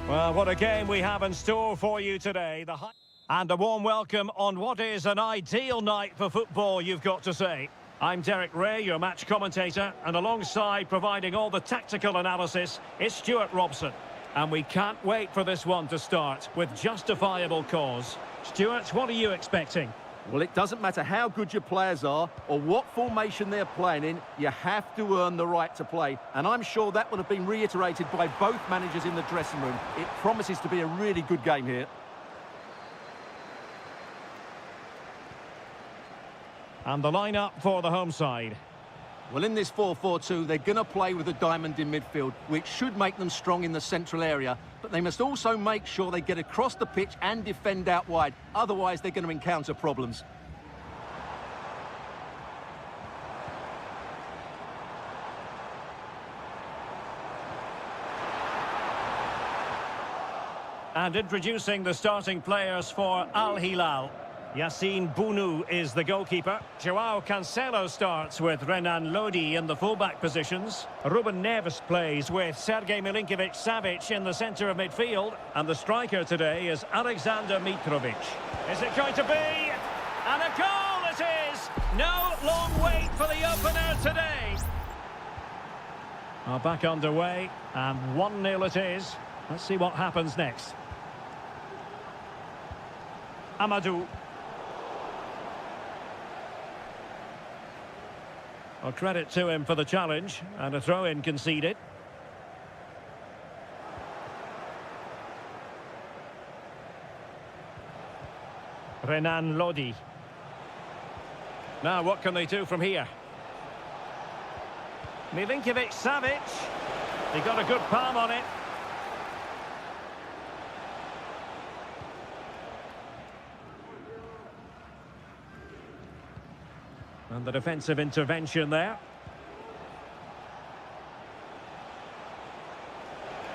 Well, what a game we have in store for you today. And a warm welcome on what is an ideal night for football, you've got to say. I'm Derek Ray, your match commentator, and alongside providing all the tactical analysis is Stuart Robson. And we can't wait for this one to start with justifiable cause. Stuart, what are you expecting? Well, it doesn't matter how good your players are or what formation they're playing in, you have to earn the right to play. And I'm sure that will have been reiterated by both managers in the dressing room. It promises to be a really good game here. And the lineup for the home side. Well, in this 4-4-2, they're going to play with a diamond in midfield, which should make them strong in the central area. But they must also make sure they get across the pitch and defend out wide. Otherwise, they're going to encounter problems. And introducing the starting players for Al Hilal. Yassine Bounou is the goalkeeper. Joao Cancelo starts with Renan Lodi in the fullback positions. Ruben Neves plays with Sergej Milinkovic-Savic in the centre of midfield. And the striker today is Alexander Mitrovic. Is it going to be? And a goal it is! No long wait for the opener today. Back underway, and 1-0 it is. Let's see what happens next. Amadou. Well, credit to him for the challenge, and a throw-in conceded. Renan Lodi. Now, what can they do from here? Milinkovic-Savic. He got a good palm on it. And the defensive intervention there.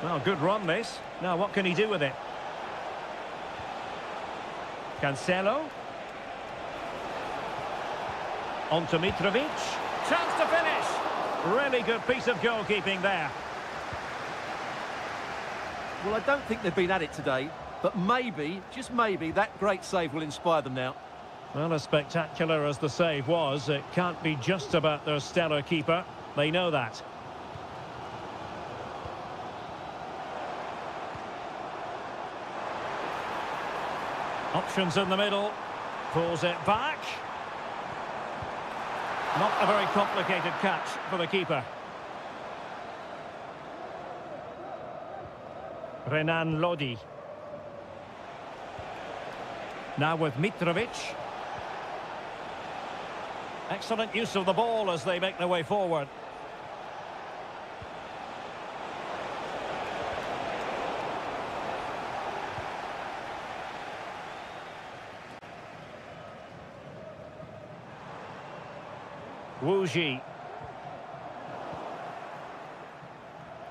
Well, good run this. Now, what can he do with it? Cancelo. On to Mitrovic. Chance to finish. Really good piece of goalkeeping there. Well, I don't think they've been at it today, but maybe, just maybe, that great save will inspire them now. Well, as spectacular as the save was, it can't be just about their stellar keeper. They know that. Options in the middle. Pulls it back. Not a very complicated catch for the keeper. Renan Lodi. Now with Mitrovic. Excellent use of the ball as they make their way forward. Wu Ji.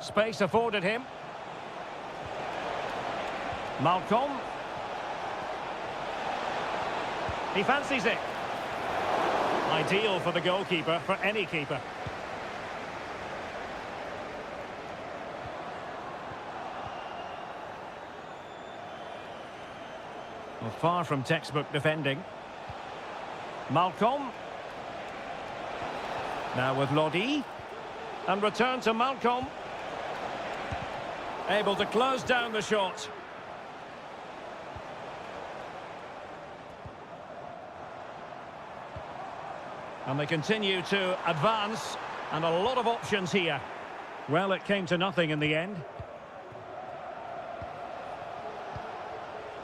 Space afforded him. Malcolm. He fancies it. Ideal for the goalkeeper, for any keeper. Well, far from textbook defending. Malcolm. Now with Lodi. And return to Malcolm. Able to close down the shot. And they continue to advance, and a lot of options here. Well, it came to nothing in the end.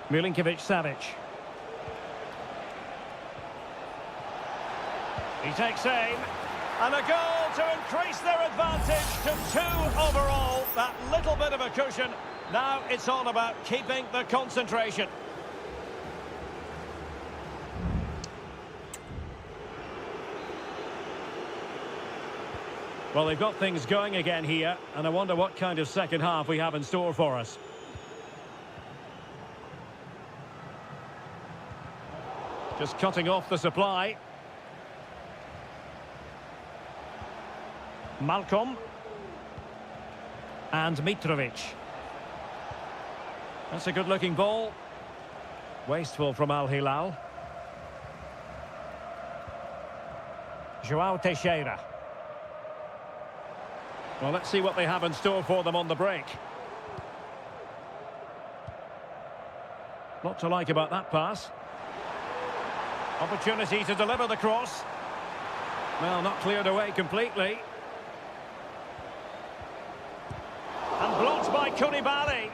Milinkovic-Savic. He takes aim, and a goal to increase their advantage to 2 overall. That little bit of a cushion. Now it's all about keeping the concentration. Well, they've got things going again here, and I wonder what kind of second half we have in store for us. Just cutting off the supply. Malcolm. And Mitrovic. That's a good-looking ball. Wasteful from Al Hilal. João Teixeira. Well, let's see what they have in store for them on the break. Lot to like about that pass. Opportunity to deliver the cross. Well, not cleared away completely. And blocked by CONMEBOL.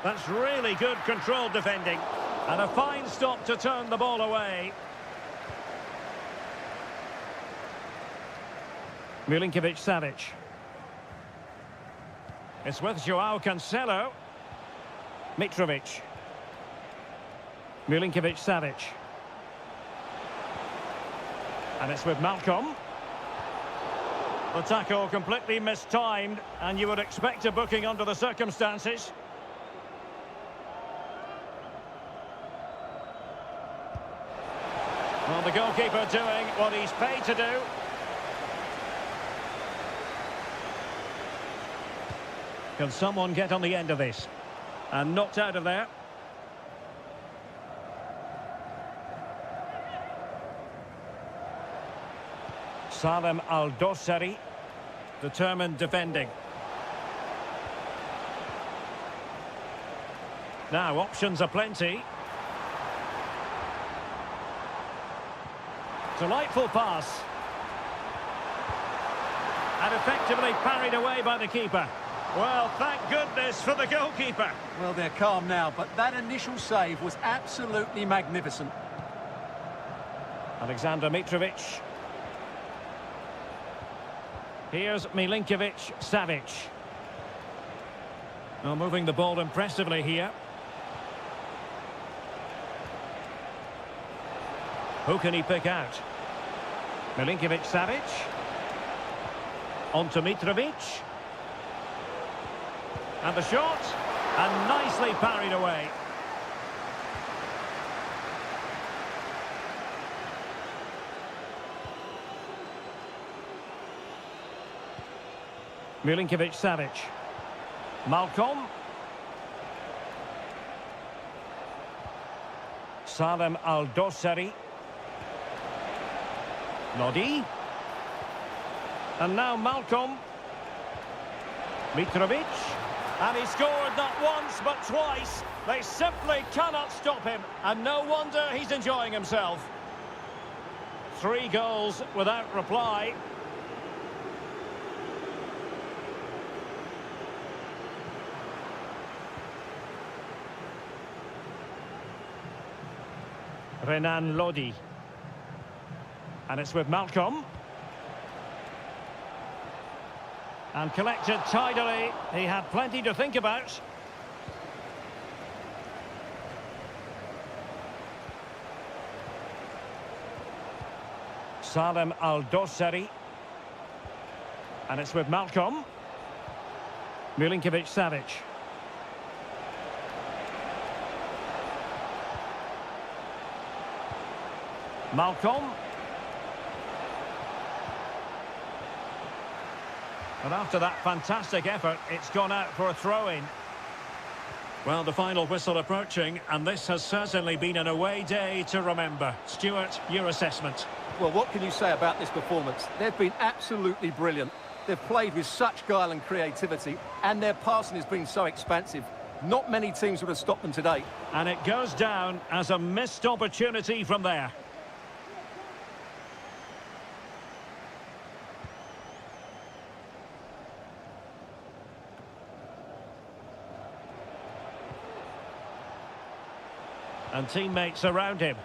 That's really good controlled defending. And a fine stop to turn the ball away. Milinkovic-Savic. It's with João Cancelo. Mitrovic. Milinkovic-Savic. And it's with Malcolm. The tackle completely mistimed, and you would expect a booking under the circumstances. Well, the goalkeeper doing what he's paid to do. Can someone get on the end of this? And knocked out of there. Salem Al-Dossari, determined defending. Now, options are plenty. Delightful pass. And effectively parried away by the keeper. Well, thank goodness for the goalkeeper. Well, they're calm now, but that initial save was absolutely magnificent. Alexander Mitrovic. Here's Milinkovic-Savic. Well, moving the ball impressively here. Who can he pick out? Milinkovic-Savic. On to Mitrovic. And the shot. And nicely parried away. Milinkovic-Savic. Malcolm. Salem Al-Dossari. Lodi. And now Malcolm. Mitrovic. And he scored not once but twice. They simply cannot stop him. And no wonder he's enjoying himself. 3 goals without reply. Renan Lodi. And it's with Malcolm. And collected tidily. He had plenty to think about. Salem Al-Dossari. And it's with Malcolm. Milinkovic-Savic. Malcolm. And after that fantastic effort, it's gone out for a throw-in. Well, the final whistle approaching, and this has certainly been an away day to remember. Stuart, your assessment. Well, what can you say about this performance? They've been absolutely brilliant. They've played with such guile and creativity, and their passing has been so expansive. Not many teams would have stopped them today. And it goes down as a missed opportunity from there. And teammates around him.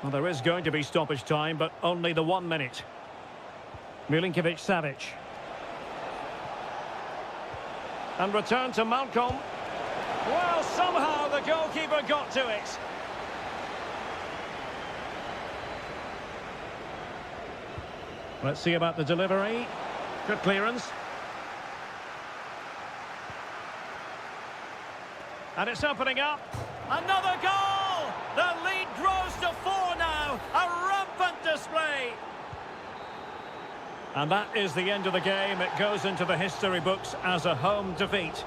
Well, there is going to be stoppage time, but only the 1 minute. Milinkovic-Savic. And return to Malcolm. Well, somehow the goalkeeper got to it. Let's see about the delivery. Good clearance. And it's opening up. Another goal! The lead grows to 4 now. A rampant display. And that is the end of the game. It goes into the history books as a home defeat.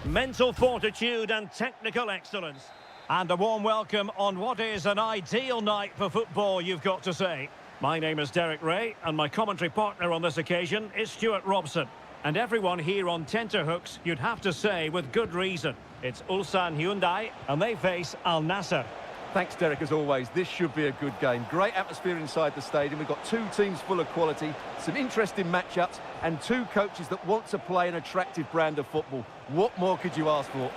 Mental fortitude and technical excellence. And a warm welcome on what is an ideal night for football, you've got to say. My name is Derek Ray, and my commentary partner on this occasion is Stuart Robson. And everyone here on tenterhooks, you'd have to say with good reason. It's Ulsan Hyundai, and they face Al Nassr. Thanks, Derek, as always. This should be a good game. Great atmosphere inside the stadium. We've got two teams full of quality, some interesting matchups, and two coaches that want to play an attractive brand of football. What more could you ask for?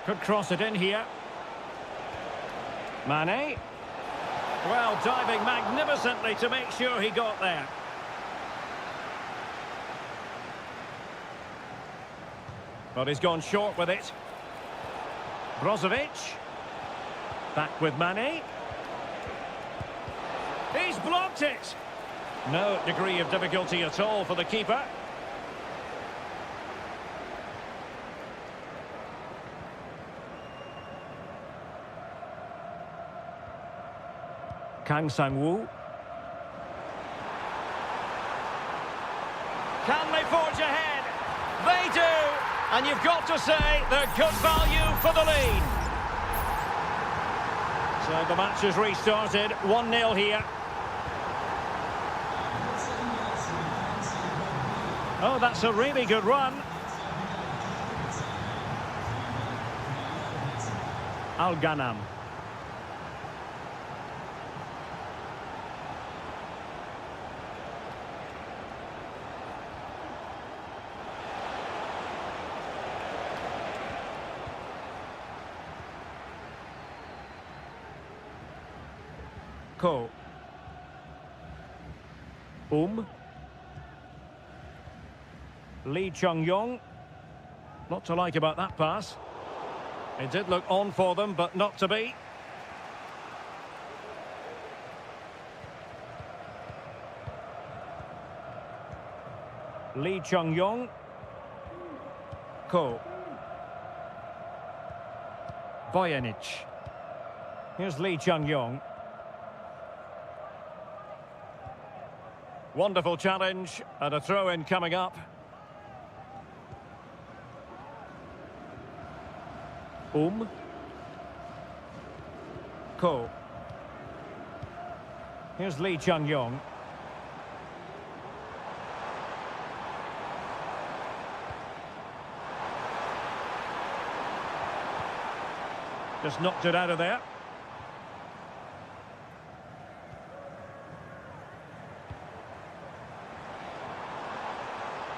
Could cross it in here. Mane. Well, diving magnificently to make sure he got there. But he's gone short with it. Brozovic. Back with Mane. He's blocked it. No degree of difficulty at all for the keeper. Kang Sang-woo. Can they forge ahead? They do! And you've got to say they're good value for the lead. So the match has restarted. 1-0 here. Oh, that's a really good run. Al-Ghanam. Ko. Lee Chung-yong. Not to like about that pass. It did look on for them, but not to be. Lee Chung-yong. Ko. Bojanic. Here's Lee Chung-yong. Wonderful challenge, and a throw-in coming up. Ko. Here's Lee Chung-yong. Just knocked it out of there.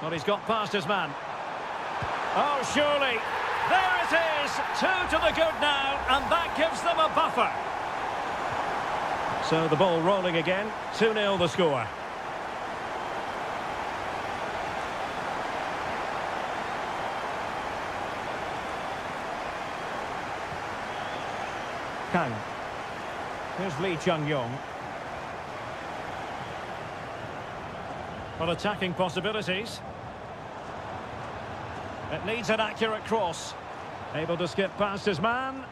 Well, he's got past his man. Oh, surely. There it is. 2 to the good now, and that gives them a buffer. So the ball rolling again. 2-0 the score. Kang. Here's Lee Chung-yong. Well, attacking possibilities. It needs an accurate cross. Able to skip past his man.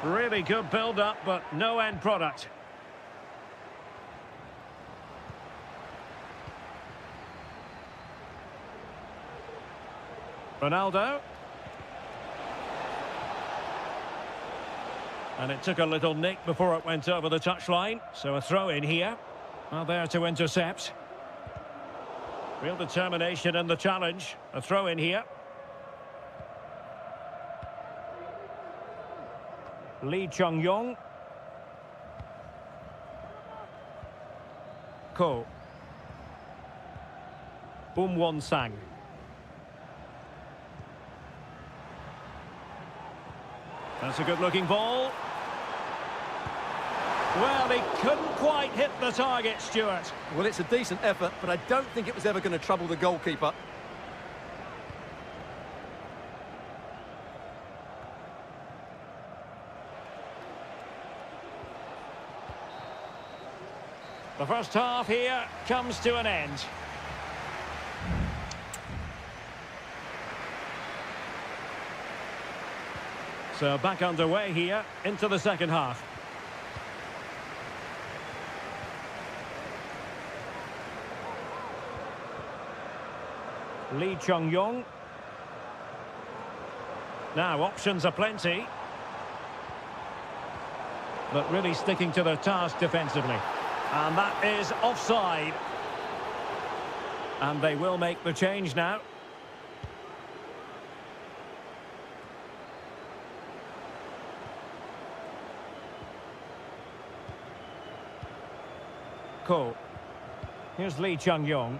Really good build-up, but no end product. Ronaldo. And it took a little nick before it went over the touchline. So a throw in here. Well, there to intercept. Real determination in the challenge. A throw in here. Lee Chung-yong. Ko. Won-sang. That's a good-looking ball. Well, he couldn't quite hit the target, Stuart. Well, it's a decent effort, but I don't think it was ever going to trouble the goalkeeper. The first half here comes to an end. So back underway here into the second half. Lee Chung-yong. Now, options are plenty. But really sticking to their task defensively. And that is offside. And they will make the change now. Ko. Here's Lee Chung-yong.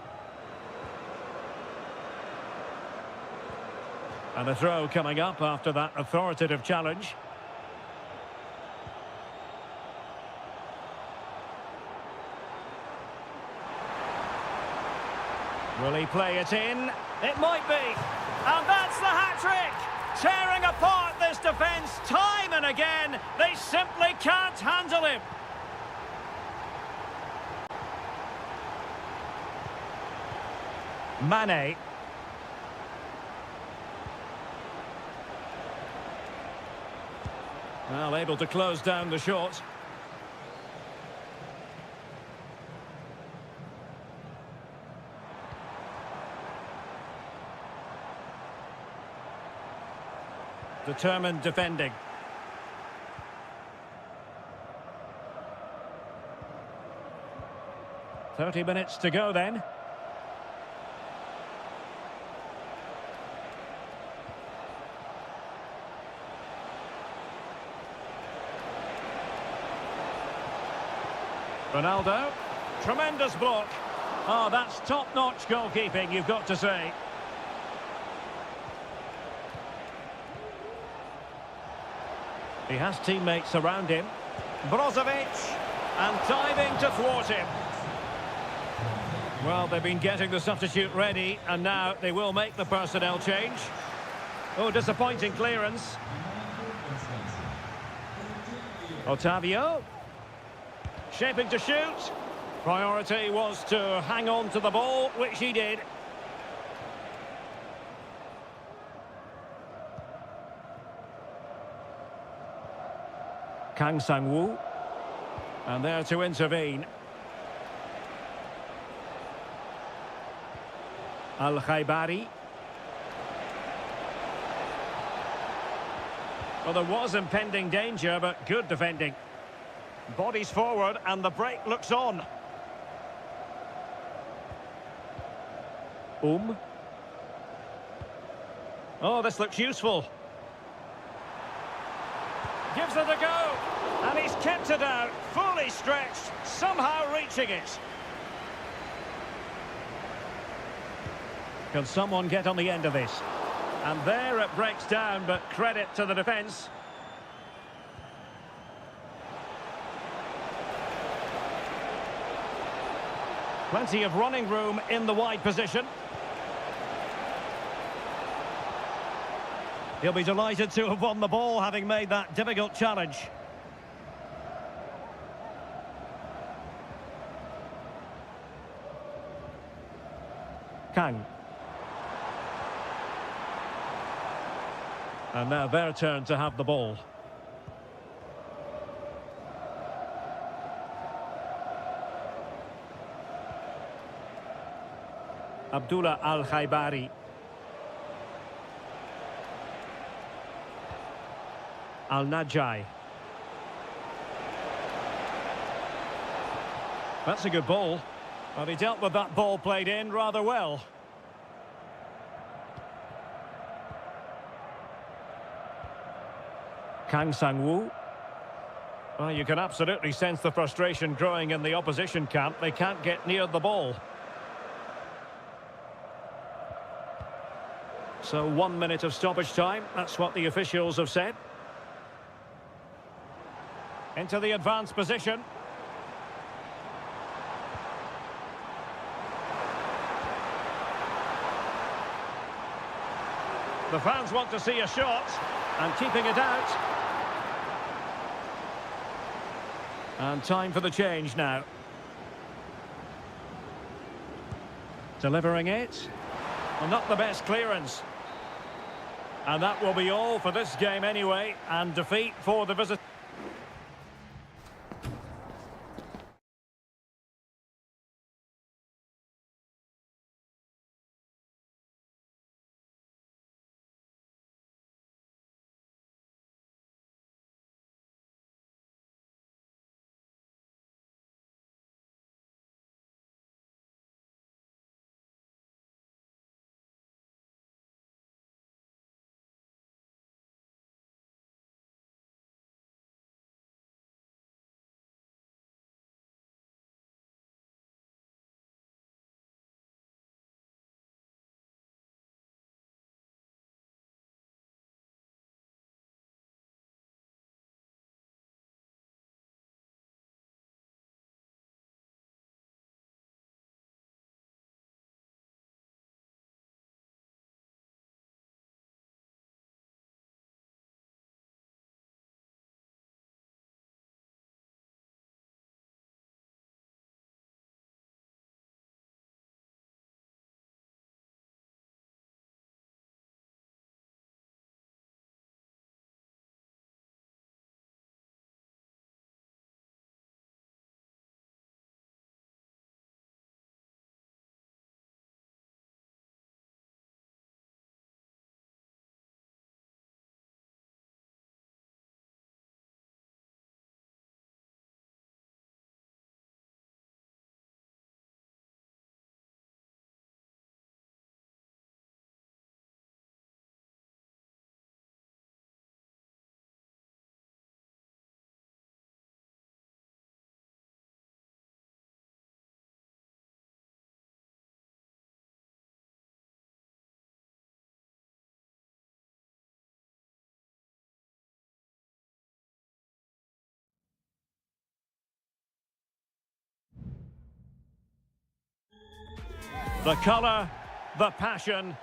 And a throw coming up after that authoritative challenge. Will he play it in? It might be. And that's the hat-trick! Tearing apart this defence time and again. They simply can't handle him. Mane. Well, able to close down the shot. Determined defending. "30 minutes to go then. Ronaldo. Tremendous block. Oh, that's top-notch goalkeeping, you've got to say. He has teammates around him. Brozovic, and diving to thwart him. Well, they've been getting the substitute ready, and now they will make the personnel change. Oh, disappointing clearance. Otavio. Shaping to shoot. Priority was to hang on to the ball, which he did. Kang Sang-woo. And there to intervene. Al-Khaibari. Well, there was impending danger, but good defending. Bodies forward, and the break looks on. Oh, this looks useful. Gives it a go. And he's kept it out, fully stretched, somehow reaching it. Can someone get on the end of this? And there it breaks down, but credit to the defence. Plenty of running room in the wide position. He'll be delighted to have won the ball, having made that difficult challenge. Kang. And now their turn to have the ball. Abdullah Al-Khaibari. Al-Najai. That's a good ball. Well, he dealt with that ball played in rather well. Kang Sang-woo. Well, you can absolutely sense the frustration growing in the opposition camp. They can't get near the ball. So 1 minute of stoppage time. That's what the officials have said. Into the advanced position. The fans want to see a shot, and keeping it out. And time for the change now. Delivering it. Well, not the best clearance. And that will be all for this game anyway, and defeat for the visitors. The colour, the passion.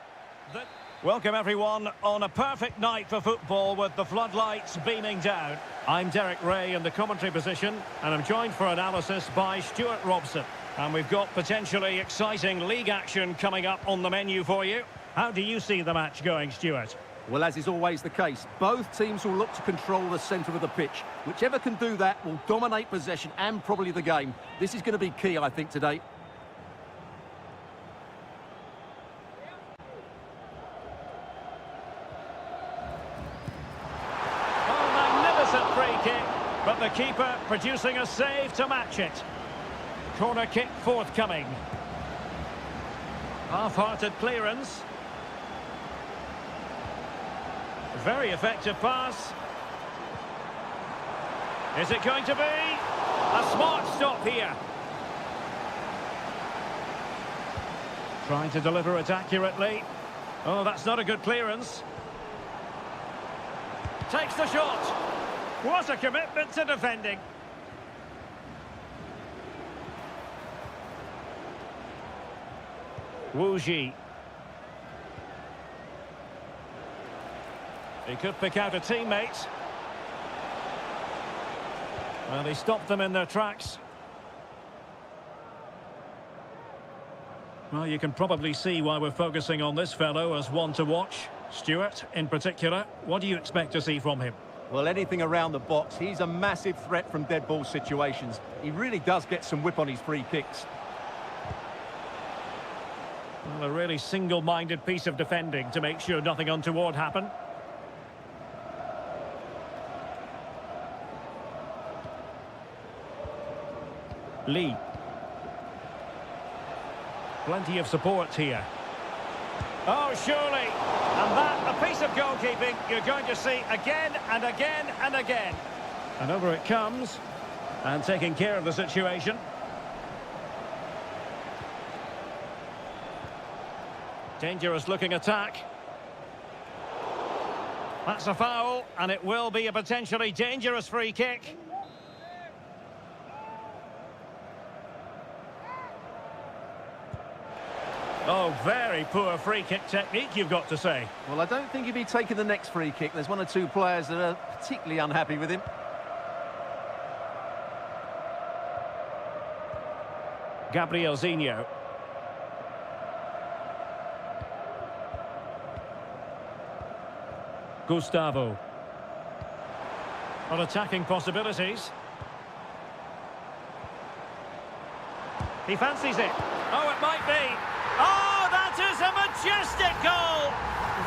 Welcome everyone on a perfect night for football with the floodlights beaming down. I'm Derek Ray in the commentary position and I'm joined for analysis by Stuart Robson. And we've got potentially exciting league action coming up on the menu for you. How do you see the match going, Stuart? Well, as is always the case, both teams will look to control the centre of the pitch. Whichever can do that will dominate possession and probably the game. This is going to be key, I think, today. Oh, magnificent free kick, but the keeper producing a save to match it. Corner kick forthcoming. Half-hearted clearance. Very effective pass. Is it going to be? A smart stop here. Trying to deliver it accurately. Oh, that's not a good clearance. Takes the shot. What a commitment to defending. Wu Ji. He could pick out a teammate. Well, he stopped them in their tracks. Well, you can probably see why we're focusing on this fellow as one to watch. Stuart, in particular, what do you expect to see from him? Well, anything around the box. He's a massive threat from dead ball situations. He really does get some whip on his free kicks. Well, a really single-minded piece of defending to make sure nothing untoward happened. Lee. Plenty of support here. Oh, surely. And that, a piece of goalkeeping you're going to see again and again and again. And over it comes. And taking care of the situation. Dangerous looking attack. That's a foul, and it will be a potentially dangerous free kick. Oh, very poor free kick technique, you've got to say. Well, I don't think he'll be taking the next free kick. There's one or two players that are particularly unhappy with him. Gabrielzinho. Gustavo. On attacking possibilities. He fancies it. Oh, it might be. Oh, that is a majestic goal!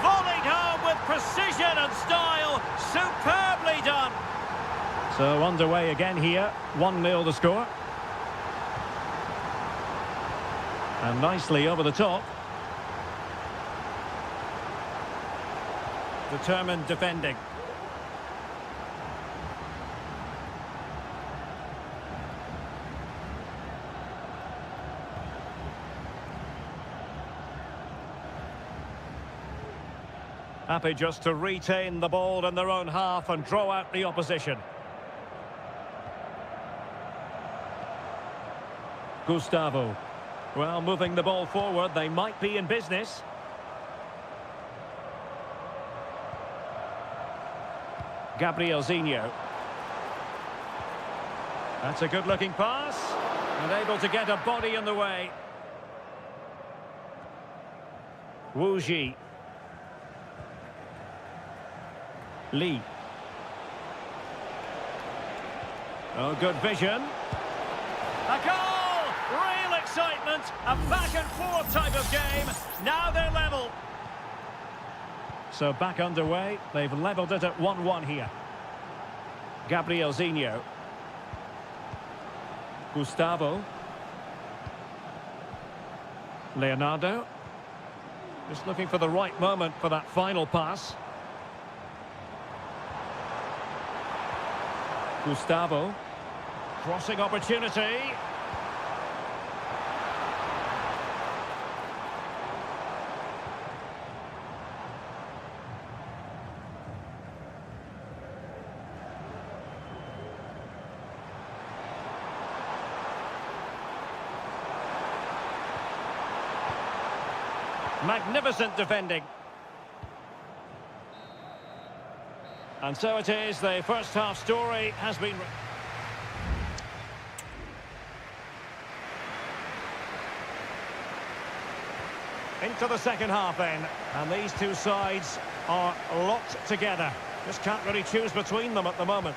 Volleyed home with precision and style. Superbly done. So underway again here. 1-0 the score. And nicely over the top. Determined defending. Happy just to retain the ball in their own half and draw out the opposition. Gustavo. Well, moving the ball forward, they might be in business. Gabrielzinho. That's a good-looking pass. And able to get a body in the way. Wu Ji. Lee. Oh, good vision. A goal! Real excitement. A back-and-forth type of game. Now they're level. So back underway. They've levelled it at 1-1 here. Gabrielzinho. Gustavo. Leonardo. Just looking for the right moment for that final pass. Gustavo. Crossing opportunity. Magnificent defending. And so it is, the first half story has been... Into the second half then, and these two sides are locked together. Just can't really choose between them at the moment.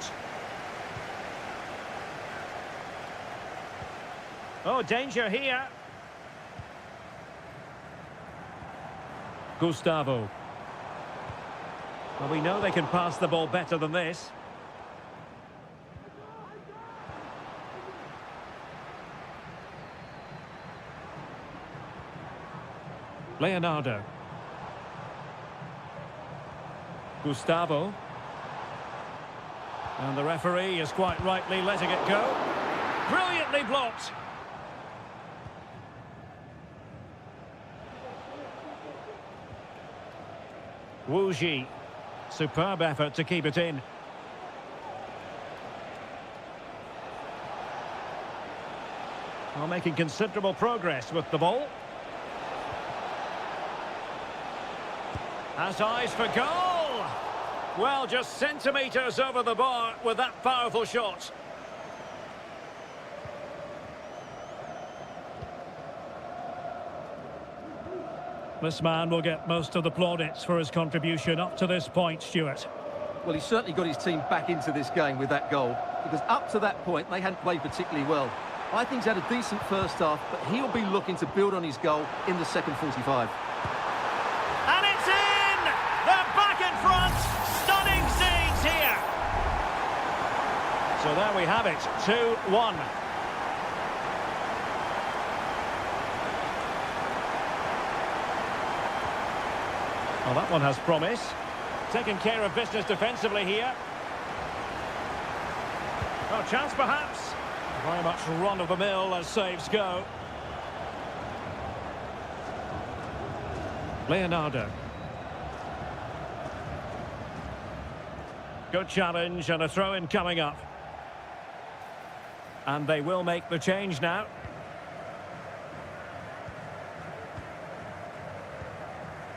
Oh, danger here. Gustavo. Well, we know they can pass the ball better than this. Leonardo. Gustavo. And the referee is quite rightly letting it go. Brilliantly blocked. Wu Ji. Superb effort to keep it in. Well, making considerable progress with the ball. Has eyes for goal! Well, just centimetres over the bar with that powerful shot. This man will get most of the plaudits for his contribution up to this point, Stuart. Well, he's certainly got his team back into this game with that goal, because up to that point, they hadn't played particularly well. I think he's had a decent first half, but he'll be looking to build on his goal in the second 45. And it's in! They're back in front! Stunning scenes here! So there we have it, 2-1. Well, that one has promise. Taking care of business defensively here. Oh, chance perhaps. Very much run-of-the-mill as saves go. Leonardo. Good challenge and a throw-in coming up. And they will make the change now.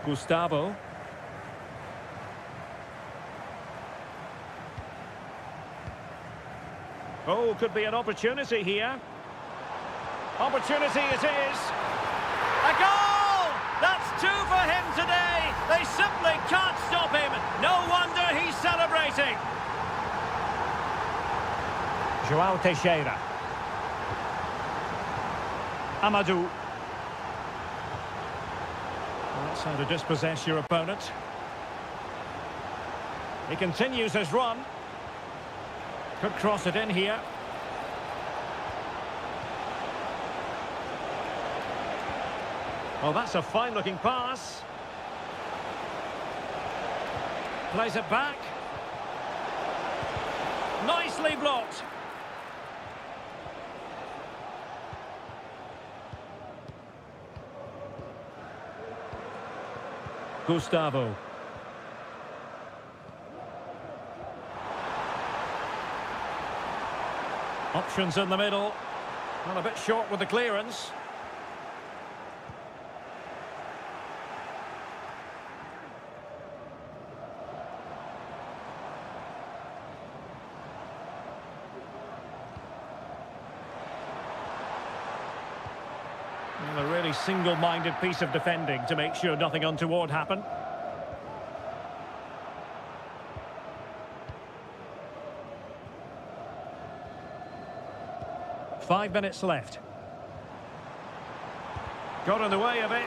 Gustavo. Oh, could be an opportunity here. Opportunity it is. A goal! That's two for him today. They simply can't stop him. No wonder he's celebrating. João Teixeira. Amadou. Well, that's how to dispossess your opponent. He continues his run. Could cross it in here. Oh, that's a fine-looking pass. Plays it back. Nicely blocked. Gustavo. Options in the middle. Well, a bit short with the clearance. Well, a really single-minded piece of defending to make sure nothing untoward happened. Five minutes left. Got in the way of it.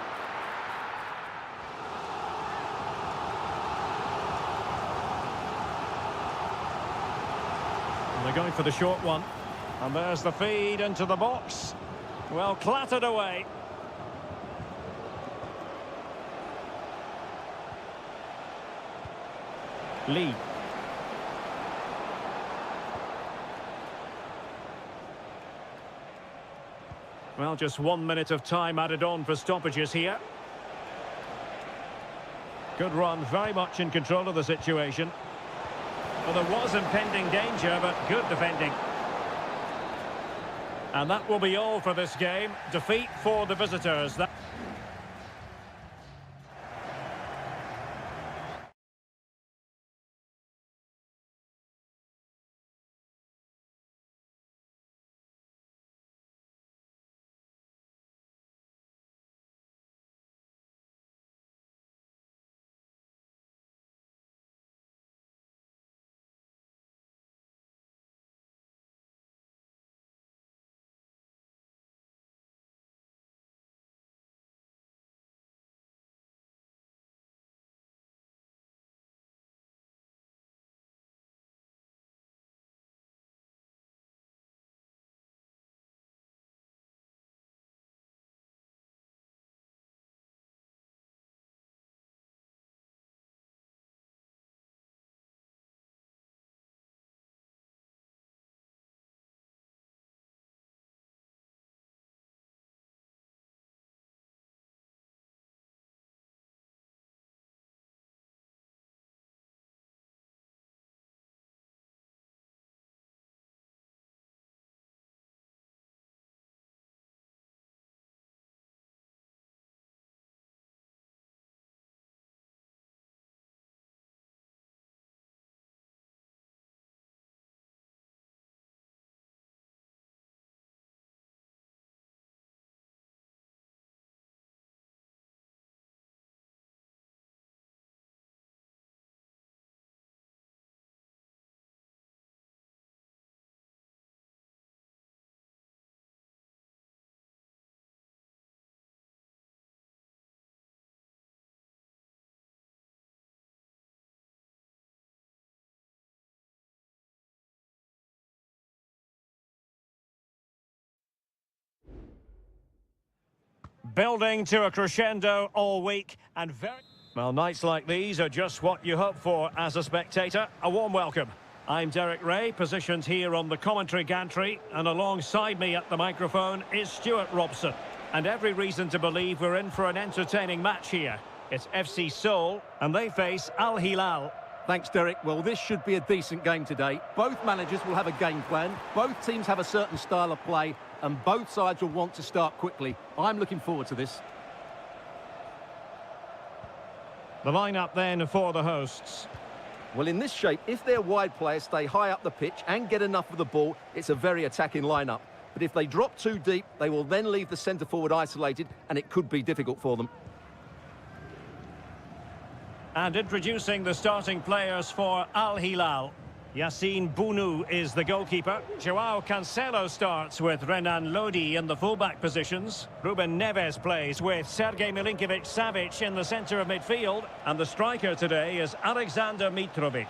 And they're going for the short one. And there's the feed into the box. Well, clattered away. Lee. Well, just 1 minute of time added on for stoppages here. Good run, very much in control of the situation. Well, there was impending danger, but good defending. And that will be all for this game. Defeat for the visitors. Building to a crescendo all week and very... Well, nights like these are just what you hope for as a spectator. A warm welcome. I'm Derek Ray, positioned here on the commentary gantry, and alongside me at the microphone is Stuart Robson. And every reason to believe we're in for an entertaining match here. It's FC Seoul, and they face Al Hilal. Thanks, Derek. Well, this should be a decent game today. Both managers will have a game plan. Both teams have a certain style of play, and both sides will want to start quickly. I'm looking forward to this. The lineup then for the hosts. Well, in this shape, if their wide players stay high up the pitch and get enough of the ball, it's a very attacking lineup. But if they drop too deep, they will then leave the centre-forward isolated, and it could be difficult for them. And introducing the starting players for Al Hilal. Yassine Bounou is the goalkeeper. Joao Cancelo starts with Renan Lodi in the fullback positions. Ruben Neves plays with Sergej Milinkovic-Savic in the centre of midfield. And the striker today is Alexander Mitrovic.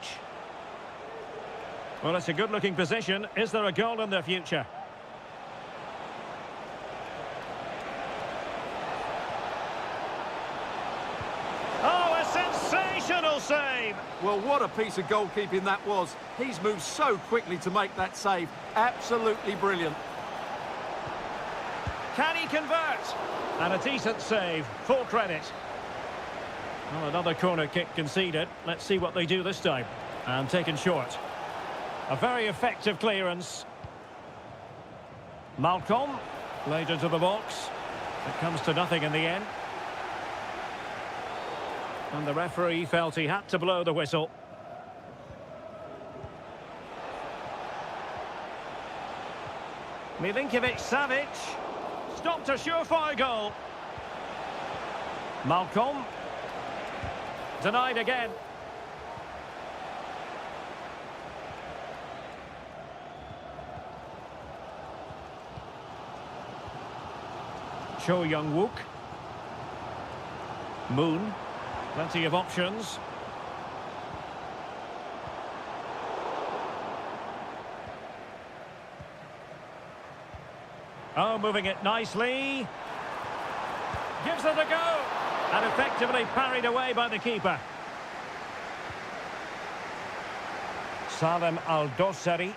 Well, it's a good-looking position. Is there a goal in their future? Sensational save! Well, what a piece of goalkeeping that was. He's moved so quickly to make that save. Absolutely brilliant. Can he convert? And a decent save. Full credit. Well, another corner kick conceded. Let's see what they do this time. And taken short. A very effective clearance. Malcolm laid into the box. It comes to nothing in the end. And the referee felt he had to blow the whistle. Milinkovic-Savic stopped a surefire goal. Malcolm denied again. Cho Young-wook. Moon. Plenty of options. Oh, moving it nicely. Gives it a go. And effectively parried away by the keeper. Salem Al-Dossari.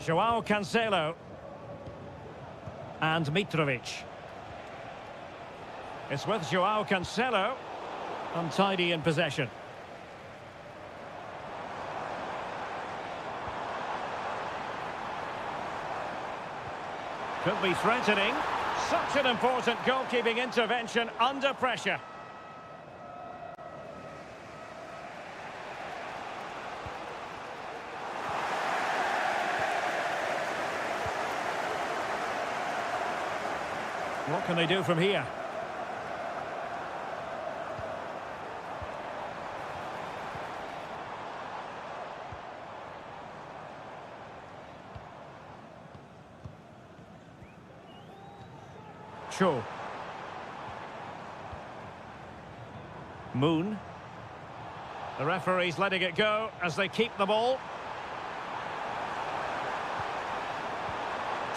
Joao Cancelo and Mitrovic. It's with Joao Cancelo. Untidy in possession. Could be threatening. Such an important goalkeeping intervention under pressure. What can they do from here? Cho. Moon. The referee's letting it go as they keep the ball.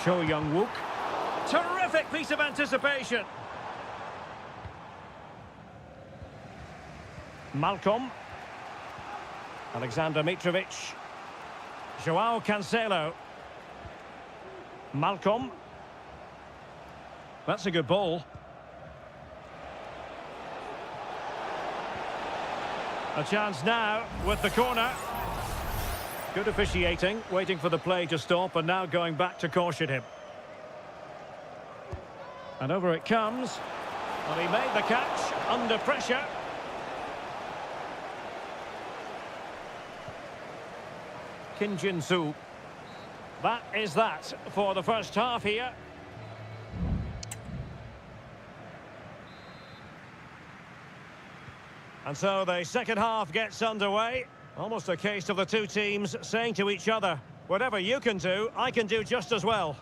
Cho Young-wook. Terrific piece of anticipation. Malcolm. Alexander Mitrovic. Joao Cancelo. Malcolm. That's a good ball. A chance now with the corner. Good officiating, waiting for the play to stop and now going back to caution him. And over it comes. Well, he made the catch under pressure. Kim Jin-soo. That is that for the first half here. And so the second half gets underway. Almost a case of the two teams saying to each other, whatever you can do, I can do just as well.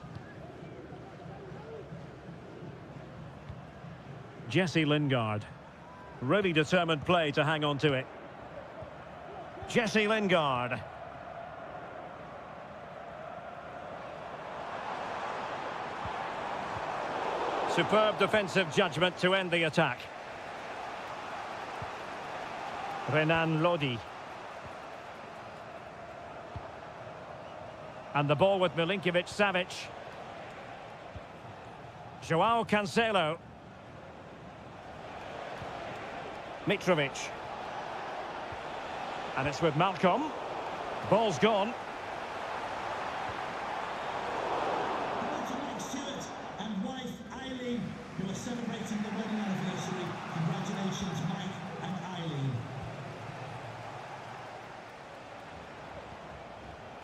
Jesse Lingard. Really determined play to hang on to it. Jesse Lingard. Superb defensive judgment to end the attack. Renan Lodi. And the ball with Milinkovic-Savic. Joao Cancelo. Mitrovic. And it's with Malcolm. Ball's gone. And wife Eileen, who are celebrating the wedding anniversary. Congratulations, Mike and Eileen.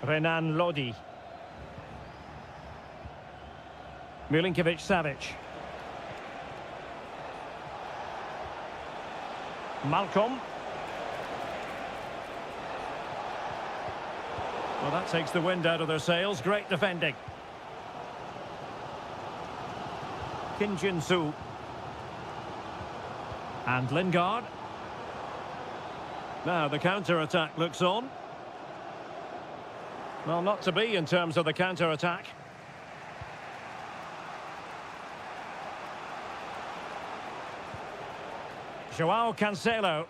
Renan Lodi. Milinkovic-Savic. Malcolm. Well, that takes the wind out of their sails. Great defending. Kim Jin-soo. And Lingard. Now the counter-attack looks on. Well, not to be in terms of the counter-attack. Joao Cancelo.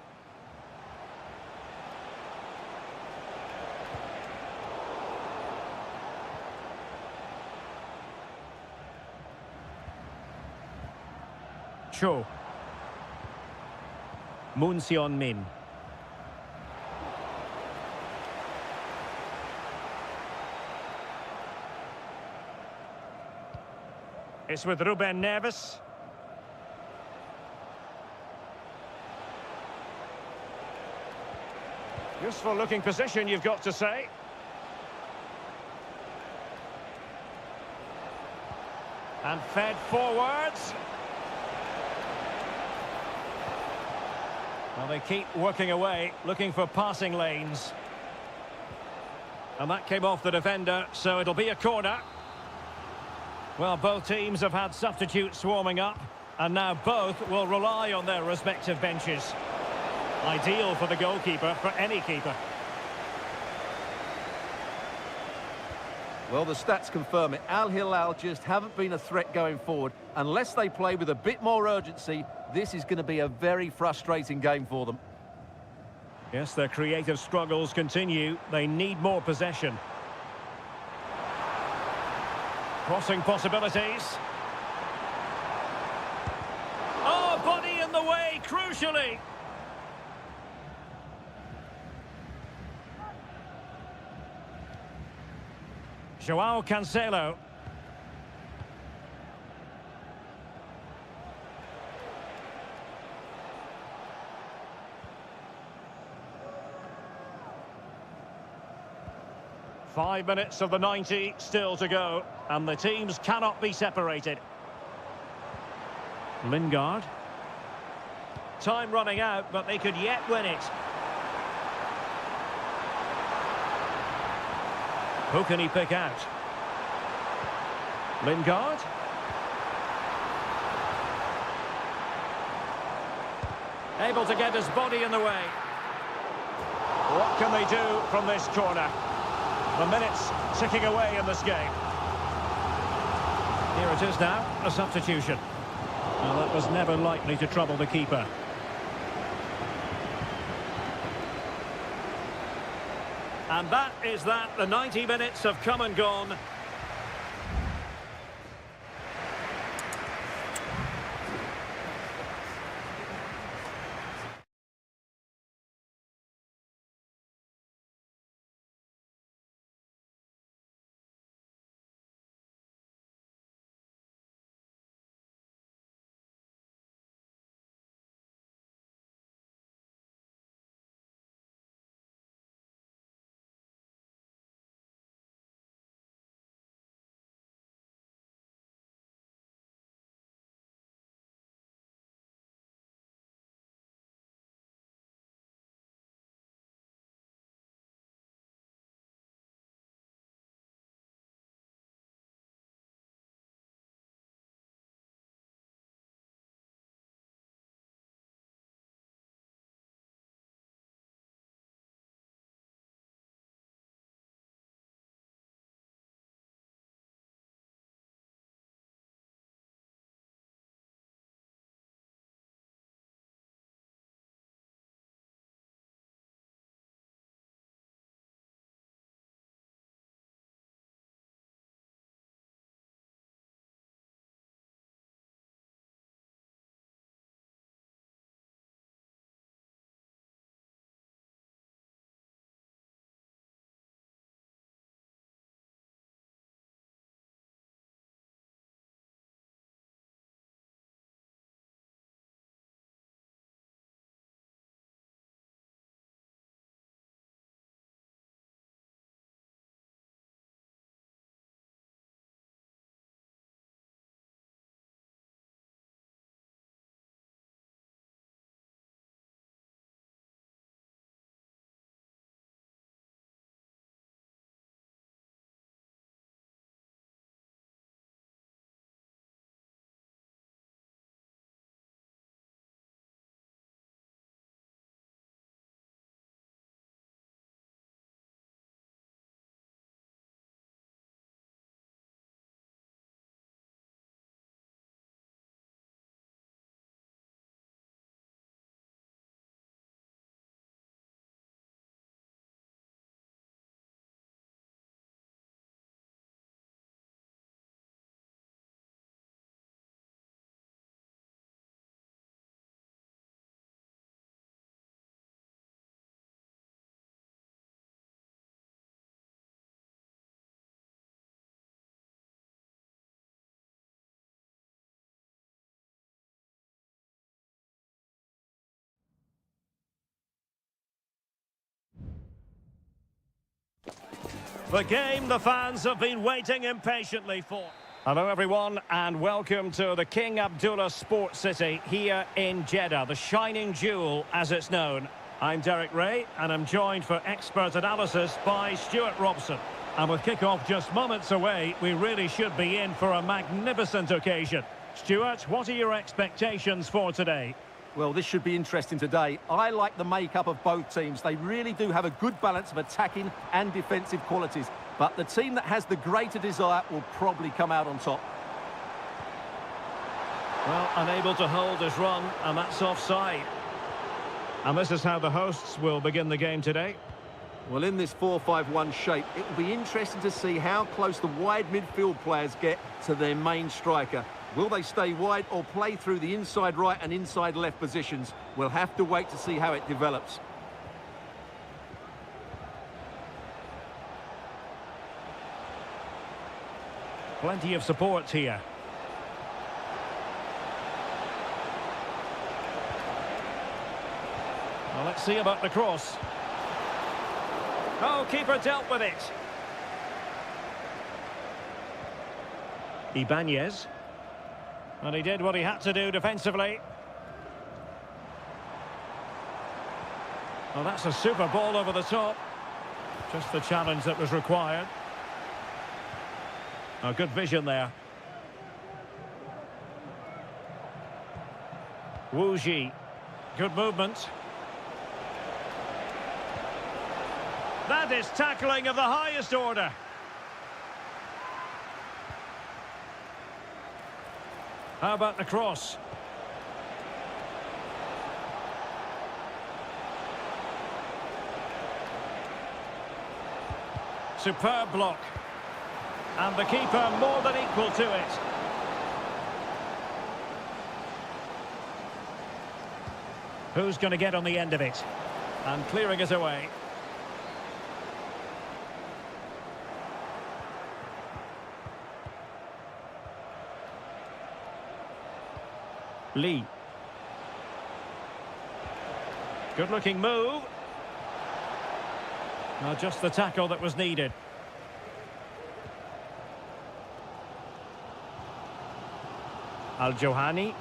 Cho. Moon Sion-min. It's with Ruben Neves. Useful looking position, you've got to say. And fed forwards. Well, they keep working away, looking for passing lanes. And that came off the defender, so it'll be a corner. Well, both teams have had substitutes warming up, and now both will rely on their respective benches. Ideal for the goalkeeper, for any keeper. Well, the stats confirm it. Al Hilal just haven't been a threat going forward. Unless they play with a bit more urgency, this is going to be a very frustrating game for them. Yes, their creative struggles continue. They need more possession. Crossing possibilities. Oh, body in the way, crucially. Joao Cancelo. Five minutes of the 90 still to go, and the teams cannot be separated. Lingard. Time running out, but they could yet win it. Who can he pick out? Lingard. Able to get his body in the way. What can they do from this corner? The minutes ticking away in this game. Here it is now, a substitution. Well, that was never likely to trouble the keeper. And that is that. The 90 minutes have come and gone. The game the fans have been waiting impatiently for. Hello everyone and welcome to the King Abdullah Sports City here in Jeddah, the shining jewel as it's known. I'm Derek Ray and I'm joined for expert analysis by Stuart Robson. And with kick-off just moments away, we really should be in for a magnificent occasion. Stuart, what are your expectations for today? Well, this should be interesting today. I like the makeup of both teams. They really do have a good balance of attacking and defensive qualities. But the team that has the greater desire will probably come out on top. Well, unable to hold his run, and that's offside. And this is how the hosts will begin the game today. Well, in this 4-5-1 shape, it will be interesting to see how close the wide midfield players get to their main striker. Will they stay wide or play through the inside right and inside left positions? We'll have to wait to see how it develops. Plenty of support here. Well, let's see about the cross. Oh, keeper dealt with it. Ibanez. And he did what he had to do defensively. Well, that's a super ball over the top. Just the challenge that was required. Oh, good vision there. Wu Ji. Good movement. That is tackling of the highest order. How about the cross? Superb block. And the keeper more than equal to it. Who's going to get on the end of it? And clearing it away. Lee. Good looking move. Not just the tackle that was needed. Al-Johani.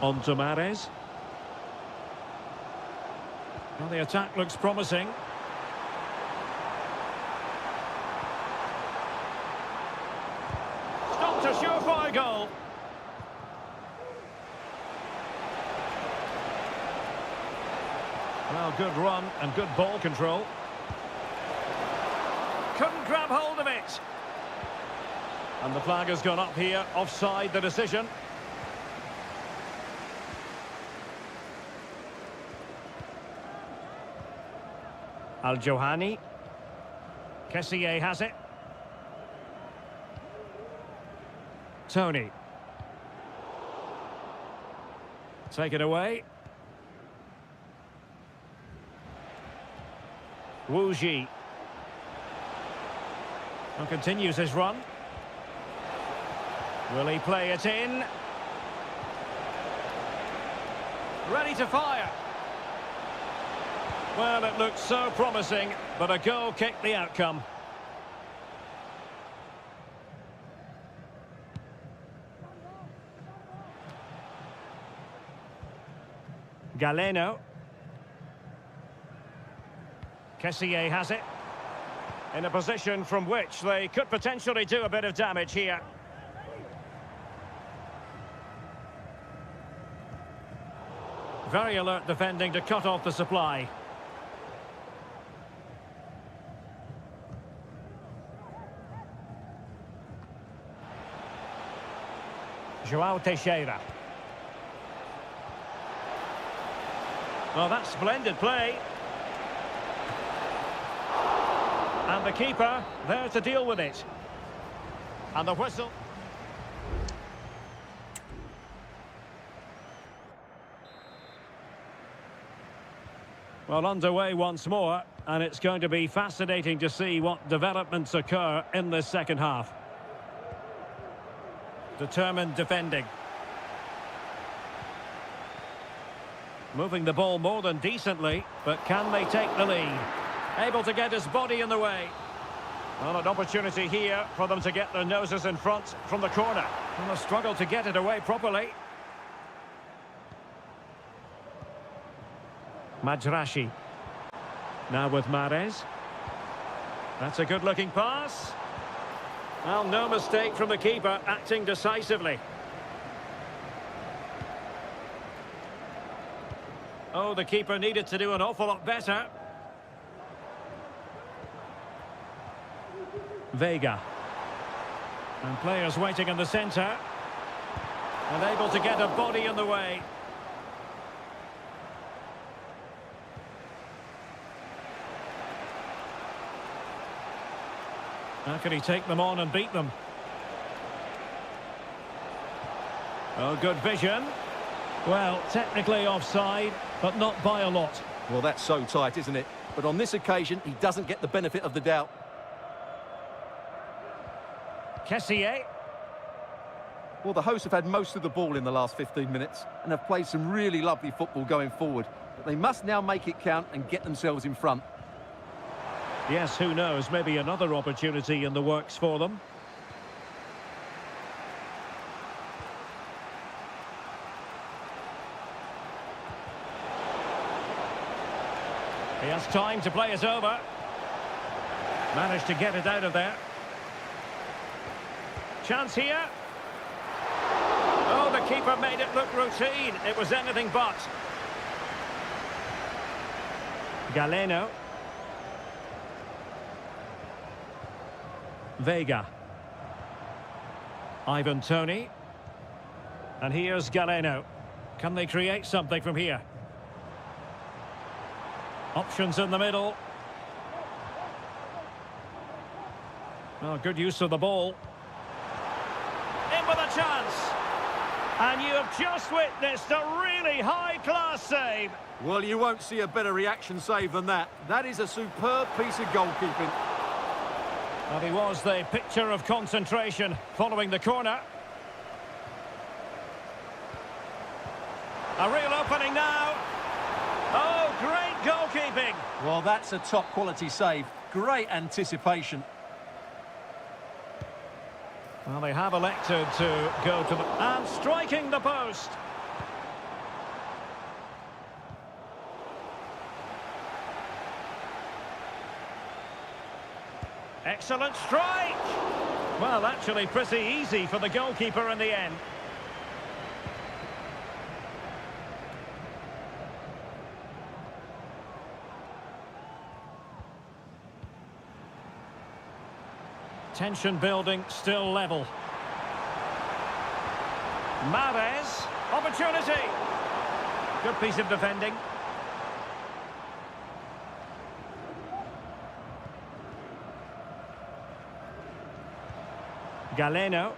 On to Mahrez. Well, the attack looks promising. Stopped a surefire goal. Well, good run and good ball control. Couldn't grab hold of it. And the flag has gone up here, offside the decision. Al-Johani. Kessié has it. Tony. Take it away. Wu Ji. And continues his run. Will he play it in? Ready to fire. Well, it looked so promising, but a goal kicked the outcome. Galeno. Kessié has it. In a position from which they could potentially do a bit of damage here. Very alert defending to cut off the supply. João Teixeira. Well, that's splendid play. And the keeper there to deal with it. And the whistle. Well, underway once more, and it's going to be fascinating to see what developments occur in this second half. Determined defending. Moving the ball more than decently, but can they take the lead? Able to get his body in the way. Well, an opportunity here for them to get their noses in front from the corner. And they'll struggle to get it away properly. Majrashi. Now with Mahrez. That's a good-looking pass. Well, no mistake from the keeper, acting decisively. Oh, the keeper needed to do an awful lot better. Vega. And players waiting in the centre. And able to get a body in the way. How can he take them on and beat them? Oh, good vision. Well, technically offside, but not by a lot. Well, that's so tight, isn't it? But on this occasion, he doesn't get the benefit of the doubt. Kessié. Well, the hosts have had most of the ball in the last 15 minutes and have played some really lovely football going forward. But they must now make it count and get themselves in front. Yes, who knows, maybe another opportunity in the works for them. He has time to play it over. Managed to get it out of there. Chance here. Oh, the keeper made it look routine. It was anything but. Galeno. Vega. Ivan Toney. And here's Galeno. Can they create something from here? Options in the middle. Well, good use of the ball. In with a chance. And you have just witnessed a really high-class save. Well, you won't see a better reaction save than that. That is a superb piece of goalkeeping. And he was the picture of concentration following the corner. A real opening now. Oh, great goalkeeping. Well, that's a top-quality save. Great anticipation. Well, they have elected to go to the... And striking the post. Excellent strike. Well, actually pretty easy for the goalkeeper in the end. Tension building, still level. Mahrez, opportunity. Good piece of defending. Galeno.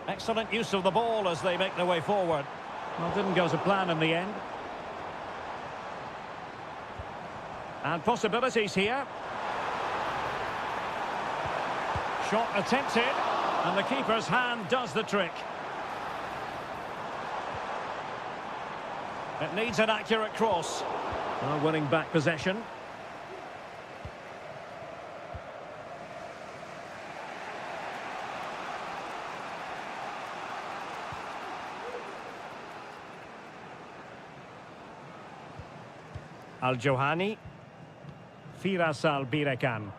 Excellent use of the ball as they make their way forward. Well, didn't go to plan in the end. And possibilities here. Shot attempted, and the keeper's hand does the trick. It needs an accurate cross. Well, winning back possession. Al-Johani. Firas Al-Birekan.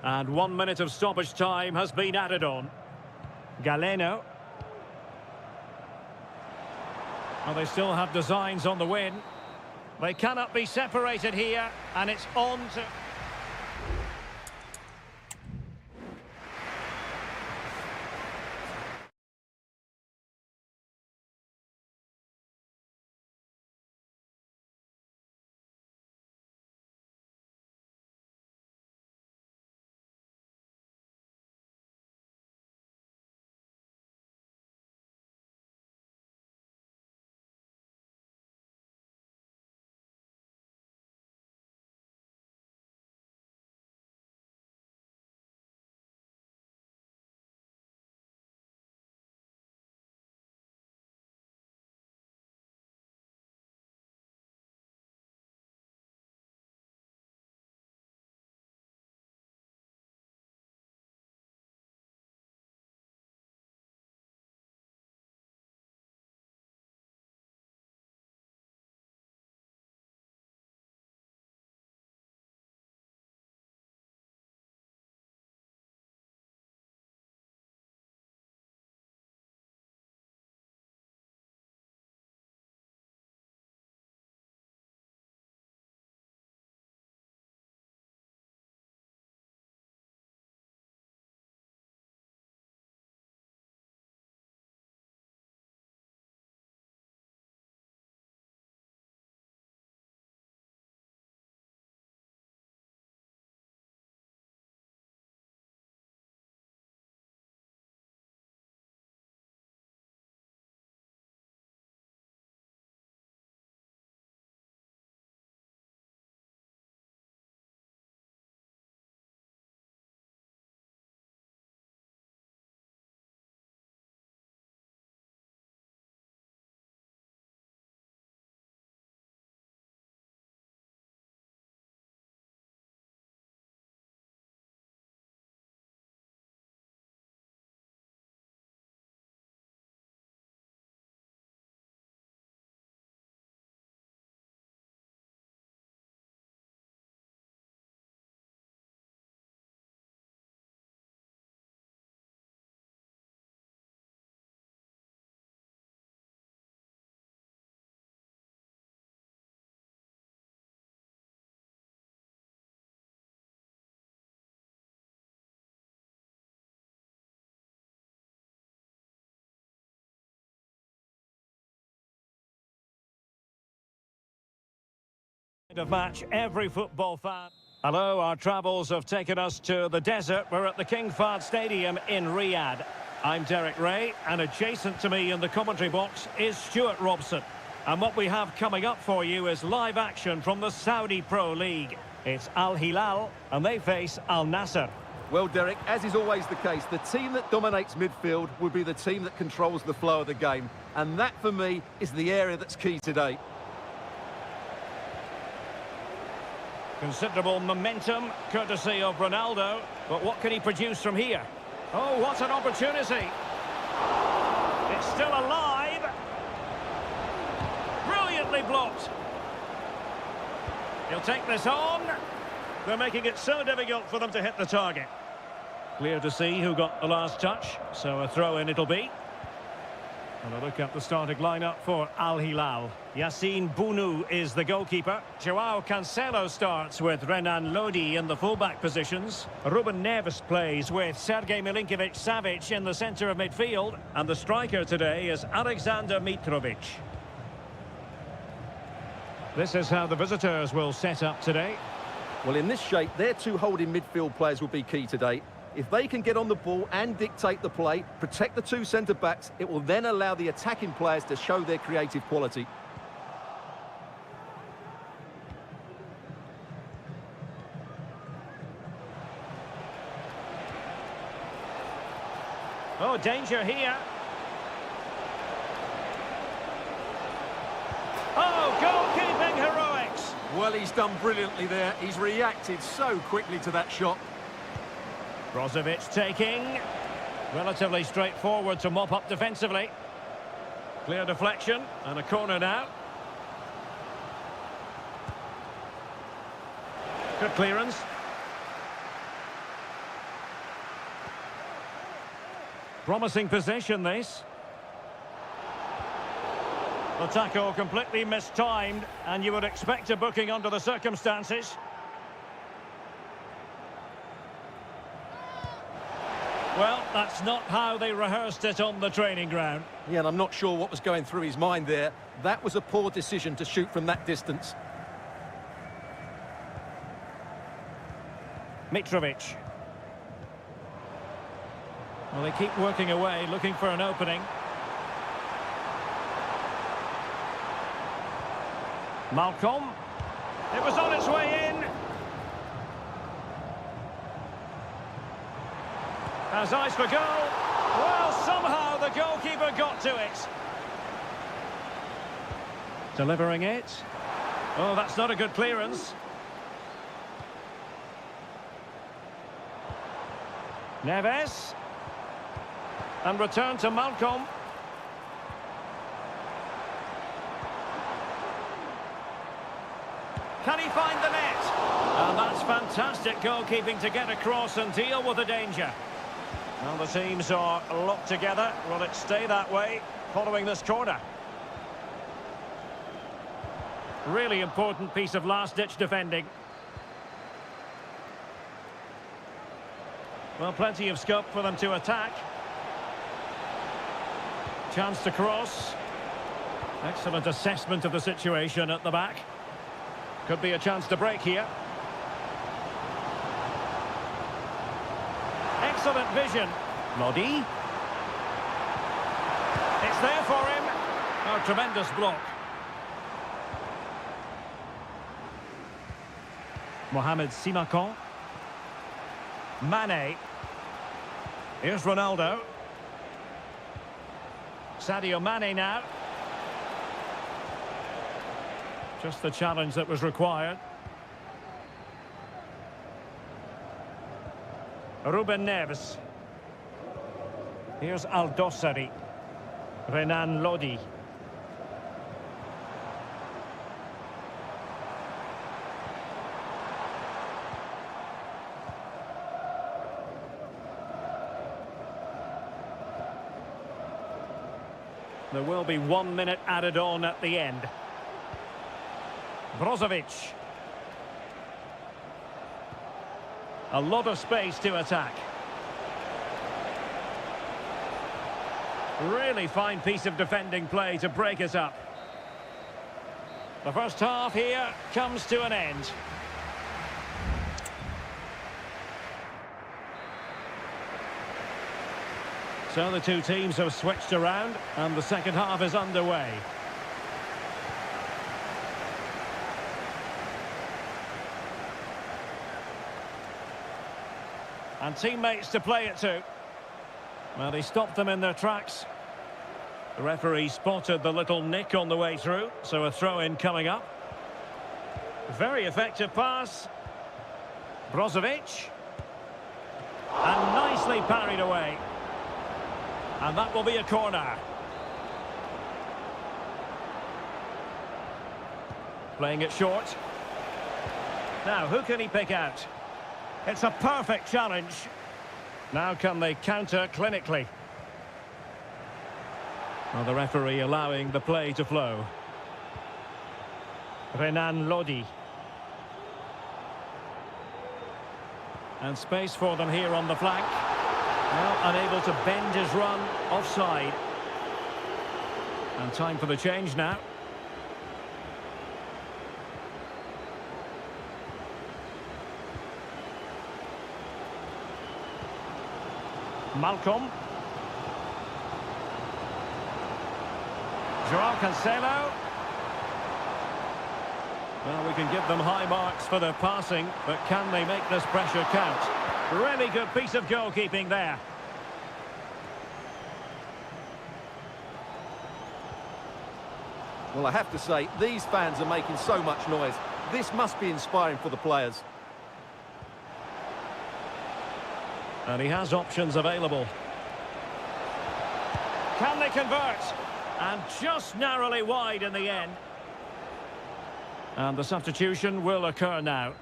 And 1 minute of stoppage time has been added on. Galeno. Well, they still have designs on the win. They cannot be separated here, and it's on to... of match every football fan. Hello, our travels have taken us to the desert. We're at the King Fahd Stadium in Riyadh. I'm Derek Ray, and adjacent to me in the commentary box is Stuart Robson. And what we have coming up for you is live action from the Saudi Pro League. It's Al Hilal, and they face Al Nassr. Well, Derek, as is always the case, the team that dominates midfield will be the team that controls the flow of the game. And that, for me, is the area that's key today. Considerable momentum, courtesy of Ronaldo. But what can he produce from here? Oh, what an opportunity! It's still alive! Brilliantly blocked! He'll take this on. They're making it so difficult for them to hit the target. Clear to see who got the last touch, so a throw-in it'll be. And a look at the starting lineup for Al Hilal. Yassine Bounou is the goalkeeper. Joao Cancelo starts with Renan Lodi in the fullback positions. Ruben Neves plays with Sergej Milinkovic-Savic in the centre of midfield. And the striker today is Alexander Mitrovic. This is how the visitors will set up today. Well, in this shape, their two holding midfield players will be key today. If they can get on the ball and dictate the play, protect the two centre-backs, it will then allow the attacking players to show their creative quality. Oh, danger here. Oh, goalkeeping heroics. Well, he's done brilliantly there. He's reacted so quickly to that shot. Brozovic taking. Relatively straightforward to mop up defensively. Clear deflection and a corner now. Good clearance. Promising position, this. The tackle completely mistimed, and you would expect a booking under the circumstances. Well, that's not how they rehearsed it on the training ground. Yeah, and I'm not sure what was going through his mind there. That was a poor decision to shoot from that distance. Mitrovic. Well, they keep working away, looking for an opening. Malcolm. It was on its way in. Has eyes for goal. Well, somehow the goalkeeper got to it. Delivering it. Oh, that's not a good clearance. Neves. And return to Malcolm. Can he find the net? And that's fantastic goalkeeping to get across and deal with the danger. Well, the teams are locked together. Will it stay that way following this corner? Really important piece of last-ditch defending. Well, plenty of scope for them to attack. Chance to cross. Excellent assessment of the situation at the back. Could be a chance to break here. Excellent vision. Lodi. It's there for him. Oh, tremendous block. Mohamed Simakon. Mane. Here's Ronaldo. Sadio Mane now. Just the challenge that was required. Ruben Neves. Here's Al-Dossari. Renan Lodi. There will be 1 minute added on at the end. Brozovic. A lot of space to attack. Really fine piece of defending play to break it up. The first half here comes to an end. So the two teams have switched around and the second half is underway. And teammates to play it to. Well, he stopped them in their tracks. The referee spotted the little nick on the way through, so a throw-in coming up. Very effective pass. Brozovic. And nicely parried away. And that will be a corner. Playing it short. Now, who can he pick out? It's a perfect challenge. Now can they counter clinically? Well, the referee allowing the play to flow. Renan Lodi. And space for them here on the flank. Well, unable to bend his run, offside. And time for the change now. Malcolm. Joao Cancelo. Well, we can give them high marks for their passing, but can they make this pressure count? Really good piece of goalkeeping there. Well, I have to say, these fans are making so much noise. This must be inspiring for the players. And he has options available. Can they convert? And just narrowly wide in the end. And the substitution will occur now.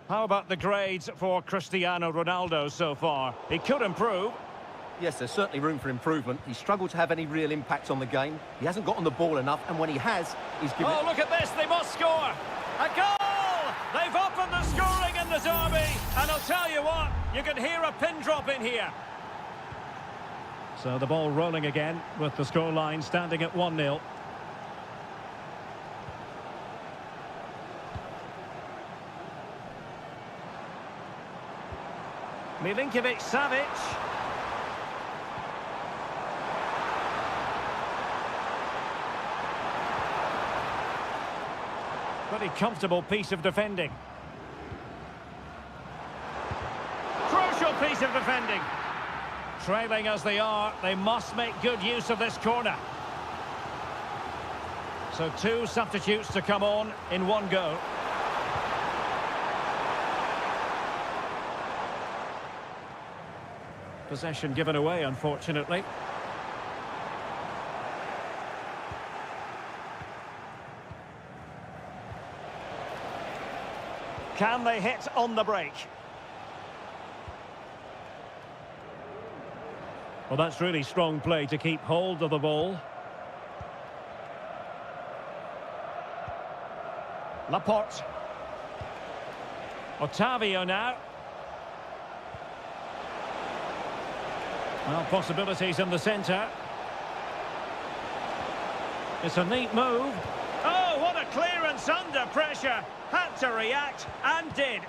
How about the grades for Cristiano Ronaldo so far? He could improve. Yes, there's certainly room for improvement. He's struggled to have any real impact on the game. He hasn't gotten the ball enough, and when he has, he's given... Oh, look at this, they must score! A goal! They've opened the scoring in the derby, and I'll tell you what, you can hear a pin drop in here. So the ball rolling again, with the scoreline standing at 1-0. Milinkovic-Savic. Pretty comfortable piece of defending. Crucial piece of defending. Trailing as they are, they must make good use of this corner. So two substitutes to come on in one go. Possession given away, unfortunately. Can they hit on the break? Well, that's really strong play to keep hold of the ball. Laporte. Otavio now. Well, possibilities in the centre. It's a neat move. Oh, what a clearance under pressure. Had to react, and did.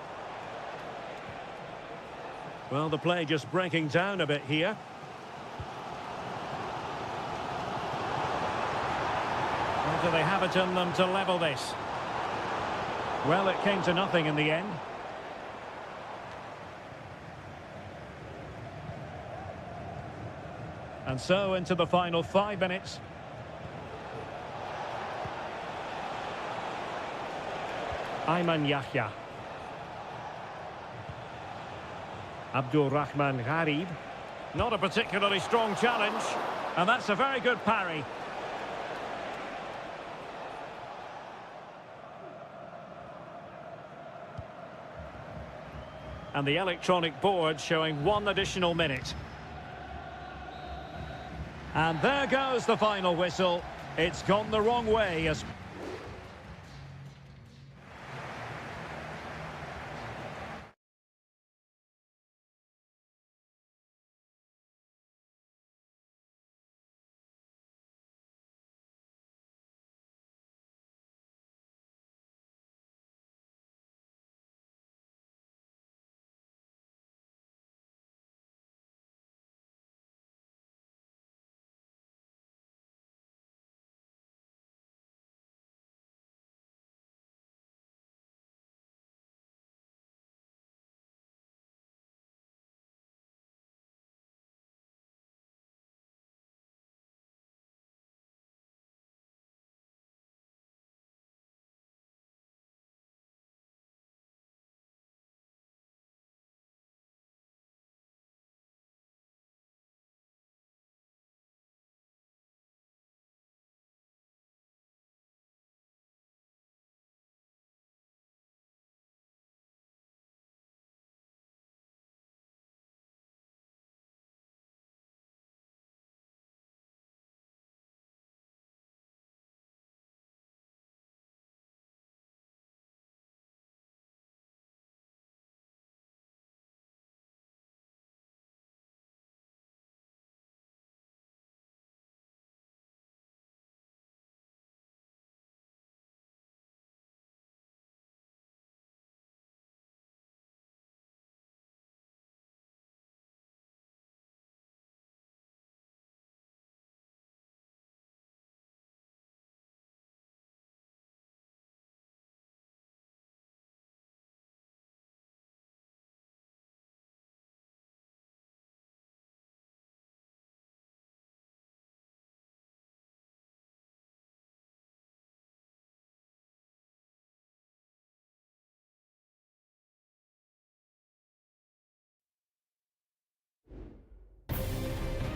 Well, the play just breaking down a bit here. Or do they have it in them to level this? Well, it came to nothing in the end. And so into the final 5 minutes. Ayman Yahya. Abdul Rahman Gharib. Not a particularly strong challenge. And that's a very good parry. And the electronic board showing 1 additional minute. And there goes the final whistle. It's gone the wrong way as...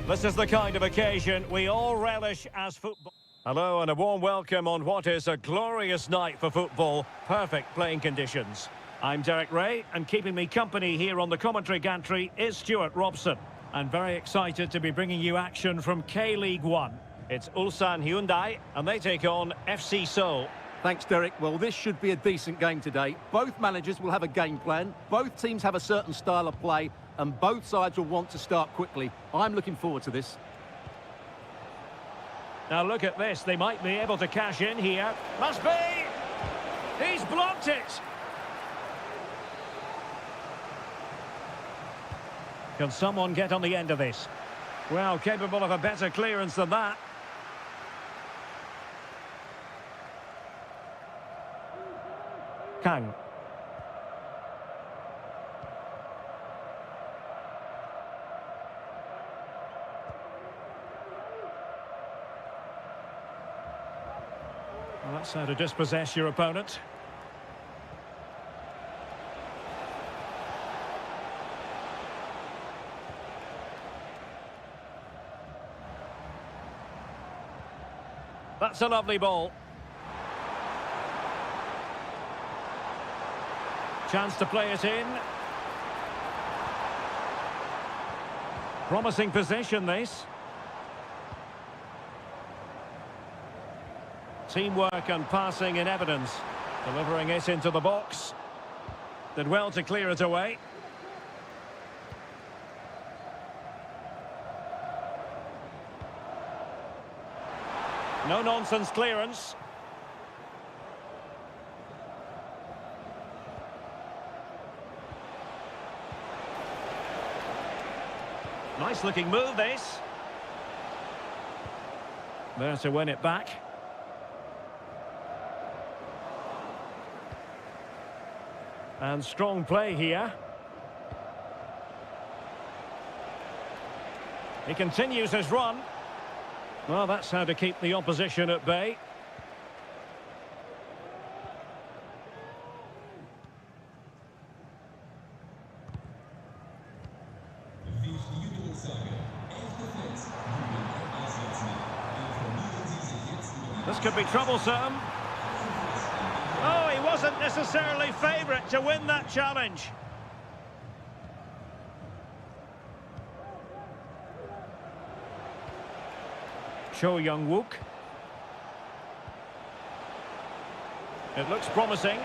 This is the kind of occasion we all relish as football. Hello and a warm welcome on what is a glorious night for football. Perfect playing conditions. I'm Derek Ray, and keeping me company here on the commentary gantry is Stuart Robson. I'm very excited to be bringing you action from K-League 1. It's Ulsan Hyundai, and they take on FC Seoul. Thanks, Derek. Well, this should be a decent game today. Both managers will have a game plan. Both teams have a certain style of play, and both sides will want to start quickly. I'm looking forward to this. Now look at this. They might be able to cash in here. Must be! He's blocked it! Can someone get on the end of this? Well, capable of a better clearance than that. Kang. Well, that's how to dispossess your opponent. That's a lovely ball. Chance to play it in. Promising position, this. Teamwork and passing in evidence. Delivering it into the box. Did well to clear it away. No-nonsense clearance. Nice looking move, this. There to win it back. And strong play here. He continues his run. Well, that's how to keep the opposition at bay. This could be troublesome. Oh, he wasn't necessarily favourite to win that challenge. Cho Young-wook. It looks promising.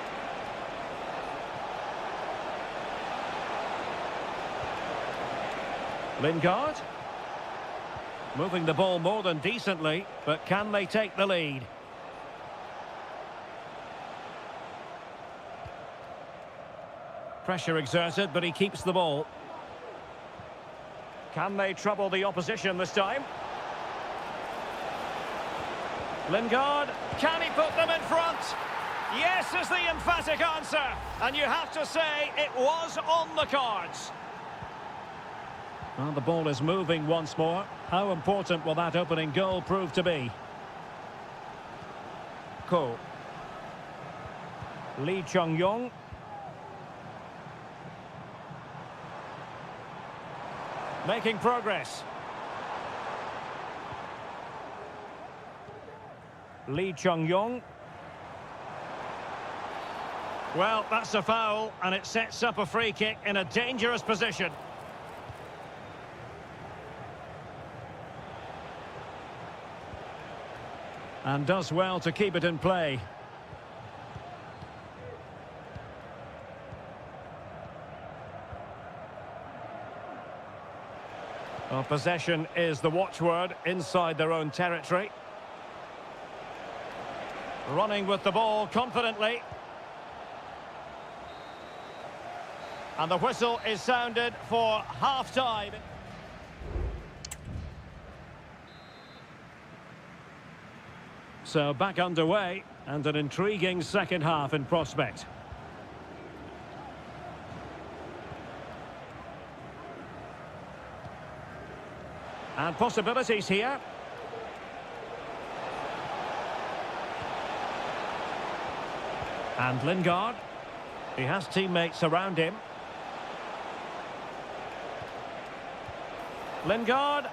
Lingard. Moving the ball more than decently, but can they take the lead? Pressure exerted, but he keeps the ball. Can they trouble the opposition this time? Lingard, can he put them in front? Yes is the emphatic answer, and you have to say it was on the cards. Well, the ball is moving once more. How important will that opening goal prove to be? Ko. Lee Chung-yong. Making progress. Lee Chung-yong. Well, that's a foul, and it sets up a free kick in a dangerous position. And does well to keep it in play. Well, possession is the watchword inside their own territory. Running with the ball confidently. And the whistle is sounded for half-time. So back underway, and an intriguing second half in prospect. And possibilities here. And Lingard. He has teammates around him. Lingard.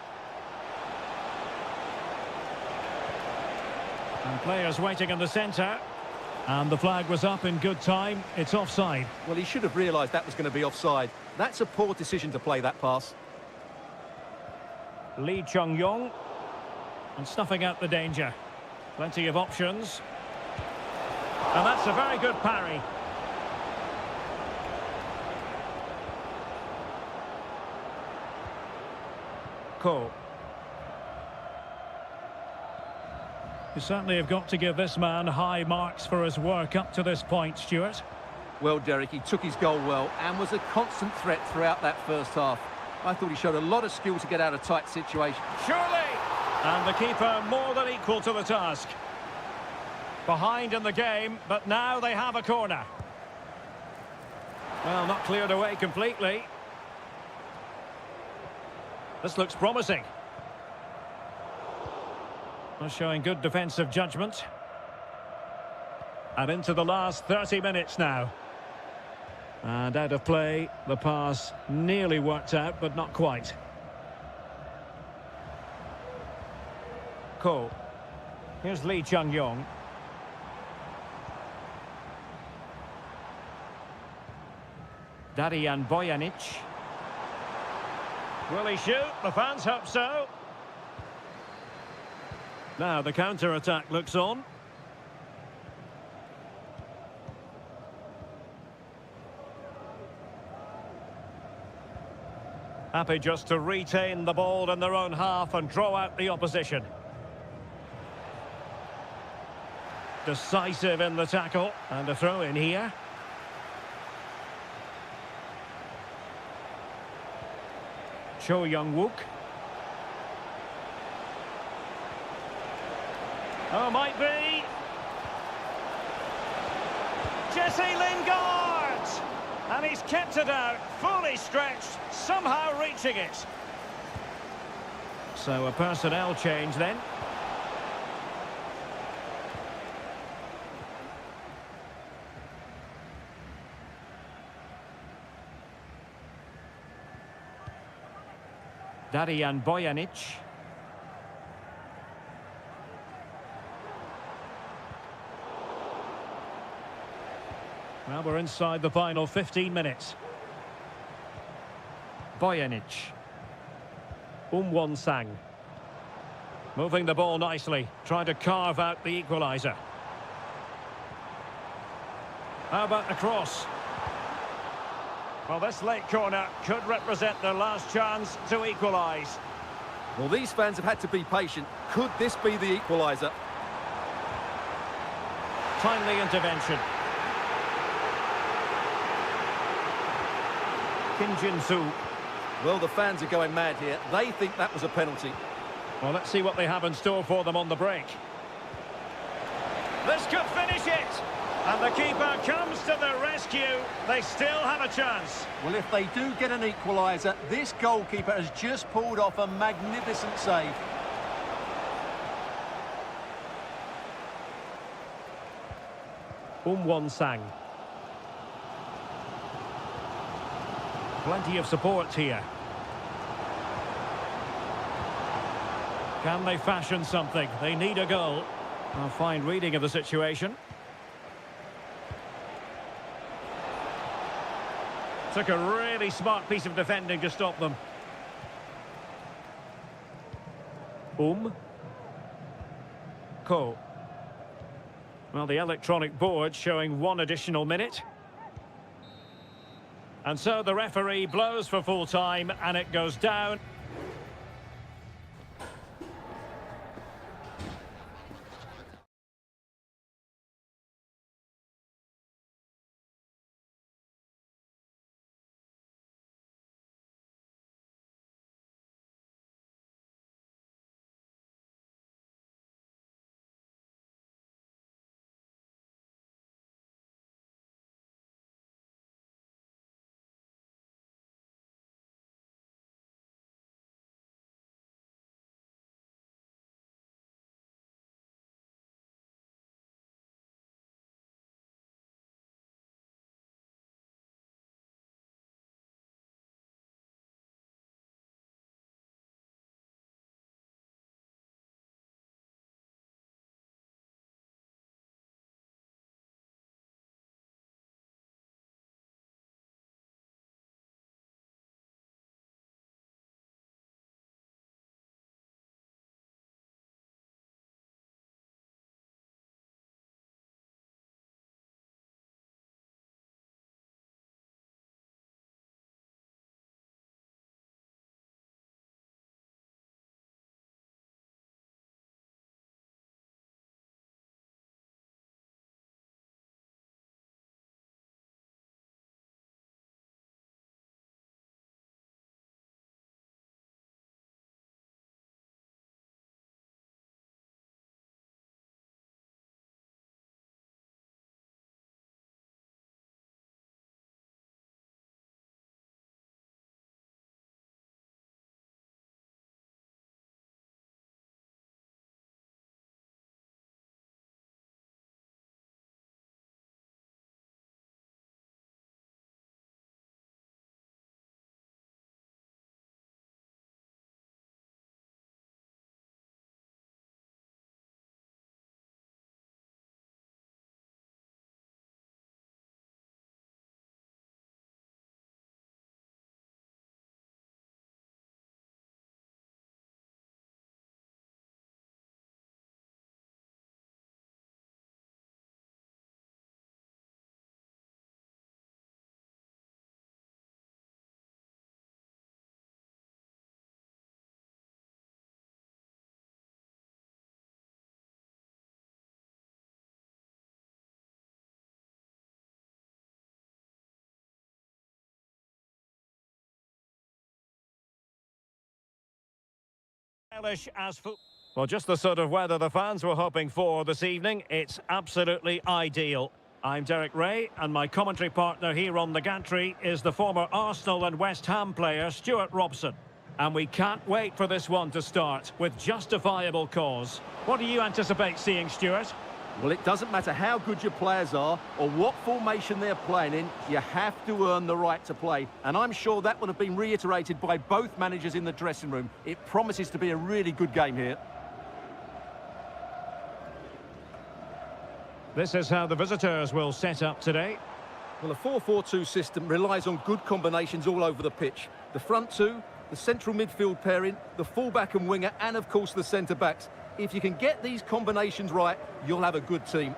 And players waiting in the centre. And the flag was up in good time. It's offside. Well, he should have realised that was going to be offside. That's a poor decision to play that pass. Lee Chung-yong. And snuffing out the danger. Plenty of options. And that's a very good parry. Ko. You certainly have got to give this man high marks for his work up to this point, Stuart. Well, Derek, he took his goal well and was a constant threat throughout that first half. I thought he showed a lot of skill to get out of tight situations. Surely! And the keeper more than equal to the task. Behind in the game, but now they have a corner. Well, not cleared away completely. This looks promising. Well, showing good defensive judgment. And into the last 30 minutes now. And out of play, the pass nearly worked out, but not quite. Ko. Here's Lee Chung-yong. Darijan Bojanic. Will he shoot? The fans hope so. Now the counter-attack looks on. Happy just to retain the ball in their own half and draw out the opposition. Decisive in the tackle, and a throw in here. Cho Young-wook. Oh, might be. Jesse Lingard! And he's kept it out, fully stretched, somehow reaching it. So a personnel change then. Darijan Bojanic. Well, we're inside the final 15 minutes. Bojanic. Won-sang. Moving the ball nicely, trying to carve out the equaliser. How about the cross? Well, this late corner could represent their last chance to equalise. Well, these fans have had to be patient. Could this be the equaliser? Timely intervention. Kim Jin-soo. Well, the fans are going mad here. They think that was a penalty. Well, let's see what they have in store for them on the break. This could finish it! And the keeper comes to the rescue. They still have a chance. Well, if they do get an equaliser, this goalkeeper has just pulled off a magnificent save. Won-sang. Plenty of support here. Can they fashion something? They need a goal. A fine reading of the situation. Took a really smart piece of defending to stop them. Ko. Well, the electronic board showing one additional minute. And so the referee blows for full time and it goes down. relish as football. Well, just the sort of weather the fans were hoping for this evening. It's absolutely ideal. I'm Derek Ray, and my commentary partner here on the gantry is the former Arsenal and West Ham player Stuart Robson. And we can't wait for this one to start, with justifiable cause. What do you anticipate seeing, Stuart? Well, it doesn't matter how good your players are or what formation they're playing in, you have to earn the right to play. And I'm sure that will have been reiterated by both managers in the dressing room. It promises to be a really good game here. This is how the visitors will set up today. Well, a 4-4-2 system relies on good combinations all over the pitch. The front two, the central midfield pairing, the fullback and winger, and of course the centre-backs. If you can get these combinations right, you'll have a good team.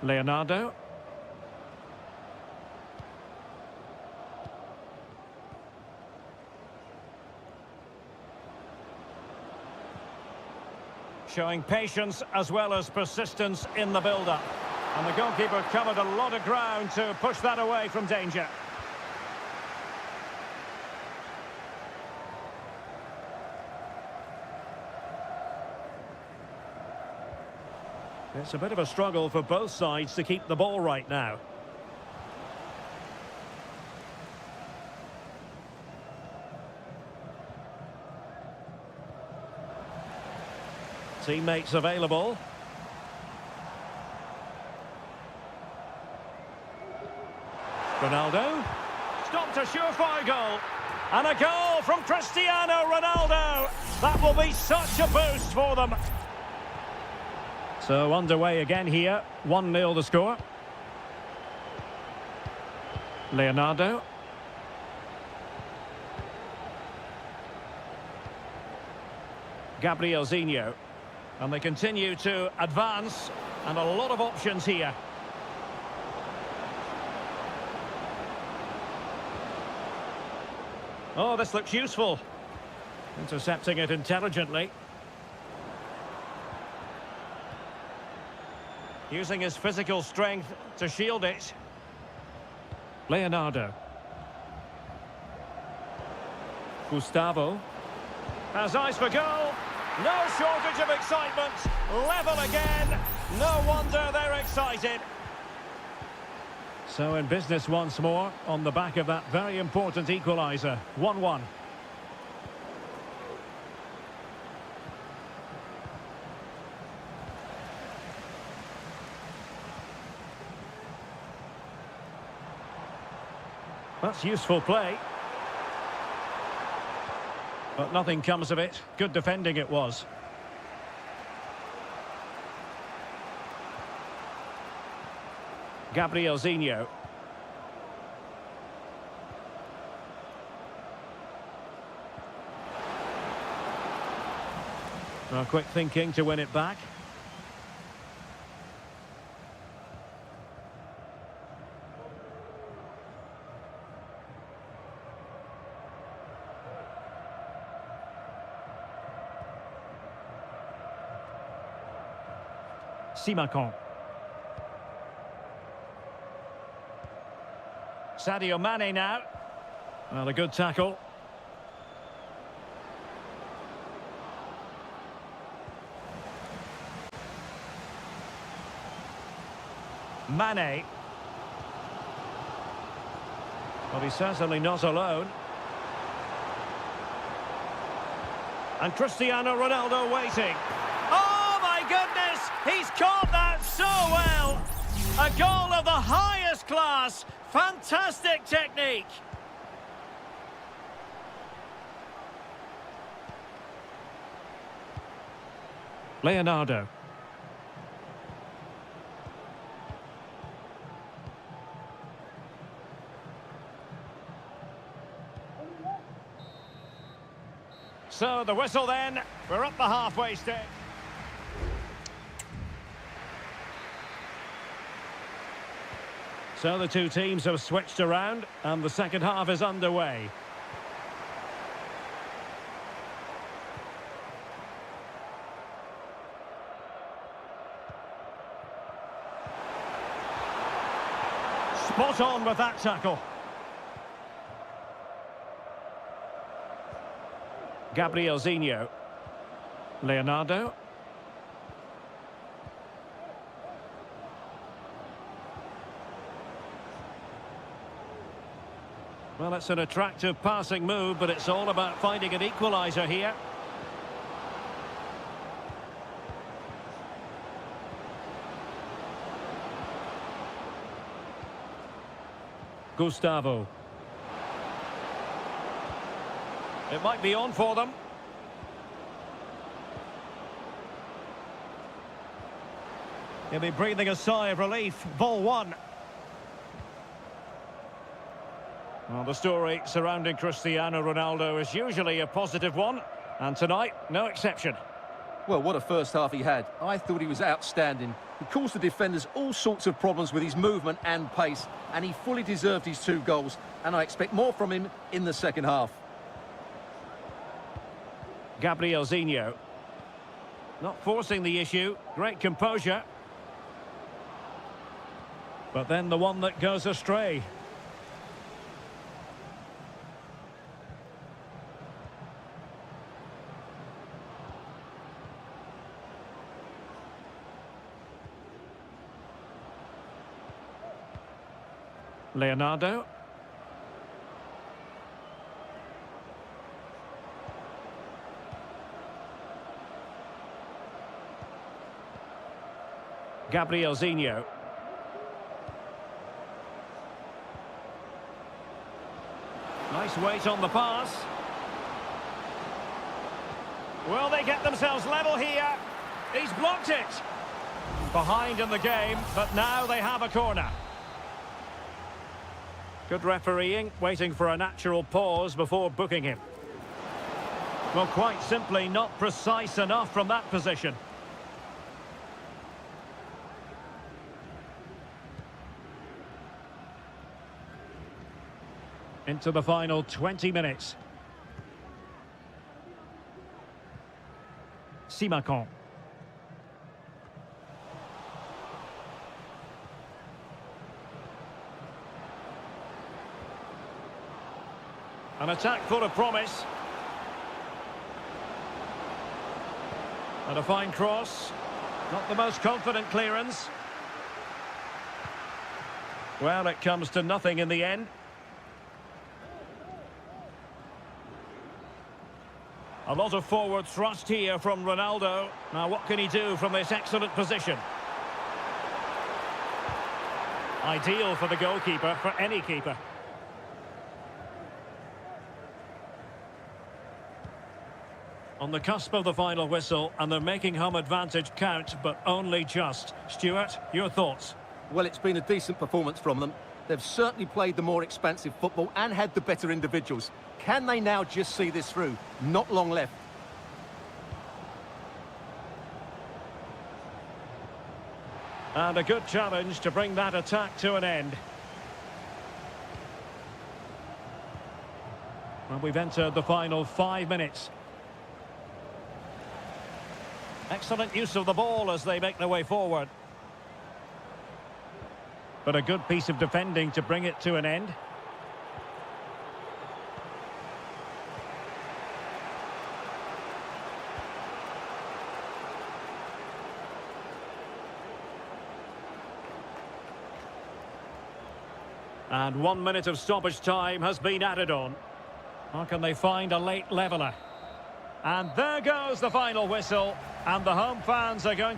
Leonardo. Showing patience as well as persistence in the build-up. And the goalkeeper covered a lot of ground to push that away from danger. It's a bit of a struggle for both sides to keep the ball right now. Teammates available. Ronaldo. Stopped a surefire goal. And a goal from Cristiano Ronaldo. That will be such a boost for them. So underway again here. 1-0 the score. Leonardo. Gabrielzinho. And they continue to advance. And a lot of options here. Oh, this looks useful. Intercepting it intelligently. Using his physical strength to shield it. Leonardo. Gustavo. Has eyes for goal. No shortage of excitement. Level again. No wonder they're excited. So in business once more, on the back of that very important equaliser. 1-1. That's useful play. But nothing comes of it. Good defending it was. Gabrielzinho. Well, quick thinking to win it back. Simakon. Sadio Mane now. Well, a good tackle. Mane. Well, he's certainly not alone. And Cristiano Ronaldo waiting. Oh, my goodness! He's caught that so well! A goal of the highest class. Fantastic technique. Leonardo. So the whistle then. We're up the halfway stage. So the two teams have switched around and the second half is underway. Spot on with that tackle. Gabrielzinho. Leonardo. Well, it's an attractive passing move, but it's all about finding an equaliser here. Gustavo. It might be on for them. He'll be breathing a sigh of relief. Ball one. Well, the story surrounding Cristiano Ronaldo is usually a positive one, and tonight, no exception. Well, what a first half he had. I thought he was outstanding. He caused the defenders all sorts of problems with his movement and pace, and he fully deserved his 2 goals, and I expect more from him in the second half. Gabrielzinho. Not forcing the issue. Great composure. But then the one that goes astray. Leonardo. Gabrielzinho. Nice weight on the pass. Will they get themselves level here? He's blocked it. Behind in the game, but now they have a corner. Good refereeing, waiting for a natural pause before booking him. Well, quite simply not precise enough from that position. Into the final 20 minutes. Simakon. An attack full of promise. And a fine cross. Not the most confident clearance. Well, it comes to nothing in the end. A lot of forward thrust here from Ronaldo. Now, what can he do from this excellent position? Ideal for the goalkeeper, for any keeper. On the cusp of the final whistle, and they're making home advantage count, but only just. Stuart, your thoughts? Well, it's been a decent performance from them. They've certainly played the more expansive football and had the better individuals. Can they now just see this through? Not long left. And a good challenge to bring that attack to an end. Well, we've entered the final 5 minutes. Excellent use of the ball as they make their way forward. But a good piece of defending to bring it to an end. And 1 minute of stoppage time has been added on. How can they find a late leveller? And there goes the final whistle. And the home fans are going...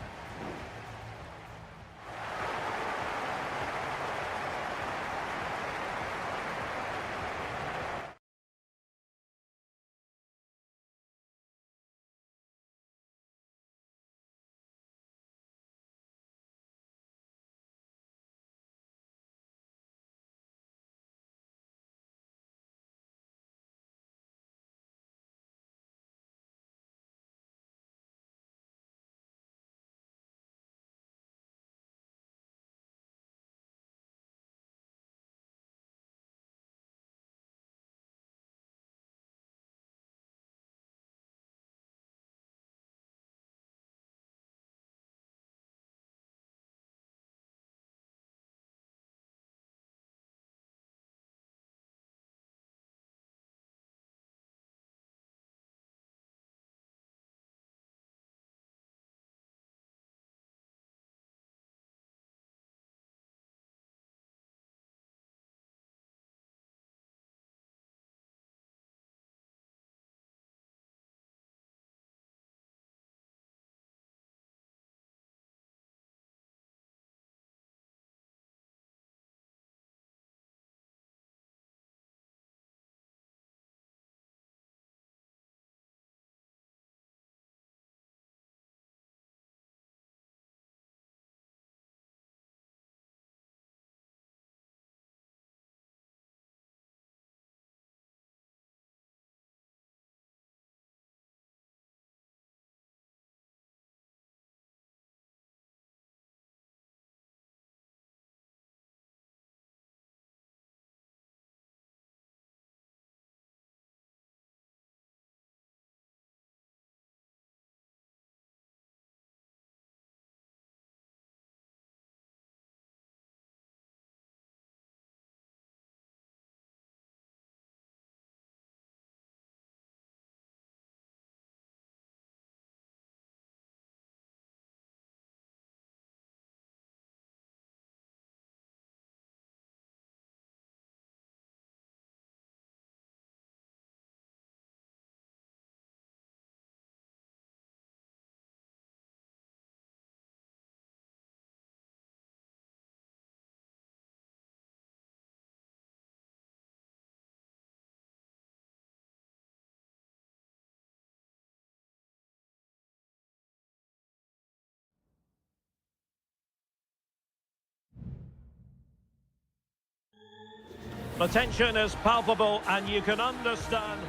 The tension is palpable and you can understand.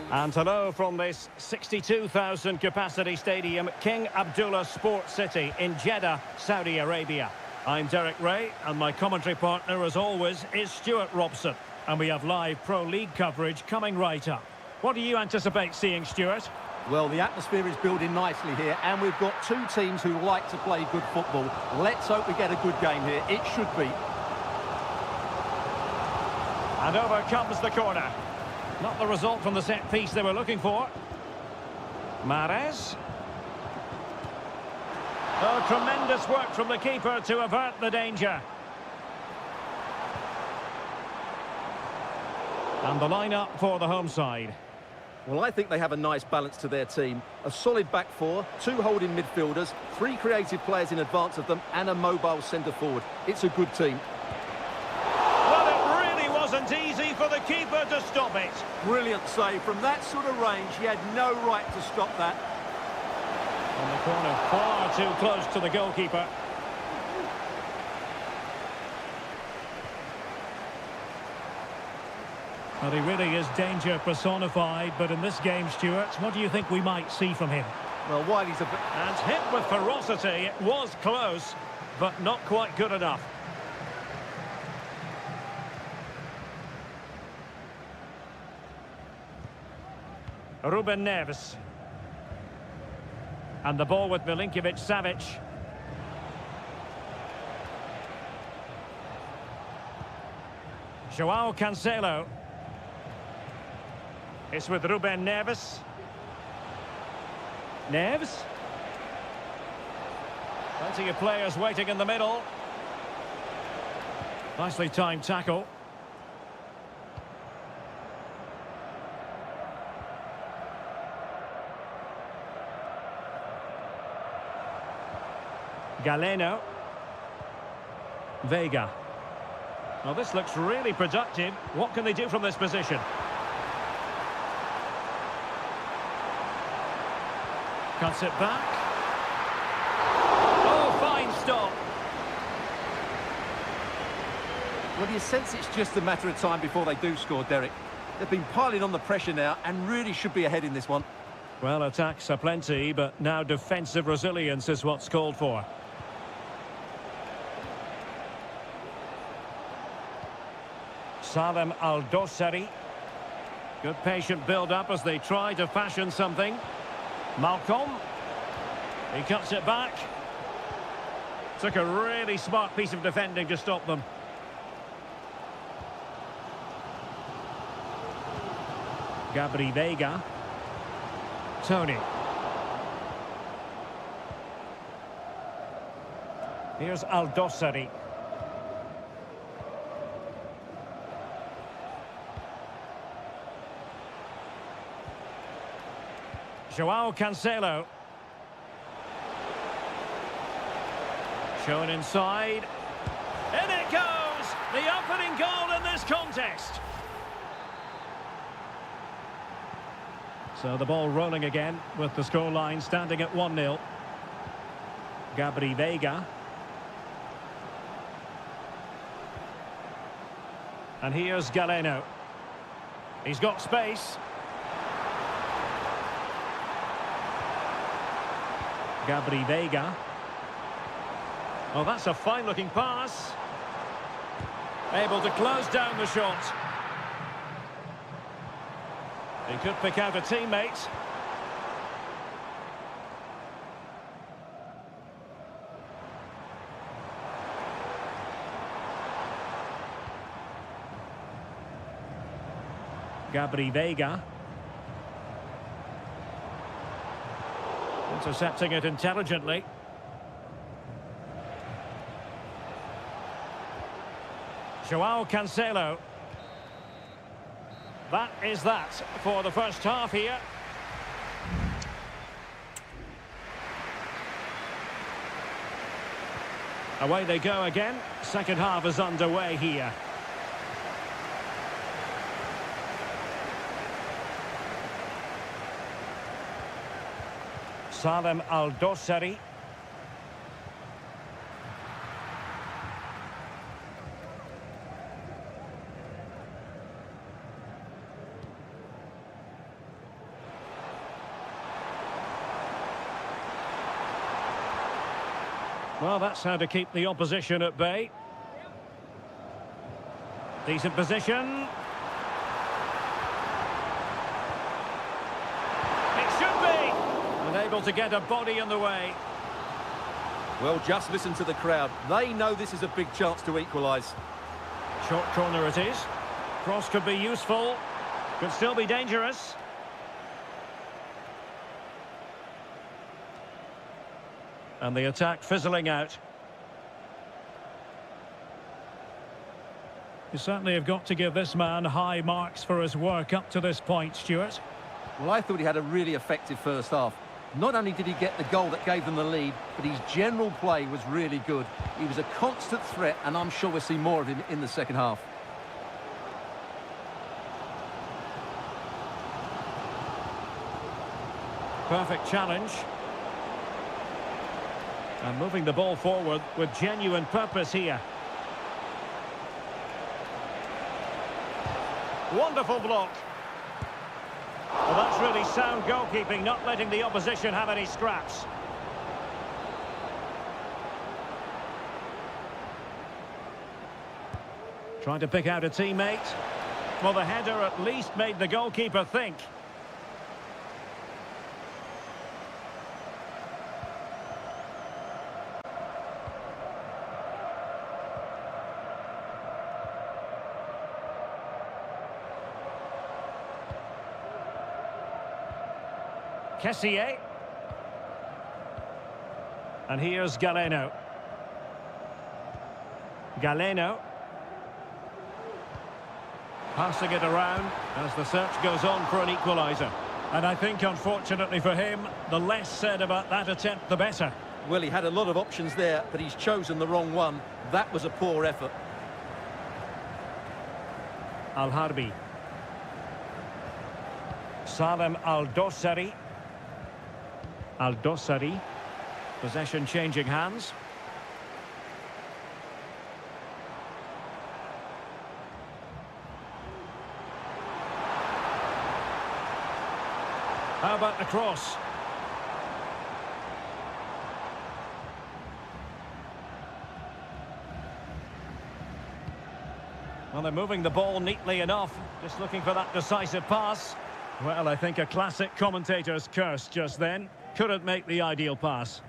And hello from this 62,000 capacity stadium, King Abdullah Sports City in Jeddah, Saudi Arabia. I'm Derek Ray and my commentary partner as always is Stuart Robson. And we have live Pro League coverage coming right up. What do you anticipate seeing, Stuart? Well, the atmosphere is building nicely here, and we've got two teams who like to play good football. Let's hope we get a good game here. It should be. And over comes the corner. Not the result from the set piece they were looking for. Mahrez. Oh, tremendous work from the keeper to avert the danger. And the line-up for the home side. Well, I think they have a nice balance to their team. A solid back four, two holding midfielders, three creative players in advance of them, and a mobile centre-forward. It's a good team. Well, it really wasn't easy for the keeper to stop it. Brilliant save. From that sort of range, he had no right to stop that. On the corner, far too close to the goalkeeper. Well, he really is danger personified, but in this game, Stuart, what do you think we might see from him? Well, while he's a bit... And hit with ferocity, it was close, but not quite good enough. Ruben Neves. And the ball with Milinkovic-Savic. Joao Cancelo. It's with Ruben Neves. Neves. Plenty of players waiting in the middle. Nicely timed tackle. Galeno. Vega. Well, this looks really productive. What can they do from this position? Cuts it back. Oh, fine stop. Well, you sense it's just a matter of time before they do score, Derek. They've been piling on the pressure now and really should be ahead in this one. Well, attacks are plenty, but now defensive resilience is what's called for. Salem Al-Dossari. Good patient build-up as they try to fashion something. Malcolm. He cuts it back. Took a really smart piece of defending to stop them. Gabri Vega. Tony. Here's Al-Dossari. Joao Cancelo. Shown inside. In it goes! The opening goal in this contest. So the ball rolling again with the scoreline standing at 1-0. Gabri Vega. And here's Galeno. He's got space. Gabri Vega. Oh, that's a fine-looking pass. Able to close down the shot. He could pick out a teammate. Gabri Vega. Intercepting it intelligently. Joao Cancelo. That is that for the first half here. Away they go again. Second half is underway here. Salem Al-Dossari. Well, that's how to keep the opposition at bay. Decent position. It should be! Unable to get a body in the way. Well, just listen to the crowd. They know this is a big chance to equalise. Short corner it is. Cross could be useful. Could still be dangerous. And the attack fizzling out. You certainly have got to give this man high marks for his work up to this point, Stuart. Well, I thought he had a really effective first half. Not only did he get the goal that gave them the lead, but his general play was really good. He was a constant threat, and I'm sure we'll see more of him in the second half. Perfect challenge. And moving the ball forward with genuine purpose here. Wonderful block. Well, that's really sound goalkeeping, not letting the opposition have any scraps. Trying to pick out a teammate. Well, the header at least made the goalkeeper think. Kessié. And here's Galeno. Galeno. Passing it around as the search goes on for an equaliser. And I think, unfortunately for him, the less said about that attempt, the better. Well, he had a lot of options there, but he's chosen the wrong one. That was a poor effort. Al-Harbi. Salem Al-Dossari. Al-Dossari. Possession changing hands. How about the cross? Well, they're moving the ball neatly enough. Just looking for that decisive pass. Well, I think a classic commentator's curse just then. Couldn't make the ideal pass.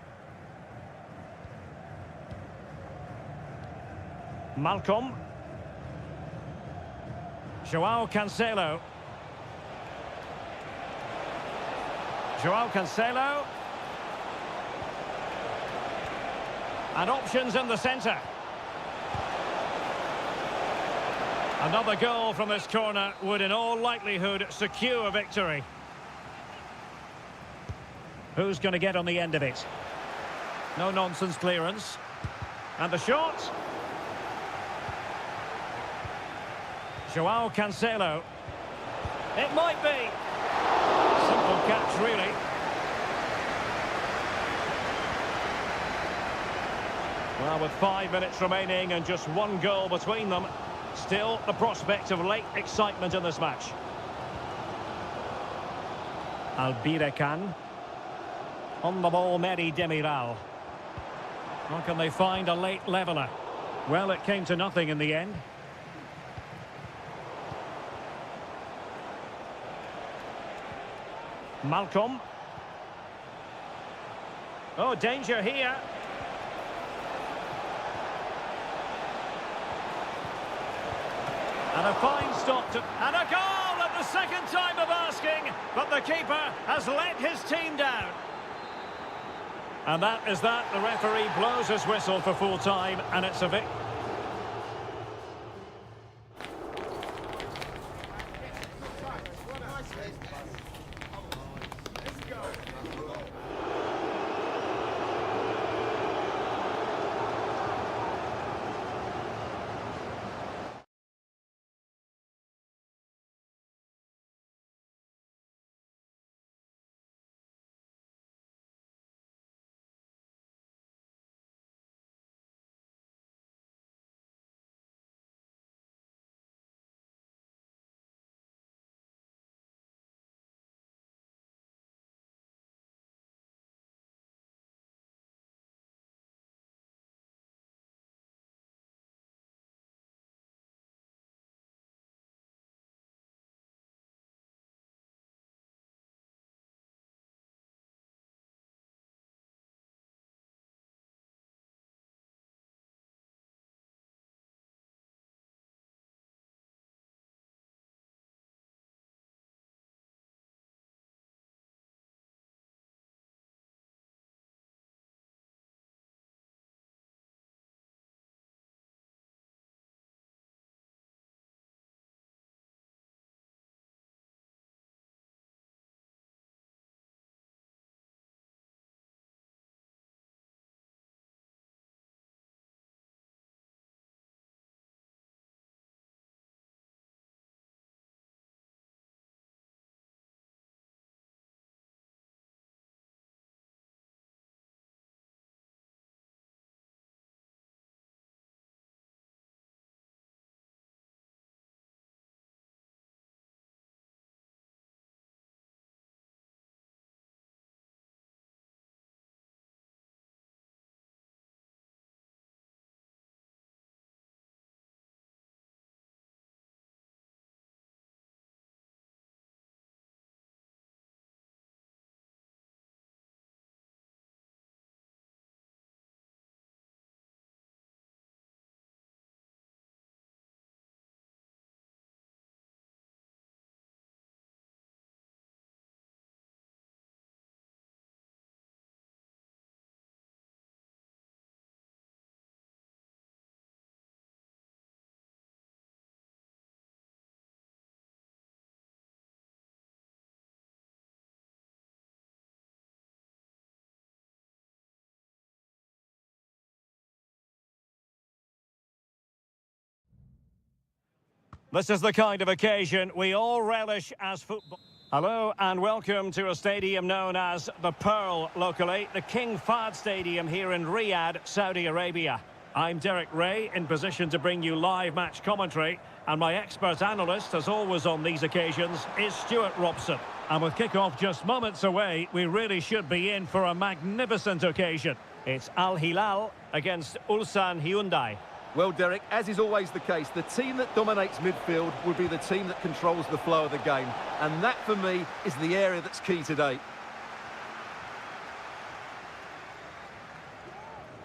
Malcolm. Joao Cancelo. Joao Cancelo. And options in the centre. Another goal from this corner would in all likelihood secure victory. Who's going to get on the end of it? No nonsense clearance. And the shot. Joao Cancelo. It might be. Simple catch, really. Well, with 5 minutes remaining and just one goal between them, still the prospect of late excitement in this match. Albirekan. On the ball, Meri Demiral. How can they find a late leveller? Well, it came to nothing in the end. Malcolm. Oh, danger here. And a fine stop to... And a goal at the second time of asking, but the keeper has let his team down. And that is that. The referee blows his whistle for full time, and it's a victory. This is the kind of occasion we all relish as football. Hello and welcome to a stadium known as the Pearl locally, the King Fahd Stadium here in Riyadh, Saudi Arabia. I'm Derek Ray, in position to bring you live match commentary, and my expert analyst, as always on these occasions, is Stuart Robson. And with kick-off just moments away, we really should be in for a magnificent occasion. It's Al Hilal against Ulsan Hyundai. Well, Derek, as is always the case, the team that dominates midfield will be the team that controls the flow of the game. And that, for me, is the area that's key today.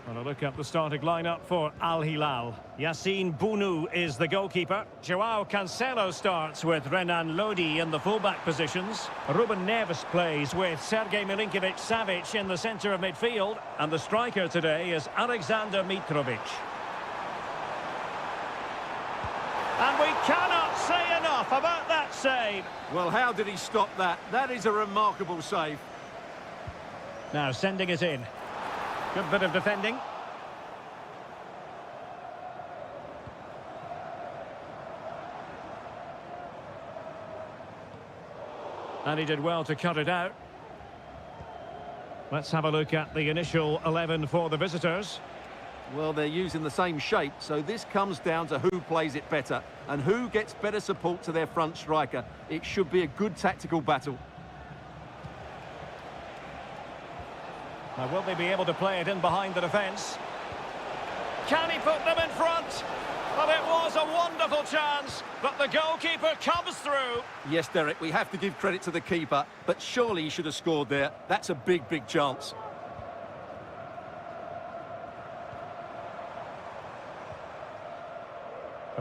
And a look at the starting lineup for Al Hilal. Yassine Bounou is the goalkeeper. Joao Cancelo starts with Renan Lodi in the fullback positions. Ruben Neves plays with Sergej Milinkovic-Savic in the centre of midfield. And the striker today is Alexander Mitrovic. And we cannot say enough about that save. Well, how did he stop that? That is a remarkable save. Now sending it in. Good bit of defending. And he did well to cut it out. Let's have a look at the initial 11 for the visitors. Well, they're using the same shape, so this comes down to who plays it better and who gets better support to their front striker. It should be a good tactical battle. Now, will they be able to play it in behind the defence? Can he put them in front? Well, it was a wonderful chance, but the goalkeeper comes through. Yes, Derek, we have to give credit to the keeper, but surely he should have scored there. That's a big, big chance.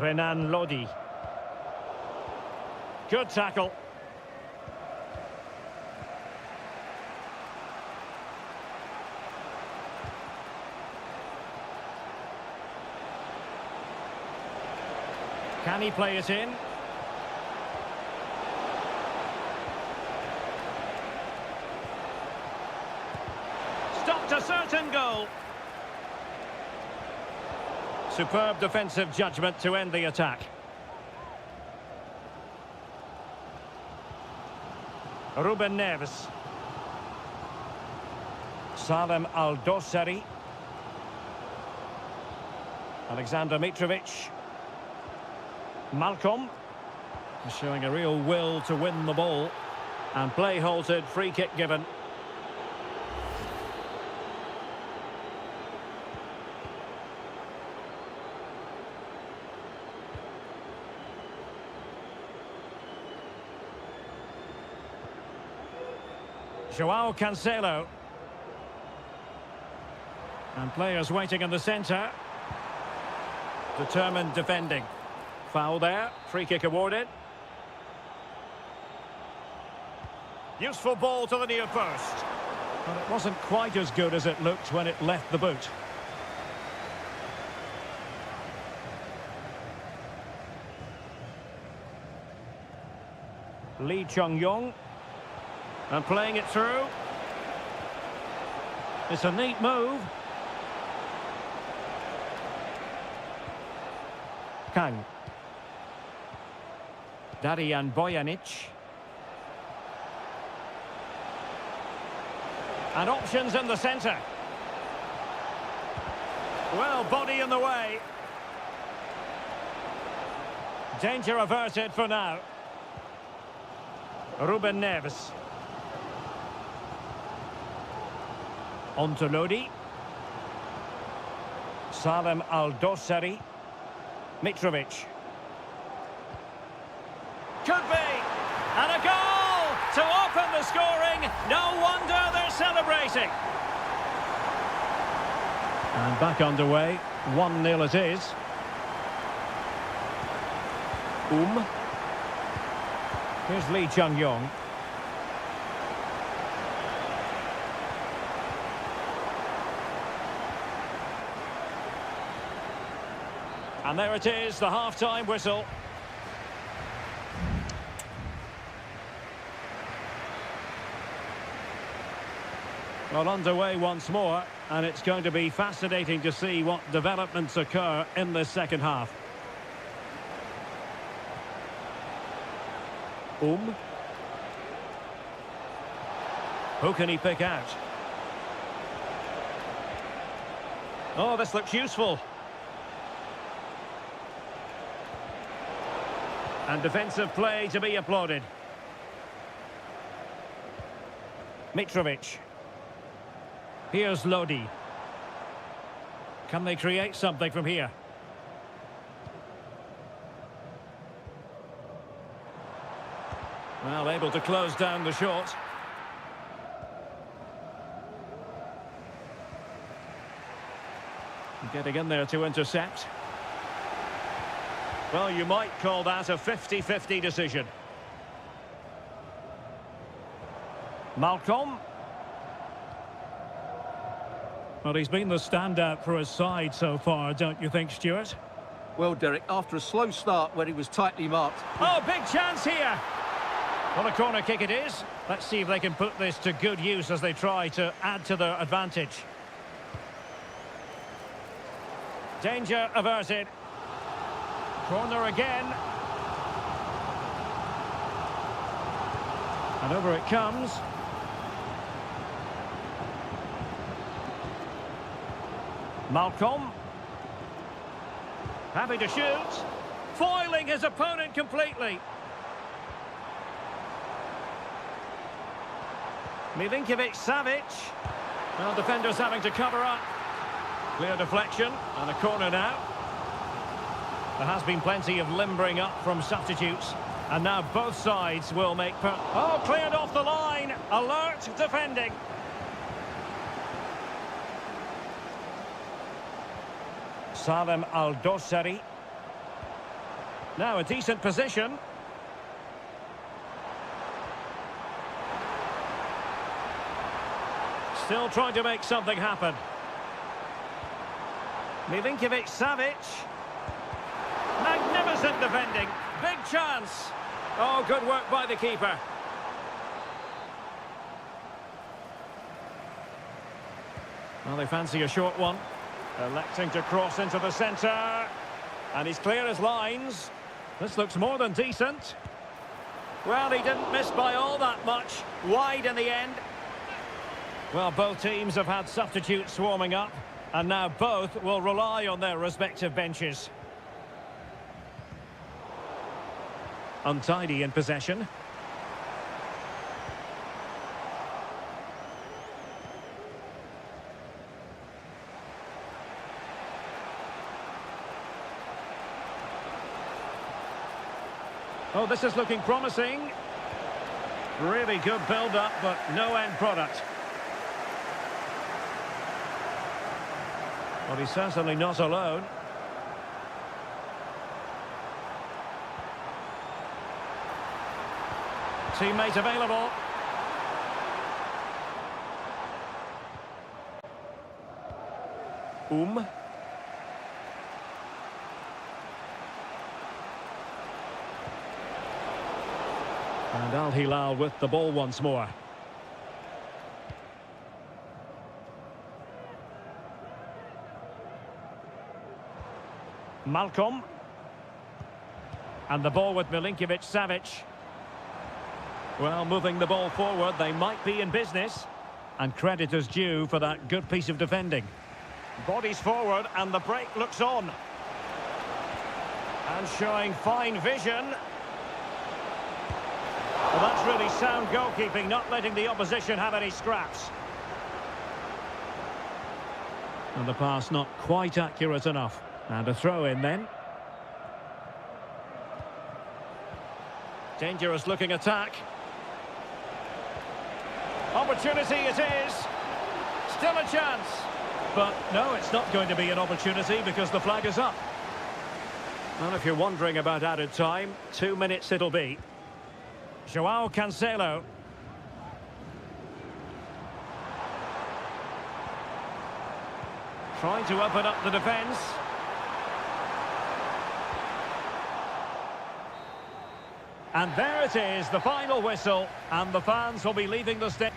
Renan Lodi. Good tackle. Can he play it in? Stopped a certain goal. Superb defensive judgment to end the attack. Ruben Neves. Salem Al-Dossari. Alexander Mitrovic. Malcolm. Showing a real will to win the ball. And play halted, free kick given. Joao Cancelo. And players waiting in the centre. Determined defending. Foul there. Free kick awarded. Useful ball to the near post. But it wasn't quite as good as it looked when it left the boot. Lee Chung-yong. And playing it through. It's a neat move. Kang. Darijan Bojanic. And options in the centre. Well, body in the way. Danger averted for now. Ruben Neves. On to Lodi. Salem Al-Dossari. Mitrovic. Could be. And a goal to open the scoring. No wonder they're celebrating. And back underway. 1-0 it is. Here's Lee Chung-yong. And there it is, the half-time whistle. Well, underway once more, and it's going to be fascinating to see what developments occur in this second half. Who can he pick out? Oh, this looks useful. And defensive play to be applauded. Mitrovic. Here's Lodi. Can they create something from here? Well, able to close down the shot. Getting in there to intercept. Well, you might call that a 50-50 decision. Malcolm. Well, he's been the standout for his side so far, don't you think, Stuart? Well, Derek, after a slow start where he was tightly marked... Oh, big chance here! Well, a corner kick it is. Let's see if they can put this to good use as they try to add to their advantage. Danger averted. Corner again. And over it comes. Malcolm. Happy to shoot. Foiling his opponent completely. Milinkovic-Savic. Well, defenders having to cover up. Clear deflection and a corner now. There has been plenty of limbering up from substitutes. And now both sides will make... Oh, cleared off the line. Alert defending. Salem Al-Dossari. Now a decent position. Still trying to make something happen. Milinkovic-Savic. Magnificent defending. Big chance. Oh, good work by the keeper. Well, they fancy a short one. Electing to cross into the centre. And he's clear as lines. This looks more than decent. Well, he didn't miss by all that much. Wide in the end. Well, both teams have had substitutes warming up. And now both will rely on their respective benches. Untidy in possession. Oh, this is looking promising. Really good build-up, but no end product. Well, he's certainly not alone. Teammate available. And Al Hilal with the ball once more. Malcolm. And the ball with Milinkovic-Savic. Well, moving the ball forward, they might be in business. And credit is due for that good piece of defending. Bodies forward and the break looks on. And showing fine vision. Well, that's really sound goalkeeping, not letting the opposition have any scraps. And the pass not quite accurate enough. And a throw in then. Dangerous looking attack. Opportunity it is. Still a chance. But no, it's not going to be an opportunity because the flag is up. Well, if you're wondering about added time, 2 minutes it'll be. Joao Cancelo. Trying to open up the defence. And there it is, the final whistle, and the fans will be leaving the stadium.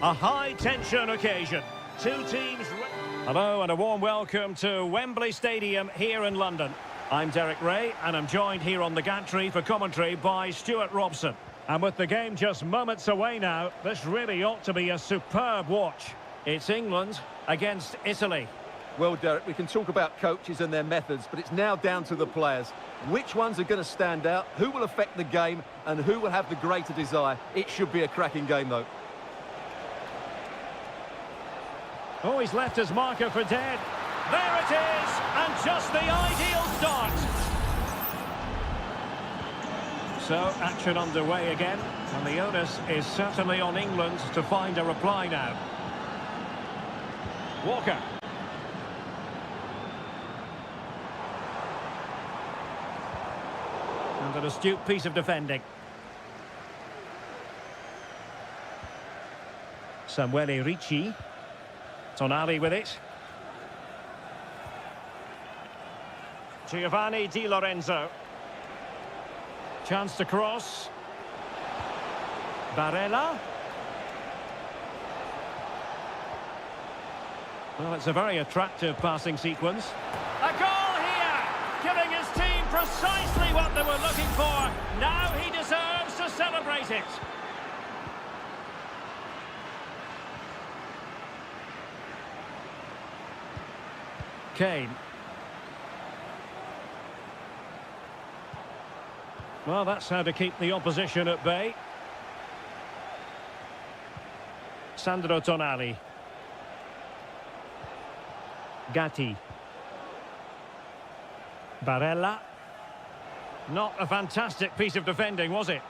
A high-tension occasion. Two teams... Hello and a warm welcome to Wembley Stadium here in London. I'm Derek Ray and I'm joined here on the gantry for commentary by Stuart Robson. And with the game just moments away now, this really ought to be a superb watch. It's England against Italy. Well, Derek, we can talk about coaches and their methods, but it's now down to the players. Which ones are going to stand out, who will affect the game, and who will have the greater desire? It should be a cracking game, though. Oh, he's left his marker for dead. There it is, and just the ideal start. So, action underway again, and the onus is certainly on England to find a reply now. Walker. And an astute piece of defending. Samuele Ricci. Tonali with it. Giovanni Di Lorenzo. Chance to cross. Barella. Well, it's a very attractive passing sequence. A goal here! Giving his team precisely what they were looking for. Now he deserves to celebrate it. Kane. Well, that's how to keep the opposition at bay. Sandro Tonali. Gatti. Barella. Not a fantastic piece of defending, was it?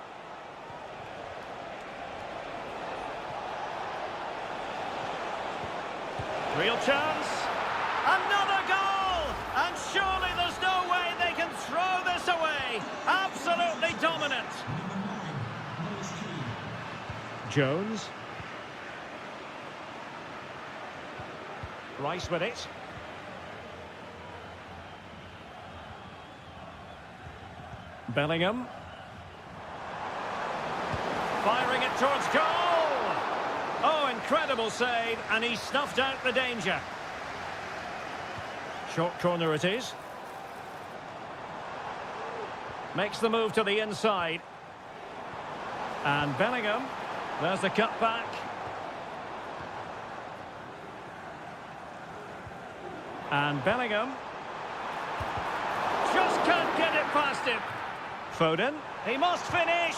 Real chance. Another goal! And surely there's no way they can throw this away. Absolutely dominant. Jones. Rice with it. Bellingham. Firing it towards goal! Oh, incredible save, and he snuffed out the danger. Short corner it is. Makes the move to the inside. And Bellingham. There's the cut back. And Bellingham. Just can't get it past him. Foden. He must finish.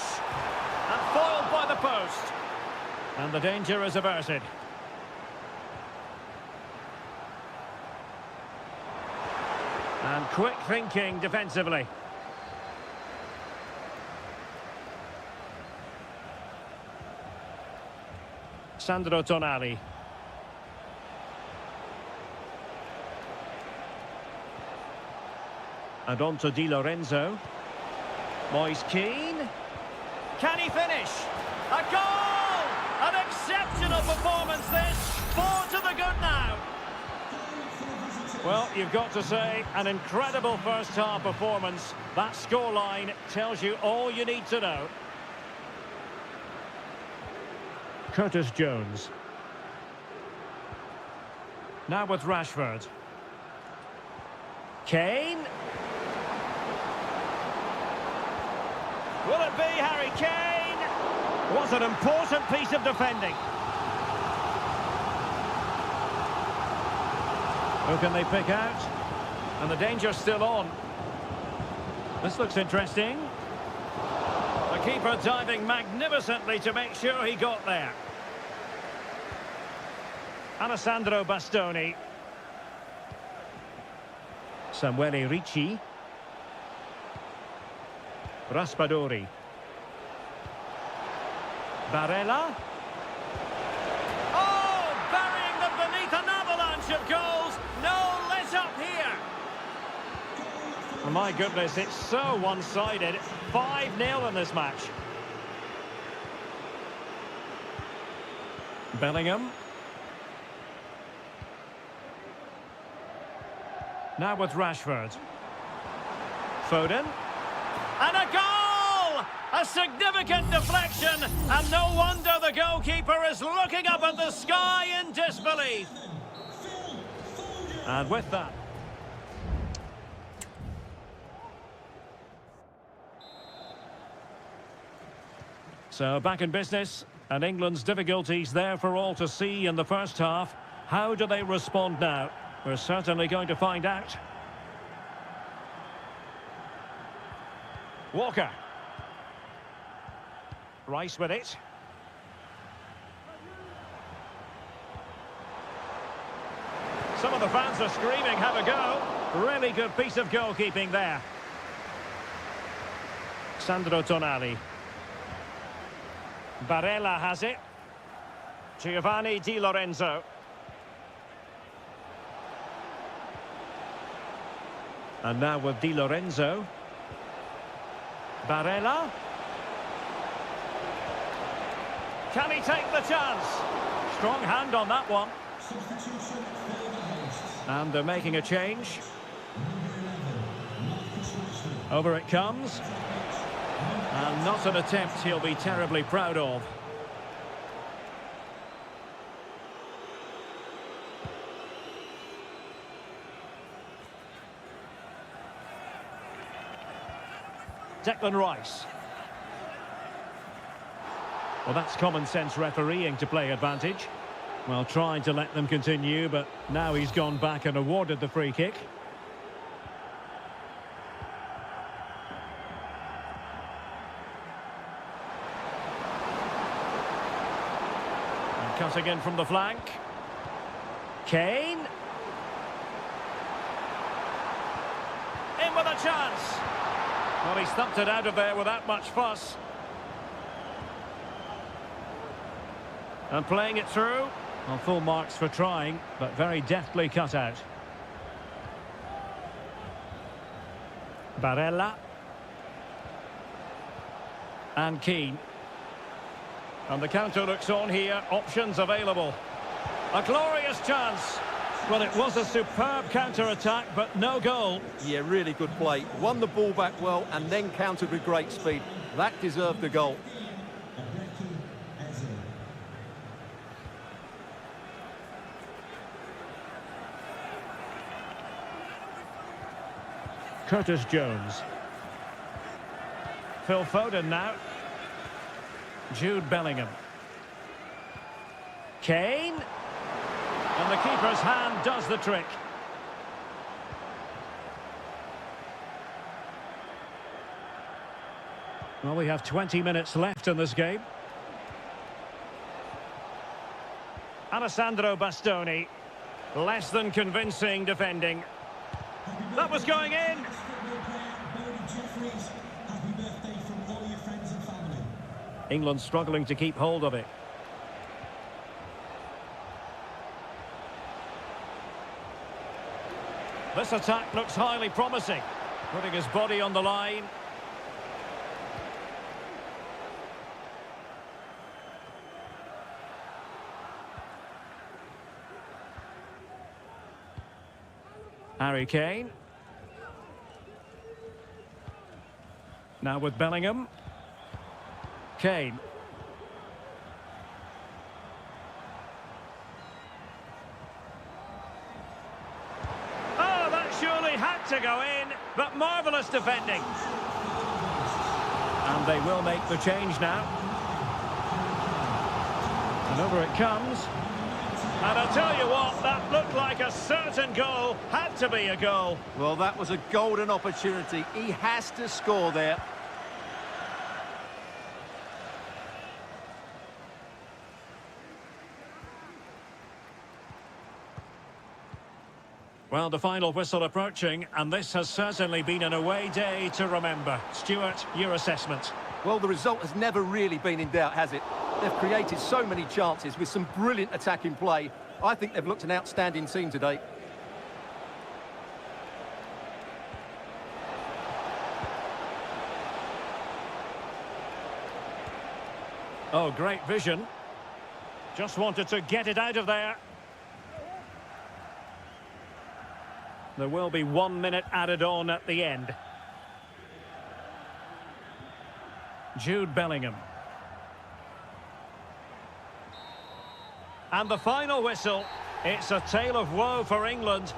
And foiled by the post. And the danger is averted. And quick thinking defensively. Sandro Tonali. And on to Di Lorenzo. Moise Keane. Can he finish? A goal! An exceptional performance this. 4 to the good now. Well, you've got to say, an incredible first-half performance. That scoreline tells you all you need to know. Curtis Jones. Now with Rashford. Kane. Will it be Harry Kane? Was an important piece of defending. Who can they pick out? And the danger's still on. This looks interesting. The keeper diving magnificently to make sure he got there. Alessandro Bastoni. Samuele Ricci. Raspadori. Barella. Oh, burying them beneath an avalanche of goals. No let up here. Oh, my goodness, it's so one-sided. 5-0 in this match. Bellingham. Now with Rashford. Foden. And a goal! A significant deflection, and no wonder the goalkeeper is looking up at the sky in disbelief. And with that... So back in business, and England's difficulties there for all to see in the first half. How do they respond now? We're certainly going to find out. Walker. Rice with it. Some of the fans are screaming, have a go. Really good piece of goalkeeping there. Sandro Tonali. Barella has it. Giovanni Di Lorenzo. And now with Di Lorenzo. Barella. Can he take the chance? Strong hand on that one. And they're making a change. Over it comes. And not an attempt he'll be terribly proud of. Declan Rice. Well, that's common sense refereeing to play advantage. Well, trying to let them continue, but now he's gone back and awarded the free kick. And cutting in from the flank. Kane. In with a chance. Well, he stumped it out of there without much fuss. And playing it through. Well, full marks for trying, but very deftly cut out. Barella. And Keane. And the counter looks on here. Options available. A glorious chance. Well, it was a superb counter-attack, but no goal. Yeah, really good play. Won the ball back well and then countered with great speed. That deserved the goal. Curtis Jones. Phil Foden now. Jude Bellingham. Kane. And the keeper's hand does the trick. Well, we have 20 minutes left in this game. Alessandro Bastoni. Less than convincing defending. That was going in. England struggling to keep hold of it. This attack looks highly promising. Putting his body on the line. Harry Kane. Now with Bellingham. Kane. Oh, that surely had to go in, but marvellous defending. And they will make the change now. And over it comes. And I'll tell you what, that looked like a certain goal. Had to be a goal. Well, that was a golden opportunity. He has to score there. Well, the final whistle approaching, and this has certainly been an away day to remember. Stuart, your assessment? Well, the result has never really been in doubt, has it? They've created so many chances with some brilliant attacking play. I think they've looked an outstanding team today. Oh, great vision. Just wanted to get it out of there. There will be 1 minute added on at the end. Jude Bellingham. And the final whistle. It's a tale of woe for England.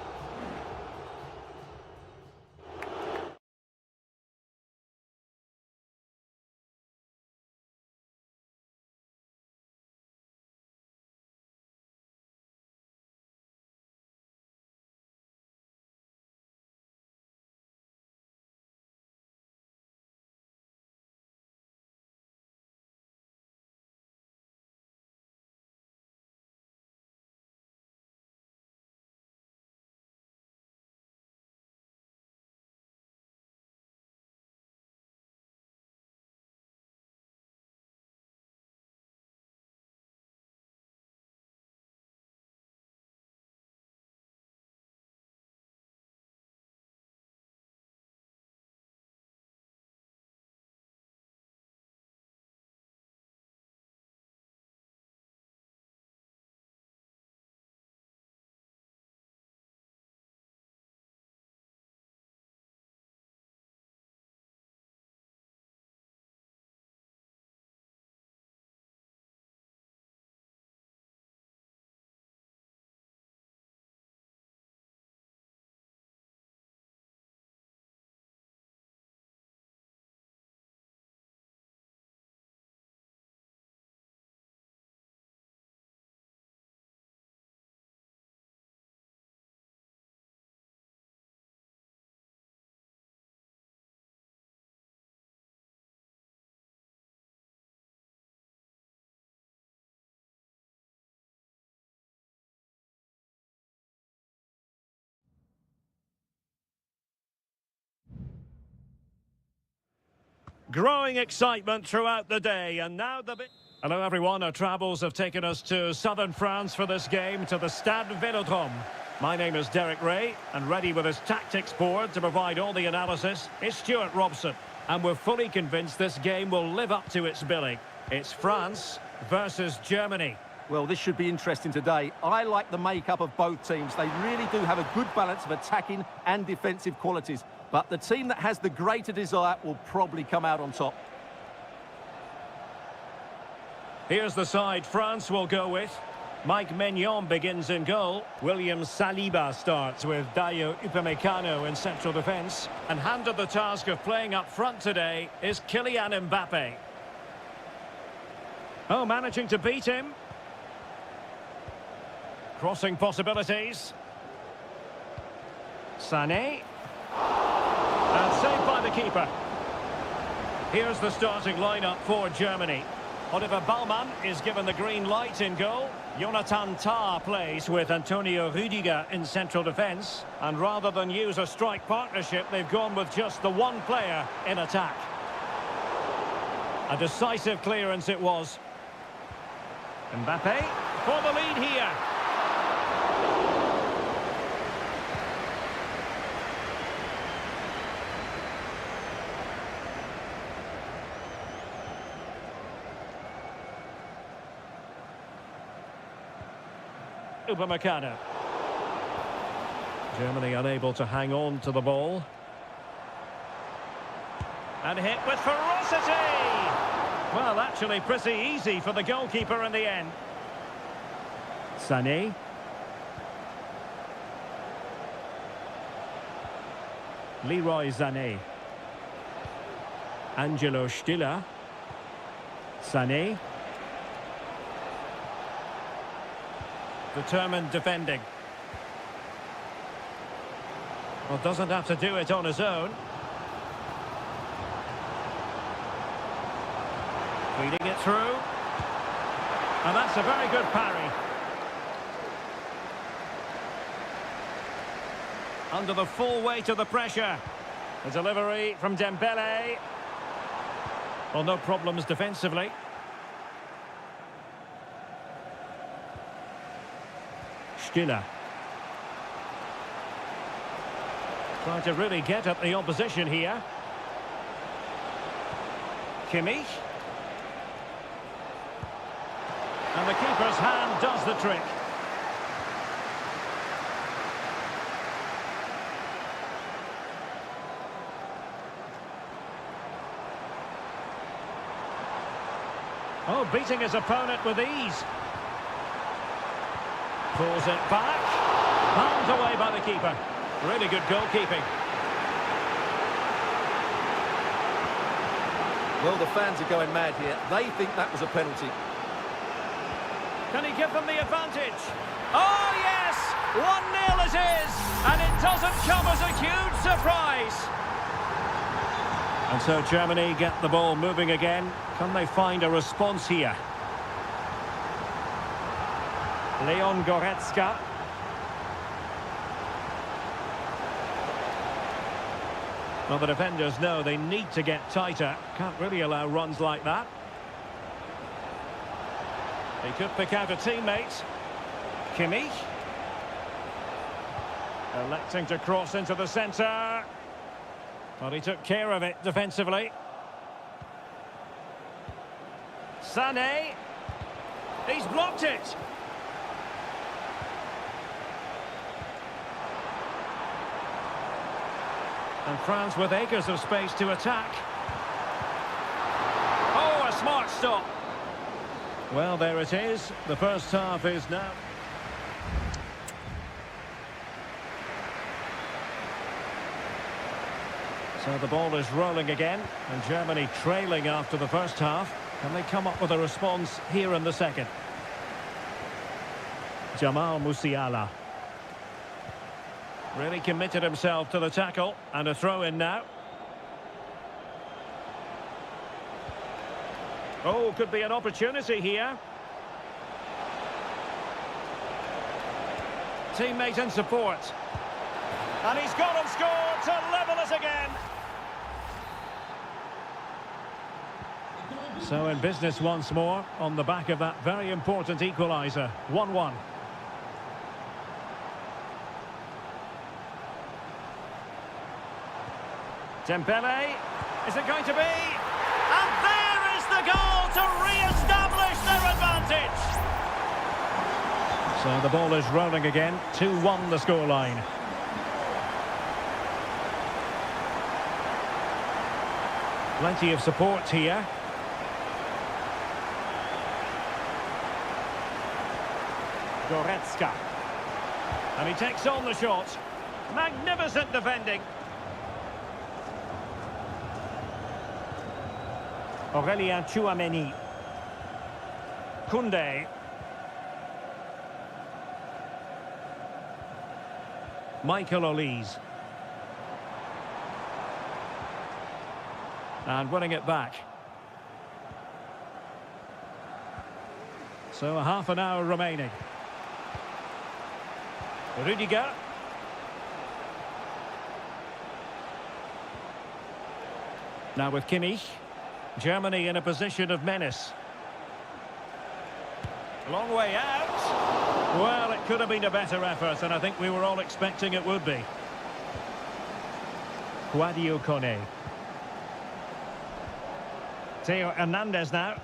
Growing excitement throughout the day, and now the bit. Hello everyone, our travels have taken us to southern France for this game, to the Stade Vélodrome. My name is Derek Ray, and ready with his tactics board to provide all the analysis is Stuart Robson. And we're fully convinced this game will live up to its billing. It's France versus Germany. Well, this should be interesting today. I like the makeup of both teams. They really do have a good balance of attacking and defensive qualities. But the team that has the greater desire will probably come out on top. Here's the side France will go with. Mike Maignan begins in goal. William Saliba starts with Dayo Upamecano in central defence. And handed the task of playing up front today is Kylian Mbappe. Oh, managing to beat him. Crossing possibilities. Sané. And saved by the keeper. Here's the starting lineup for Germany. Oliver Baumann is given the green light in goal. Jonathan Tah plays with Antonio Rüdiger in central defence. And rather than use a strike partnership, they've gone with just the one player in attack. A decisive clearance it was. Mbappe for the lead here. Upamecano. Germany unable to hang on to the ball. And hit with ferocity! Well, actually pretty easy for the goalkeeper in the end. Sané. Leroy Sané. Angelo Stiller. Sané. Determined defending. Well, doesn't have to do it on his own. Feeding it through. And that's a very good parry. Under the full weight of the pressure. The delivery from Dembele. Well, no problems defensively. Stiller. Trying to really get at the opposition here. Kimmich. And the keeper's hand does the trick. Oh, beating his opponent with ease. Pulls it back. Palmed away by the keeper. Really good goalkeeping. Well, the fans are going mad here. They think that was a penalty. Can he give them the advantage? Oh, yes! 1-0 it is! And it doesn't come as a huge surprise. And so Germany get the ball moving again. Can they find a response here? Leon Goretzka. Well, the defenders know they need to get tighter. Can't really allow runs like that. He could pick out a teammate. Kimmich. Electing to cross into the centre. Well, he took care of it defensively. Sané. He's blocked it. And France with acres of space to attack. Oh, a smart stop. Well, there it is. The first half is now. So the ball is rolling again, and Germany trailing after the first half. Can they come up with a response here in the second? Jamal Musiala. Really committed himself to the tackle, and a throw-in now. Oh, could be an opportunity here. Teammate and support. And he's gone and scored to level it again. So in business once more, on the back of that very important equaliser. 1-1. Dembele, is it going to be? And there is the goal to re-establish their advantage. So the ball is rolling again. 2-1 the scoreline. Plenty of support here. Goretzka. And he takes on the shot. Magnificent defending. Aurélien Tchouameni. Koundé. Michael Olise. And winning it back. So a half an hour remaining. Rüdiger. Now with Kimmich. Germany in a position of menace. Long way out. Well, it could have been a better effort, and I think we were all expecting it would be. Sadio Kone. Theo Hernandez now.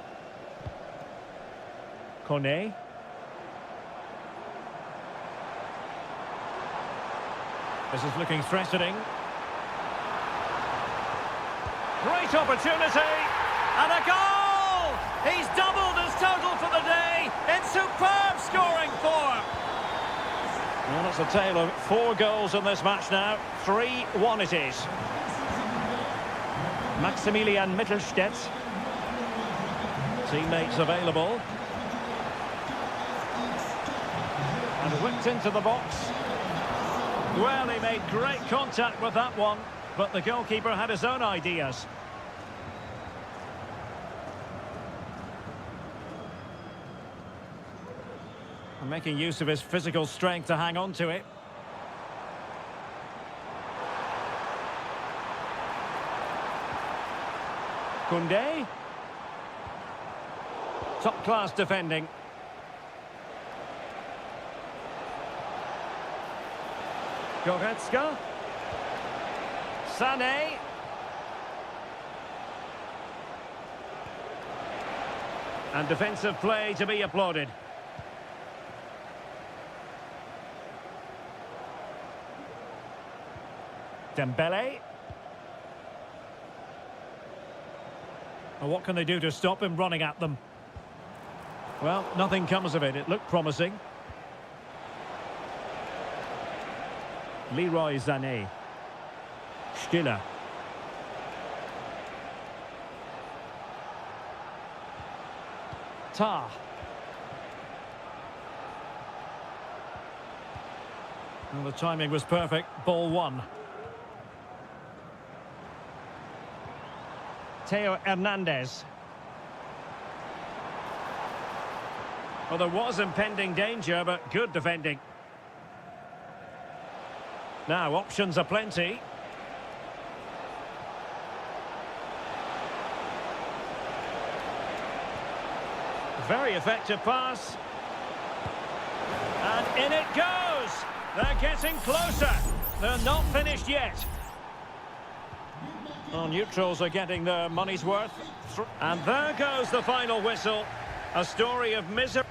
Kone. This is looking threatening. Great opportunity. And a goal! He's doubled his total for the day in superb scoring form. Well, it's a tale of 4 goals in this match now. 3-1 it is. Maximilian Mittelstädt. Teammates available. And whipped into the box. Well, he made great contact with that one, but the goalkeeper had his own ideas. And making use of his physical strength to hang on to it. Koundé. Top-class defending. Goretzka. Sané. And defensive play to be applauded. Dembele. Well, what can they do to stop him running at them? Well, nothing comes of it. It looked promising. Leroy Sané. Stiller. Tah. Well, the timing was perfect. Ball one. Theo Hernandez. Well, there was impending danger, but good defending. Now, options are plenty. Very effective pass. And in it goes! They're getting closer. They're not finished yet. Well, neutrals are getting their money's worth. And there goes the final whistle. A story of misery.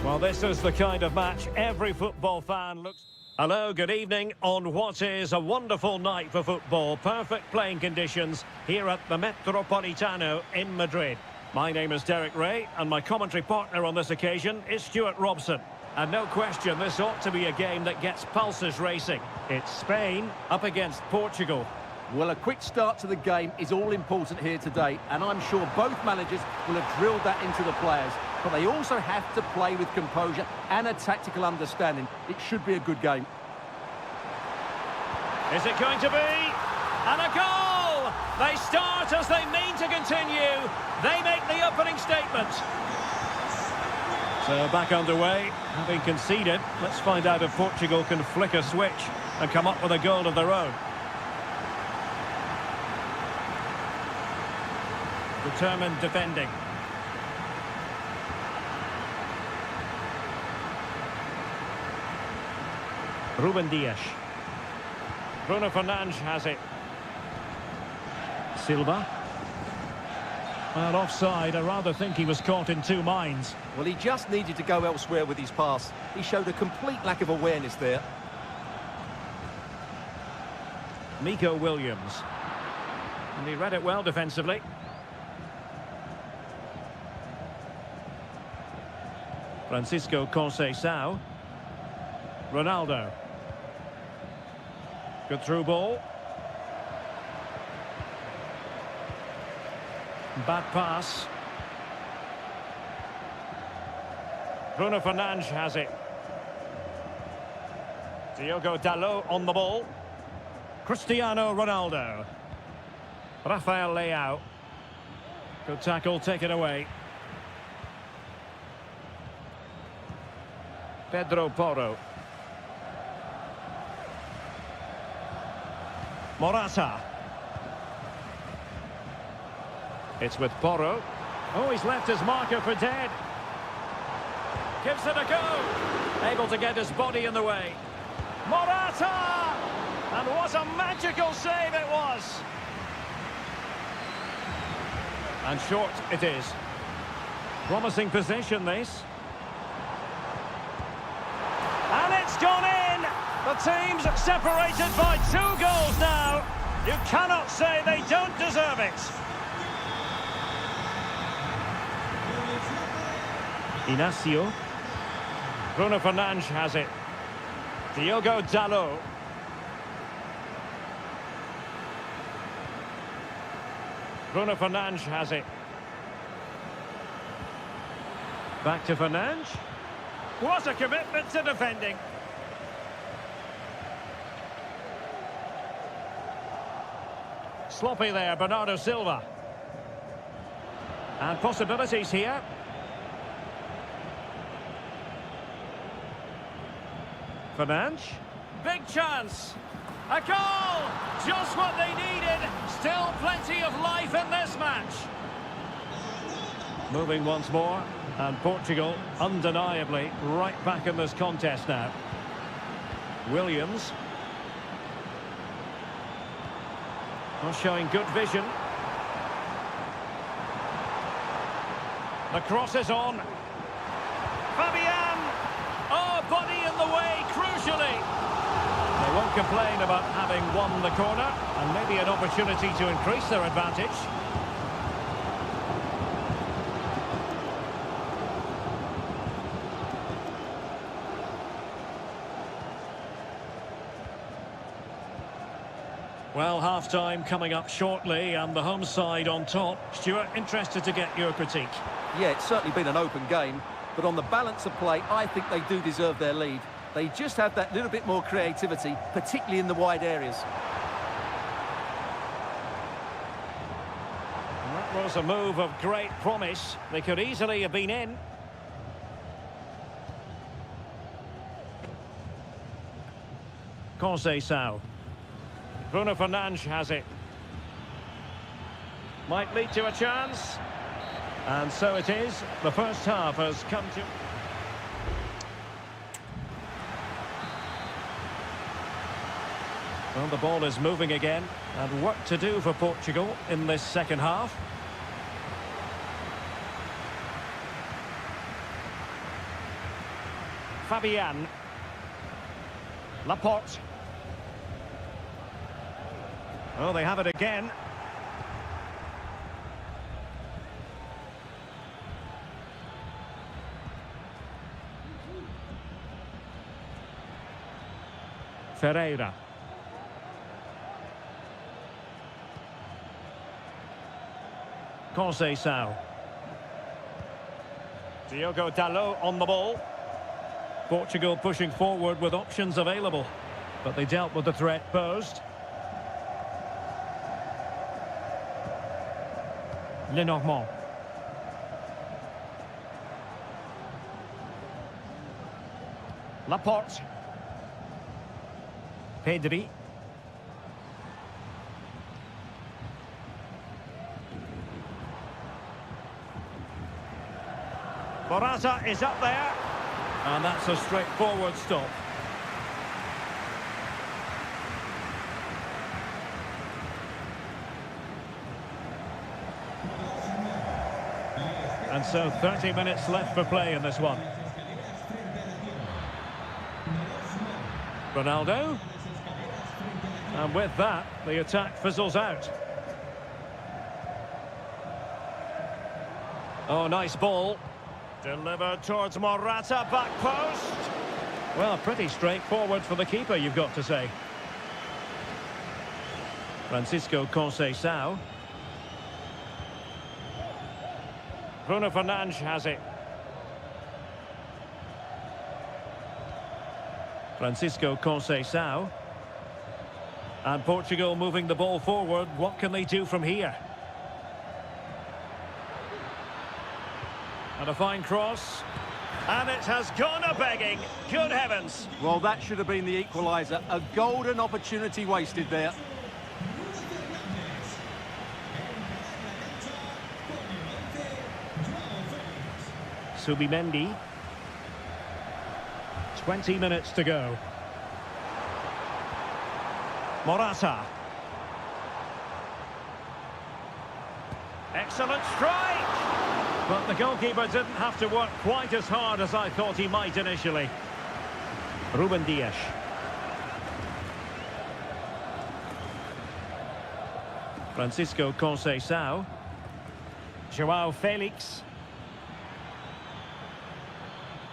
Well, this is the kind of match every football fan looks... Hello, good evening on what is a wonderful night for football. Perfect playing conditions here at the Metropolitano in Madrid. My name is Derek Ray, and my commentary partner on this occasion is Stuart Robson. And no question, this ought to be a game that gets pulses racing. It's Spain up against Portugal. Well, a quick start to the game is all important here today, and I'm sure both managers will have drilled that into the players. But they also have to play with composure and a tactical understanding. It should be a good game. Is it going to be? And a goal! They start as they mean to continue. They make the opening statement. So back underway, having conceded. Let's find out if Portugal can flick a switch and come up with a goal of their own. Determined defending. Ruben Dias. Bruno Fernandes has it. Silva. Well, offside. I rather think he was caught in two minds. Well, he just needed to go elsewhere with his pass. He showed a complete lack of awareness there. Nico Williams. And he read it well defensively. Francisco Conceição. Ronaldo. Good through ball. Bad pass. Bruno Fernandes has it. Diogo Dalot on the ball. Cristiano Ronaldo. Rafael Leao. Good tackle, taken away. Pedro Porro. Morata. It's with Porro. Oh, he's left his marker for dead. Gives it a go. Able to get his body in the way. Morata! And what a magical save it was. And short it is. Promising position, this. And it's gone in! The team's separated by 2 goals now. You cannot say they don't deserve it. Inacio. Bruno Fernandes has it. Diogo Dalot. Bruno Fernandes has it. Back to Fernandes. What a commitment to defending. Sloppy there, Bernardo Silva. And possibilities here. Fernandes. Big chance. A goal! Just what they needed. Still plenty of life in this match. Moving once more. And Portugal, undeniably, right back in this contest now. Williams. Well, showing good vision. The cross is on. Fabian! Oh, body in the way, crucially. They won't complain about having won the corner, and maybe an opportunity to increase their advantage. Well, half-time coming up shortly, and the home side on top. Stuart, interested to get your critique. Yeah, it's certainly been an open game, but on the balance of play, I think they do deserve their lead. They just have that little bit more creativity, particularly in the wide areas. And that was a move of great promise. They could easily have been in. Conceição. Bruno Fernandes has it. Might lead to a chance. And so it is. The first half has come to... Well, the ball is moving again. And work to do for Portugal in this second half. Fabian. Laporte. Oh, they have it again. Ferreira. Conceição. Diogo Dalot on the ball. Portugal pushing forward with options available, but they dealt with the threat posed. Lenormand. Laporte. Pedri. Morata is up there. And that's a straightforward stop. And so 30 minutes left for play in this one. Ronaldo. And with that, the attack fizzles out. Oh, nice ball. Delivered towards Morata, back post. Well, pretty straightforward for the keeper, you've got to say. Francisco Conceição. Bruno Fernandes has it. Francisco Conceição. And Portugal moving the ball forward. What can they do from here? And a fine cross. And it has gone a-begging. Good heavens. Well, that should have been the equaliser. A golden opportunity wasted there. Subimendi. 20 minutes to go. Morata. Excellent strike! But the goalkeeper didn't have to work quite as hard as I thought he might initially. Ruben Dias. Francisco Conceição. João Felix.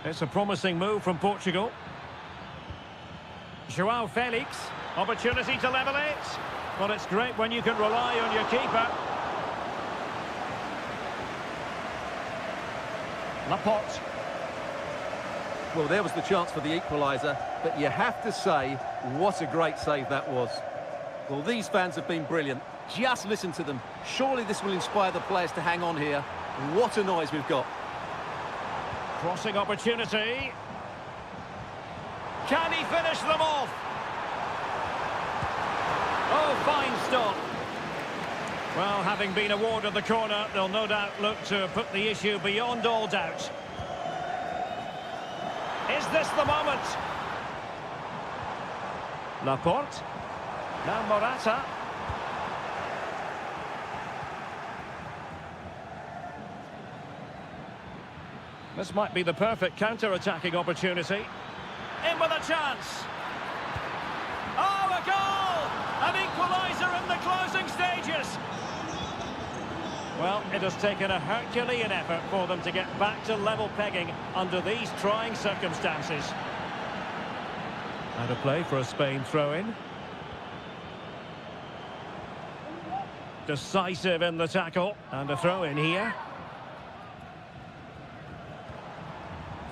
It's a promising move from Portugal. João Felix. Opportunity to level it. Well, it's great when you can rely on your keeper. Laporte. Well, there was the chance for the equaliser, but you have to say, what a great save that was. Well, these fans have been brilliant. Just listen to them. Surely this will inspire the players to hang on here. What a noise we've got. Crossing opportunity. Can he finish them off? Oh, fine stop. Well, having been awarded the corner, they'll no doubt look to put the issue beyond all doubt. Is this the moment? Laporte. Now Morata. This might be the perfect counter-attacking opportunity. In with a chance. Oh, a goal! An equaliser in the closing stages. Well, it has taken a Herculean effort for them to get back to level pegging under these trying circumstances. Out of play for a Spain throw-in. Decisive in the tackle. And a throw-in here.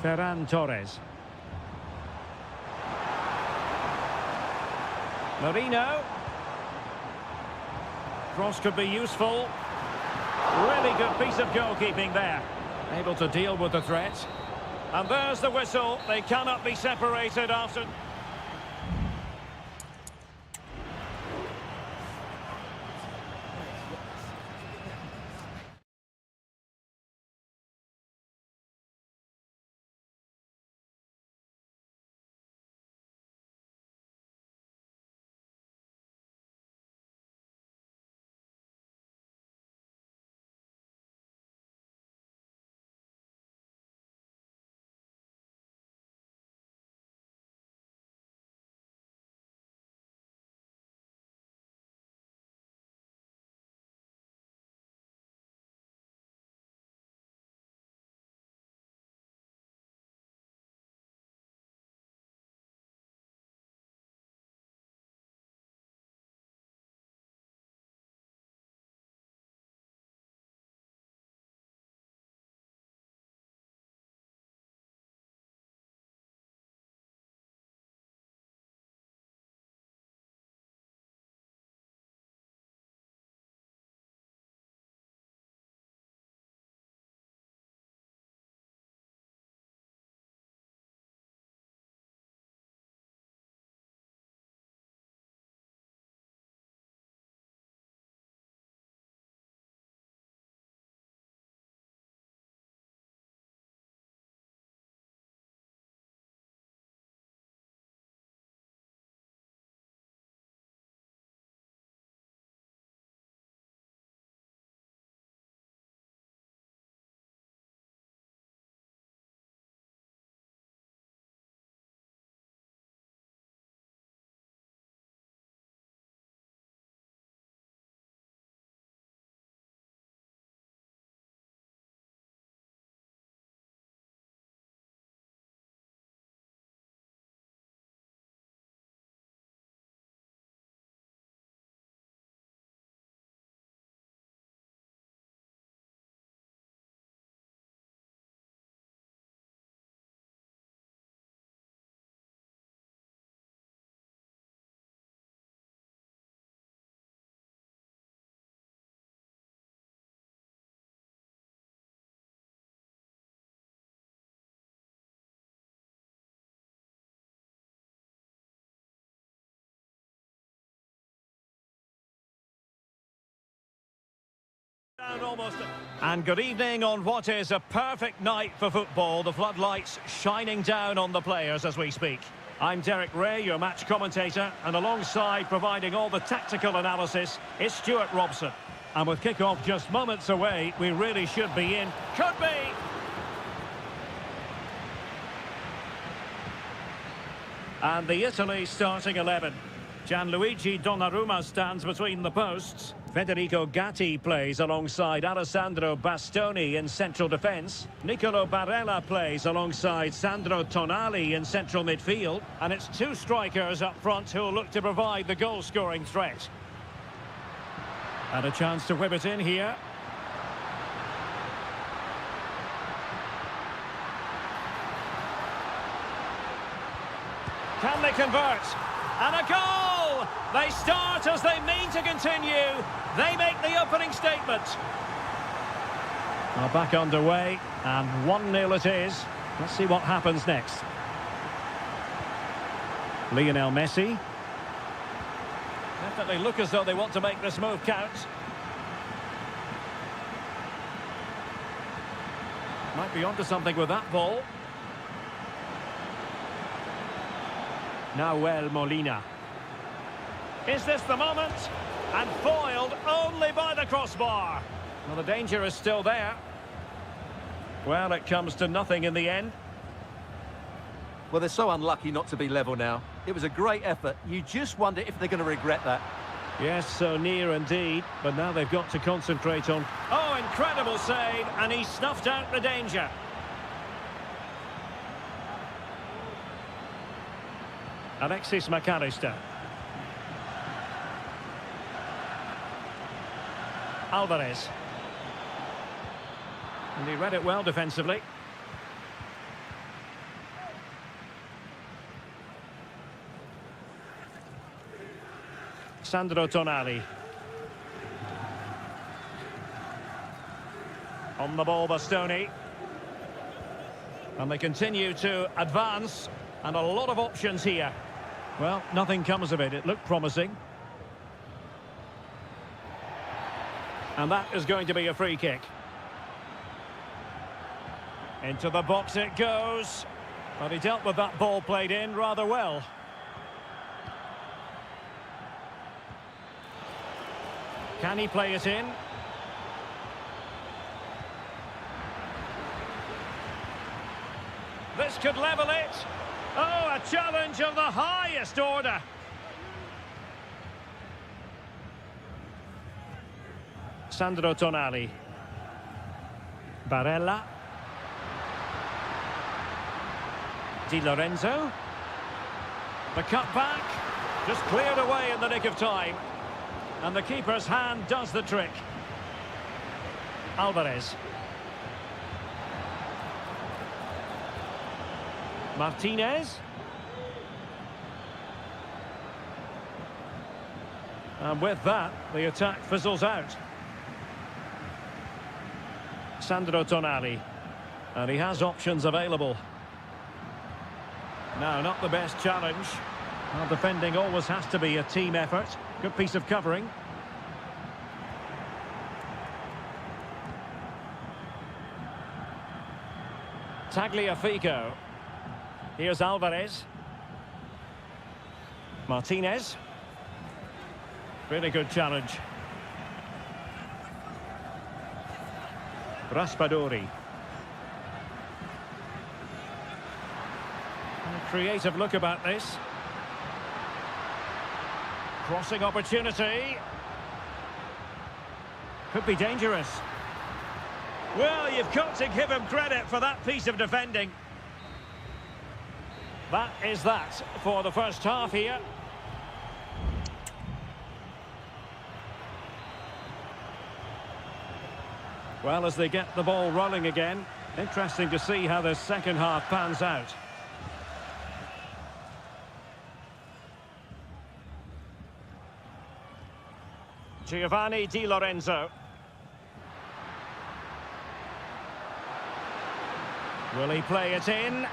Ferran Torres. Marino. Cross could be useful. Really good piece of goalkeeping there. Able to deal with the threat. And there's the whistle. They cannot be separated after... And good evening on what is a perfect night for football. The floodlights shining down on the players as we speak. I'm Derek Ray, your match commentator, and alongside providing all the tactical analysis is Stuart Robson. And with kick-off just moments away, we really should be in. Could be! And the Italy starting 11. Gianluigi Donnarumma stands between the posts. Federico Gatti plays alongside Alessandro Bastoni in central defence. Nicolo Barella plays alongside Sandro Tonali in central midfield. And it's two strikers up front who will look to provide the goal-scoring threat. And a chance to whip it in here. Can they convert? And a goal! They start as they mean to continue. They make the opening statement. Well, back underway, and 1-0 it is. Let's see what happens next. Lionel Messi. Definitely look as though they want to make this move count. Might be onto something with that ball. Nahuel Molina. Is this the moment? And foiled only by the crossbar. Well, the danger is still there. Well, it comes to nothing in the end. Well, they're so unlucky not to be level now. It was a great effort. You just wonder if they're going to regret that. Yes, so near indeed. But now they've got to concentrate on... Oh, incredible save. And he snuffed out the danger. Alexis McAllister. Alvarez. And he read it well defensively. Sandro Tonali. On the ball, Bastoni. And they continue to advance. And a lot of options here. Well, nothing comes of it. It looked promising. And that is going to be a free kick. Into the box it goes. But he dealt with that ball played in rather well. Can he play it in? This could level it. Oh, a challenge of the highest order. Sandro Tonali. Barella. Di Lorenzo. The cut back. Just cleared away in the nick of time. And the keeper's hand does the trick. Alvarez. Martinez. And with that, the attack fizzles out. Sandro Tonali. And he has options available. No, not the best challenge. Well, defending always has to be a team effort. Good piece of covering. Tagliafico. Here's Alvarez. Martinez. Really good challenge. Raspadori. A creative look about this. Crossing opportunity. Could be dangerous. Well, you've got to give him credit for that piece of defending. That is that for the first half here. Well, as they get the ball rolling again, interesting to see how the second half pans out. Giovanni Di Lorenzo. Will he play it in?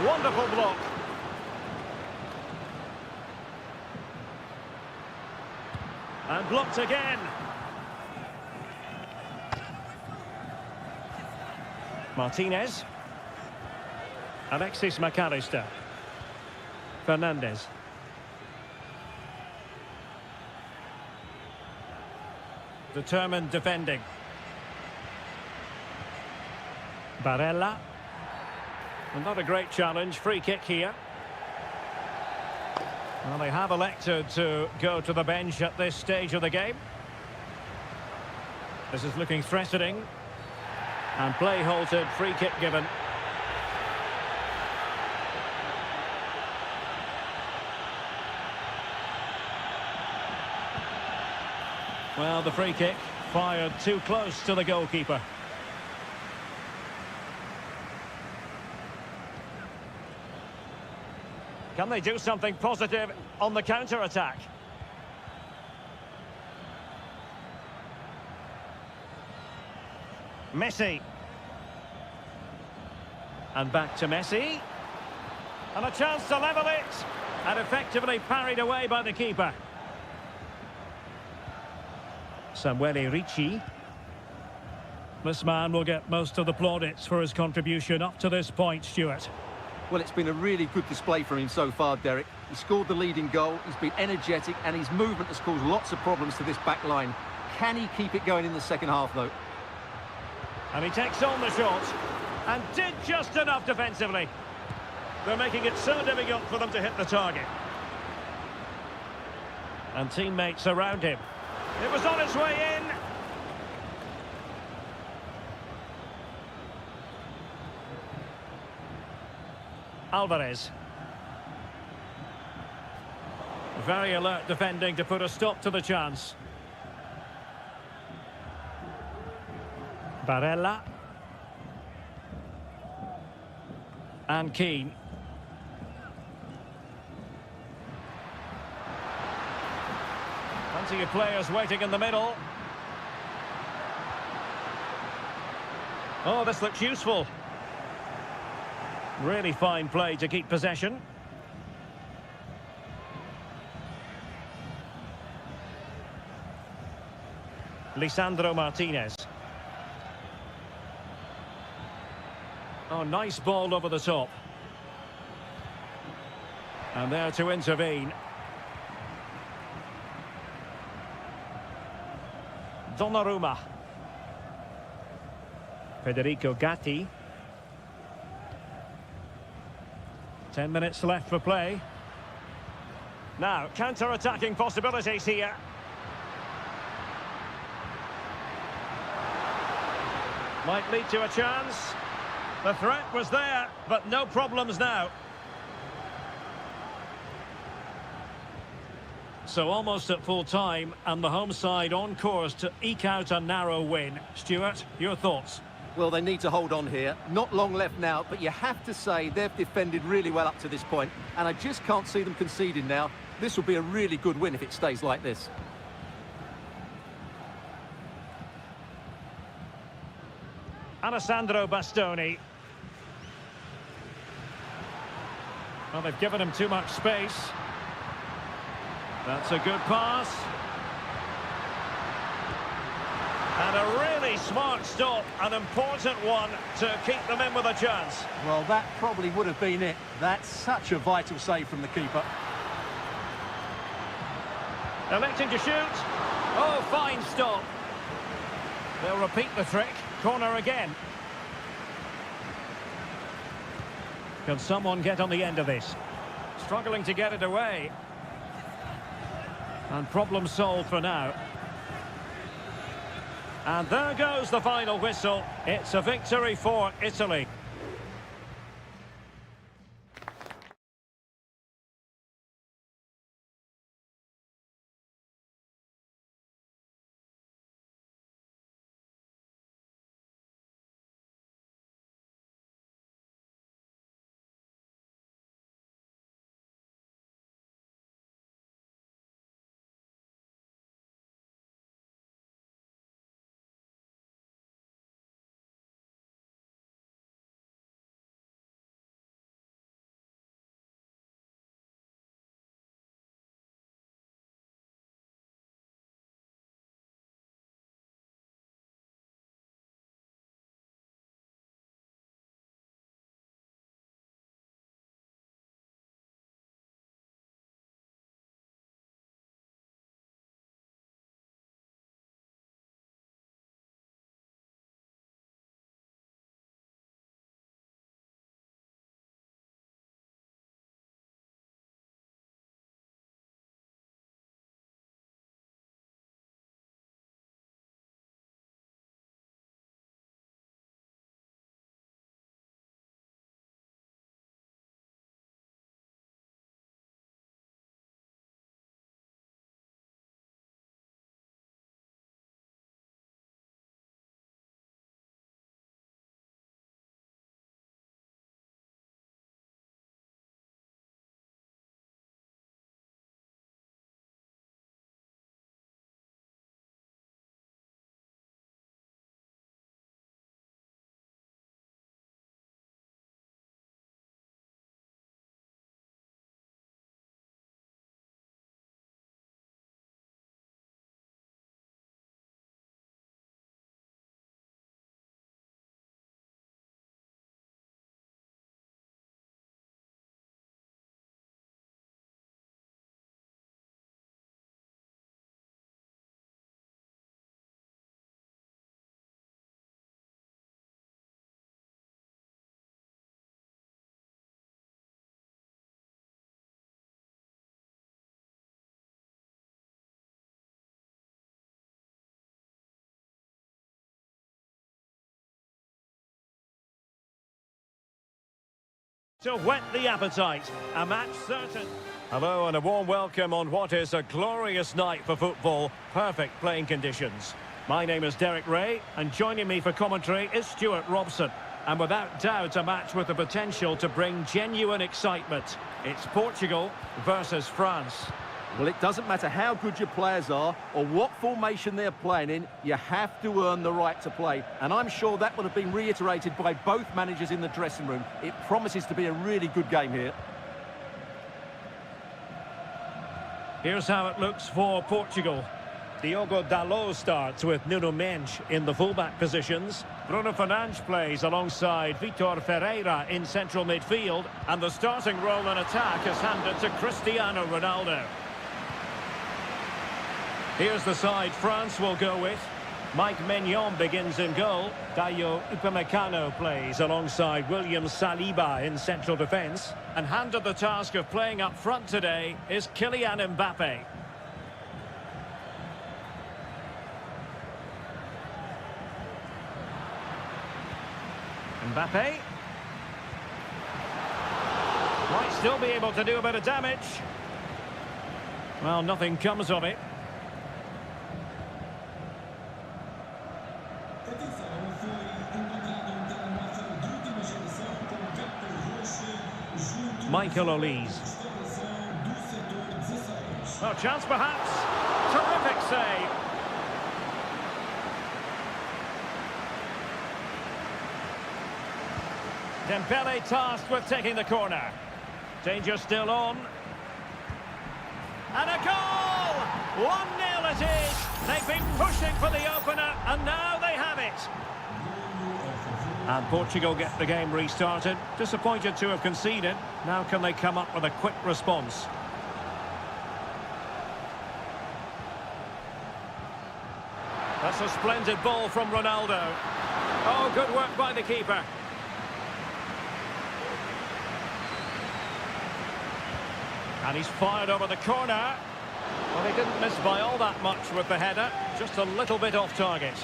Wonderful block. And blocked again. Martinez. Alexis McAllister. Fernandez. Determined defending. Barella. And not a great challenge. Free kick here. Well, they have elected to go to the bench at this stage of the game. This is looking threatening. And play halted, free kick given. Well, the free kick fired too close to the goalkeeper. Can they do something positive on the counter-attack? Messi. And back to Messi. And a chance to level it. And effectively parried away by the keeper. Samuele Ricci. This man will get most of the plaudits for his contribution up to this point, Stuart. Well, it's been a really good display from him so far, Derek. He scored the leading goal, he's been energetic, and his movement has caused lots of problems to this back line. Can he keep it going in the second half, though? And he takes on the shot, and did just enough defensively. They're making it so difficult for them to hit the target. And teammates around him. It was on its way in. Alvarez. Very alert defending to put a stop to the chance. Barella. And Keane. Plenty of players waiting in the middle. Oh, this looks useful. Really fine play to keep possession. Lisandro Martinez. Oh, nice ball over the top. And there to intervene. Donnarumma. Federico Gatti. 10 minutes left for play. Now, counter-attacking possibilities here. Might lead to a chance. The threat was there, but no problems now. So almost at full time, and the home side on course to eke out a narrow win. Stuart, your thoughts? Well, they need to hold on here. Not long left now, but you have to say they've defended really well up to this point, and I just can't see them conceding now. This will be a really good win if it stays like this. Alessandro Bastoni. Well, they've given him too much space. That's a good pass. And a really smart stop, an important one to keep them in with a chance. Well, that probably would have been it. That's such a vital save from the keeper. Electing to shoot. Oh, fine stop. They'll repeat the trick. Corner again. Can someone get on the end of this? Struggling to get it away. And problem solved for now. And there goes the final whistle. It's a victory for Italy. To whet the appetite, a match certain. Hello and a warm welcome on what is a glorious night for football. Perfect playing conditions. My name is Derek Ray, and joining me for commentary is Stuart Robson. And without doubt, a match with the potential to bring genuine excitement. It's Portugal versus France. Well, it doesn't matter how good your players are or what formation they're playing in, you have to earn the right to play. And I'm sure that would have been reiterated by both managers in the dressing room. It promises to be a really good game here. Here's how it looks for Portugal. Diogo Dalot starts with Nuno Mendes in the fullback positions. Bruno Fernandes plays alongside Vitor Ferreira in central midfield. And the starting role in attack is handed to Cristiano Ronaldo. Here's the side France will go with. Mike Maignan begins in goal. Dayo Upamecano plays alongside William Saliba in central defence. And handed the task of playing up front today is Kylian Mbappe. Mbappe. Might still be able to do a bit of damage. Well, nothing comes of it. Michael Olise. Oh, chance perhaps. Terrific save. Dembele tasked with taking the corner. Danger still on. And a goal! 1-0 it is. They've been pushing for the opener, and now they have it. And Portugal get the game restarted. Disappointed to have conceded. Now can they come up with a quick response? That's a splendid ball from Ronaldo. Oh, good work by the keeper. And he's fired over the corner. Well, he didn't miss by all that much with the header. Just a little bit off target.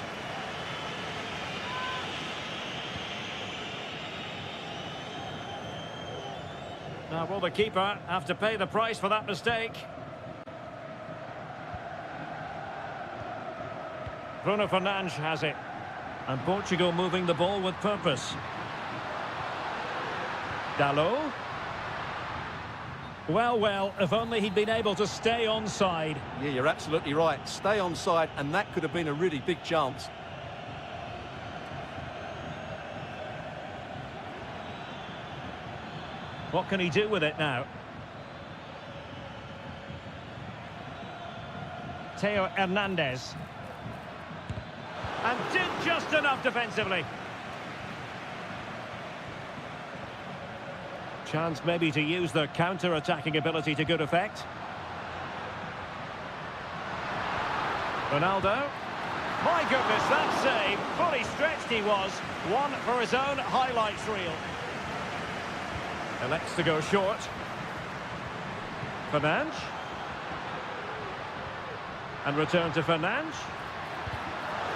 Now, will the keeper have to pay the price for that mistake? Bruno Fernandes has it. And Portugal moving the ball with purpose. Dalot. Well, if only he'd been able to stay onside. Yeah, you're absolutely right. Stay onside, and that could have been a really big chance. What can he do with it now? Theo Hernandez. And did just enough defensively. Chance maybe to use their counter-attacking ability to good effect. Ronaldo. My goodness, that save. Fully stretched he was. One for his own highlights reel. Elects to go short. Fernandes. And return to Fernandes.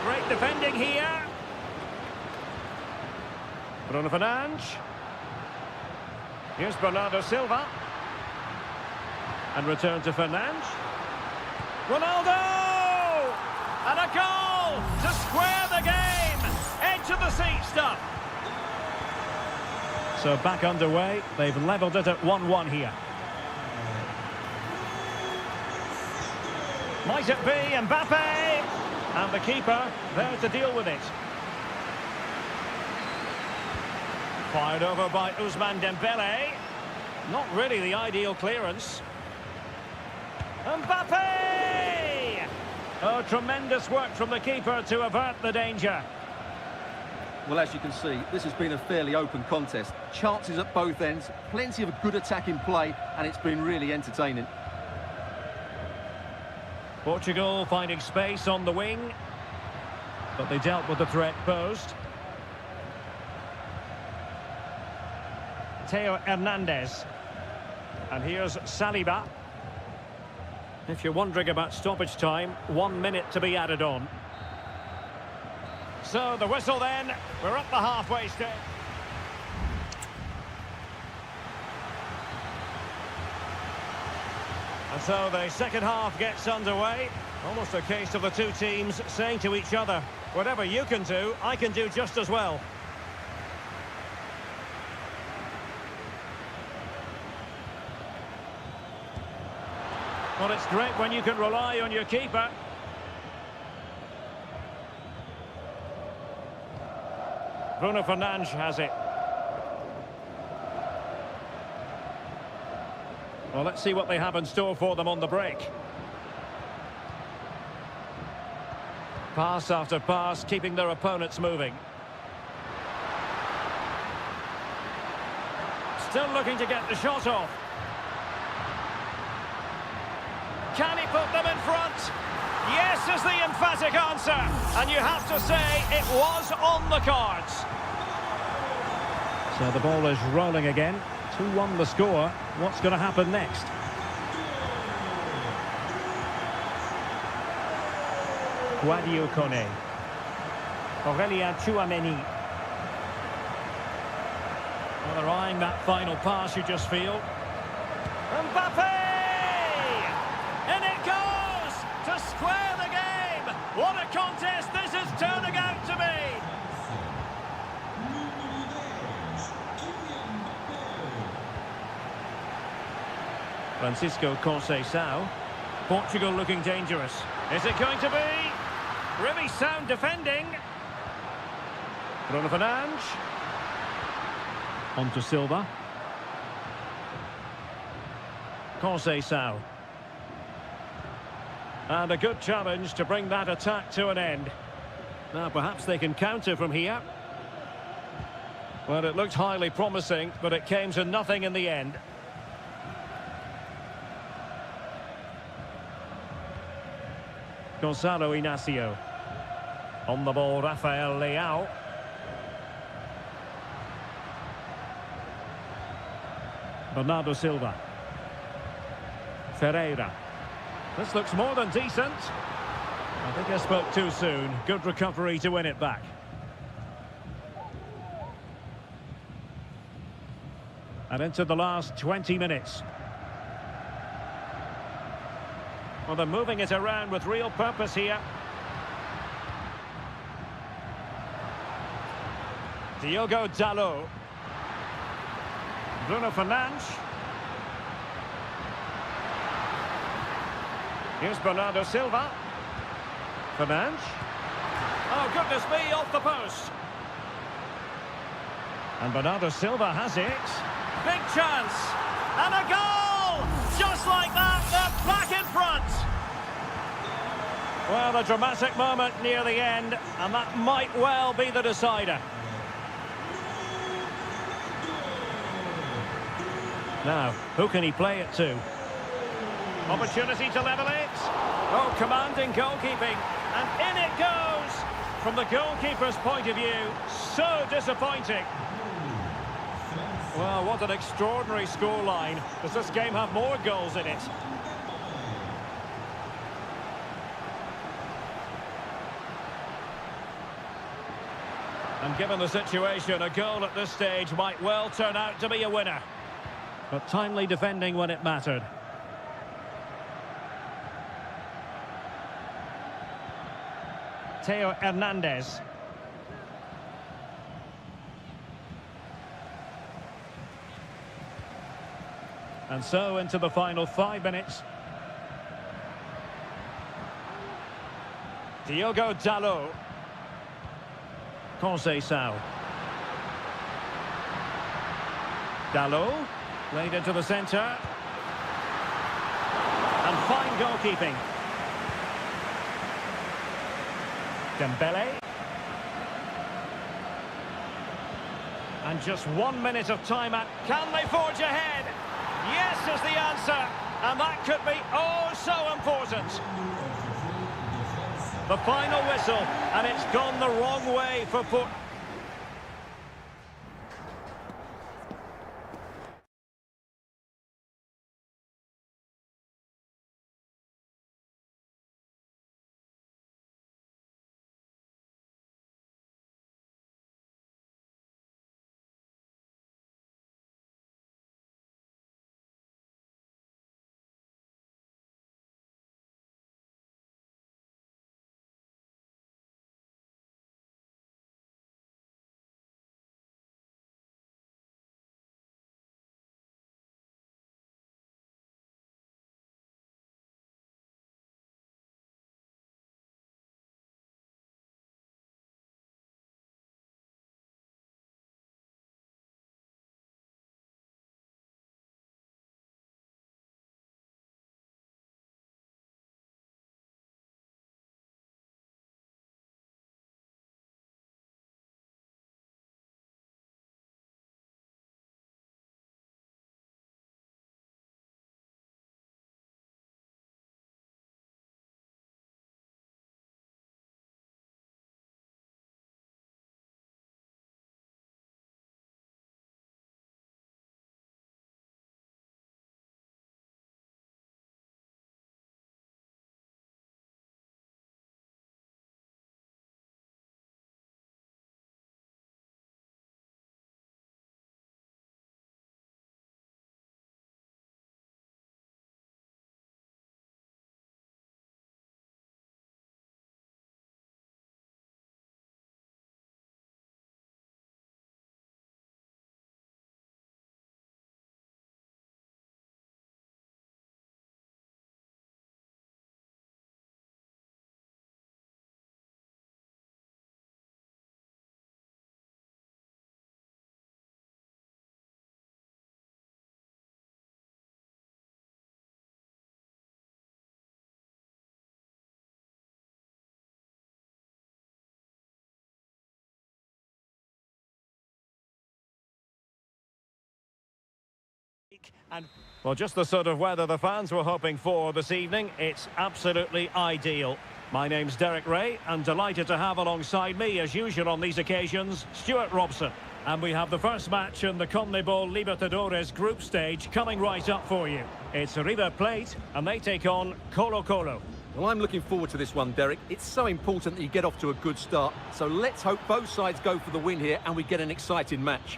Great defending here. Bruno Fernandes. Here's Bernardo Silva. And return to Fernandes. Ronaldo! And a goal to square the game. Edge of the seat stuff. So back underway. They've levelled it at 1-1 here. Might it be Mbappe? And the keeper there to deal with it. Fired over by Ousmane Dembele. Not really the ideal clearance. Mbappe! Oh, tremendous work from the keeper to avert the danger. Well, as you can see, this has been a fairly open contest. Chances at both ends, plenty of good attacking play, and it's been really entertaining. Portugal finding space on the wing, but they dealt with the threat posed. Theo Hernandez. And here's Saliba. If you're wondering about stoppage time, 1 minute to be added on. So the whistle then, we're up the halfway stage. And so the second half gets underway. Almost a case of the two teams saying to each other, whatever you can do, I can do just as well. Well, it's great when you can rely on your keeper. Bruno Fernandes has it. Well, let's see what they have in store for them on the break. Pass after pass, keeping their opponents moving. Still looking to get the shot off. Can he put them in front? Yes is the emphatic answer. And you have to say it was on the cards. So the ball is rolling again. 2-1 the score. What's going to happen next? Guadio Kone. Aurelien Tchouameni. Well, they're eyeing that final pass, you just feel. Mbappe! In it goes! To square the game! What a contest this is turning out to be! Francisco Conceição. Portugal looking dangerous. Is it going to be? Really sound defending. Bruno Fernandes. On to Silva. Conceição. And a good challenge to bring that attack to an end. Now perhaps they can counter from here. Well, it looked highly promising, but it came to nothing in the end. Gonzalo Inacio. On the ball, Rafael Leao. Bernardo Silva. Ferreira. This looks more than decent. I think I spoke too soon. Good recovery to win it back. And into the last 20 minutes. Well, they're moving it around with real purpose here. Diogo Dalot. Bruno Fernandes. Here's Bernardo Silva. Fernandes. Oh, goodness me, off the post. And Bernardo Silva has it. Big chance. And a goal! Just like that, they're back in front. Well, a dramatic moment near the end, and that might well be the decider. Now, who can he play it to? Opportunity to level it. Oh, commanding goalkeeping. And in it goes. From the goalkeeper's point of view, so disappointing. Well, what an extraordinary scoreline. Does this game have more goals in it? And given the situation, a goal at this stage might well turn out to be a winner. But timely defending when it mattered. Theo Hernandez. And so into the final 5 minutes. Diogo Dalot. Conceição. Dalot. Played into the centre. And fine goalkeeping. Dembele. And just 1 minute of time at... Can they forge ahead? Yes is the answer. And that could be oh so important. The final whistle. And it's gone the wrong way for Portugal. And well, just the sort of weather the fans were hoping for this evening. It's absolutely ideal. My name's Derek Ray, and delighted to have alongside me, as usual on these occasions, Stuart Robson. And we have the first match in the CONMEBOL Libertadores group stage coming right up for you. It's River Plate, and they take on Colo-Colo. Well, I'm looking forward to this one, Derek. It's so important that you get off to a good start. So let's hope both sides go for the win here and we get an exciting match.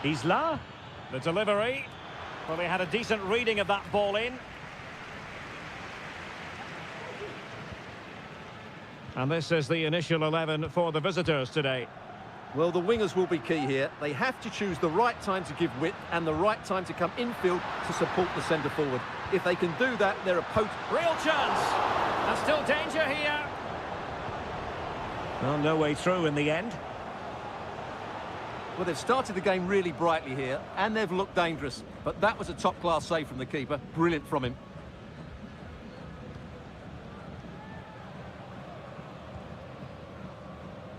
Isla, the delivery. Well, they had a decent reading of that ball in. And this is the initial 11 for the visitors today. Well, the wingers will be key here. They have to choose the right time to give width and the right time to come infield to support the centre forward. If they can do that, they're a potent... Real chance! And still danger here. Well, no way through in the end. Well, they've started the game really brightly here, and they've looked dangerous. But that was a top-class save from the keeper. Brilliant from him.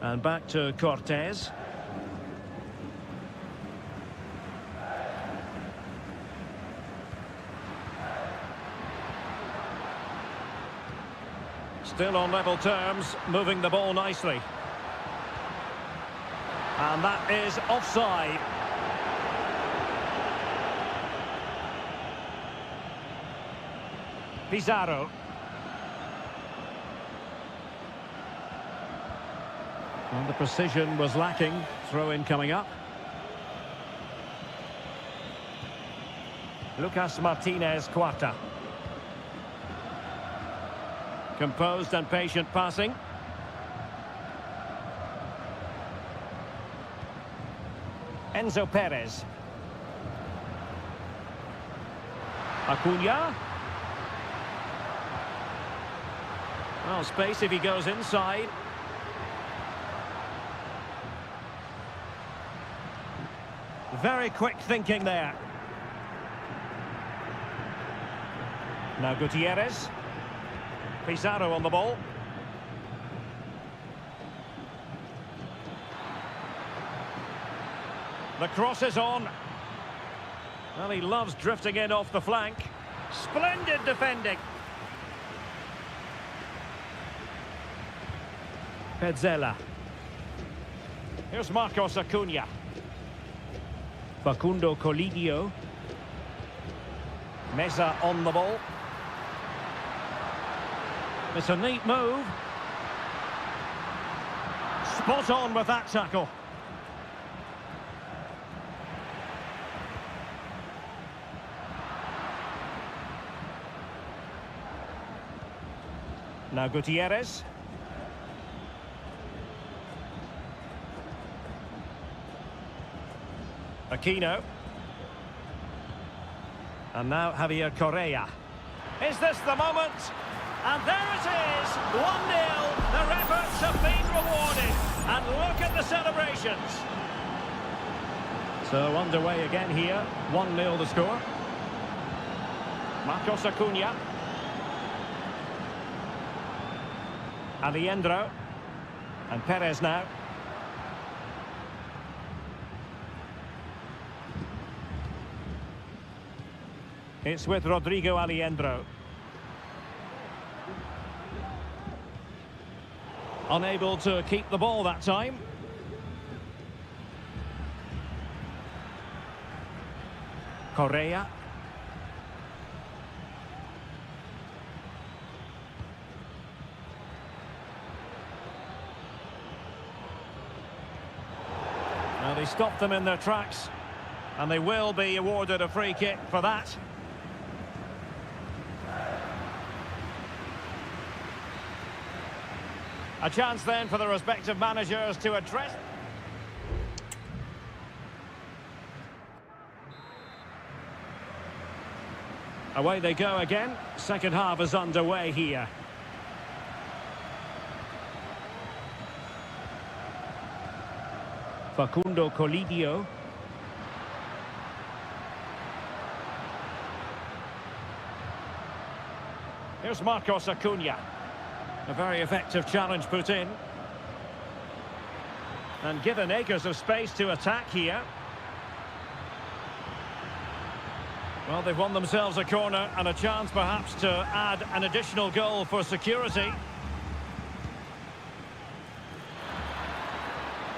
And back to Cortez. Still on level terms, moving the ball nicely. And that is offside. Pizarro. And the precision was lacking. Throw-in coming up. Lucas Martinez Cuarta. Composed and patient passing. Enzo Perez. Acuna. Well, space if he goes inside. Very quick thinking there. Now Gutierrez. Pizarro on the ball. The cross is on. Well, he loves drifting in off the flank. Splendid defending. Petzela. Here's Marcos Acuna. Facundo Colidio. Meza on the ball. It's a neat move. Spot on with that tackle. Now Gutierrez. Aquino. And now Javier Correa. Is this the moment? And there it is, 1-0. Their efforts have been rewarded. And look at the celebrations. So underway again here, 1-0 the score. Marcos Acuna. Alejandro. And Perez now. It's with Rodrigo Alejandro. Unable to keep the ball that time. Correa. Now they stopped them in their tracks, and they will be awarded a free kick for that. A chance then for the respective managers to address. Away they go again. Second half is underway here. Facundo Colidio. Here's Marcos Acuna. A very effective challenge put in. And given acres of space to attack here. Well, they've won themselves a corner and a chance perhaps to add an additional goal for security.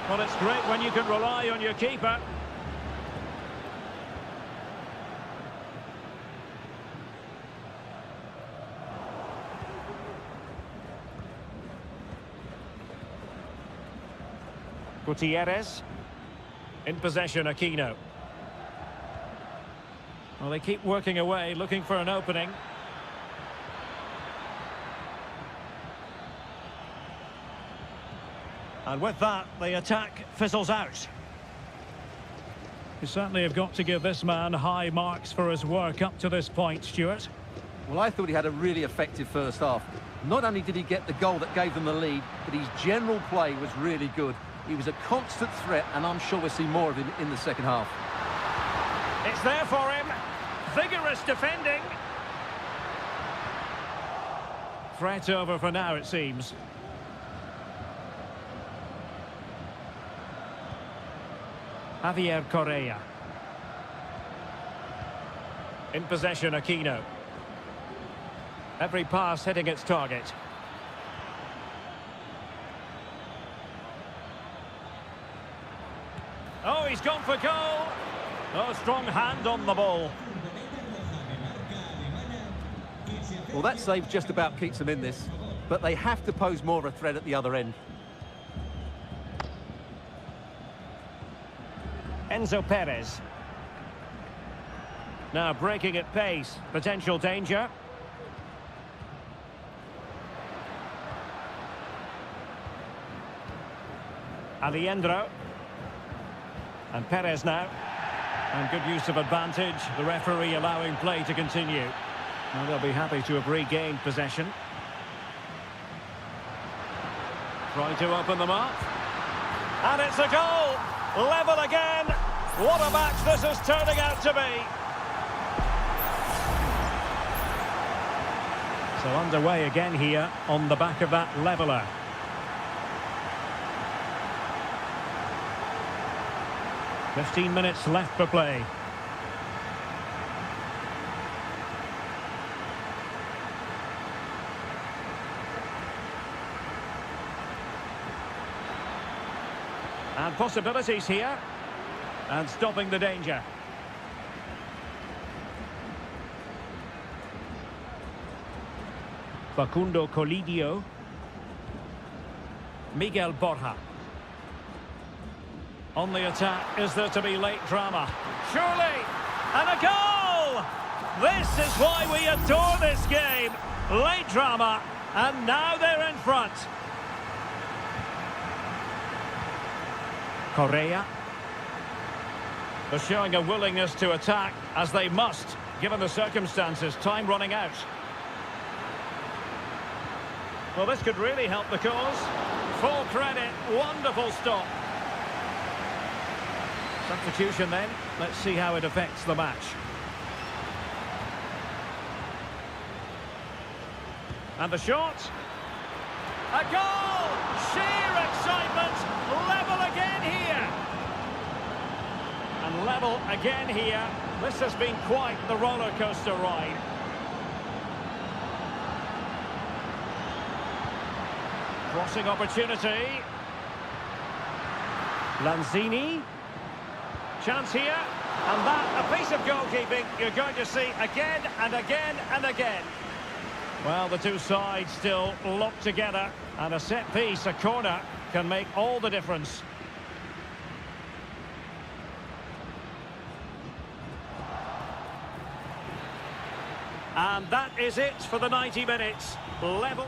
Well, it's great when you can rely on your keeper. Gutierrez. In possession, Aquino. Well, they keep working away, looking for an opening. And with that, the attack fizzles out. You certainly have got to give this man high marks for his work up to this point, Stuart. Well, I thought he had a really effective first half. Not only did he get the goal that gave them the lead, but his general play was really good. He was a constant threat, and I'm sure we'll see more of him in the second half. It's there for him. Vigorous defending. Threat over for now, it seems. Javier Correa. In possession, Aquino. Every pass hitting its target. Oh, he's gone for goal. Oh, strong hand on the ball. Well, that save just about keeps them in this, but they have to pose more of a threat at the other end. Enzo Perez. Now breaking at pace. Potential danger. Aliendro. And Perez now. And good use of advantage. The referee allowing play to continue. Well, they'll be happy to have regained possession. Trying to open them up. And it's a goal! Level again! What a match this is turning out to be! So underway again here on the back of that leveller. "15 minutes left for play. And possibilities here. And stopping the danger. Facundo Colidio. Miguel Borja. On the attack, is there to be late drama? Surely! And a goal! This is why we adore this game. Late drama, and now they're in front. Correa. They're showing a willingness to attack, as they must, given the circumstances. Time running out. Well, this could really help the cause. Full credit, wonderful stop. Substitution then. Let's see how it affects the match. And the shot. A goal! Sheer excitement. Level again here. And level again here. This has been quite the roller coaster ride. Crossing opportunity. Lanzini. Chance here. And that, a piece of goalkeeping you're going to see again and again and again. Well, the two sides still locked together. And a set piece, a corner, can make all the difference. And that is it for the 90 minutes. Level.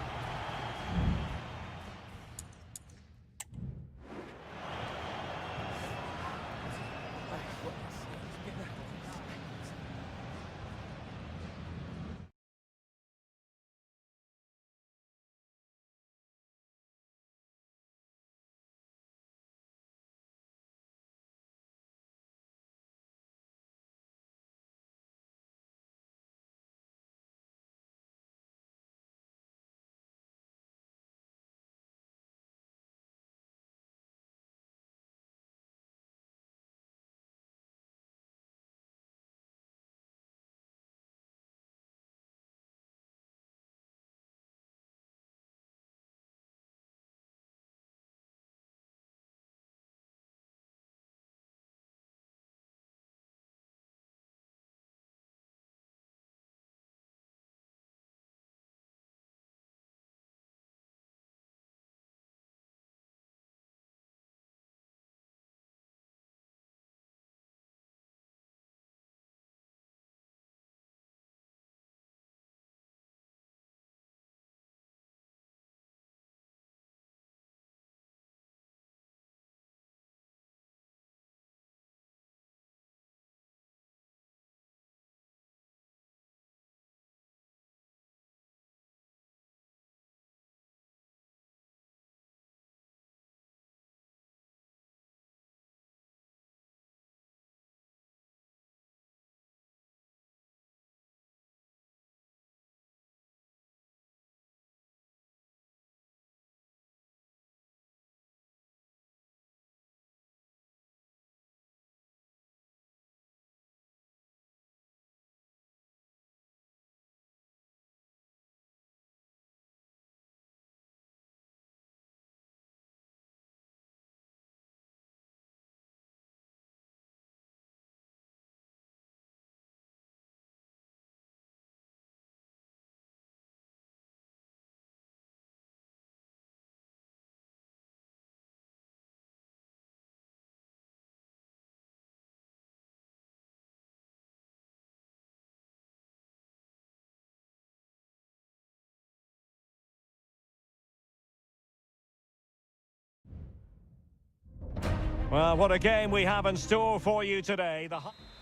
Well, what a game we have in store for you today.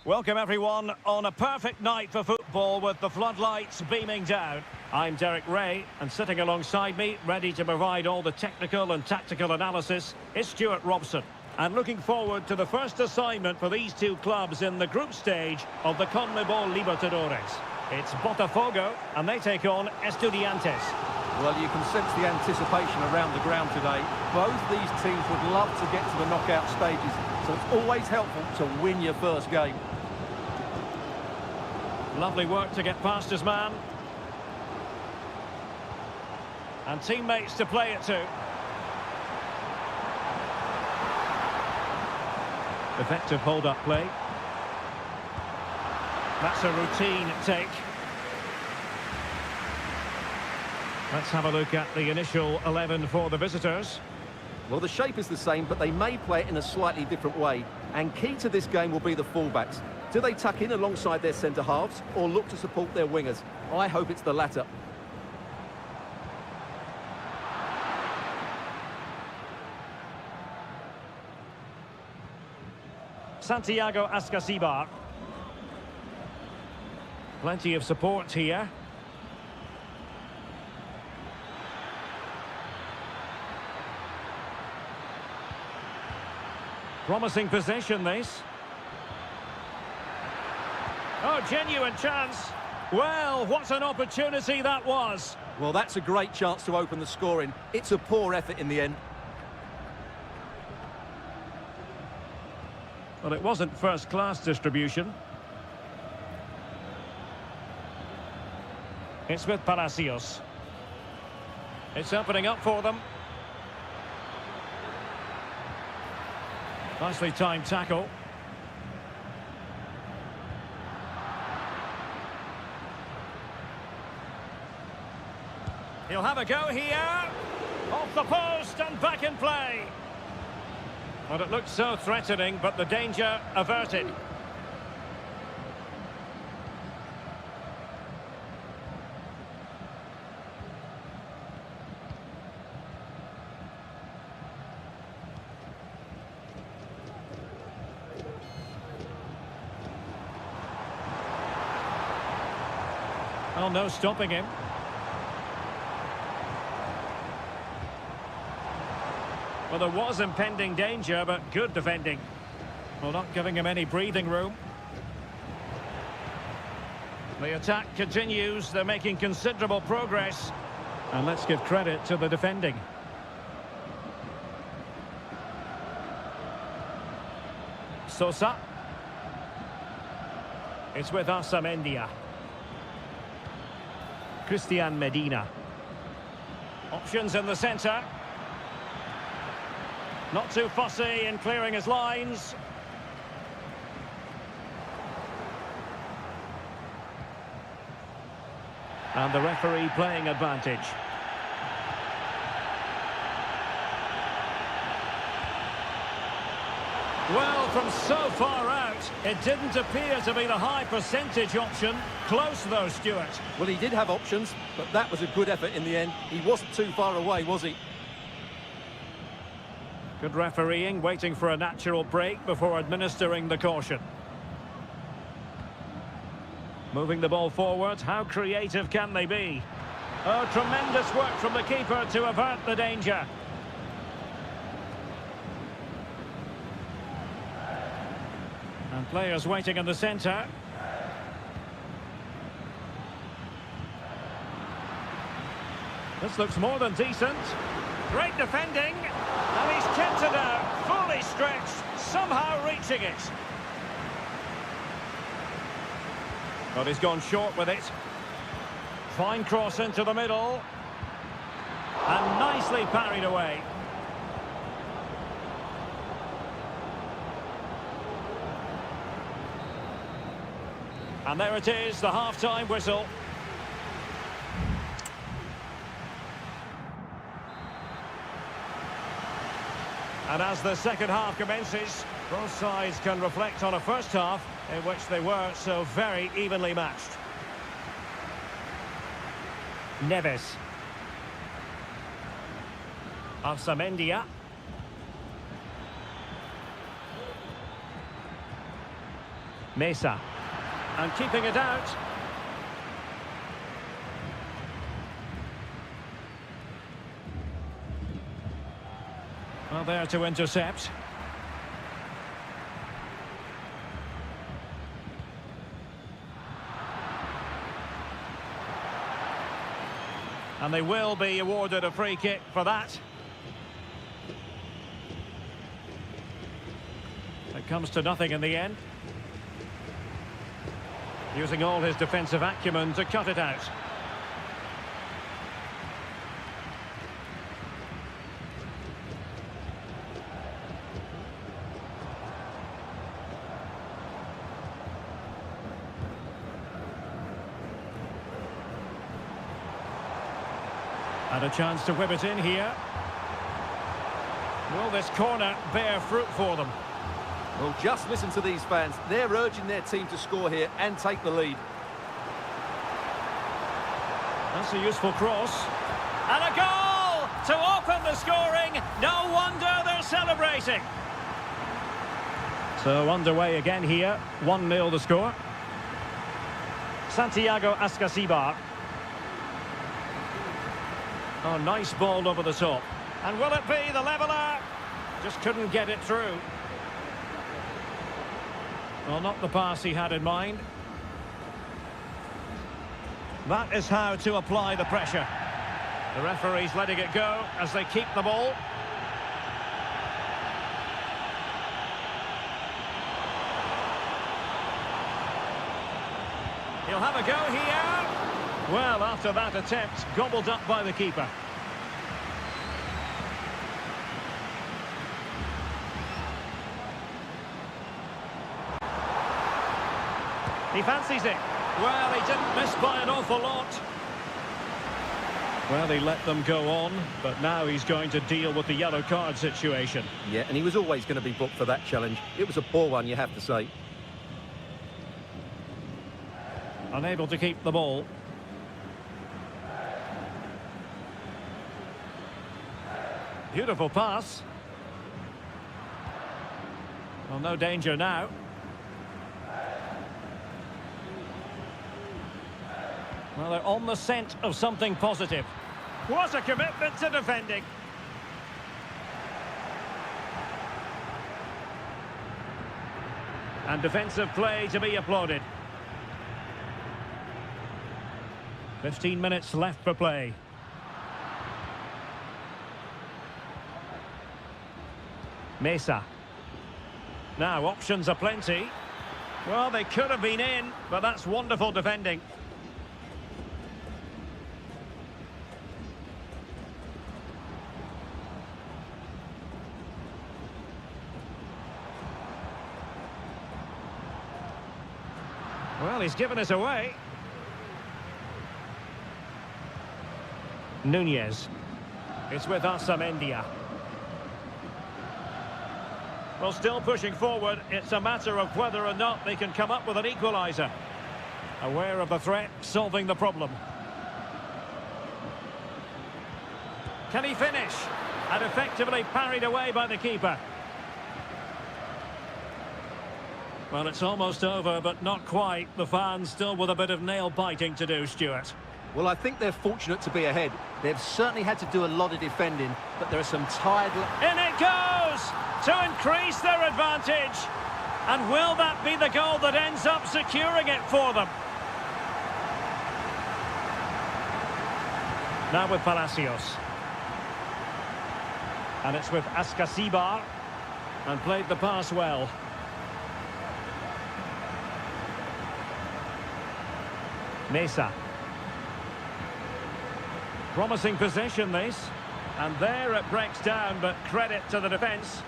Welcome everyone on a perfect night for football with the floodlights beaming down. I'm Derek Ray, and sitting alongside me, ready to provide all the technical and tactical analysis, is Stuart Robson. And looking forward to the first assignment for these two clubs in the group stage of the CONMEBOL Libertadores. It's Botafogo, and they take on Estudiantes. Well, you can sense the anticipation around the ground today. Both these teams would love to get to the knockout stages, so it's always helpful to win your first game. Lovely work to get past his man. And teammates to play it to. Effective hold-up play. That's a routine take. Let's have a look at the initial 11 for the visitors. Well, the shape is the same, but they may play it in a slightly different way. And key to this game will be the fullbacks. Do they tuck in alongside their centre-halves or look to support their wingers? I hope it's the latter. Santiago Ascasibar. Plenty of support here. Promising possession, this. Oh, genuine chance. Well, what an opportunity that was. Well, that's a great chance to open the scoring. It's a poor effort in the end. Well, it wasn't first-class distribution. It's with Palacios. It's opening up for them. Nicely timed tackle. He'll have a go here. Off the post and back in play. Well, it looked so threatening, but the danger averted. Well, no stopping him. Well, there was impending danger, but good defending. Well, not giving him any breathing room. The attack continues. They're making considerable progress. And let's give credit to the defending. Sosa. It's with Amendia. Christian Medina. Options in the centre. Not too fussy in clearing his lines. And the referee playing advantage. Well, from so far out, it didn't appear to be the high percentage option. Close though, Stuart. Well, he did have options, but that was a good effort in the end. He wasn't too far away, was he? Good refereeing, waiting for a natural break before administering the caution. Moving the ball forward, how creative can they be? Oh, tremendous work from the keeper to avert the danger. And players waiting in the centre. This looks more than decent. Great defending. And he's kept it out, fully stretched, somehow reaching it. But he's gone short with it. Fine cross into the middle. And nicely parried away. And there it is, the half-time whistle. And as the second half commences, both sides can reflect on a first half in which they were so very evenly matched. Neves. Amendia. Mesa. And keeping it out. Well, there to intercept. And they will be awarded a free kick for that. It comes to nothing in the end. Using all his defensive acumen to cut it out. And a chance to whip it in here. Will this corner bear fruit for them? Well, just listen to these fans. They're urging their team to score here and take the lead. That's a useful cross. And a goal to open the scoring. No wonder they're celebrating. So underway again here. 1-0 the score. Santiago Ascasibar. Oh, nice ball over the top. And will it be the leveller? Just couldn't get it through. Well, not the pass he had in mind. That is how to apply the pressure. The referee's letting it go as they keep the ball. He'll have a go here. Well, after that attempt, gobbled up by the keeper. He fancies it. Well, he didn't miss by an awful lot. Well, he let them go on, but now he's going to deal with the yellow card situation. Yeah, and he was always going to be booked for that challenge. It was a poor one, you have to say. Unable to keep the ball. Beautiful pass. Well, no danger now. Well, they're on the scent of something positive. What a commitment to defending. And defensive play to be applauded. 15 minutes left for play. Mesa. Now, options are plenty. Well, they could have been in, but that's wonderful defending. Well, he's given us away. Nunez. It's with Asamendia. Well, still pushing forward. It's a matter of whether or not they can come up with an equaliser. Aware of the threat, solving the problem. Can he finish? And effectively parried away by the keeper. Well, it's almost over, but not quite. The fans still with a bit of nail-biting to do, Stuart. Well, I think they're fortunate to be ahead. They've certainly had to do a lot of defending, but there are some tired... In it goes! To increase their advantage. And will that be the goal that ends up securing it for them? Now with Palacios. And it's with Ascasibar. And played the pass well. Mesa. Promising possession, this. And there it breaks down, but credit to the defence.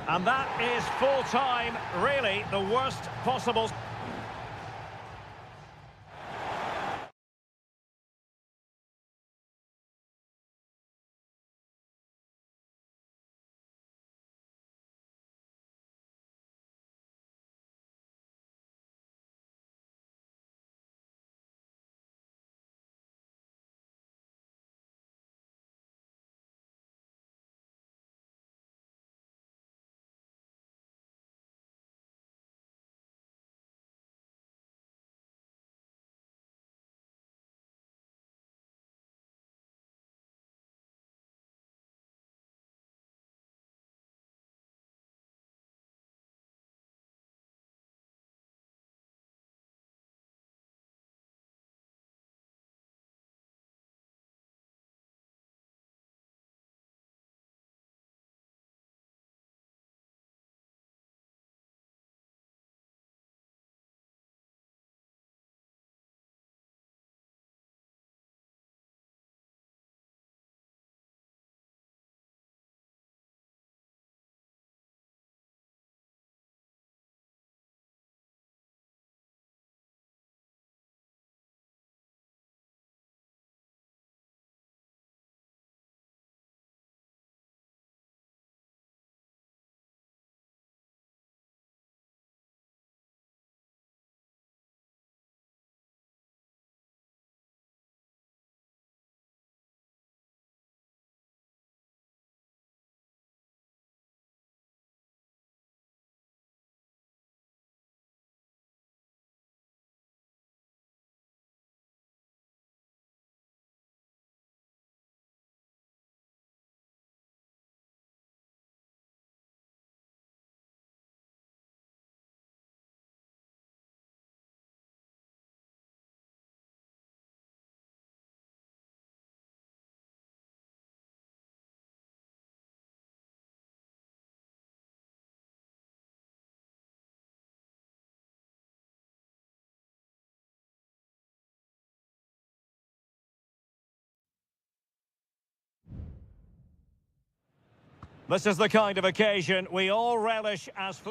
And that is full time, really the worst possible... This is the kind of occasion we all relish as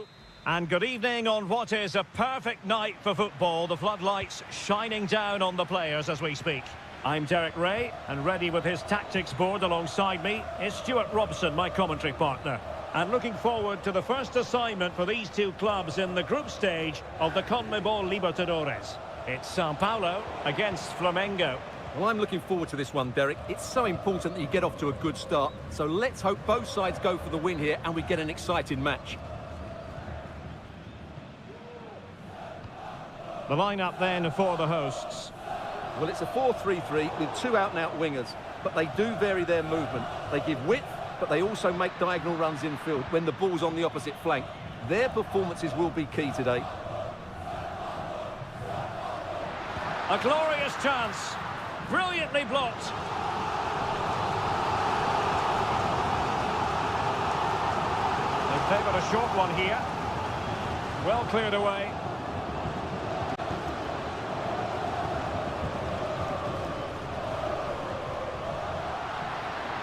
And good evening on what is a perfect night for football. The floodlights shining down on the players as we speak. I'm Derek Ray, and ready with his tactics board alongside me is Stuart Robson, my commentary partner. And looking forward to the first assignment for these two clubs in the group stage of the CONMEBOL Libertadores. It's Sao Paulo against Flamengo. Well, I'm looking forward to this one, Derek. It's so important that you get off to a good start. So let's hope both sides go for the win here and we get an exciting match. The lineup then for the hosts. Well, it's a 4-3-3 with two out-and-out wingers, but they do vary their movement. They give width, but they also make diagonal runs infield when the ball's on the opposite flank. Their performances will be key today. A glorious chance. Brilliantly blocked. They favoured a short one here. Well cleared away.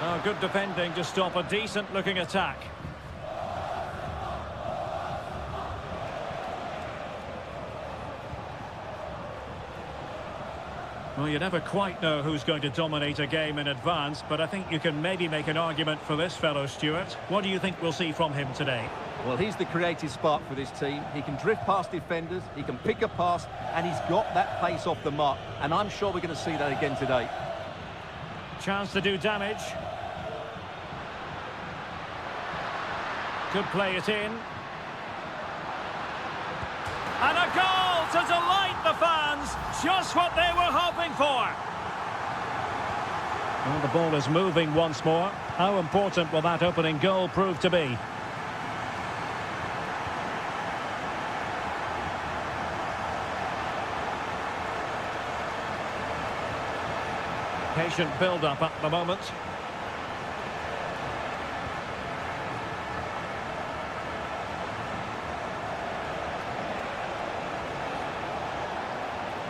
Oh, good defending to stop a decent-looking attack. Well, you never quite know who's going to dominate a game in advance, but I think you can maybe make an argument for this fellow, Stuart. What do you think we'll see from him today? Well, he's the creative spark for this team. He can drift past defenders, he can pick a pass, and he's got that pace off the mark. And I'm sure we're going to see that again today. Chance to do damage. Could play it in. And a goal to delight the fans. Just what they were hoping for. Well, the ball is moving once more. How important will that opening goal prove to be? Patient build-up at the moment.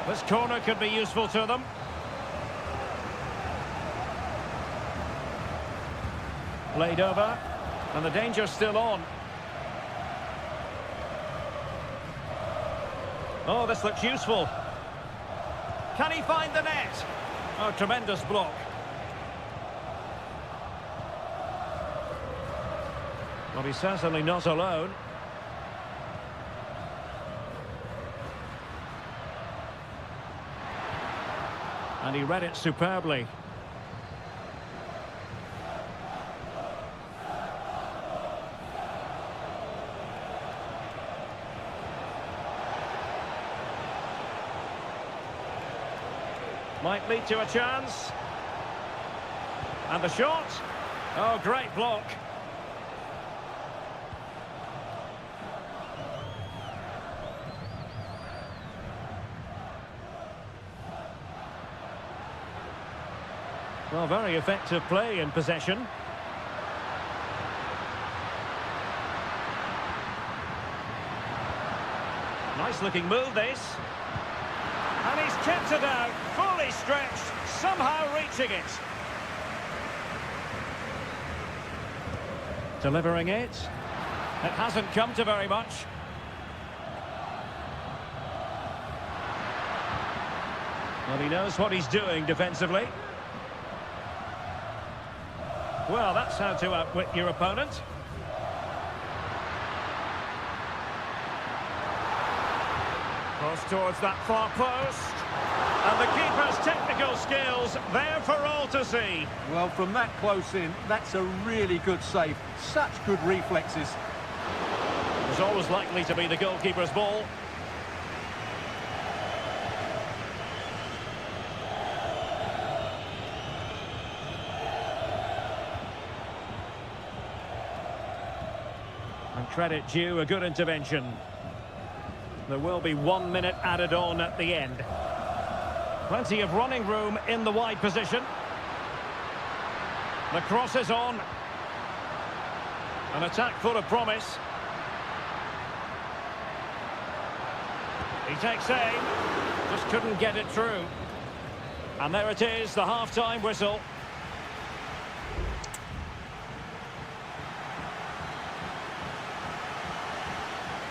This corner could be useful to them. Played over, and the danger's still on. Oh, this looks useful. Can he find the net? Oh, tremendous block. Well, he's certainly not alone. And he read it superbly. Might lead to a chance. And the shot. Oh, great block. Well, very effective play in possession. Nice looking move, this. And he's kept it out, fully stretched, somehow reaching it. Delivering it. It hasn't come to very much. Well, he knows what he's doing defensively. Well, that's how to outwit your opponent. Cross towards that far post. And the keeper's technical skills there for all to see. Well, from that close in, that's a really good save. Such good reflexes. It's always likely to be the goalkeeper's ball. And credit due, a good intervention. There will be 1 minute added on at the end. Plenty of running room in the wide position. The cross is on. An attack full of promise. He takes aim. Just couldn't get it through. And there it is, the half-time whistle.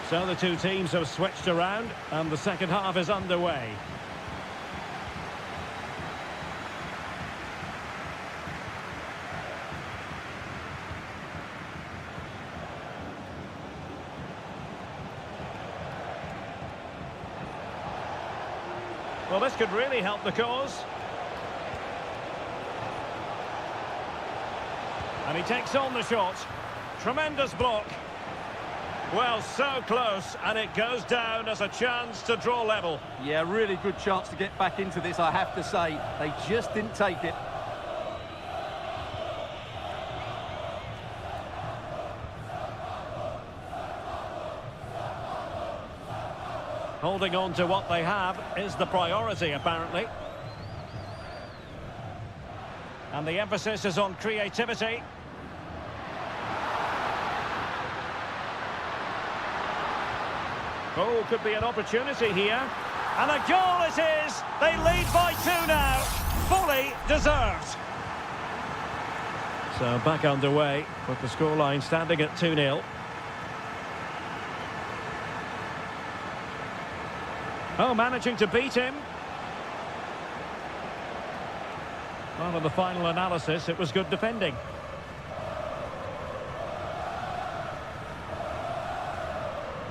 So the two teams have switched around and the second half is underway. Well, this could really help the cause. And he takes on the shot. Tremendous block. Well, so close, and it goes down as a chance to draw level. Yeah, really good chance to get back into this, I have to say. They just didn't take it. Holding on to what they have is the priority, apparently. And the emphasis is on creativity. Oh, could be an opportunity here. And a goal it is! They lead by 2 now. Fully deserved. So back underway, with the scoreline standing at 2-0. Oh, managing to beat him. Well, in the final analysis, it was good defending.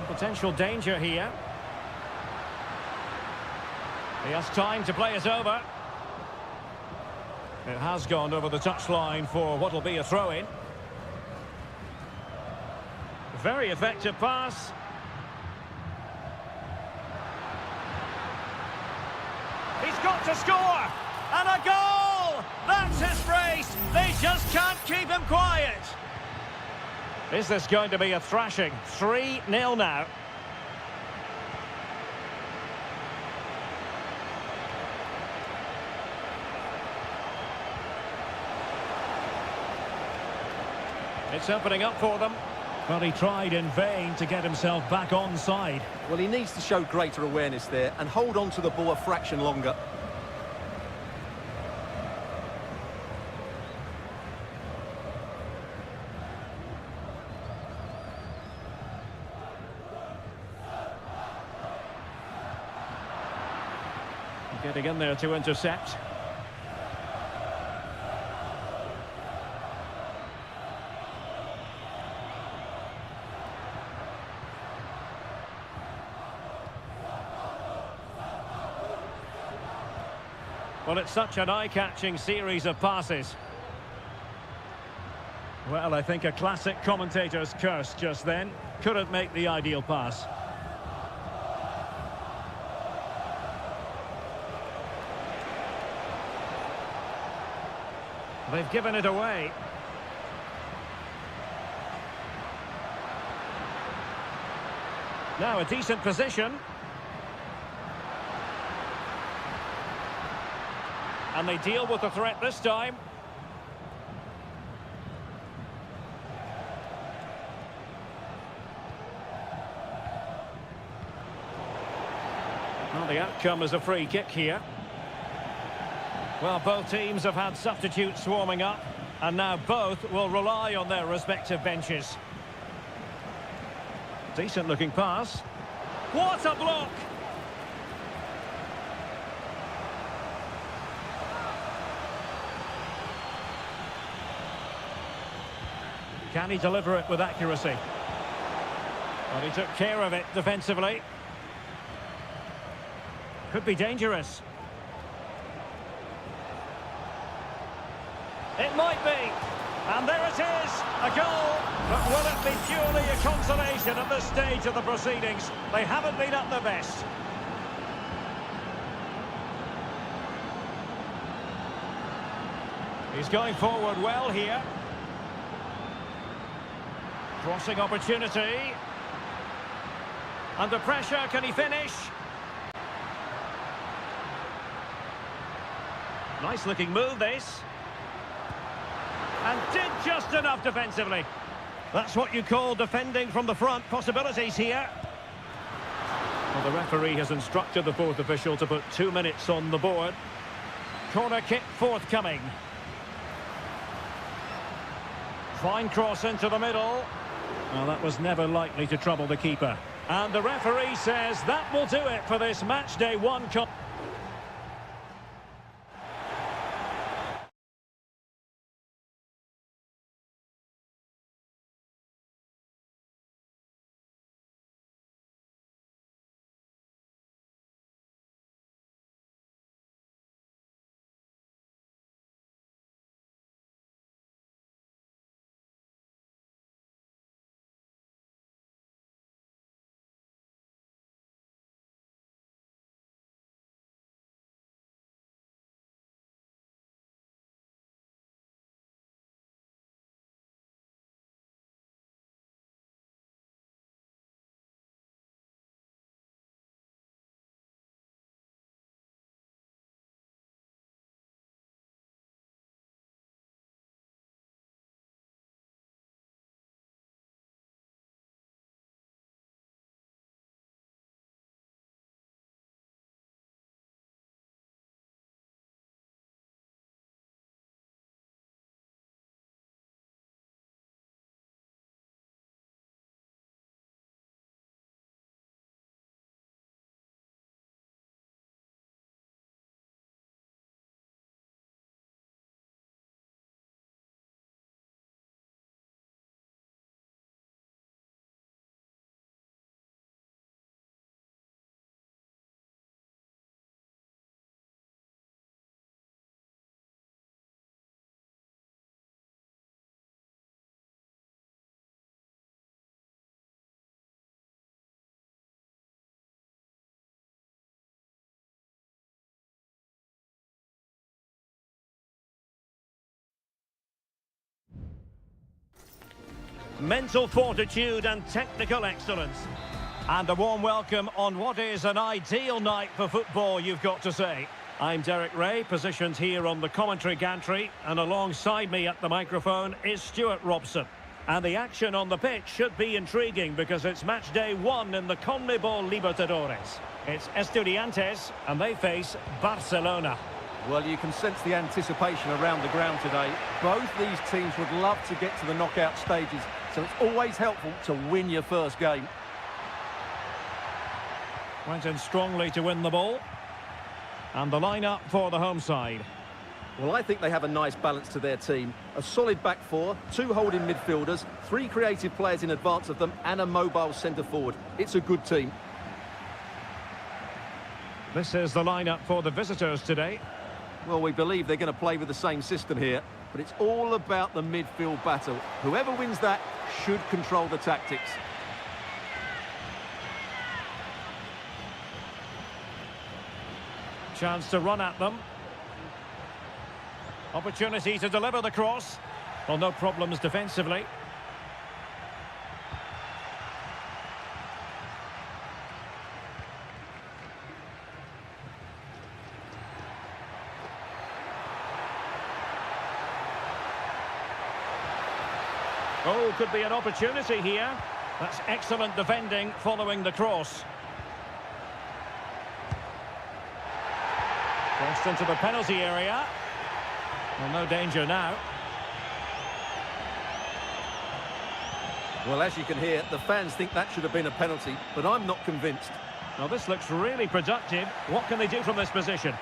Potential danger here. He has time to play it over. It has gone over the touchline for what will be a throw-in. Very effective pass. He's got to score! And a goal! That's his brace! They just can't keep him quiet! Is this going to be a thrashing? 3-0 now. It's opening up for them. Well, he tried in vain to get himself back on side. Well, he needs to show greater awareness there and hold on to the ball a fraction longer. Getting in there to intercept. Well, it's such an eye-catching series of passes. Well, I think a classic commentator's curse just then. Couldn't make the ideal pass. They've given it away. Now a decent position. And they deal with the threat this time. Well, the outcome is a free kick here. Well, both teams have had substitutes swarming up, and now both will rely on their respective benches. Decent-looking pass. What a block! Can he deliver it with accuracy? Well, he took care of it defensively. Could be dangerous. It might be. And there it is, a goal. But will it be purely a consolation at this stage of the proceedings? They haven't been at their best. He's going forward well here. Crossing opportunity. Under pressure, can he finish? Nice looking move, this. And did just enough defensively. That's what you call defending from the front. Possibilities here. Well, the referee has instructed the fourth official to put 2 minutes on the board. Corner kick forthcoming. Fine cross into the middle. Well, that was never likely to trouble the keeper. And the referee says that will do it for this match day one. Mental fortitude and technical excellence. And a warm welcome on what is an ideal night for football, you've got to say. I'm Derek Ray, positioned here on the commentary gantry, and alongside me at the microphone is Stuart Robson. And the action on the pitch should be intriguing because it's match day one in the CONMEBOL Libertadores. It's Estudiantes, and they face Barcelona. Well, you can sense the anticipation around the ground today. Both these teams would love to get to the knockout stages, so it's always helpful to win your first game. Went in strongly to win the ball. And the lineup for the home side. Well, I think they have a nice balance to their team. A solid back four, two holding midfielders, three creative players in advance of them, and a mobile centre-forward. It's a good team. This is the lineup for the visitors today. Well, we believe they're going to play with the same system here, but it's all about the midfield battle. Whoever wins that should control the tactics. Chance to run at them. Opportunity to deliver the cross. Well, no problems defensively. Oh, could be an opportunity here. That's excellent defending following the cross. Crossed into the penalty area. Well, no danger now. Well, as you can hear, the fans think that should have been a penalty, but I'm not convinced. Well, this looks really productive. What can they do from this position?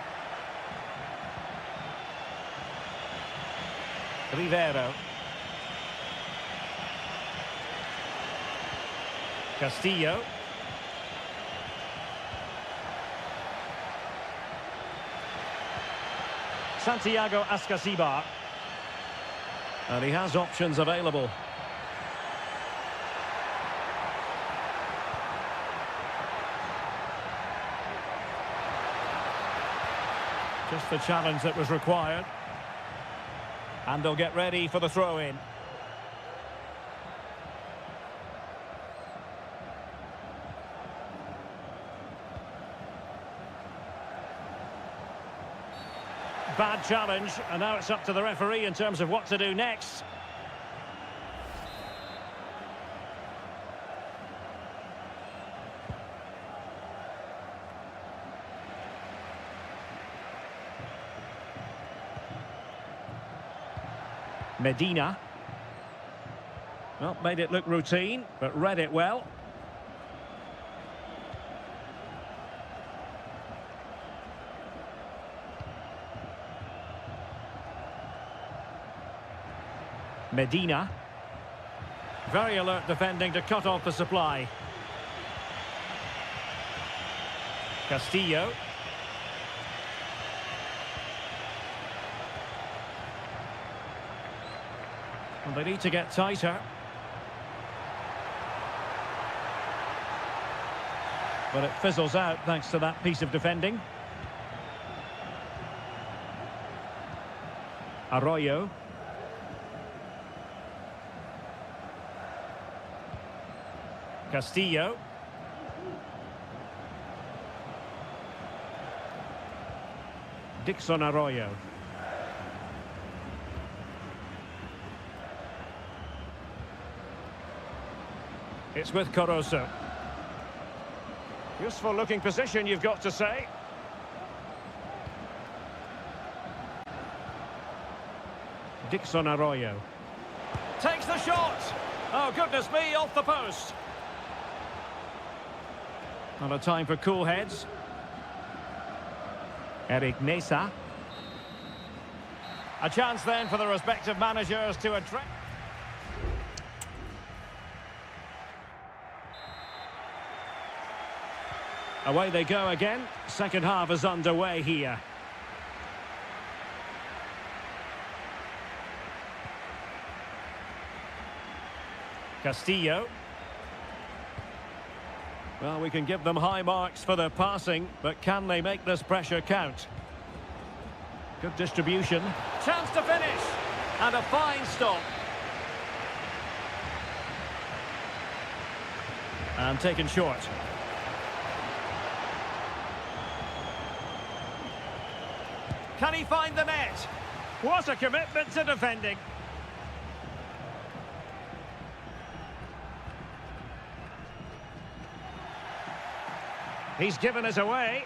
Rivero. Castillo. Santiago Ascasibar. And he has options available. Just the challenge that was required. And they'll get ready for the throw-in. Bad challenge, and now it's up to the referee in terms of what to do next. Medina. Well, made it look routine, but read it well. Medina. Very alert defending to cut off the supply. Castillo. Well, they need to get tighter. But it fizzles out thanks to that piece of defending. Arroyo. Castillo. Dixon Arroyo. It's with Caruso. Useful looking position, you've got to say. Dixon Arroyo. Takes the shot! Oh, goodness me, off the post. Not a time for cool heads. Eric Mesa. A chance then for the respective managers to address. Away they go again. Second half is underway here. Castillo. Well, we can give them high marks for their passing, but can they make this pressure count? Good distribution. Chance to finish. And a fine stop. And taken short. Can he find the net? What a commitment to defending. He's given us away.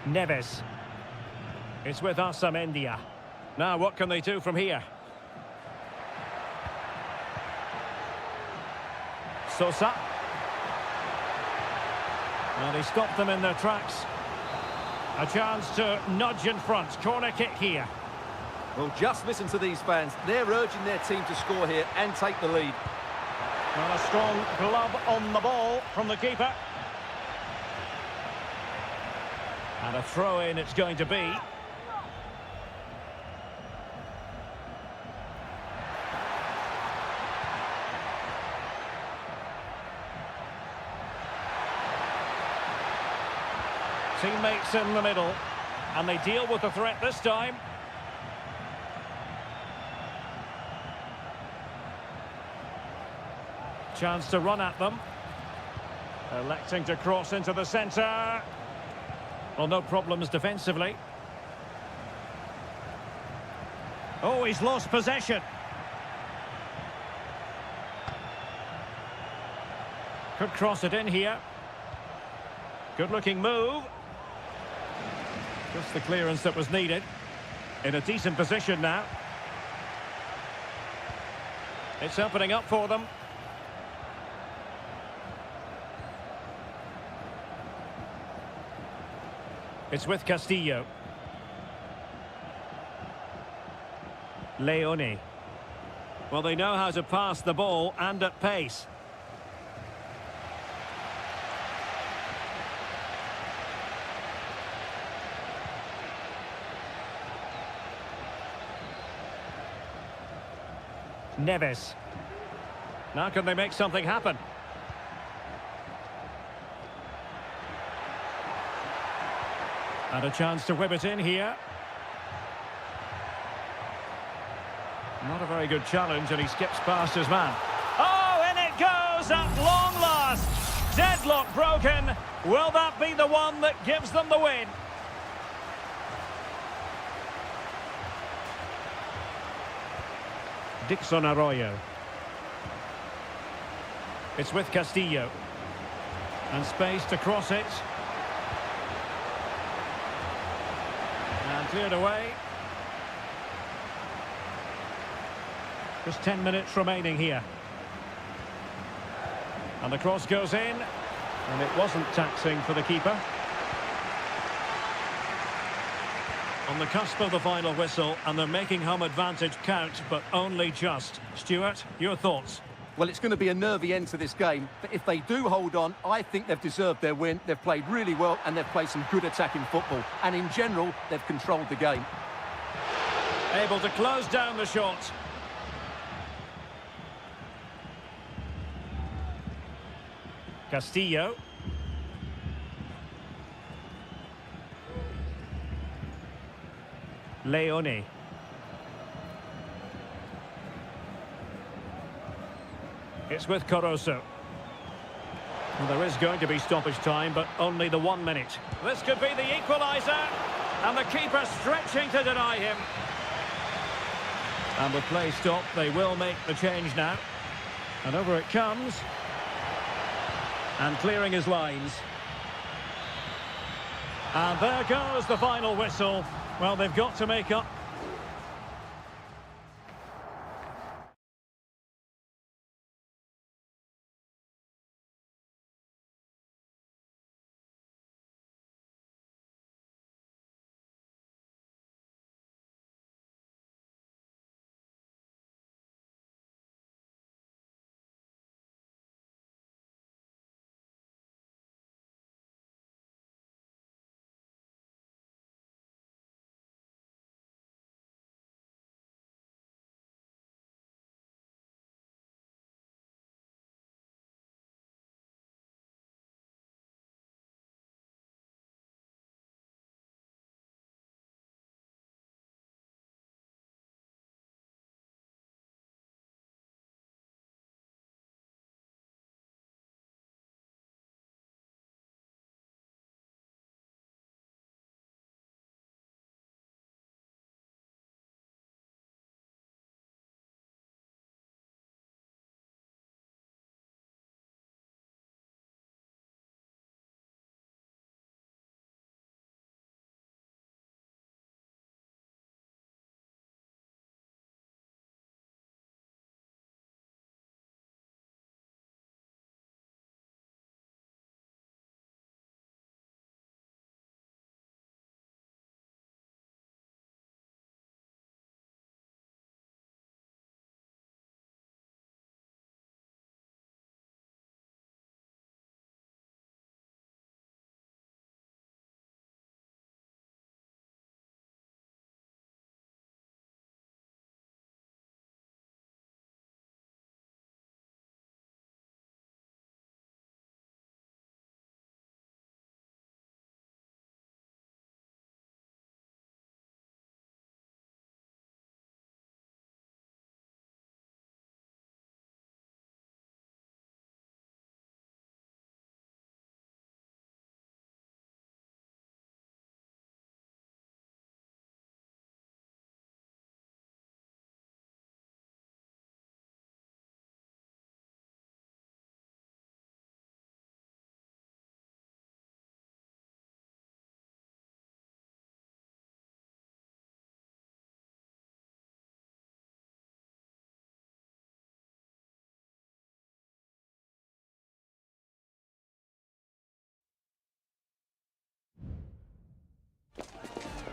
Neves. It's with Osamendia. Now what can they do from here? Sosa. And he stopped them in their tracks. A chance to nudge in front. Corner kick here. Well, just listen to these fans. They're urging their team to score here and take the lead. Well, a strong glove on the ball from the keeper. And a throw-in it's going to be. Teammates in the middle, and they deal with the threat this time. Chance to run at them. Electing to cross into the centre. Well, no problems defensively. Oh, he's lost possession. Could cross it in here. Good-looking move. Just the clearance that was needed. In a decent position now. It's opening up for them. It's with Castillo. Leone. Well, they know how to pass the ball and at pace. Neves. Now can they make something happen? And a chance to whip it in here. Not a very good challenge, and he skips past his man. Oh, and it goes at long last. Deadlock broken. Will that be the one that gives them the win? Dixon Arroyo. It's with Castillo. And space to cross it. And cleared away. Just 10 minutes remaining here. And the cross goes in. And it wasn't taxing for the keeper. On the cusp of the final whistle, and they're making home advantage count, but only just. Stuart, your thoughts? Well, it's going to be a nervy end to this game, but if they do hold on, I think they've deserved their win. They've played really well, and they've played some good attacking football. And in general, they've controlled the game. Able to close down the shot. Castillo. Leone. It's with Caruso. Well, there is going to be stoppage time, but only the 1 minute. This could be the equaliser, and the keeper stretching to deny him. And with play stopped, they will make the change now. And over it comes. And clearing his lines. And there goes the final whistle. Well, they've got to make up.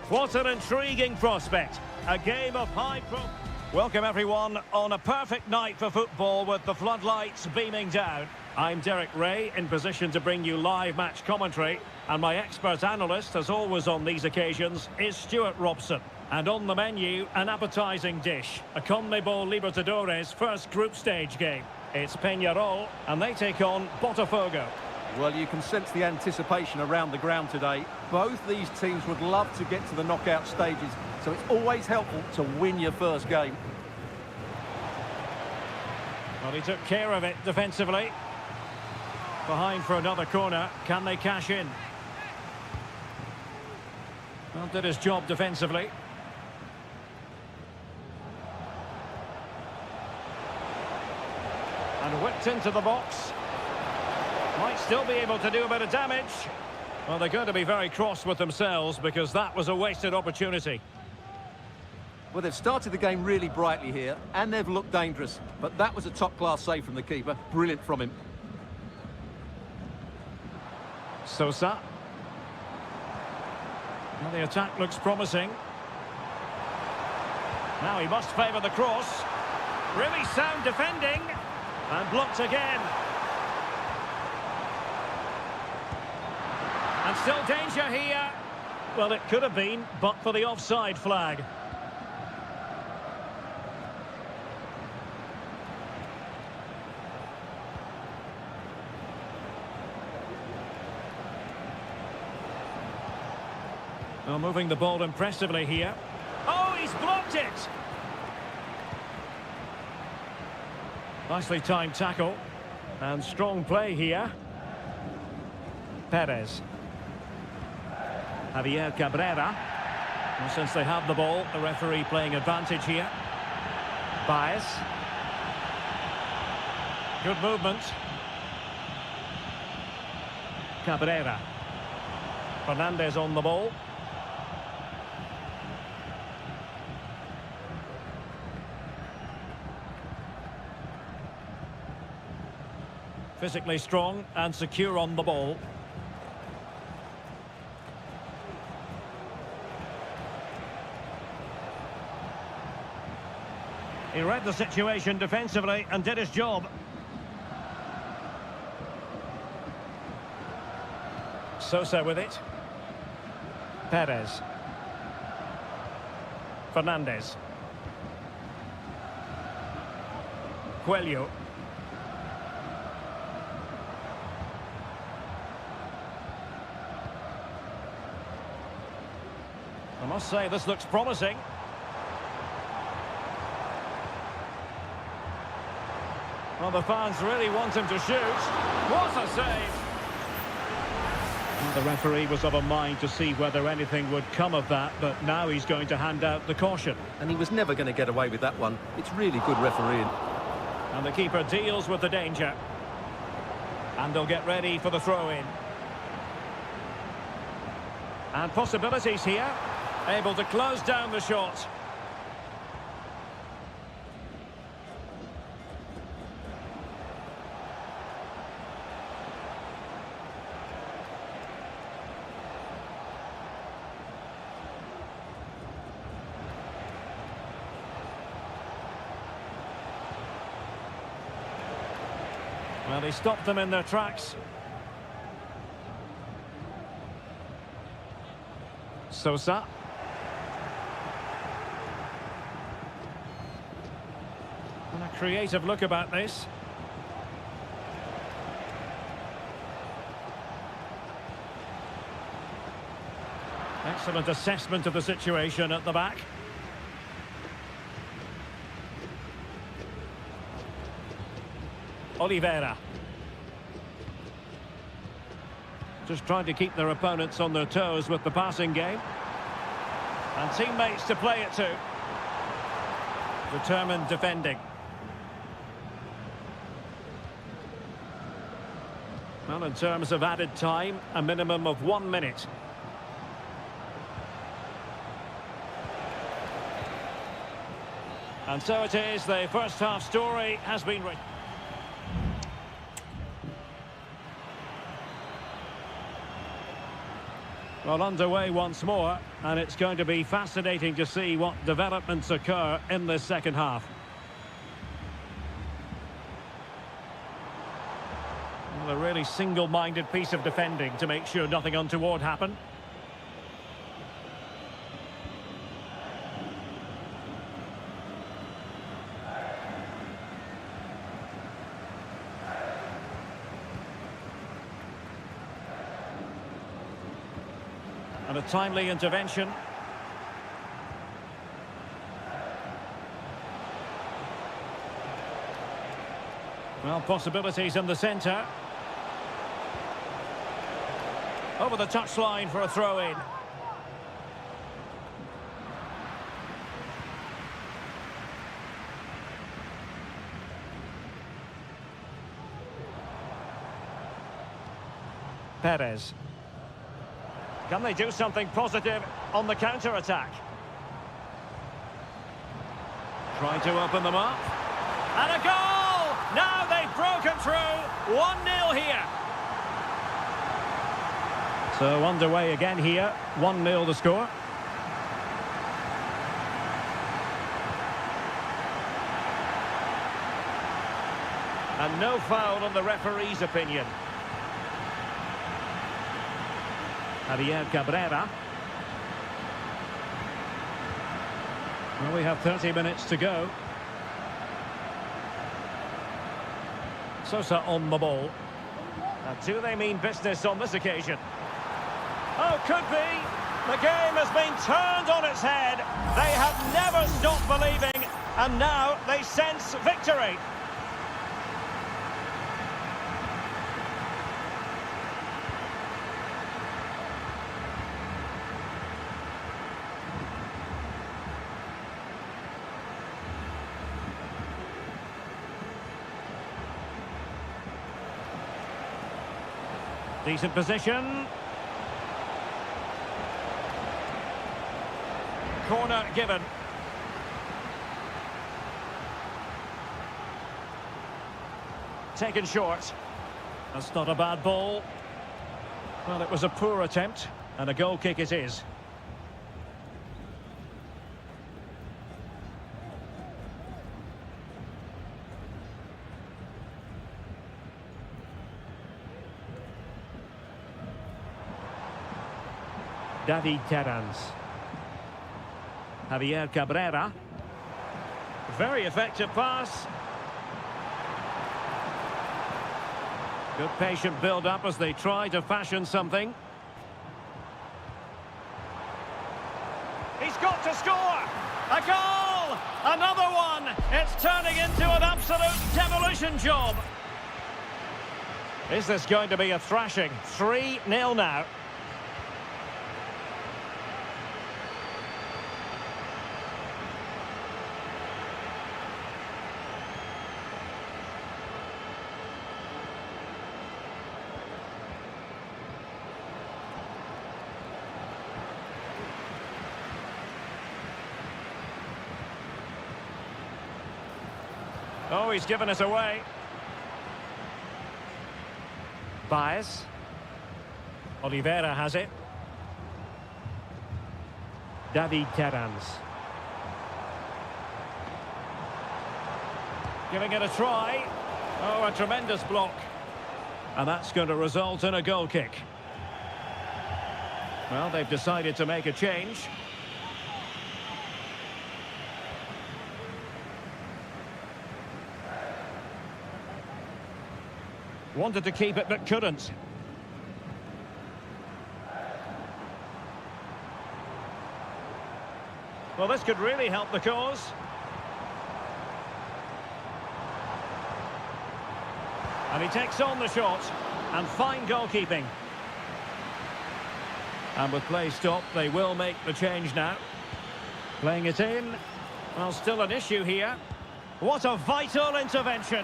What an intriguing prospect. A game of high pro... Welcome everyone on a perfect night for football with the floodlights beaming down. I'm Derek Ray, in position to bring you live match commentary. And my expert analyst, as always on these occasions, is Stuart Robson. And on the menu, an appetising dish. A CONMEBOL Libertadores first group stage game. It's Peñarol, and they take on Botafogo. Well, you can sense the anticipation around the ground today. Both these teams would love to get to the knockout stages, so it's always helpful to win your first game. Well, he took care of it defensively. Behind for another corner. Can they cash in? Well, did his job defensively. And whipped into the box. Might still be able to do a bit of damage. Well, they're going to be very cross with themselves because that was a wasted opportunity. Well, they've started the game really brightly here, and they've looked dangerous. But that was a top-class save from the keeper. Brilliant from him. Sosa. Well, the attack looks promising. Now he must favour the cross. Really sound defending. And blocked again. And still danger here. Well, it could have been, but for the offside flag. Well, moving the ball impressively here. Oh, he's blocked it! Nicely timed tackle. And strong play here. Perez. Javier Cabrera. And since they have the ball, the referee playing advantage here. Baez. Good movement. Cabrera. Fernandez on the ball. Physically strong and secure on the ball. He read the situation defensively and did his job. Sosa with it. Perez. Fernandez. Coelho. I must say, this looks promising. Well, the fans really want him to shoot. What a save! The referee was of a mind to see whether anything would come of that, but now he's going to hand out the caution. And he was never going to get away with that one. It's really good refereeing. And the keeper deals with the danger. And they'll get ready for the throw-in. And possibilities here. Able to close down the shot. Well, he stopped them in their tracks. Sosa. And a creative look about this. Excellent assessment of the situation at the back. Oliveira. Just trying to keep their opponents on their toes with the passing game. And teammates to play it to. Determined defending. Well, in terms of added time, a minimum of 1 minute. And so it is, the first half story has been written. Well, underway once more, and it's going to be fascinating to see what developments occur in this second half. Well, a really single-minded piece of defending to make sure nothing untoward happened. And a timely intervention. Well, possibilities in the centre. Over the touchline for a throw-in. Perez. Can they do something positive on the counter-attack? Trying to open them up. And a goal! Now they've broken through. 1-0 here. So underway again here. 1-0 the score. And no foul on the referee's opinion. Javier Cabrera. Well, we have 30 minutes to go. Sosa on the ball. And do they mean business on this occasion? Oh, could be. The game has been turned on its head. They have never stopped believing, and now they sense victory. Decent position. Corner given. Taken short. That's not a bad ball. Well, it was a poor attempt, and a goal kick it is. David Terrans. Javier Cabrera. Very effective pass. Good patient build-up as they try to fashion something. He's got to score! A goal! Another one! It's turning into an absolute demolition job. Is this going to be a thrashing? 3-0 now. Oh, he's given us away. Baez. Oliveira has it. David Terrans. Giving it a try. Oh, a tremendous block. And that's going to result in a goal kick. Well, they've decided to make a change. Wanted to keep it, but couldn't. Well, this could really help the cause. And he takes on the shot. And fine goalkeeping. And with play stopped, they will make the change now. Playing it in. Well, still an issue here. What a vital intervention.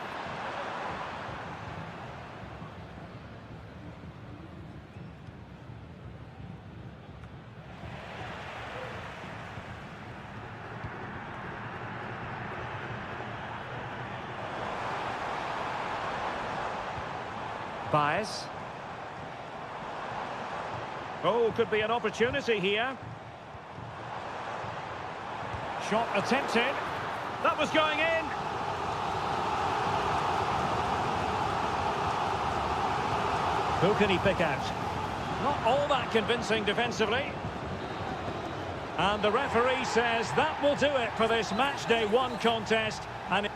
Baez. Oh, could be an opportunity here. Shot attempted. That was going in. Who can he pick out? Not all that convincing defensively. And the referee says that will do it for this match day 1 contest. And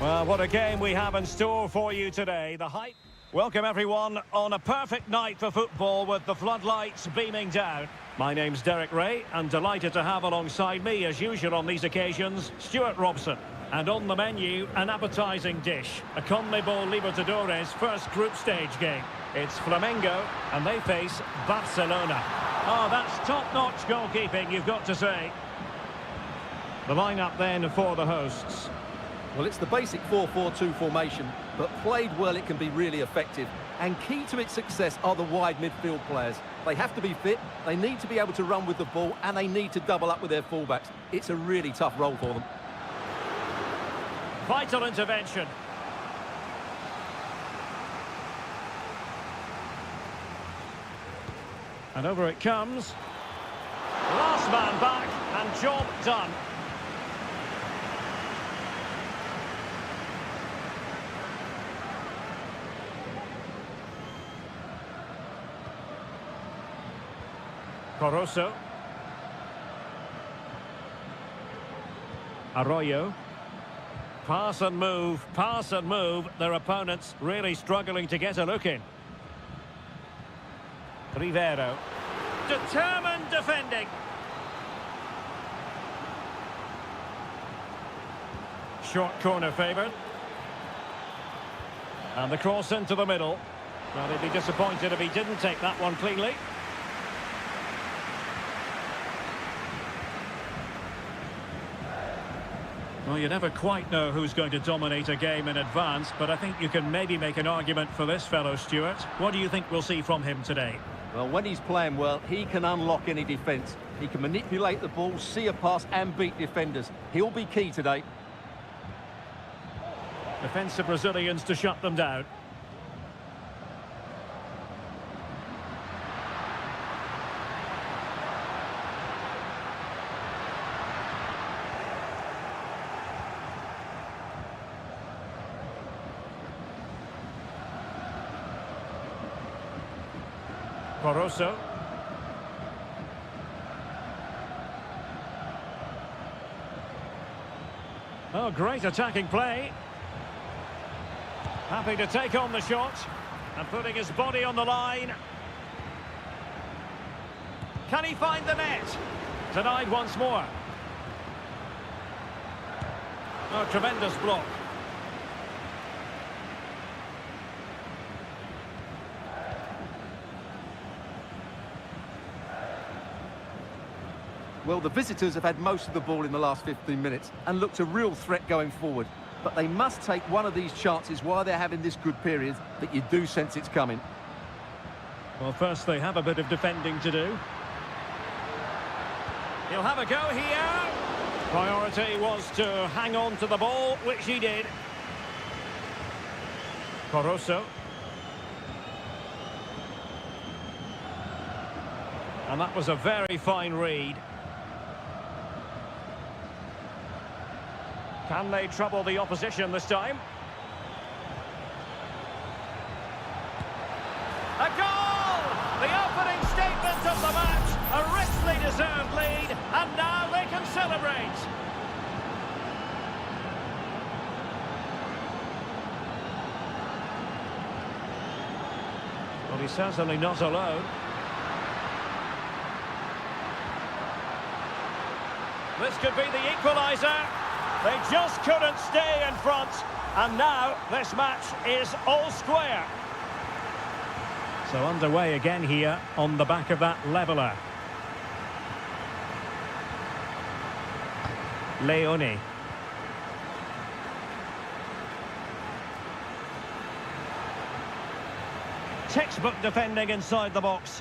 Well, what a game we have in store for you today. The hype. Welcome everyone on a perfect night for football with the floodlights beaming down. My name's Derek Ray and delighted to have alongside me as usual on these occasions, Stuart Robson. And on the menu, an appetising dish, a CONMEBOL Libertadores first group stage game. It's Flamengo and they face Barcelona. Oh, that's top-notch goalkeeping, you've got to say. The lineup then for the hosts. Well, it's the basic 4-4-2 formation, but played well it can be really effective. And key to its success are the wide midfield players. They have to be fit, they need to be able to run with the ball, and they need to double up with their fullbacks. It's a really tough role for them. Vital intervention. And over it comes. Last man back, and job done. Coroso. Arroyo. Pass and move. Their opponents really struggling to get a look in. Rivero. Determined defending. Short corner favoured. And the cross into the middle. Well, he'd be disappointed if he didn't take that one cleanly. Well, you never quite know who's going to dominate a game in advance, but I think you can maybe make an argument for this fellow, Stuart. What do you think we'll see from him today? Well, when he's playing well, he can unlock any defence. He can manipulate the ball, see a pass and beat defenders. He'll be key today. Defensive Brazilians to shut them down. Coroso. Oh, great attacking play. Happy to take on the shot and putting his body on the line. Can he find the net? Denied once more. Oh, tremendous block. Well, the visitors have had most of the ball in the last 15 minutes and looked a real threat going forward. But they must take one of these chances while they're having this good period that you do sense it's coming. Well, first they have a bit of defending to do. He'll have a go here. Priority was to hang on to the ball, which he did. Coroso. And that was a very fine read. Can they trouble the opposition this time? A goal! The opening statement of the match. A richly deserved lead. And now they can celebrate. Well, he's certainly not alone. This could be the equaliser. They just couldn't stay in front. And now this match is all square. So underway again here on the back of that leveller. Leone. Textbook defending inside the box.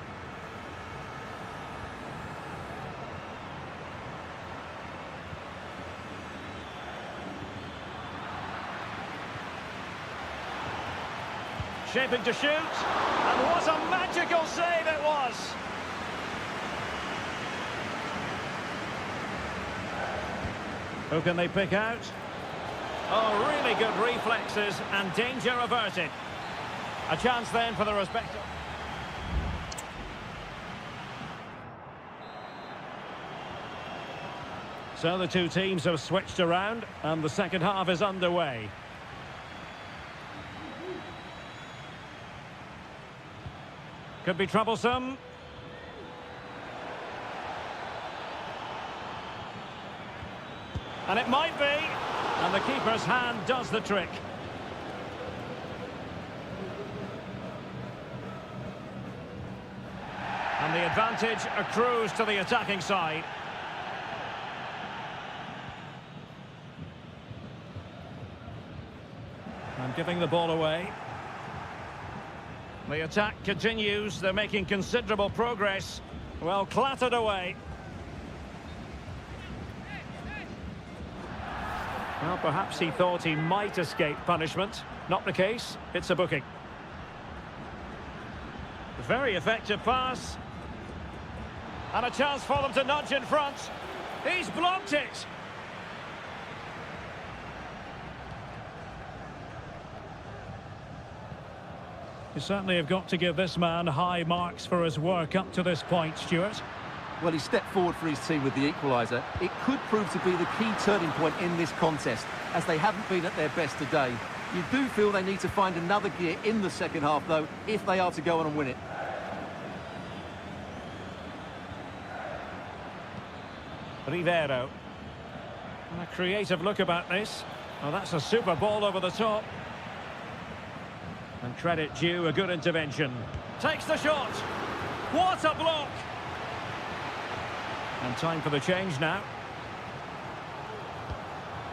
Shaping to shoot, and what a magical save it was! Who can they pick out? Oh, really good reflexes and danger averted. A chance then for the respective... So the two teams have switched around and the second half is underway. Could be troublesome. And it might be. And the keeper's hand does the trick. And the advantage accrues to the attacking side. And giving the ball away. The attack continues. They're making considerable progress. Well, clattered away. Well, perhaps he thought he might escape punishment. Not the case. It's a booking. Very effective pass. And a chance for them to nudge in front. He's blocked it. You certainly have got to give this man high marks for his work up to this point, Stuart. Well, he stepped forward for his team with the equaliser. It could prove to be the key turning point in this contest, as they haven't been at their best today. You do feel they need to find another gear in the second half, though, if they are to go on and win it. Rivero. And a creative look about this. Oh, that's a super ball over the top. And credit due, a good intervention. Takes the shot. What a block! And time for the change now.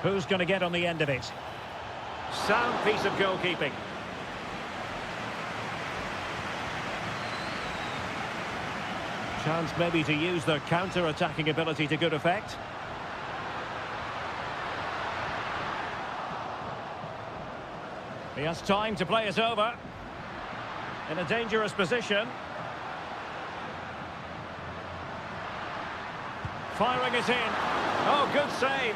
Who's going to get on the end of it? Sound piece of goalkeeping. Chance maybe to use their counter-attacking ability to good effect. He has time to play it over. In a dangerous position. Firing it in. Oh, good save.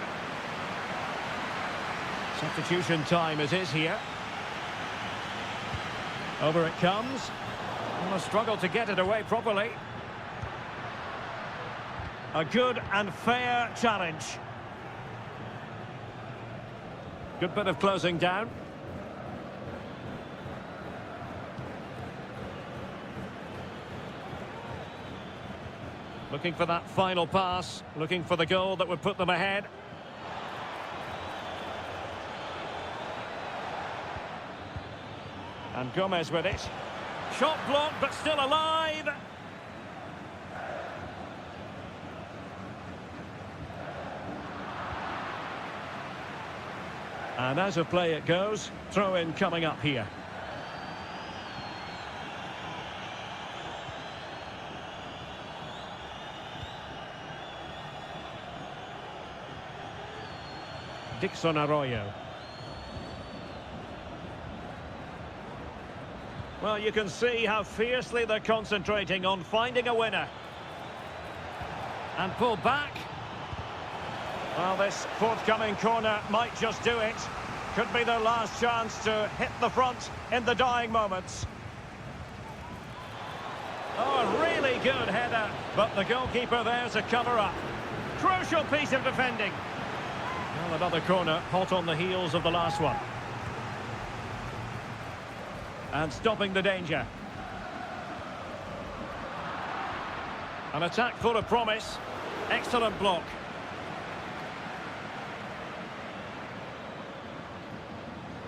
Substitution time it is here. Over it comes. And a struggle to get it away properly. A good and fair challenge. Good bit of closing down. Looking for that final pass, looking for the goal that would put them ahead. And Gomez with it. Shot blocked, but still alive. And as of play it goes, throw-in coming up here. Dixon Arroyo. Well, you can see how fiercely they're concentrating on finding a winner. And pull back. Well, this forthcoming corner might just do it. Could be their last chance to hit the front in the dying moments. Oh, a really good header, but the goalkeeper there to cover up. Crucial piece of defending. Well, another corner, hot on the heels of the last one. And stopping the danger. An attack full of promise. Excellent block.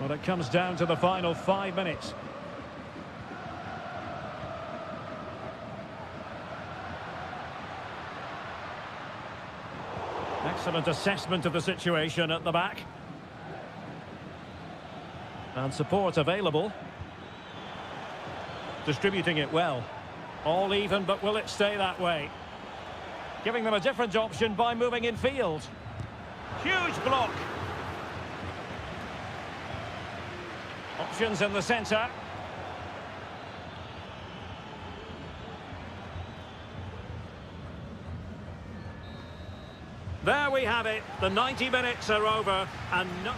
Well, it comes down to the final 5 minutes. Excellent assessment of the situation at the back. And support available. Distributing it well. All even, but will it stay that way? Giving them a different option by moving in field. Huge block. Options in the centre. There we have it. The 90 minutes are over and no...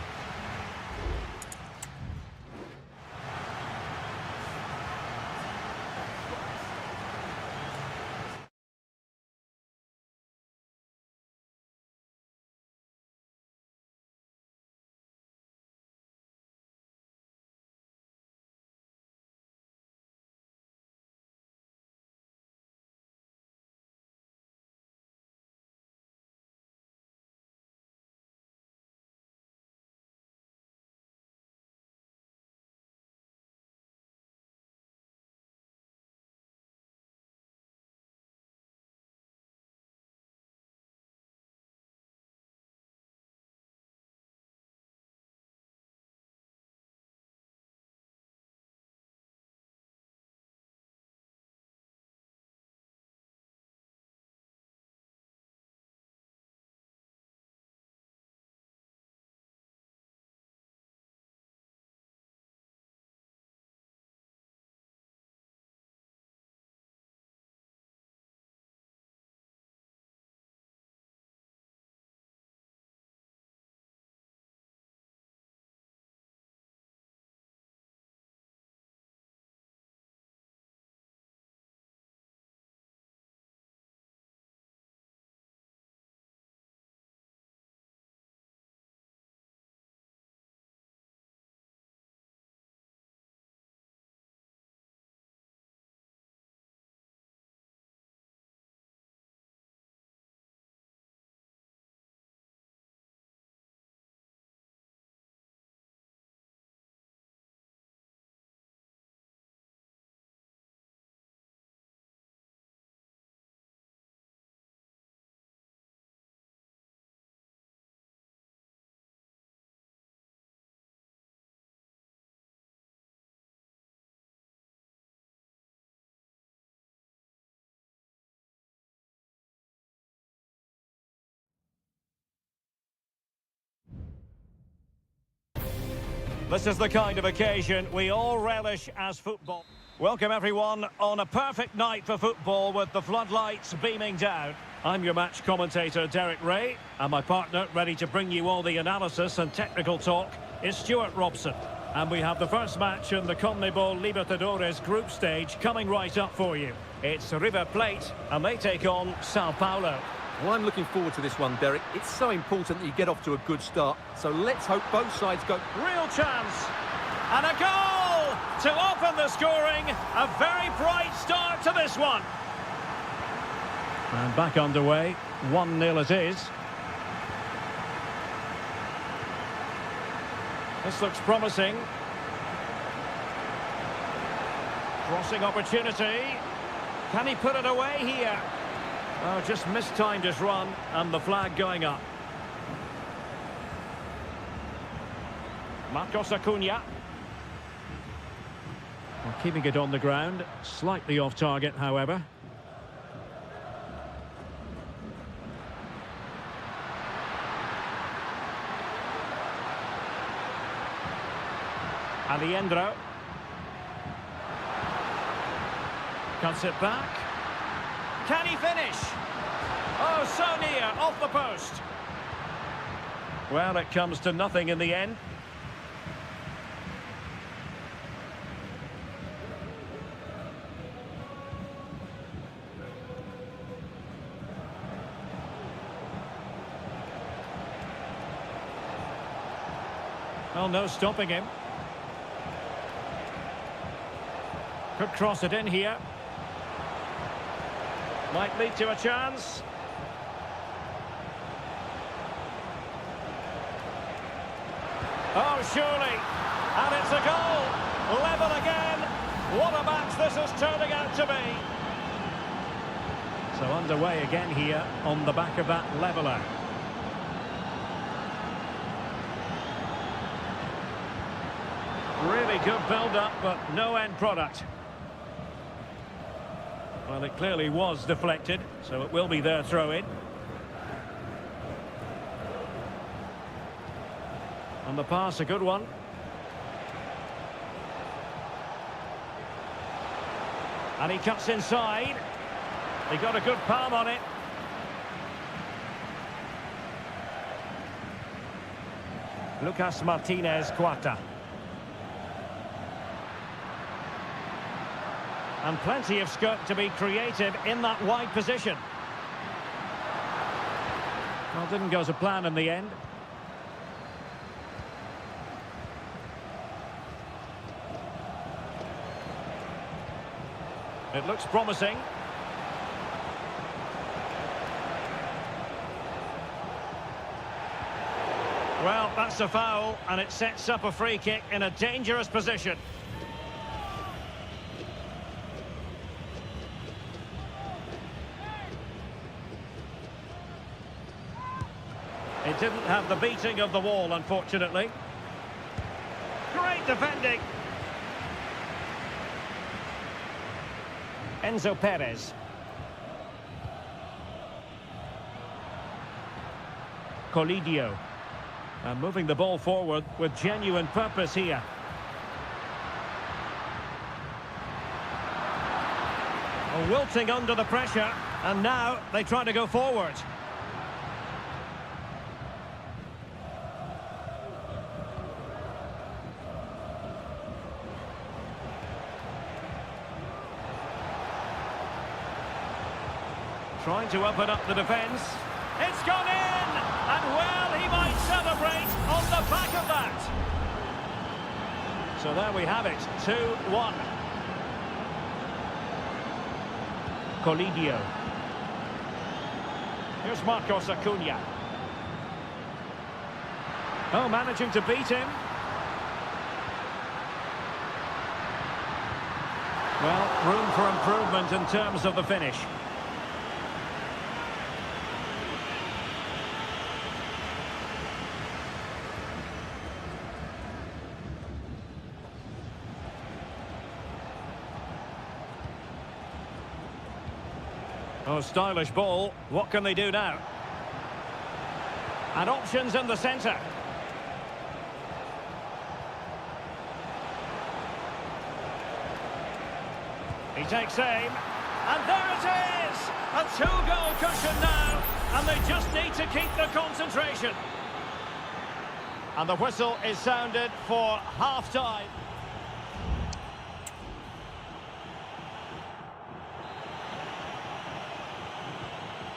This is the kind of occasion we all relish as football. Welcome everyone on a perfect night for football with the floodlights beaming down. I'm your match commentator Derek Ray, and my partner ready to bring you all the analysis and technical talk is Stuart Robson. And we have the first match in the CONMEBOL Libertadores group stage coming right up for you. It's River Plate, and they take on Sao Paulo. Well, I'm looking forward to this one, Derek. It's so important that you get off to a good start. So let's hope both sides go... Real chance. And a goal to open the scoring. A very bright start to this one. And back underway. 1-0 it is. This looks promising. Crossing opportunity. Can he put it away here? Oh, just mistimed his run, and the flag going up. Marcos Acuna. Well, keeping it on the ground. Slightly off target, however. Aliendro. Cuts it back. Can he finish? Oh, so near, off the post. Well, it comes to nothing in the end. Well, no stopping him. Could cross it in here. Might lead to a chance. Oh, surely. And it's a goal. Level again. What a match this is turning out to be. So underway again here on the back of that leveller. Really good build-up, but no end product. Well, it clearly was deflected, so it will be their throw-in. And the pass, a good one. And he cuts inside. He got a good palm on it. Lucas Martinez Cuata. And plenty of scope to be creative in that wide position. Well, didn't go to plan in the end. It looks promising. Well, that's a foul, and it sets up a free kick in a dangerous position. It didn't have the beating of the wall, unfortunately. Great defending. Enzo Perez. Colidio. And moving the ball forward with genuine purpose here. Wilting under the pressure, and now they try to go forward. Trying to open up the defence. It's gone in! And well, he might celebrate on the back of that. So there we have it, 2-1. Colidio. Here's Marcos Acuna. Oh, managing to beat him. Well, room for improvement in terms of the finish. Oh, stylish ball. What can they do now? And options in the centre. He takes aim, and there it is! A two-goal cushion now, and they just need to keep the concentration. And the whistle is sounded for half-time.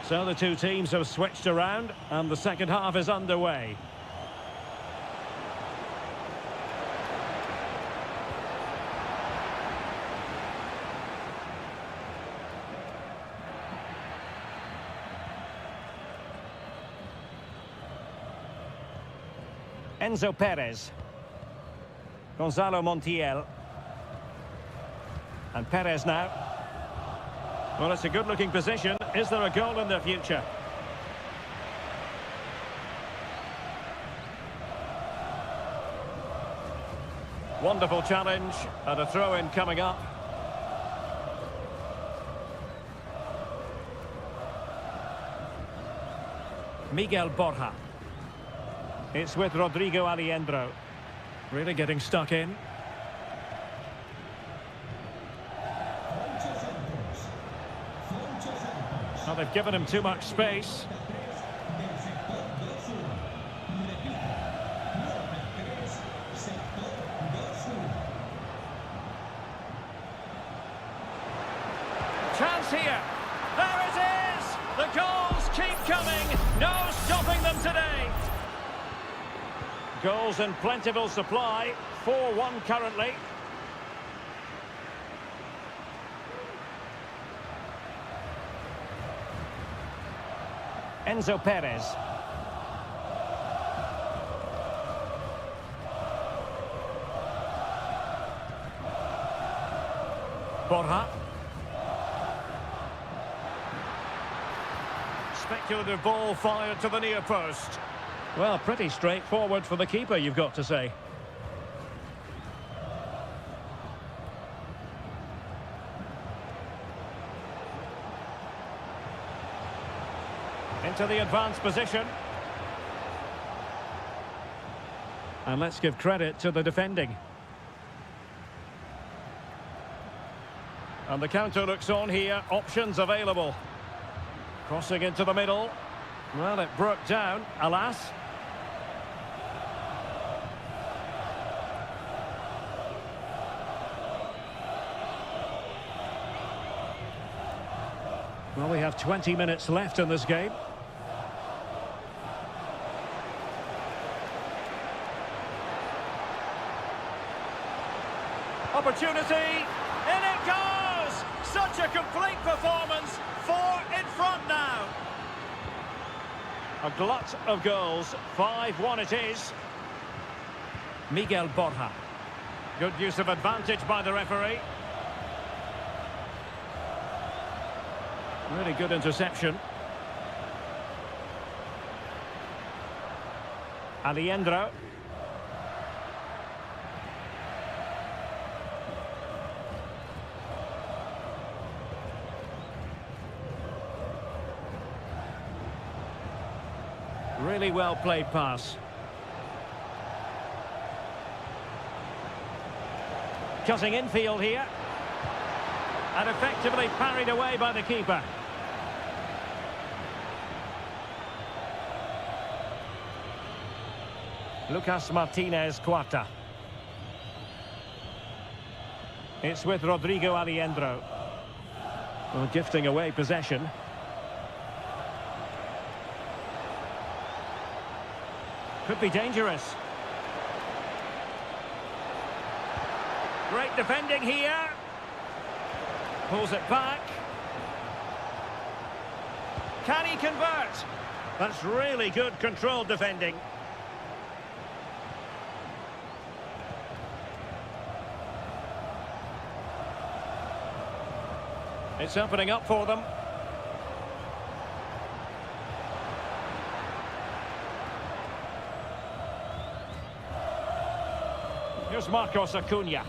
So the two teams have switched around, and the second half is underway. Enzo Perez. Gonzalo Montiel. And Perez now. Well, it's a good-looking position. Is there a goal in the future? Wonderful challenge, and a throw-in coming up. Miguel Borja. It's with Rodrigo Alejandro. Really getting stuck in. Well, they've given him too much space. Chance here. There it is! The goals keep coming. No stopping them today. Goals in plentiful supply. 4-1 currently. Enzo Perez. Borja. Speculative ball fired to the near post. Well, pretty straightforward for the keeper, you've got to say. Into the advanced position. And let's give credit to the defending. And the counter looks on here. Options available. Crossing into the middle. Well, it broke down, alas. Well, we have 20 minutes left in this game. Opportunity, in it goes! Such a complete performance, 4 in front now. A glut of goals, 5-1 it is. Miguel Borja. Good use of advantage by the referee. Really good interception. Alejandro. Really well played pass. Cutting infield here. And effectively parried away by the keeper. Lucas Martinez Cuarta. It's with Rodrigo Alejandro. Well, gifting away possession. Could be dangerous. Great defending here. Pulls it back. Can he convert? That's really good controlled defending. It's opening up for them. Here's Marcos Acuna.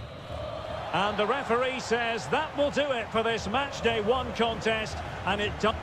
And the referee says that will do it for this match day 1 contest, and it does.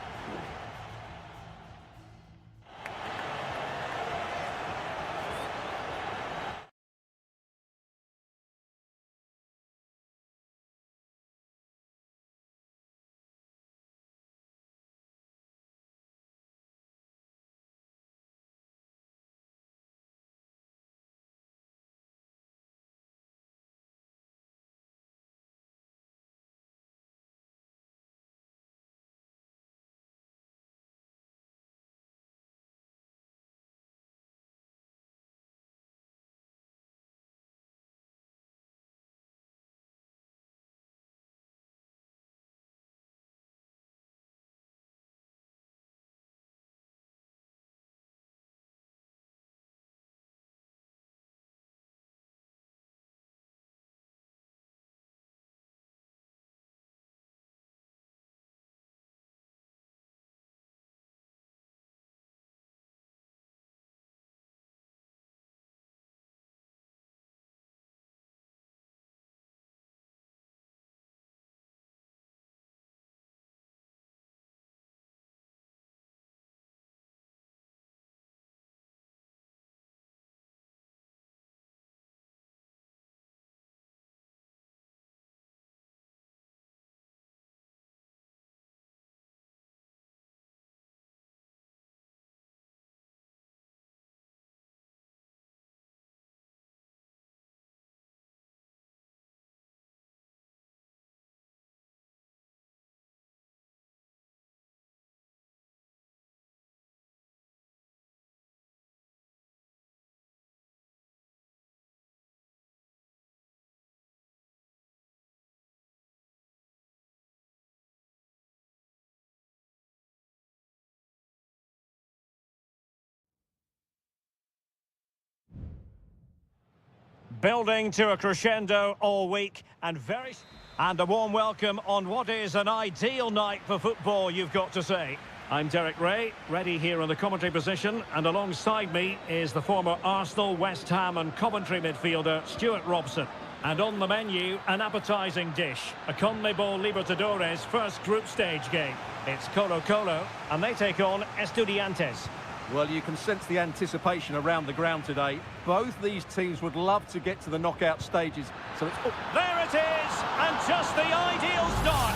Building to a crescendo all week and And a warm welcome on what is an ideal night for football, you've got to say. I'm Derek Ray, ready here in the commentary position, and alongside me is the former Arsenal, West Ham and Coventry midfielder Stuart Robson. And on the menu, an appetising dish, a CONMEBOL Libertadores first group stage game. It's Colo-Colo, and they take on Estudiantes. Well, you can sense the anticipation around the ground today. Both these teams would love to get to the knockout stages, so it's... There it is, and just the ideal start.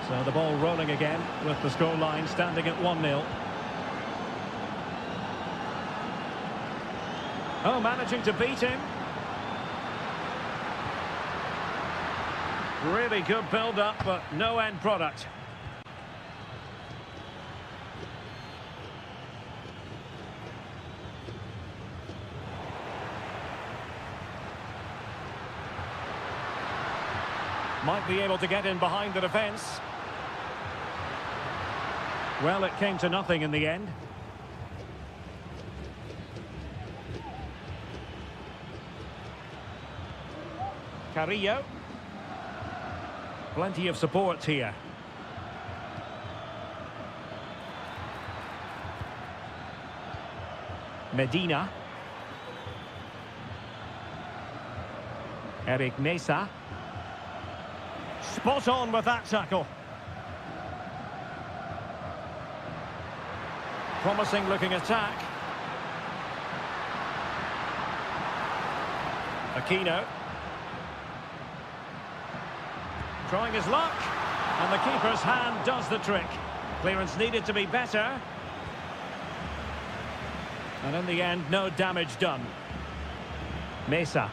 So the ball rolling again, with the scoreline standing at 1-0. Oh, managing to beat him. Really good build-up, but no end product. Might be able to get in behind the defence. Well, it came to nothing in the end. Carrillo. Plenty of support here. Medina. Eric Mesa. Spot on with that tackle. Promising looking attack. Aquino. Trying his luck. And the keeper's hand does the trick. Clearance needed to be better. And in the end, no damage done. Mesa.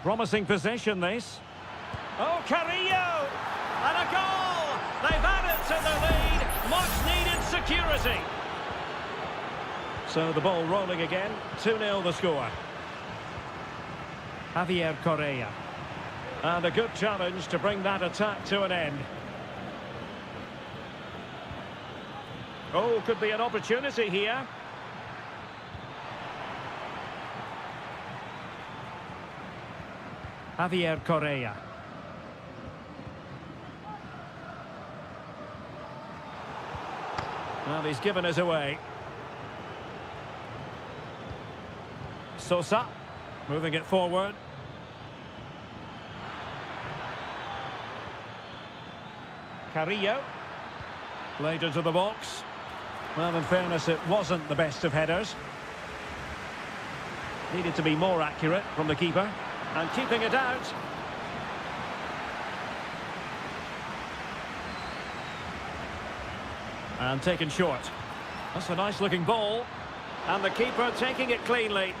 Promising possession, this. Oh, Carrillo! And a goal! They've added to the lead. Much-needed security. So the ball rolling again. 2-0 the score. Javier Correa. And a good challenge to bring that attack to an end. Oh, could be an opportunity here. Javier Correa. Well, he's given us away. Sosa, moving it forward. Carrillo. Played into the box. Well, in fairness, it wasn't the best of headers. Needed to be more accurate from the keeper. And keeping it out. And taken short. That's a nice looking ball. And the keeper taking it cleanly.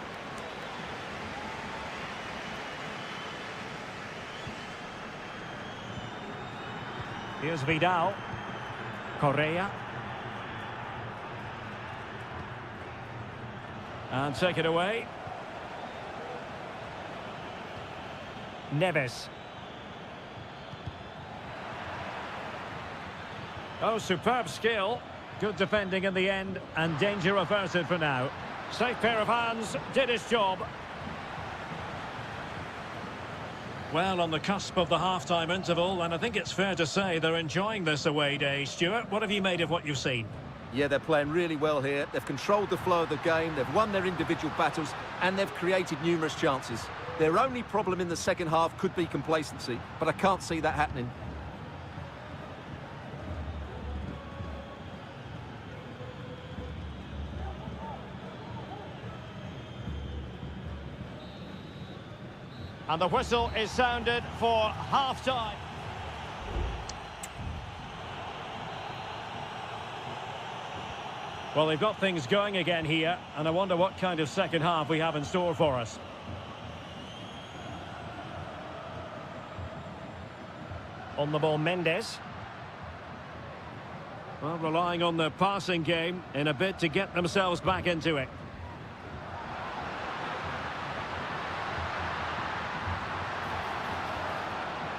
Here's Vidal. Correa. And take it away. Neves. Oh, superb skill. Good defending in the end, and danger averted for now. Safe pair of hands, did his job. Well, on the cusp of the half-time interval, and I think it's fair to say they're enjoying this away day. Stuart, what have you made of what you've seen? Yeah, they're playing really well here. They've controlled the flow of the game, they've won their individual battles, and they've created numerous chances. Their only problem in the second half could be complacency, but I can't see that happening. And the whistle is sounded for half-time. Well, they've got things going again here, and I wonder what kind of second half we have in store for us. On the ball, Mendes. Well, relying on the passing game in a bid to get themselves back into it.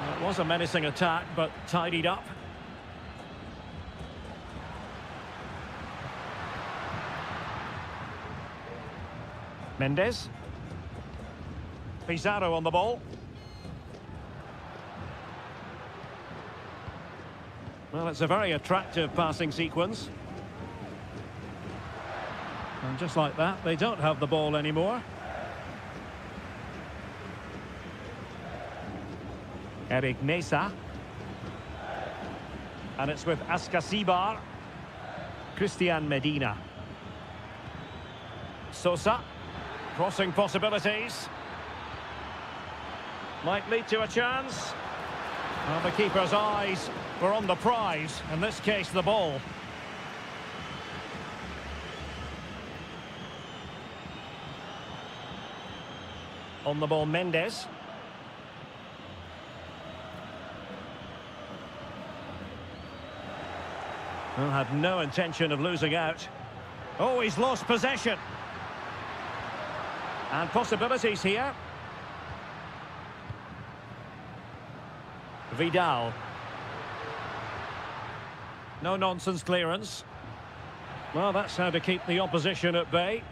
Well, it was a menacing attack, but tidied up. Mendes. Pizarro on the ball. Well, it's a very attractive passing sequence. And just like that, they don't have the ball anymore. Eric Mesa. And it's with Ascasibar. Christian Medina. Sosa. Crossing possibilities. Might lead to a chance. Well, the keeper's eyes were on the prize, in this case the ball. On the ball, Mendes. Well, had no intention of losing out. Oh, he's lost possession. And possibilities here. Vidal. No nonsense clearance. Well, that's how to keep the opposition at bay.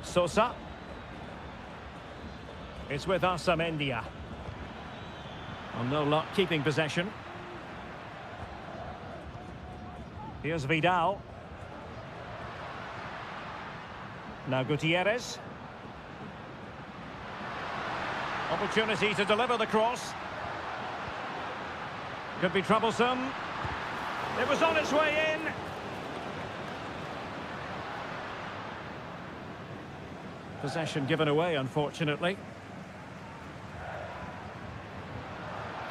Sosa. It's with Asamendia. Oh, no luck keeping possession. Here's Vidal. Now Gutierrez. Opportunity to deliver the cross. Could be troublesome. It was on its way in. Possession given away, unfortunately.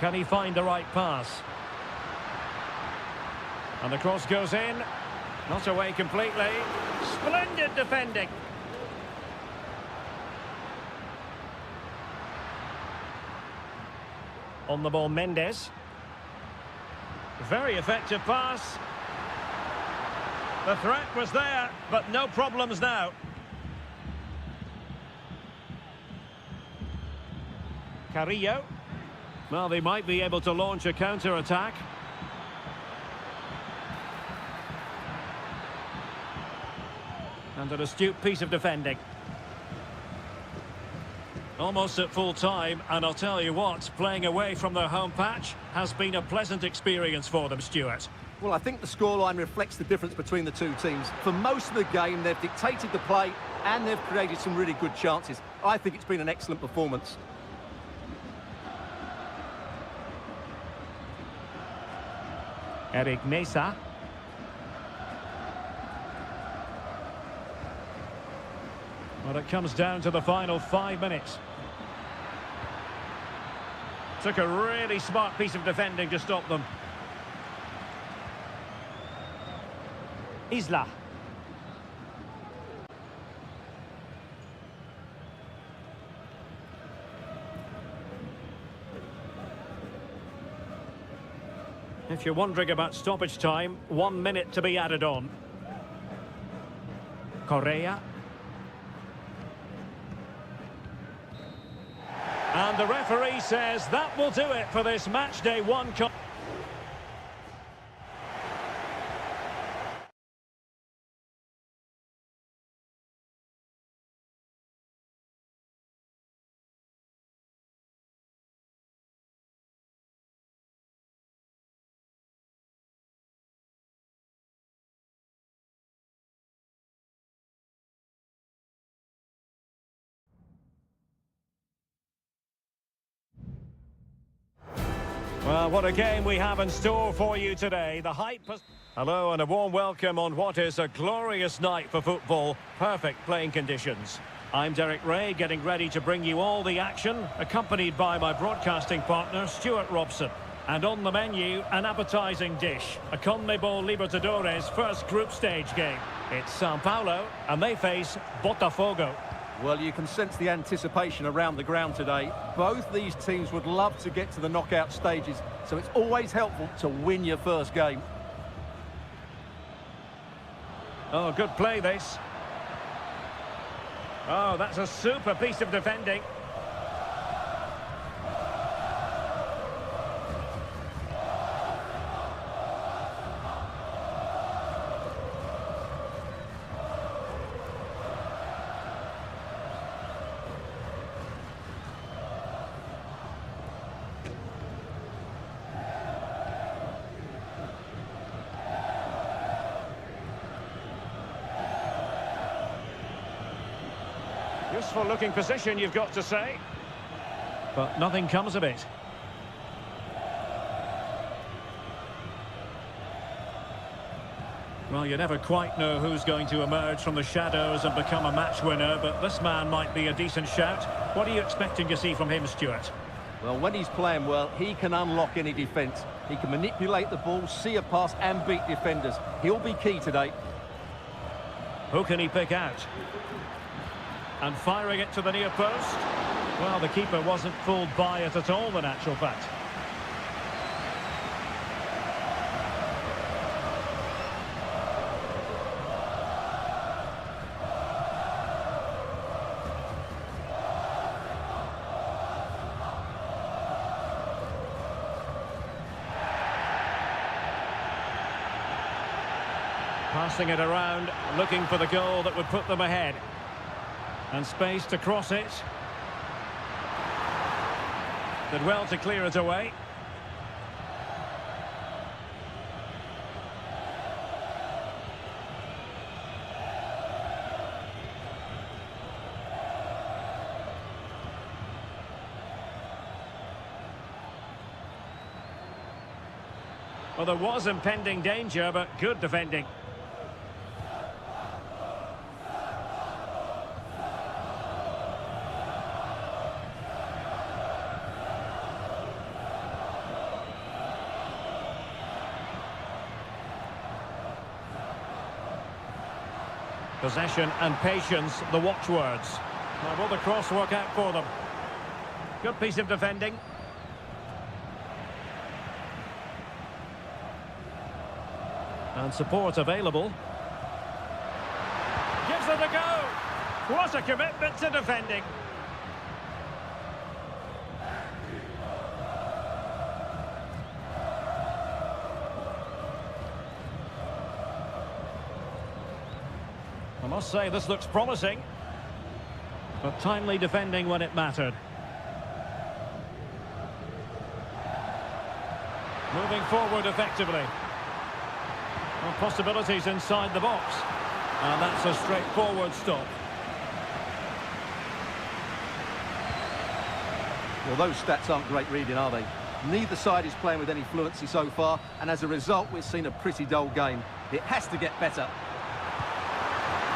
Can he find the right pass? And the cross goes in. Not away completely. Splendid defending. On the ball, Mendes. Very effective pass. The threat was there, but no problems now. Carrillo. Well, they might be able to launch a counter-attack. And an astute piece of defending. Almost at full time, and I'll tell you what, playing away from their home patch has been a pleasant experience for them, Stuart. Well, I think the scoreline reflects the difference between the two teams. For most of the game, they've dictated the play and they've created some really good chances. I think it's been an excellent performance. Eric Mesa. Well, it comes down to the final 5 minutes. Took a really smart piece of defending to stop them. Isla. If you're wondering about stoppage time, 1 minute to be added on. Correa. And the referee says that will do it for this match day one. Well, what a game we have in store for you today. The hype has... Hello and a warm welcome on what is a glorious night for football. Perfect playing conditions. I'm Derek Ray, getting ready to bring you all the action, accompanied by my broadcasting partner, Stuart Robson. And on the menu, an appetising dish, a CONMEBOL Libertadores first group stage game. It's Sao Paulo, and they face Botafogo. Well, you can sense the anticipation around the ground today. Both these teams would love to get to the knockout stages, so it's always helpful to win your first game. Oh, good play, this. Oh, that's a super piece of defending. Useful looking position, you've got to say. But nothing comes of it. Well, you never quite know who's going to emerge from the shadows and become a match winner, but this man might be a decent shout. What are you expecting to see from him, Stuart? Well, when he's playing well, he can unlock any defence. He can manipulate the ball, see a pass and beat defenders. He'll be key today. Who can he pick out? And firing it to the near post. Well, the keeper wasn't fooled by it at all, in actual fact. Passing it around, looking for the goal that would put them ahead. And space to cross it. Did well to clear it away. Well, there was impending danger, but good defending. Possession and patience, the watchwords. Now, will the cross work out for them? Good piece of defending. And support available. Gives it a go. What a commitment to defending. I must say this looks promising. But timely defending when it mattered. Moving forward effectively. Well, possibilities inside the box. And that's a straightforward stop. Well, those stats aren't great reading, are they? Neither side is playing with any fluency so far, and as a result, we've seen a pretty dull game. It has to get better.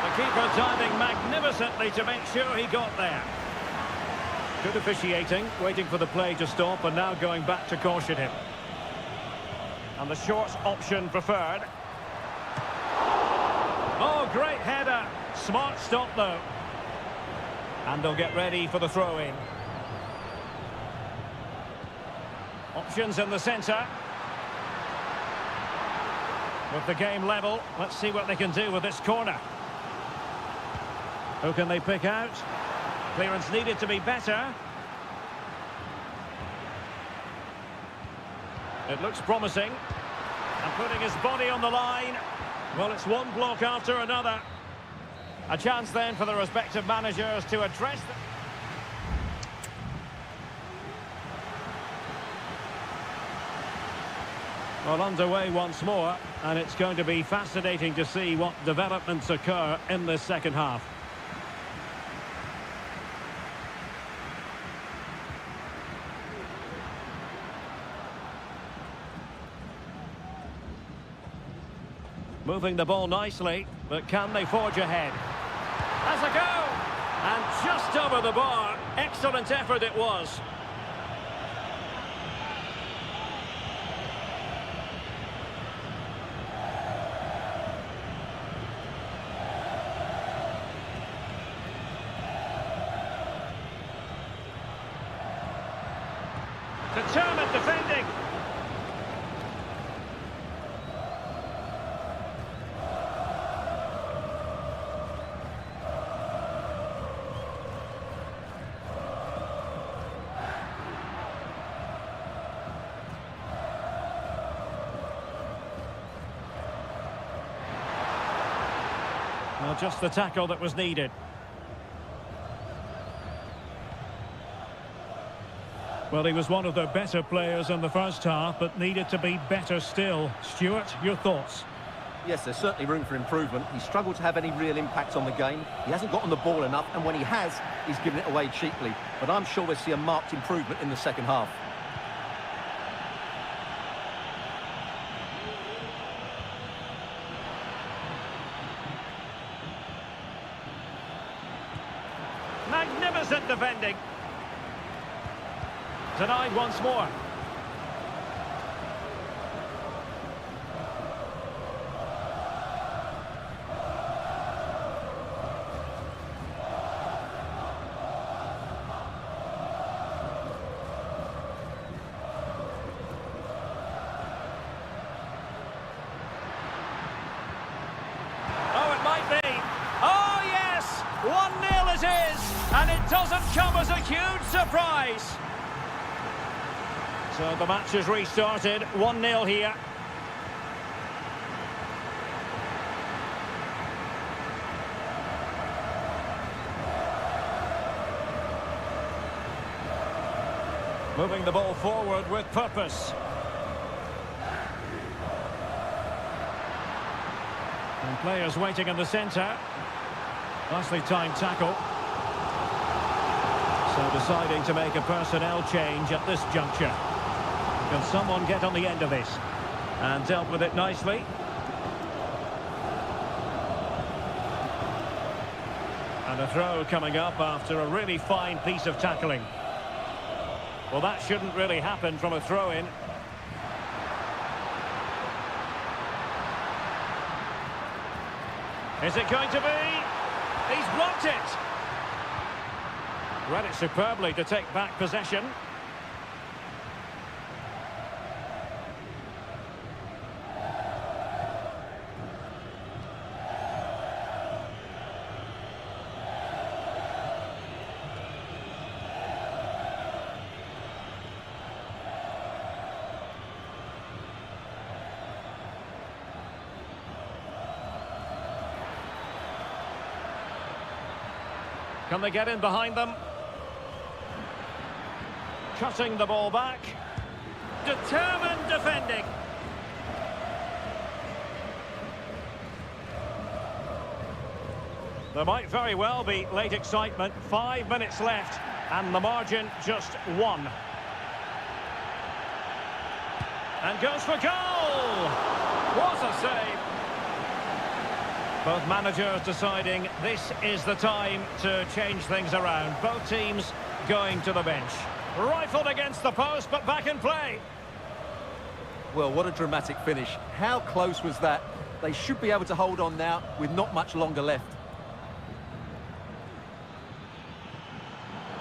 The keeper diving magnificently to make sure he got there. Good officiating, waiting for the play to stop, and now going back to caution him. And the short option preferred. Oh, great header. Smart stop, though. And they'll get ready for the throw-in. Options in the centre. With the game level, let's see what they can do with this corner. Who can they pick out? Clearance needed to be better. It looks promising. And putting his body on the line. Well, it's one block after another. A chance then for the respective managers to address them. Well, underway once more, and it's going to be fascinating to see what developments occur in this second half. Moving the ball nicely, but can they forge ahead? Has a go! And just over the bar. Excellent effort it was. Determined defending. Well, just the tackle that was needed. Well, he was one of the better players in the first half, but needed to be better still. Stuart, your thoughts? Yes, there's certainly room for improvement. He's struggled to have any real impact on the game. He hasn't gotten the ball enough, and when he has, he's given it away cheaply. But I'm sure we'll see a marked improvement in the second half. Magnificent defending. Denied once more. Oh, it might be. Oh, yes! 1-0 it is! And it doesn't come as a huge surprise. So the match has restarted, 1-0 here. Moving the ball forward with purpose. And players waiting in the centre. Nicely timed tackle. So deciding to make a personnel change at this juncture. Can someone get on the end of this? And dealt with it nicely. And a throw coming up after a really fine piece of tackling. Well, that shouldn't really happen from a throw-in. Is it going to be? He's blocked it. Read it superbly to take back possession. Can they get in behind them? Cutting the ball back. Determined defending. There might very well be late excitement. 5 minutes left, and the margin just 1. And goes for goal! What a save! Both managers deciding this is the time to change things around. Both teams going to the bench. Rifled against the post, but back in play. Well, what a dramatic finish. How close was that? They should be able to hold on now with not much longer left.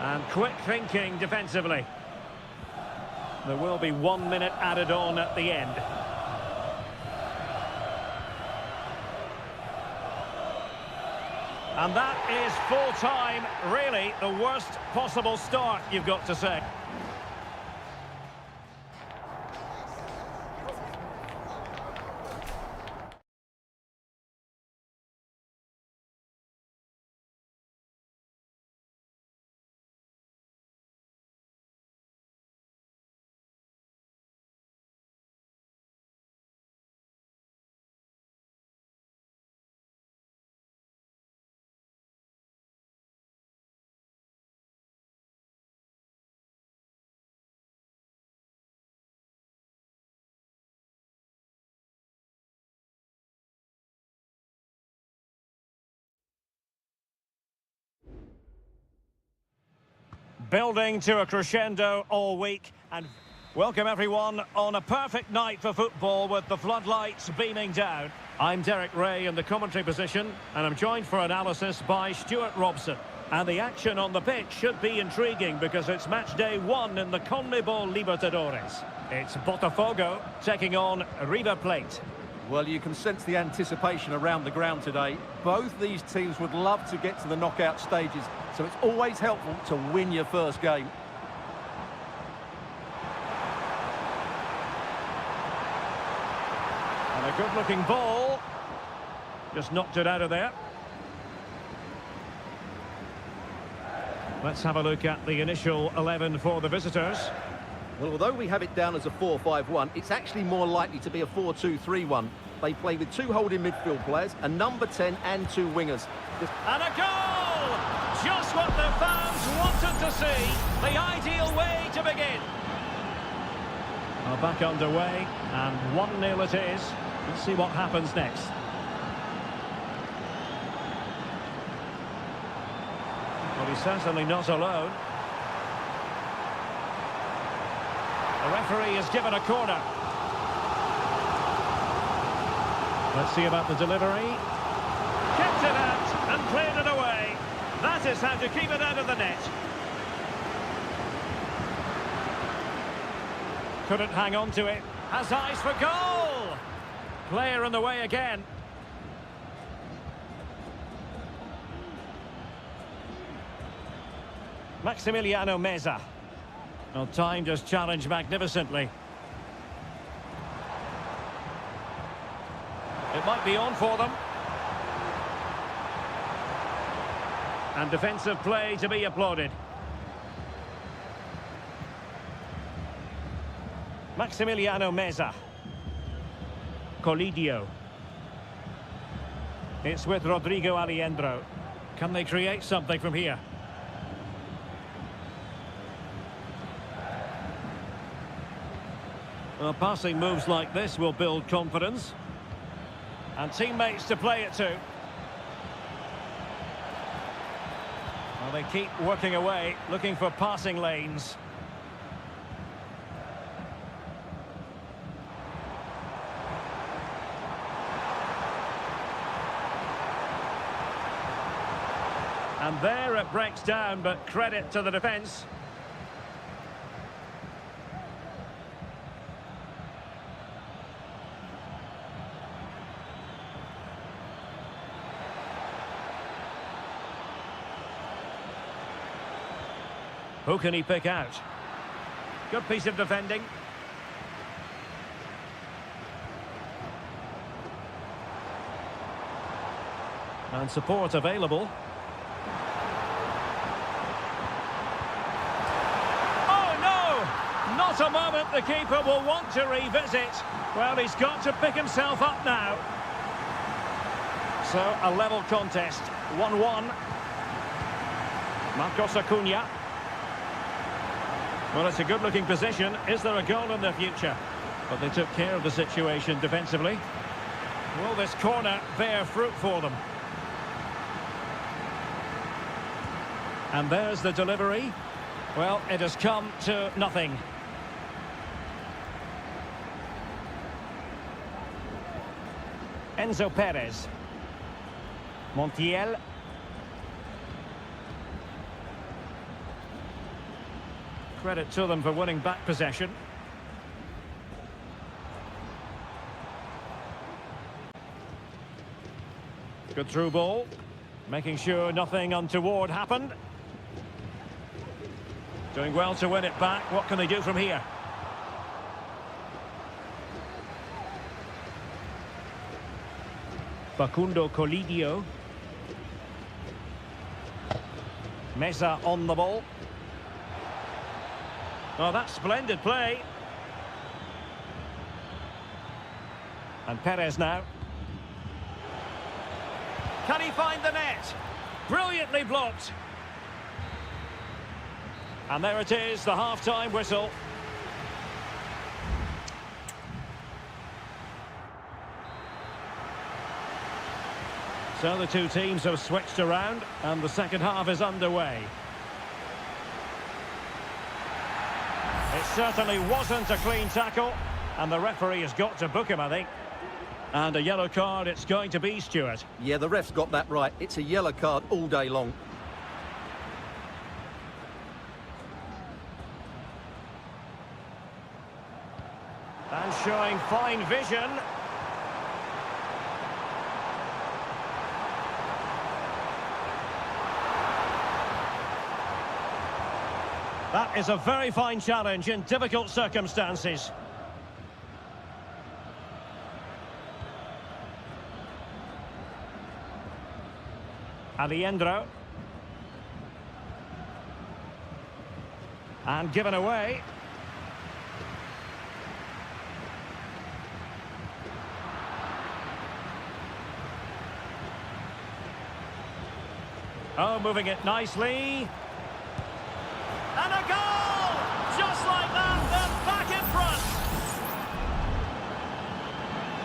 And quick thinking defensively. There will be 1 minute added on at the end. And that is full time. Really, the worst possible start, you've got to say. Building to a crescendo all week, and welcome everyone on a perfect night for football with the floodlights beaming down. I'm Derek Ray in the commentary position, and I'm joined for analysis by Stuart Robson. And the action on the pitch should be intriguing because it's match day 1 in the CONMEBOL Libertadores. It's Botafogo taking on River Plate. Well, you can sense the anticipation around the ground today. Both these teams would love to get to the knockout stages, so it's always helpful to win your first game. And a good-looking ball. Just knocked it out of there. Let's have a look at the initial 11 for the visitors. Well, although we have it down as a 4-5-1, it's actually more likely to be a 4-2-3-1. They play with 2 holding midfield players, a number 10 and 2 wingers. And a goal! Just what the fans wanted to see. The ideal way to begin. Well, back underway, and 1-0 it is. Let's see what happens next. Well, he's certainly not alone. The referee has given a corner. Let's see about the delivery. Kept it out and cleared it away. That is how to keep it out of the net. Couldn't hang on to it. Has eyes for goal. Player in the way again. Maximiliano Meza. Well, timed his challenge magnificently. It might be on for them. And defensive play to be applauded. Maximiliano Meza. Colidio. It's with Rodrigo Aliendro. Can they create something from here? Well, passing moves like this will build confidence. And teammates to play it to. Well, they keep working away, looking for passing lanes. And there it breaks down, but credit to the defence. Who can he pick out? Good piece of defending. And support available. Oh no! Not a moment the keeper will want to revisit. Well, he's got to pick himself up now. So, a level contest. 1-1. Marcos Acuna. Well, it's a good-looking position. Is there a goal in the future? But they took care of the situation defensively. Will this corner bear fruit for them? And there's the delivery. Well, it has come to nothing. Enzo Perez. Montiel. Credit to them for winning back possession. Good through ball. Making sure nothing untoward happened. Doing well to win it back. What can they do from here? Facundo Colidio. Mesa on the ball. Oh, that's splendid play. And Perez now. Can he find the net? Brilliantly blocked. And there it is, the half-time whistle. So the two teams have switched around, and the second half is underway. It certainly wasn't a clean tackle, and the referee has got to book him, I think. And a yellow card it's going to be, Stuart. Yeah, the ref's got that right. It's a yellow card all day long. And showing fine vision. That is a very fine challenge in difficult circumstances. Alejandro. And given away. Oh, moving it nicely. And a goal! Just like that, they're back in front.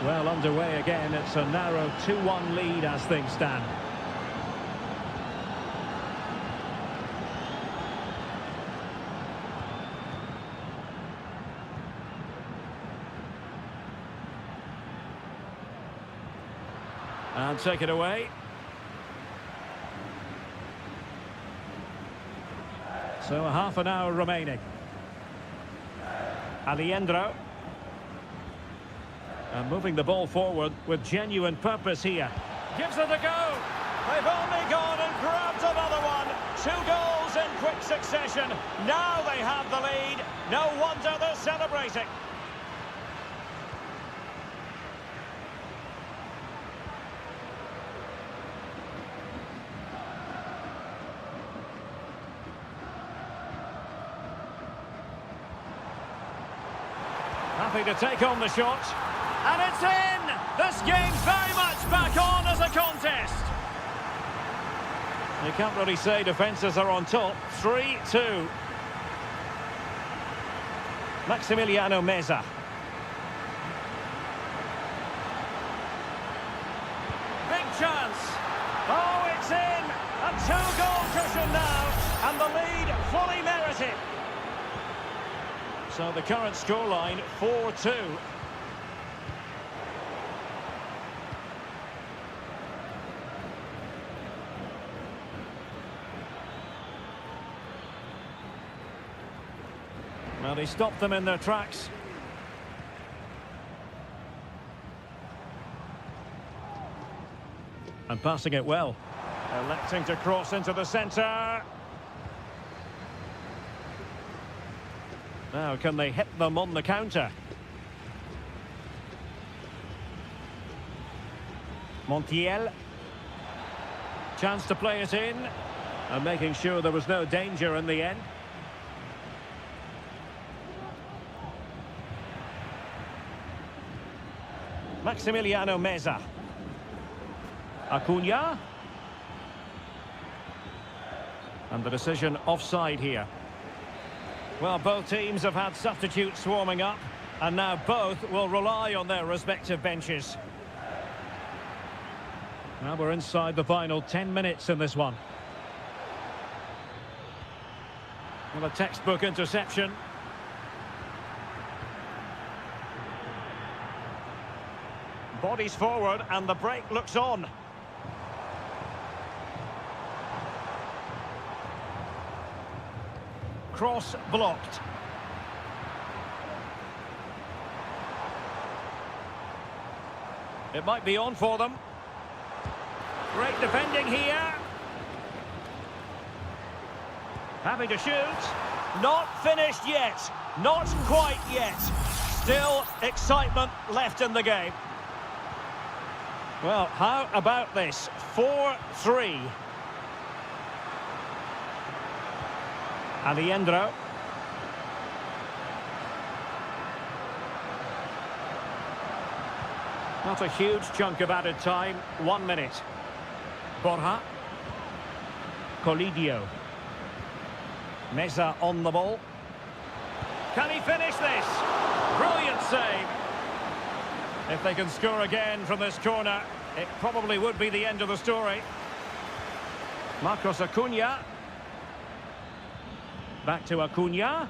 Well, underway again. It's a narrow 2-1 lead as things stand. And take it away. So a half an hour remaining. Alejandro. And moving the ball forward with genuine purpose here. Gives it a go. They've only gone and grabbed another one. 2 goals in quick succession. Now they have the lead. No wonder they're celebrating. Happy to take on the shot. And it's in! This game's very much back on as a contest. You can't really say defences are on top. 3-2. Maximiliano Meza. Big chance. Oh, it's in! A 2-goal cushion now. And the lead fully merited. So the current scoreline, 4-2. And he stopped them in their tracks. And passing it well. Electing to cross into the centre. Now, can they hit them on the counter? Montiel. Chance to play it in. And making sure there was no danger in the end. Maximiliano Meza. Acuna. And the decision offside here. Well, both teams have had substitutes warming up, and now both will rely on their respective benches. Now we're inside the final 10 minutes in this one. Well, a textbook interception. Bodies forward, and the break looks on. Cross blocked. It might be on for them. Great defending here. Having to shoot. Not finished yet. Not quite yet. Still excitement left in the game. Well, how about this? 4-3. Alejandro. Not a huge chunk of added time. 1 minute. Borja. Colidio. Meza on the ball. Can he finish this? Brilliant save. If they can score again from this corner, it probably would be the end of the story. Marcos Acuna. Back to Acuna.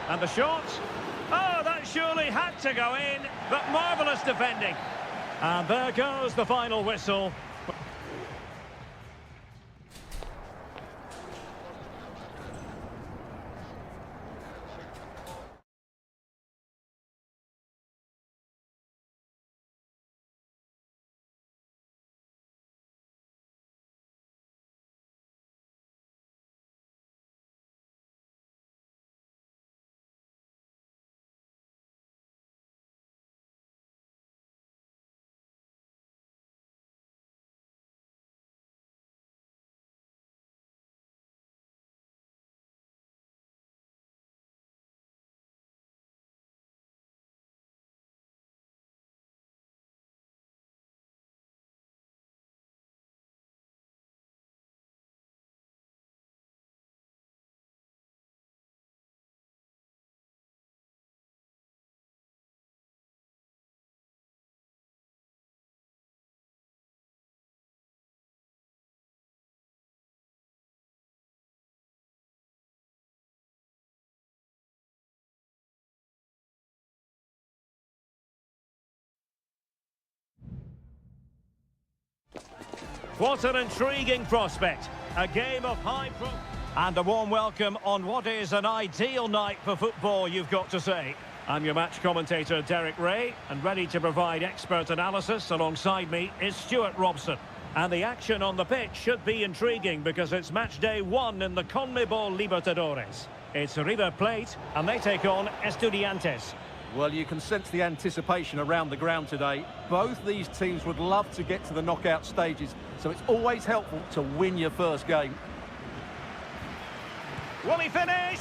And the shot. Oh, that surely had to go in, but marvellous defending. And there goes the final whistle. What an intriguing prospect. A game of high pro... And a warm welcome on what is an ideal night for football, you've got to say. I'm your match commentator, Derek Ray, and ready to provide expert analysis alongside me is Stuart Robson. And the action on the pitch should be intriguing because it's match day 1 in the CONMEBOL Libertadores. It's River Plate, and they take on Estudiantes. Well, you can sense the anticipation around the ground today. Both these teams would love to get to the knockout stages, so it's always helpful to win your first game. Will he finish?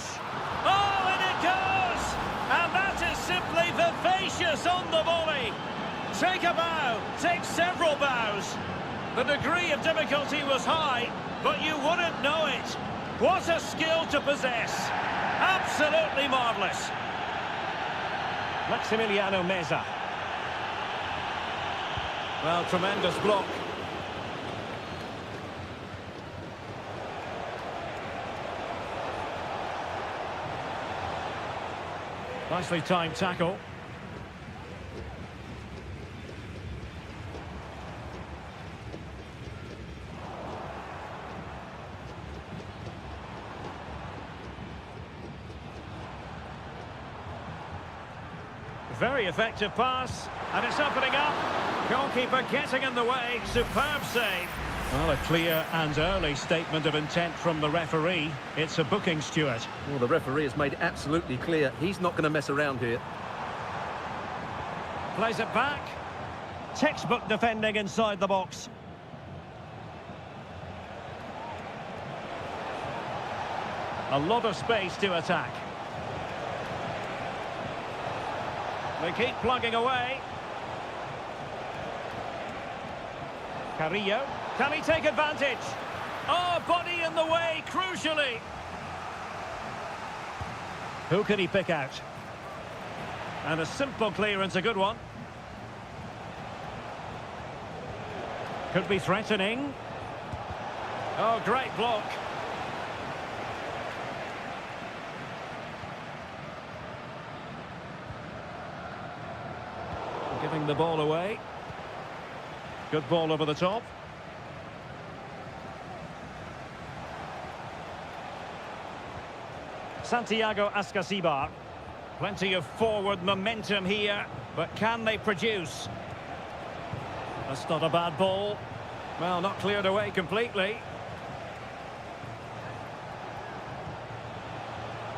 Oh, and it goes! And that is simply vivacious on the volley. Take a bow, take several bows. The degree of difficulty was high, but you wouldn't know it. What a skill to possess. Absolutely marvellous. Maximiliano Meza. Well, tremendous block. Nicely timed tackle. Very effective pass, and it's opening up. Goalkeeper getting in the way. Superb save. Well, a clear and early statement of intent from the referee. It's a booking, Stuart. Well, the referee has made it absolutely clear he's not going to mess around here. Plays it back. Textbook defending inside the box. A lot of space to attack. They keep plugging away. Carrillo. Can he take advantage? Oh, body in the way, crucially. Who can he pick out? And a simple clearance, a good one. Could be threatening. Oh, great block. Giving the ball away. Good ball over the top. Santiago Ascasibar. Plenty of forward momentum here, but can they produce? That's not a bad ball. Well, not cleared away completely.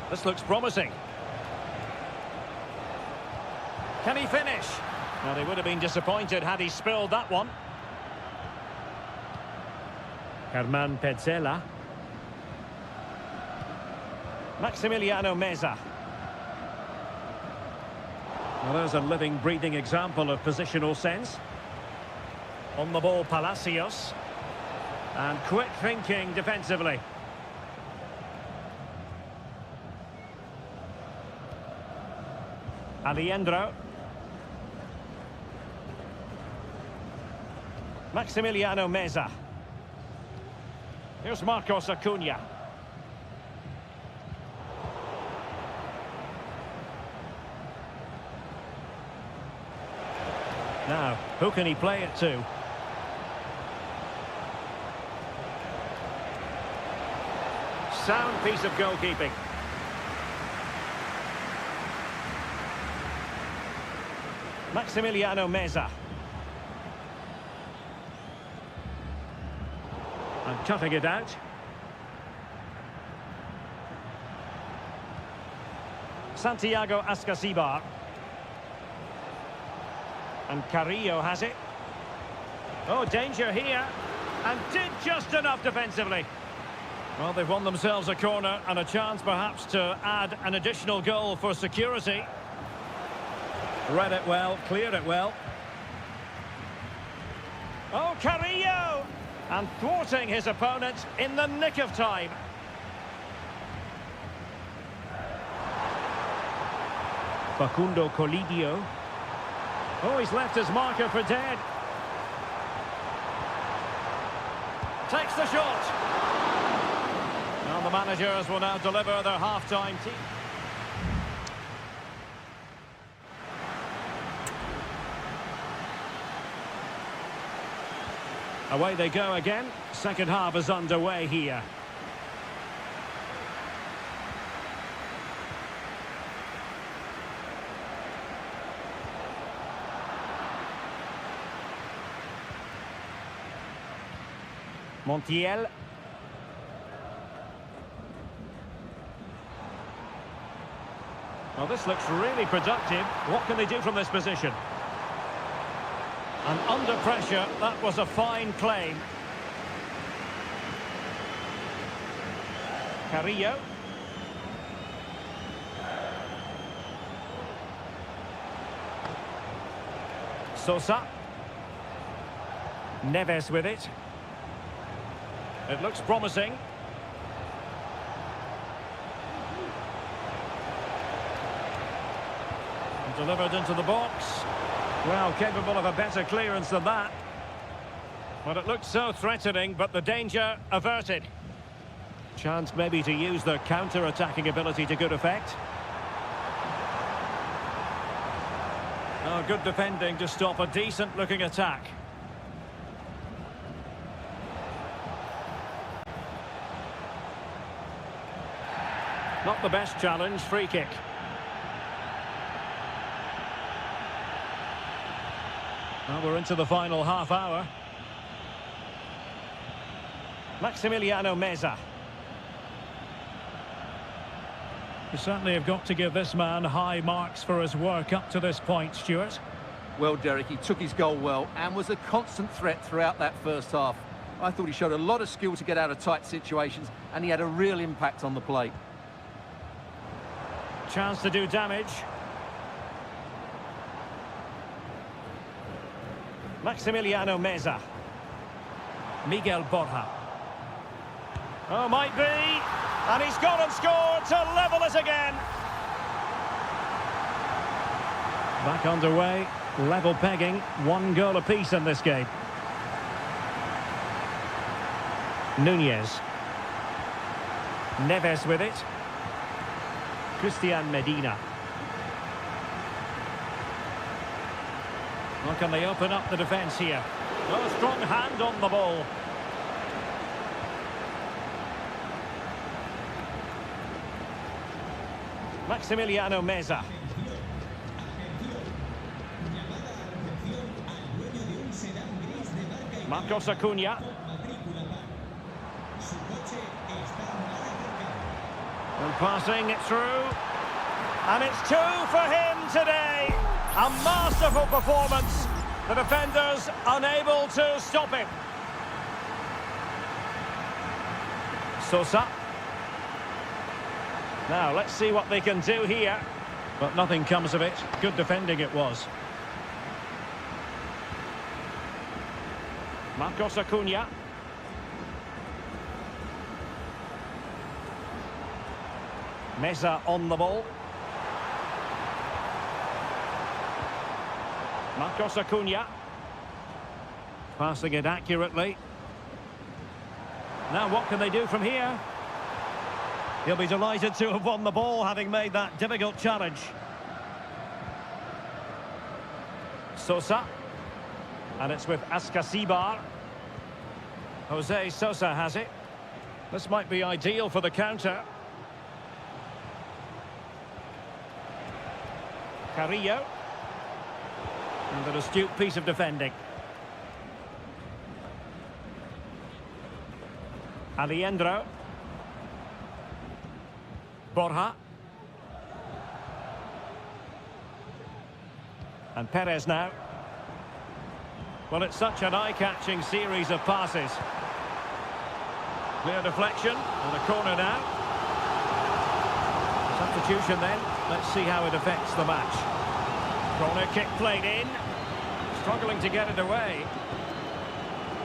This looks promising. Can he finish? Well, he would have been disappointed had he spilled that one. Herman Petzela. Maximiliano Meza. Well, there's a living, breathing example of positional sense. On the ball, Palacios. And quick thinking defensively. Alejandro. Maximiliano Meza. Here's Marcos Acuna. Now, who can he play it to? Sound piece of goalkeeping. Maximiliano Meza. And cutting it out. Santiago Ascasibar. And Carrillo has it. Oh, danger here. And did just enough defensively. Well, they've won themselves a corner and a chance perhaps to add an additional goal for security. Read it well, cleared it well. Oh, Carrillo! And thwarting his opponent in the nick of time. Facundo Colidio. Oh, he's left his marker for dead. Takes the shot. Well, the managers will now deliver their half-time team. Away they go again. Second half is underway here. Montiel. Well, this looks really productive. What can they do from this position? And under pressure, that was a fine claim. Carrillo. Sosa. Neves with it. It looks promising. And delivered into the box. Well, capable of a better clearance than that. But it looked so threatening, but the danger averted. Chance maybe to use their counter-attacking ability to good effect. Oh, good defending to stop a decent-looking attack. Not the best challenge, free kick. Well, we're into the final half hour. Maximiliano Meza. You certainly have got to give this man high marks for his work up to this point, Stuart. Well, Derek, he took his goal well and was a constant threat throughout that first half. I thought he showed a lot of skill to get out of tight situations, and he had a real impact on the plate. Chance to do damage. Maximiliano Meza. Miguel Borja. Oh, might be. And he's gone and scored to level it again. Back underway. Level pegging. 1 goal apiece in this game. Nunez. Neves with it. Christian Medina. Well, can they open up the defence here? Oh, a strong hand on the ball. Maximiliano Meza. Marcos Acuna. And passing it through. And it's 2 for him today. A masterful performance. The defenders unable to stop him. Sosa. Now, let's see what they can do here. But nothing comes of it. Good defending it was. Marcos Acuna. Meza on the ball. Marcos Acuna. Passing it accurately. Now what can they do from here? He'll be delighted to have won the ball, having made that difficult challenge. Sosa. And it's with Ascasibar. Jose Sosa has it. This might be ideal for the counter. Carrillo. And an astute piece of defending. Alejandro. Borja. And Perez now. Well, it's such an eye-catching series of passes. Clear deflection, and a corner now. Substitution then. Let's see how it affects the match. Corner kick played in. Struggling to get it away.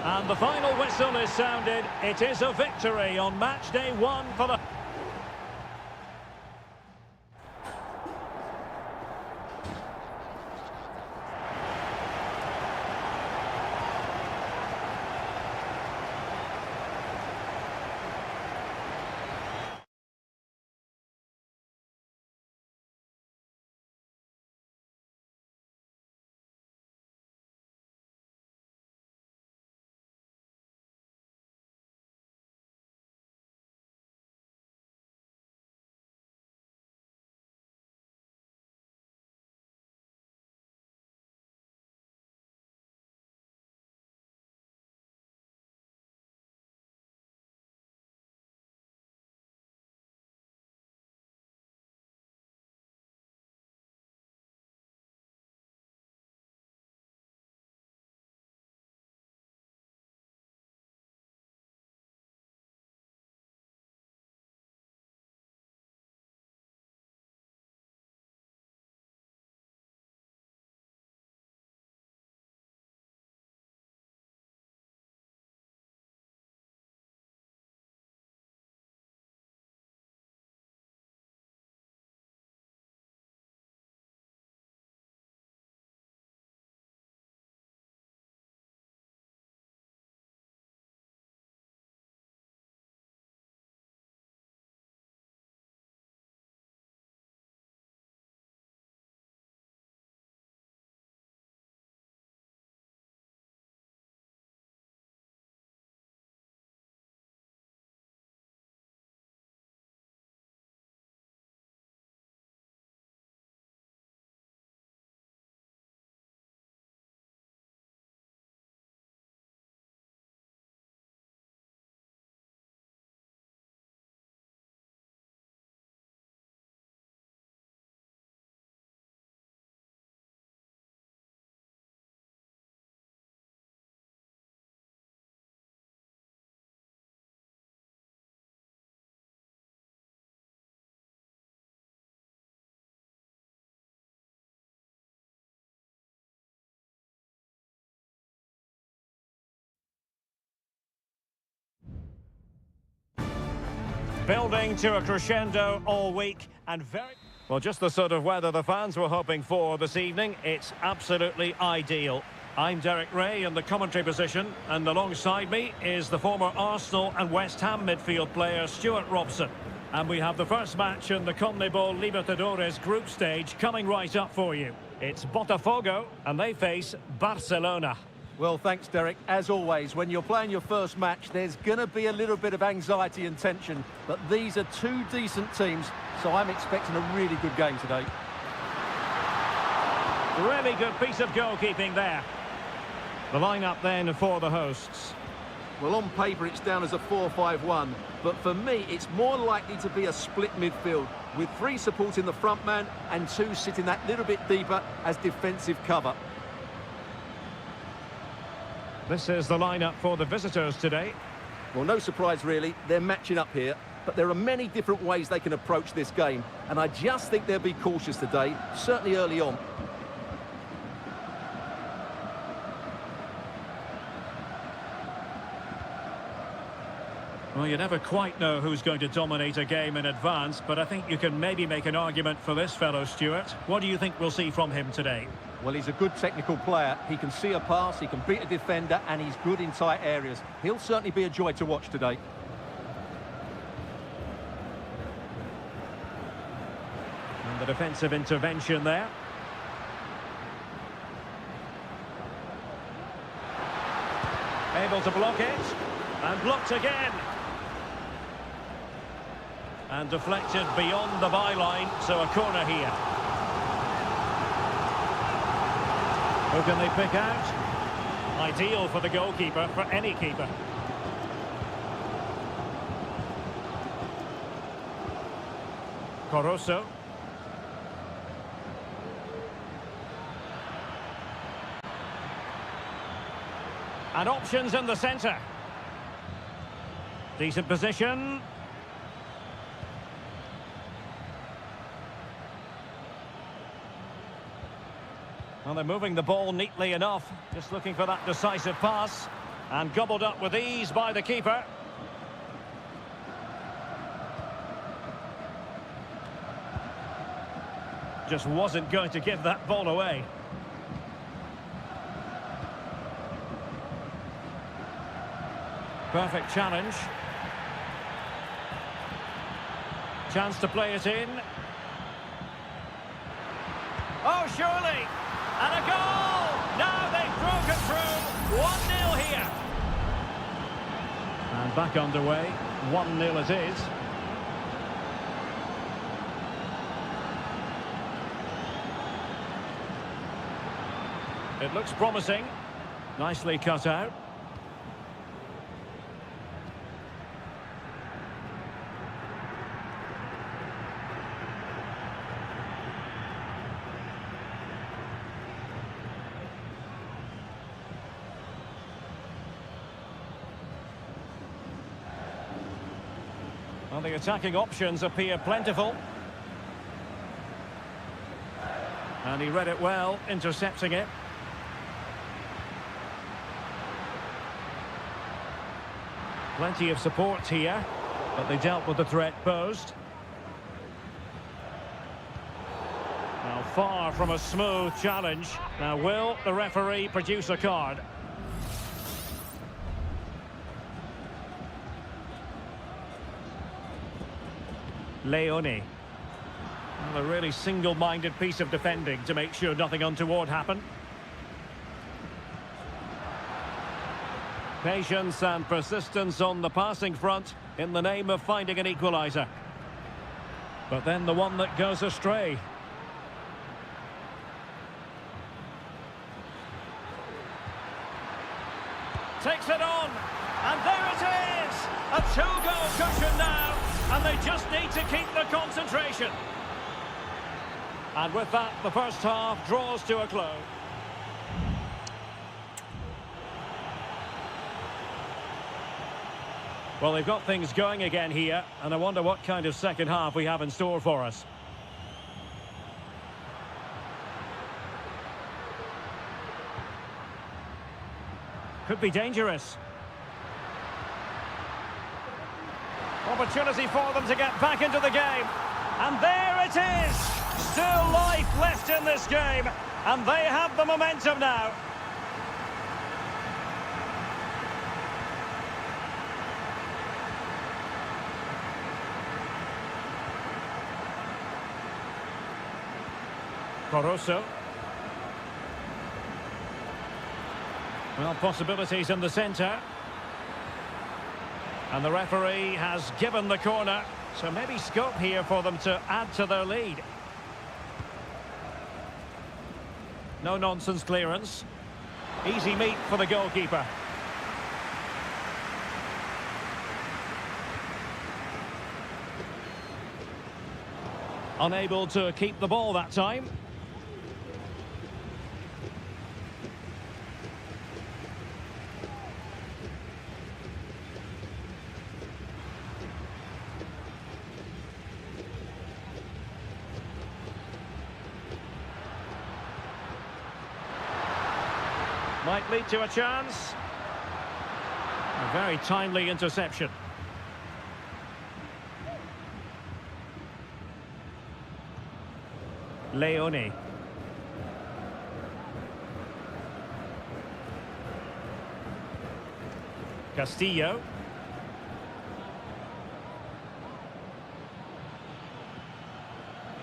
And the final whistle is sounded. It is a victory on match day 1 for the... Building to a crescendo all week and very... Well, just the sort of weather the fans were hoping for this evening. It's absolutely ideal. I'm Derek Ray in the commentary position, and alongside me is the former Arsenal and West Ham midfield player Stuart Robson. And we have the first match in the CONMEBOL Libertadores group stage coming right up for you. It's Botafogo, and they face Barcelona. Well, thanks, Derek. As always, when you're playing your first match, there's going to be a little bit of anxiety and tension. But these are two decent teams, so I'm expecting a really good game today. Really good piece of goalkeeping there. The lineup then for the hosts. Well, on paper, it's down as a 4-5-1. But for me, it's more likely to be a split midfield, with three supporting the front man and two sitting that little bit deeper as defensive cover. This is the lineup for the visitors today. Well, no surprise, really. They're matching up here. But there are many different ways they can approach this game. And I just think they'll be cautious today, certainly early on. Well, you never quite know who's going to dominate a game in advance, but I think you can maybe make an argument for this fellow, Stuart. What do you think we'll see from him today? Well, he's a good technical player. He can see a pass, he can beat a defender, and he's good in tight areas. He'll certainly be a joy to watch today. And the defensive intervention there. Able to block it, and blocked again. And deflected beyond the byline, so a corner here. Who can they pick out? Ideal for the goalkeeper, for any keeper. Coroso. And options in the centre. Decent position. Well, they're moving the ball neatly enough. Just looking for that decisive pass. And gobbled up with ease by the keeper. Just wasn't going to give that ball away. Perfect challenge. Chance to play it in. Oh, surely! And a goal! Now they've broken through. 1-0 here. And back underway. 1-0 it is. It looks promising. Nicely cut out. Well, the attacking options appear plentiful. And he read it well, intercepting it. Plenty of support here, but they dealt with the threat posed. Now, far from a smooth challenge. Now, will the referee produce a card? Leone. Well, a really single-minded piece of defending to make sure nothing untoward happened. Patience and persistence on the passing front in the name of finding an equaliser. But then the one that goes astray. Takes it on, and there it is! A two-goal cushion now, and they just need to keep the concentration. And with that, the first half draws to a close. Well, they've got things going again here, and I wonder what kind of second half we have in store for us. Could be dangerous. Opportunity for them to get back into the game. And there it is! Still life left in this game. And they have the momentum now. Caruso. Well, possibilities in the centre. And the referee has given the corner. So maybe scope here for them to add to their lead. No-nonsense clearance. Easy meat for the goalkeeper. Unable to keep the ball that time. Might lead to a chance. A very timely interception. Leone. Castillo.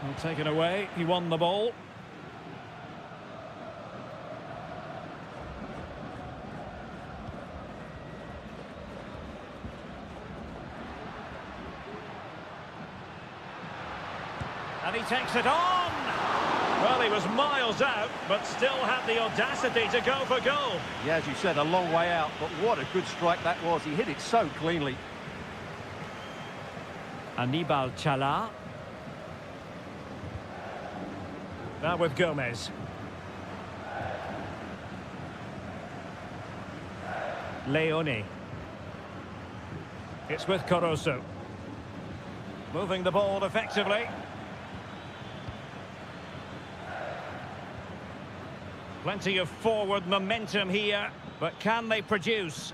Well, taken away. He won the ball. And he takes it on! Well, he was miles out, but still had the audacity to go for goal. Yeah, as you said, a long way out, but what a good strike that was. He hit it so cleanly. Anibal Chala. Now with Gomez. Leone. It's with Caruso. Moving the ball effectively. Plenty of forward momentum here, but can they produce?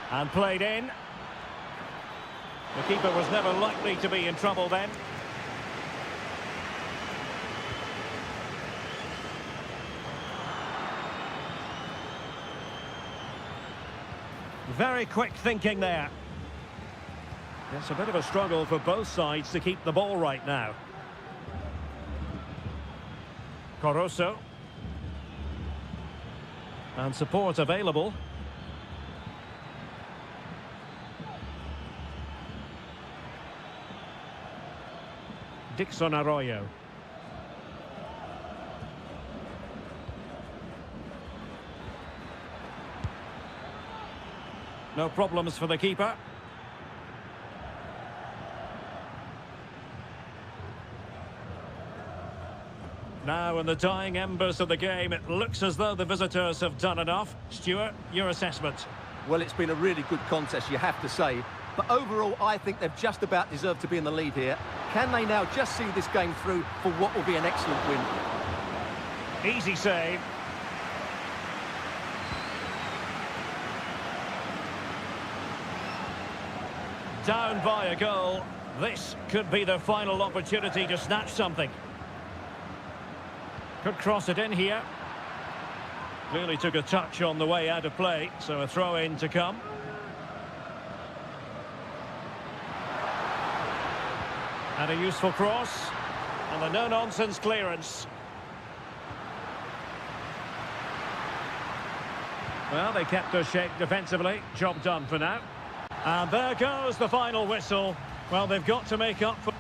And played in. The keeper was never likely to be in trouble then. Very quick thinking there. It's a bit of a struggle for both sides to keep the ball right now. Caruso. And support available. Dixon Arroyo. No problems for the keeper. Now in the dying embers of the game, it looks as though the visitors have done enough. Stuart, your assessment? Well, it's been a really good contest, you have to say. But overall, I think they've just about deserved to be in the lead here. Can they now just see this game through for what will be an excellent win? Easy save. Down by a goal. This could be their final opportunity to snatch something. Could cross it in here. Clearly took a touch on the way out of play, so a throw-in to come. And a useful cross. And a no-nonsense clearance. Well, they kept their shape defensively. Job done for now. And there goes the final whistle. Well, they've got to make up for...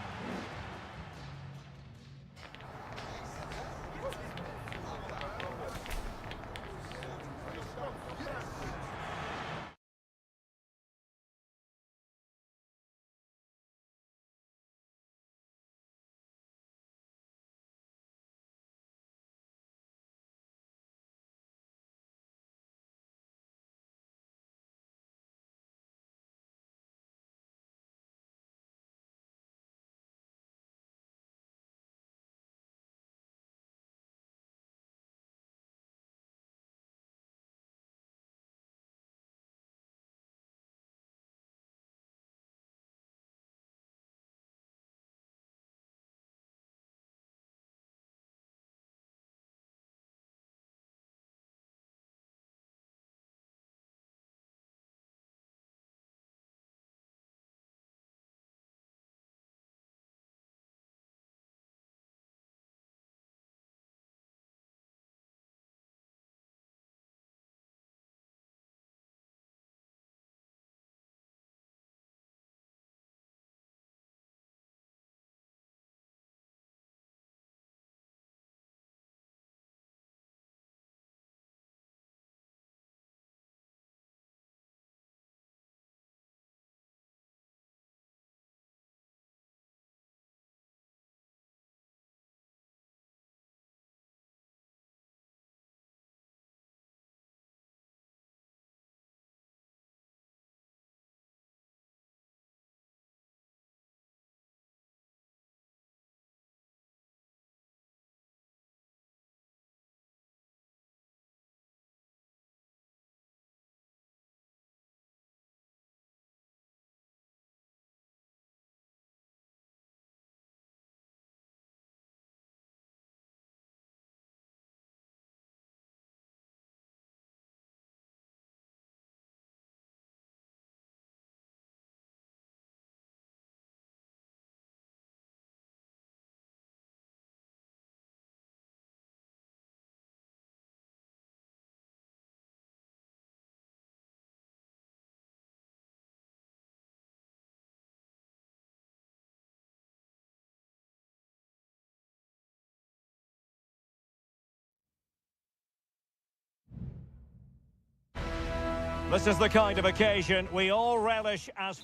This is the kind of occasion we all relish as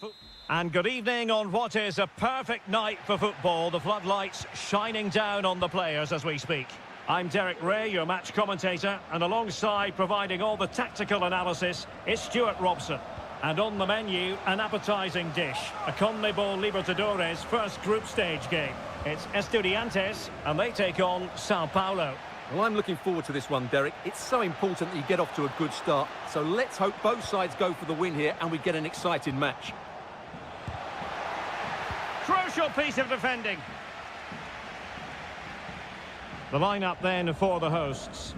And good evening on what is a perfect night for football. The floodlights shining down on the players as we speak. I'm Derek Ray, your match commentator, and alongside providing all the tactical analysis is Stuart Robson. And on the menu, an appetising dish, a CONMEBOL Libertadores first group stage game. It's Estudiantes, and they take on Sao Paulo. Well, I'm looking forward to this one, Derek. It's so important that you get off to a good start. So let's hope both sides go for the win here and we get an exciting match. Crucial piece of defending. The lineup then for the hosts.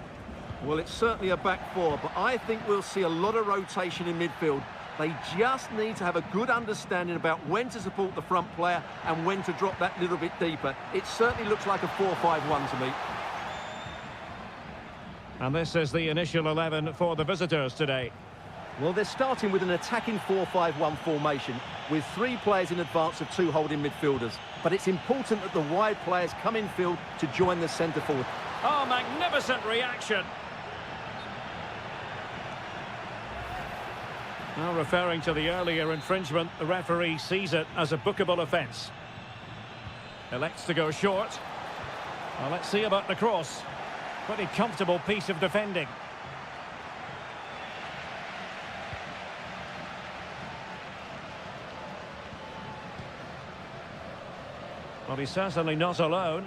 Well, it's certainly a back four, but I think we'll see a lot of rotation in midfield. They just need to have a good understanding about when to support the front player and when to drop that little bit deeper. It certainly looks like a 4-5-1 to me. And this is the initial 11 for the visitors today. Well, they're starting with an attacking 4-5-1 formation with 3 players in advance of 2 holding midfielders. But it's important that the wide players come in field to join the centre forward. Oh, magnificent reaction. Now, referring to the earlier infringement, the referee sees it as a bookable offence. Elects to go short. Well, let's see about the cross. Pretty comfortable piece of defending. Well, he's certainly not alone.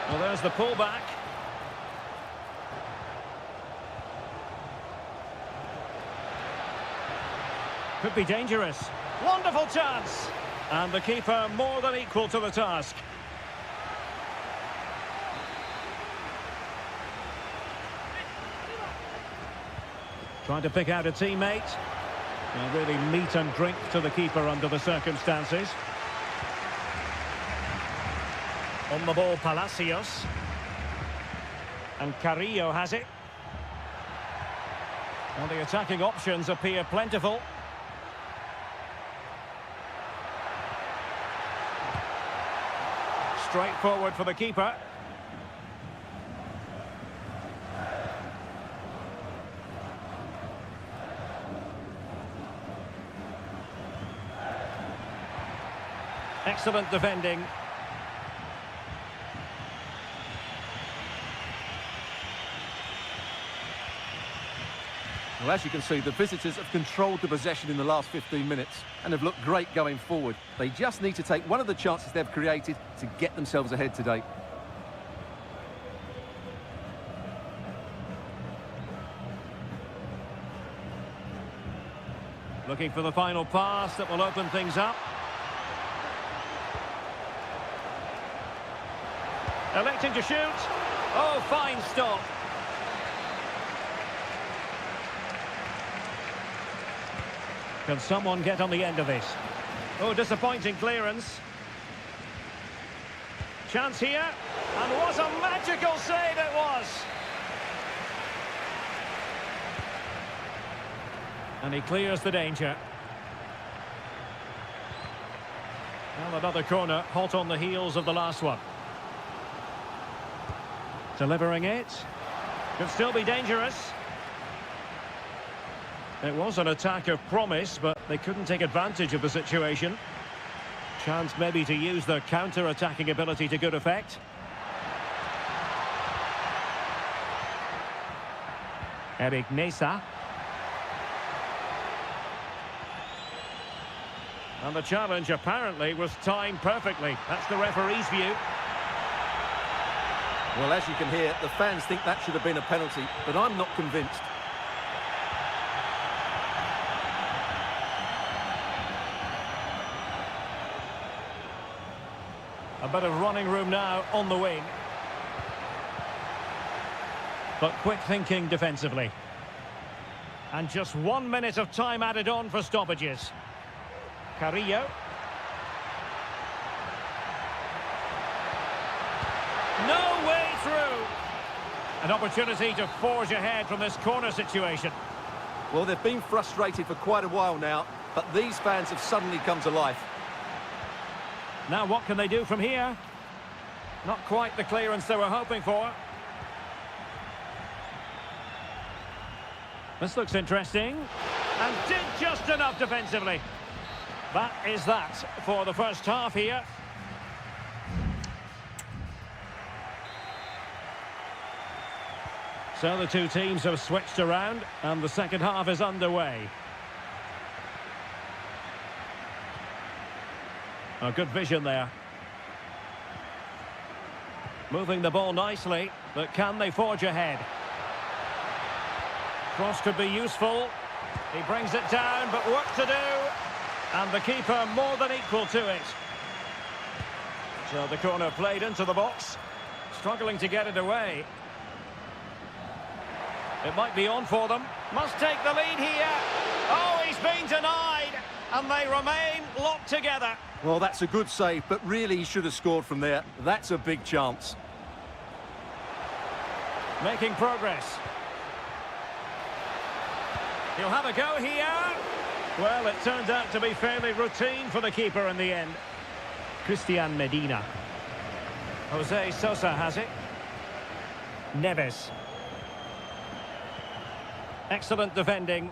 Well, there's the pullback. Could be dangerous. Wonderful chance. And the keeper more than equal to the task. Trying to pick out a teammate. And really meat and drink to the keeper under the circumstances. On the ball, Palacios. And Carrillo has it. Well, the attacking options appear plentiful. Straightforward for the keeper. Excellent defending. Well, as you can see, the visitors have controlled the possession in the last 15 minutes and have looked great going forward. They just need to take one of the chances they've created to get themselves ahead today. Looking for the final pass that will open things up. Electing to shoot. Oh, fine stop. Can someone get on the end of this? Oh, disappointing clearance. Chance here. And what a magical save it was. And he clears the danger. Well, another corner, hot on the heels of the last one. Delivering it. Could still be dangerous. It was an attack of promise, but they couldn't take advantage of the situation. Chance maybe to use their counter-attacking ability to good effect. Eric Nesa. And the challenge apparently was timed perfectly. That's the referee's view. Well, as you can hear, the fans think that should have been a penalty, but I'm not convinced. A bit of running room now on the wing. But quick thinking defensively. And just 1 minute of time added on for stoppages. Carrillo. No way through. An opportunity to forge ahead from this corner situation. Well, they've been frustrated for quite a while now, but these fans have suddenly come to life. Now what can they do from here? Not quite the clearance they were hoping for. This looks interesting. And did just enough defensively. That is that for the first half here. So the two teams have switched around and the second half is underway. A good vision there. Moving the ball nicely, but can they forge ahead? Cross could be useful. He brings it down, but work to do. And the keeper more than equal to it. So the corner played into the box. Struggling to get it away. It might be on for them. Must take the lead here. Oh, he's been denied. And they remain locked together. Well, that's a good save, but really he should have scored from there. That's a big chance. Making progress. He'll have a go here. Well, it turned out to be fairly routine for the keeper in the end. Christian Medina. Jose Sosa has it. Neves. Excellent defending.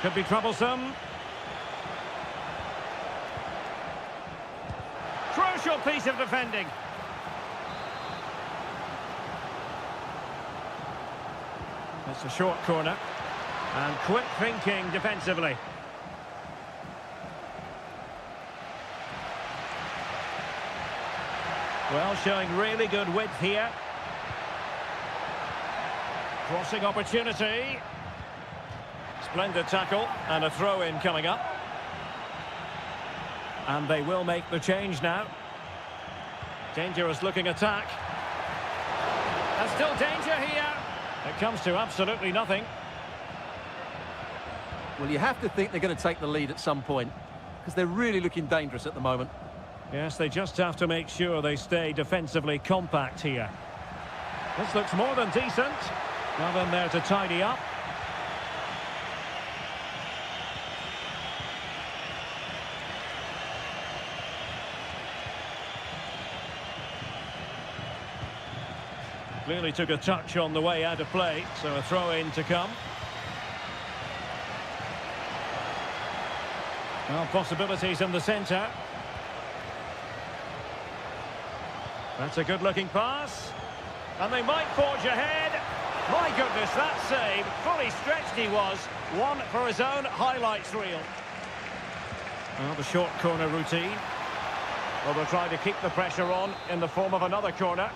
Could be troublesome. Crucial piece of defending. It's a short corner. And quick thinking defensively. Well, showing really good width here. Crossing opportunity. Splendid tackle and a throw-in coming up. And they will make the change now. Dangerous looking attack. And still danger here. It comes to absolutely nothing. Well, you have to think they're going to take the lead at some point, because they're really looking dangerous at the moment. Yes, they just have to make sure they stay defensively compact here. This looks more than decent. Nothing there to tidy up. Clearly took a touch on the way out of play, so a throw-in to come. Well, possibilities in the centre. That's a good-looking pass. And they might forge ahead. My goodness, that save. Fully stretched he was. One for his own highlights reel. Well, the short corner routine. Well, they'll try to keep the pressure on in the form of another corner.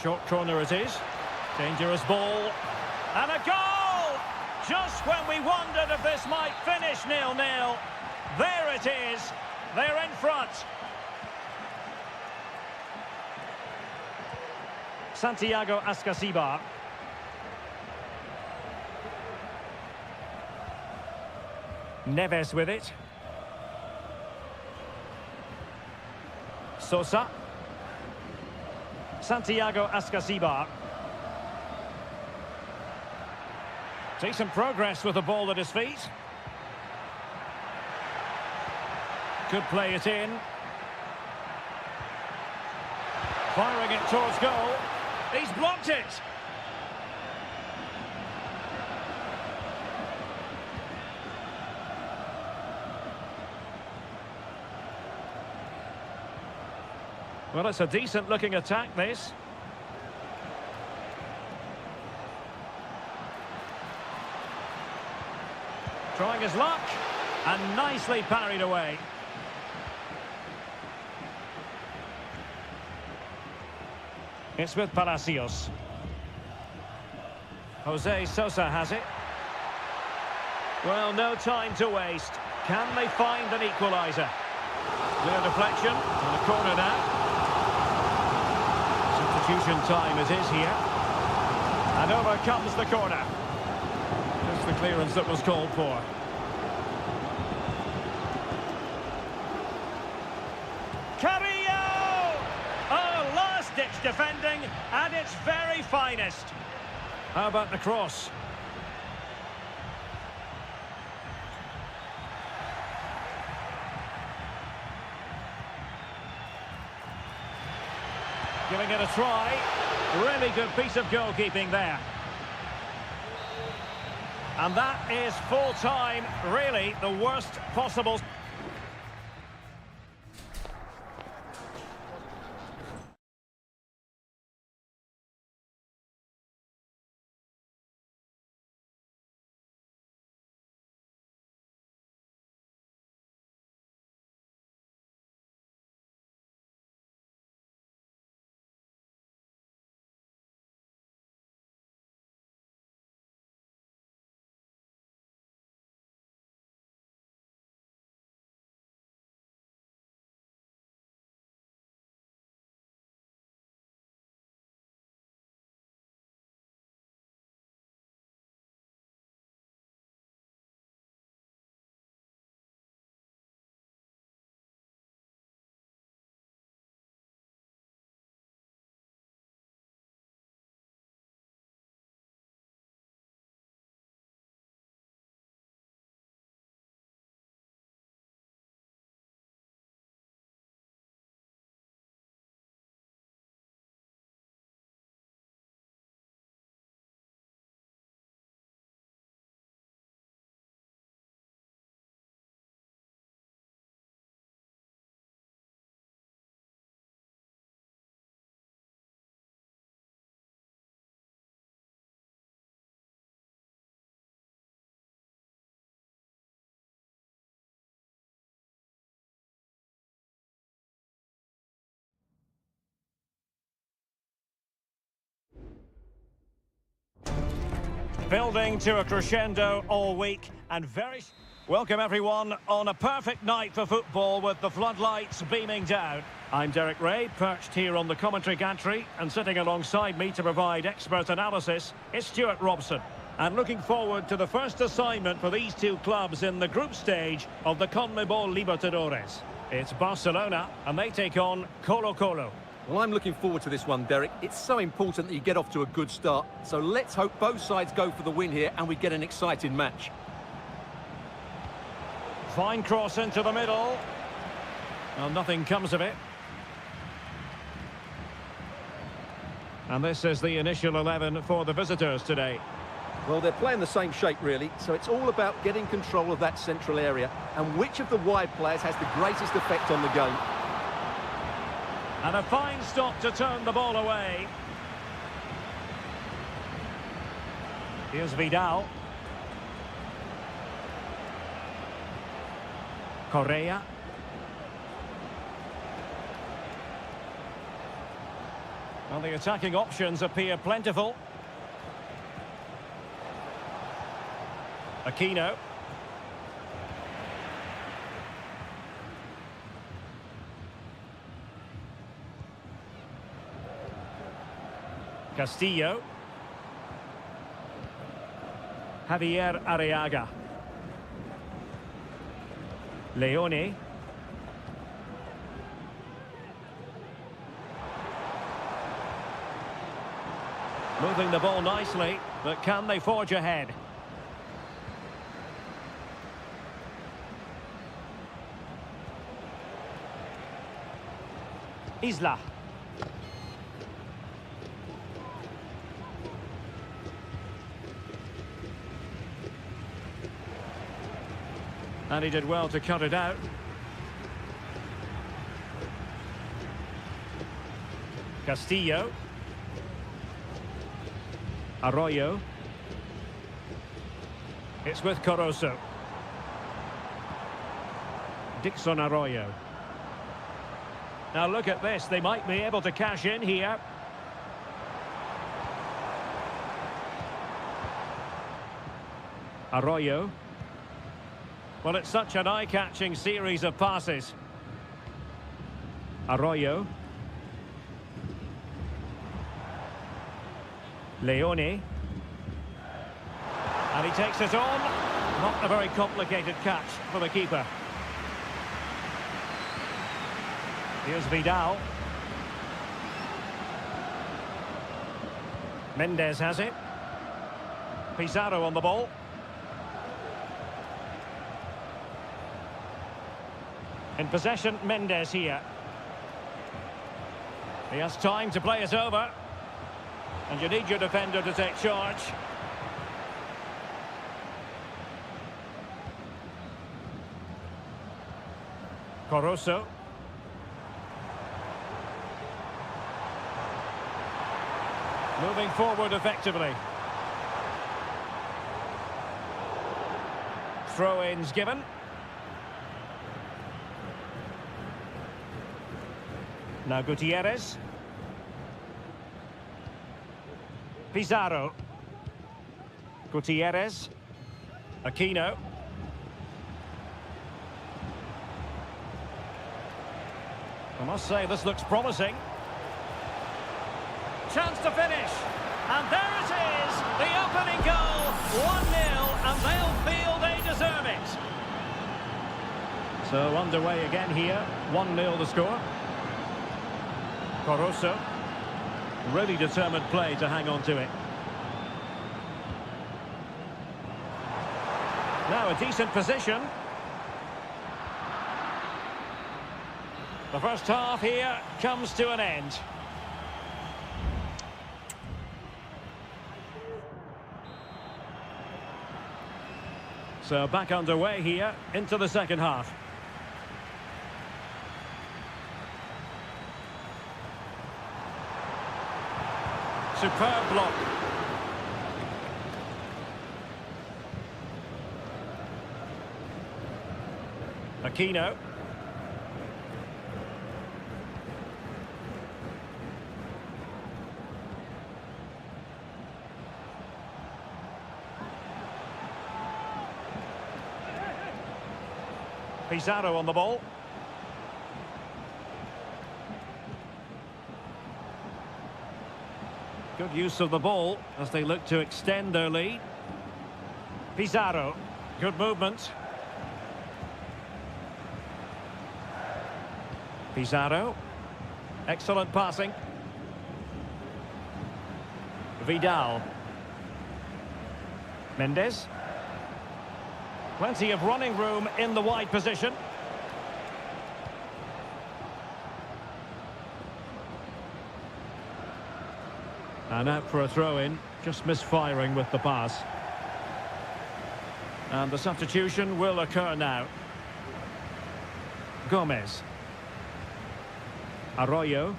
Short corner it is. Dangerous ball. And a goal! Just when we wondered if this might finish 0-0. There it is. They're in front. Santiago Ascasibar. Neves with it. Sosa. Santiago Ascasibar. Decent progress with the ball at his feet. Could play it in. Firing it towards goal. He's blocked it. Well, it's a decent-looking attack, this. Trying his luck, and nicely parried away. It's with Palacios. Jose Sosa has it. Well, no time to waste. Can they find an equaliser? Clear deflection, and a corner now. Substitution time it is here. And over comes the corner. Just the clearance that was called for. Carrillo! Oh, last-ditch defending at its very finest. How about the cross? Giving it a try. Really good piece of goalkeeping there. And that is full time, really the worst possible. Building to a crescendo all week and very... Welcome everyone on a perfect night for football with the floodlights beaming down. I'm Derek Ray, perched here on the commentary gantry, and sitting alongside me to provide expert analysis is Stuart Robson. And looking forward to the first assignment for these two clubs in the group stage of the CONMEBOL Libertadores. It's Barcelona and they take on Colo-Colo. Well, I'm looking forward to this one, Derek. It's so important that you get off to a good start. So let's hope both sides go for the win here and we get an exciting match. Fine cross into the middle. Well, nothing comes of it. And this is the initial 11 for the visitors today. Well, they're playing the same shape, really, so it's all about getting control of that central area and which of the wide players has the greatest effect on the game. And a fine stop to turn the ball away. Here's Vidal. Correa. Well, the attacking options appear plentiful. Aquino. Castillo. Javier Arriaga. Leone. Moving the ball nicely, but can they forge ahead? Isla. And he did well to cut it out. Castillo. Arroyo. It's with Corozo. Dixon Arroyo. Now look at this, they might be able to cash in here. Arroyo. Well, it's such an eye-catching series of passes. Arroyo. Leone. And he takes it on. Not a very complicated catch for the keeper. Here's Vidal. Mendes has it. Pizarro on the ball. In possession, Mendes here. He has time to play it over. And you need your defender to take charge. Caruso. Moving forward effectively. Throw-ins given. Now Gutierrez. Pizarro. Gutierrez. Aquino. I must say this looks promising. Chance to finish. And there it is. The opening goal. 1-0, and they'll feel they deserve it. So underway again here. 1-0 the score. Caruso. Really determined play to hang on to it. Now a decent position. The first half here comes to an end. So back underway here into the second half. Superb block. Aquino. Pizarro on the ball. Good use of the ball as they look to extend their lead. Pizarro, good movement. Pizarro, excellent passing. Vidal. Mendes. Plenty of running room in the wide position. And out for a throw-in, just misfiring with the pass. And the substitution will occur now. Gomez. Arroyo.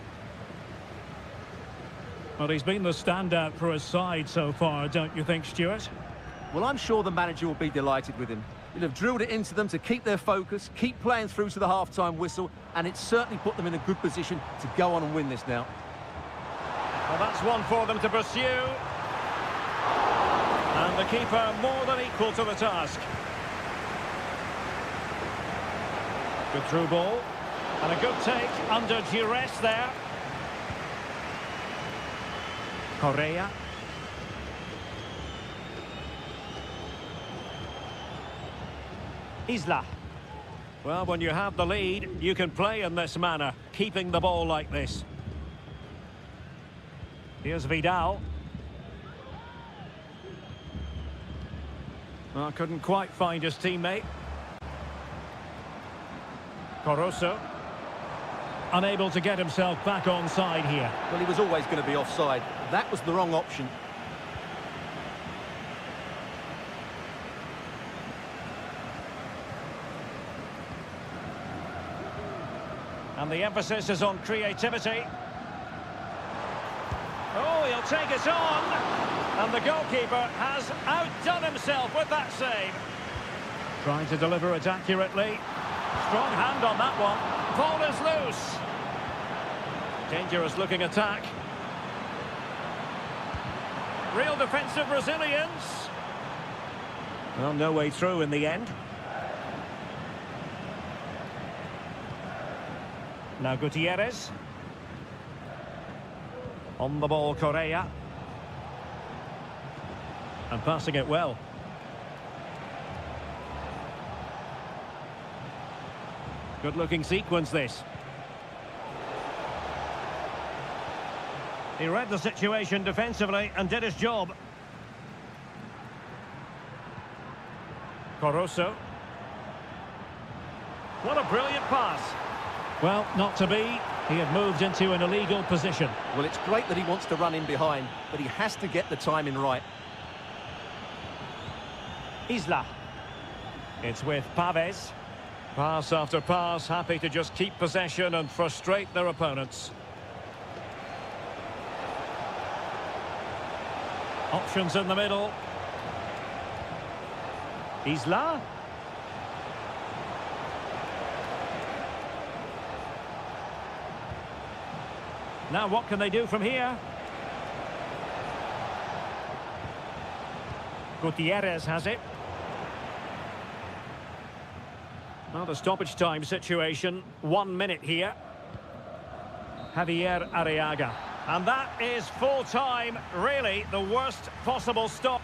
Well, he's been the standout for his side so far, don't you think, Stuart? Well, I'm sure the manager will be delighted with him. He'll have drilled it into them to keep their focus, keep playing through to the half-time whistle, and it's certainly put them in a good position to go on and win this now. Well, that's one for them to pursue. And the keeper more than equal to the task. Good through ball. And a good take under duress there. Correa. Isla. Well, when you have the lead, you can play in this manner, keeping the ball like this. Here's Vidal. Well, couldn't quite find his teammate. Caruso. Unable to get himself back on side here. Well, he was always going to be offside. That was the wrong option. And the emphasis is on creativity. Oh, he'll take it on. And the goalkeeper has outdone himself with that save. Trying to deliver it accurately. Strong hand on that one. Ball is loose. Dangerous looking attack. Real defensive resilience. Well, no way through in the end. Now Gutierrez. On the ball, Correa. And passing it well. Good-looking sequence, this. He read the situation defensively and did his job. Coroso. What a brilliant pass. Well, not to be. He had moved into an illegal position. Well, it's great that he wants to run in behind, but he has to get the timing right. Isla. It's with Paves. Pass after pass, happy to just keep possession and frustrate their opponents. Options in the middle. Isla. Now what can they do from here? Gutierrez has it. Well, the stoppage time situation, 1 minute here. Javier Arriaga. And that is full time, really the worst possible stop.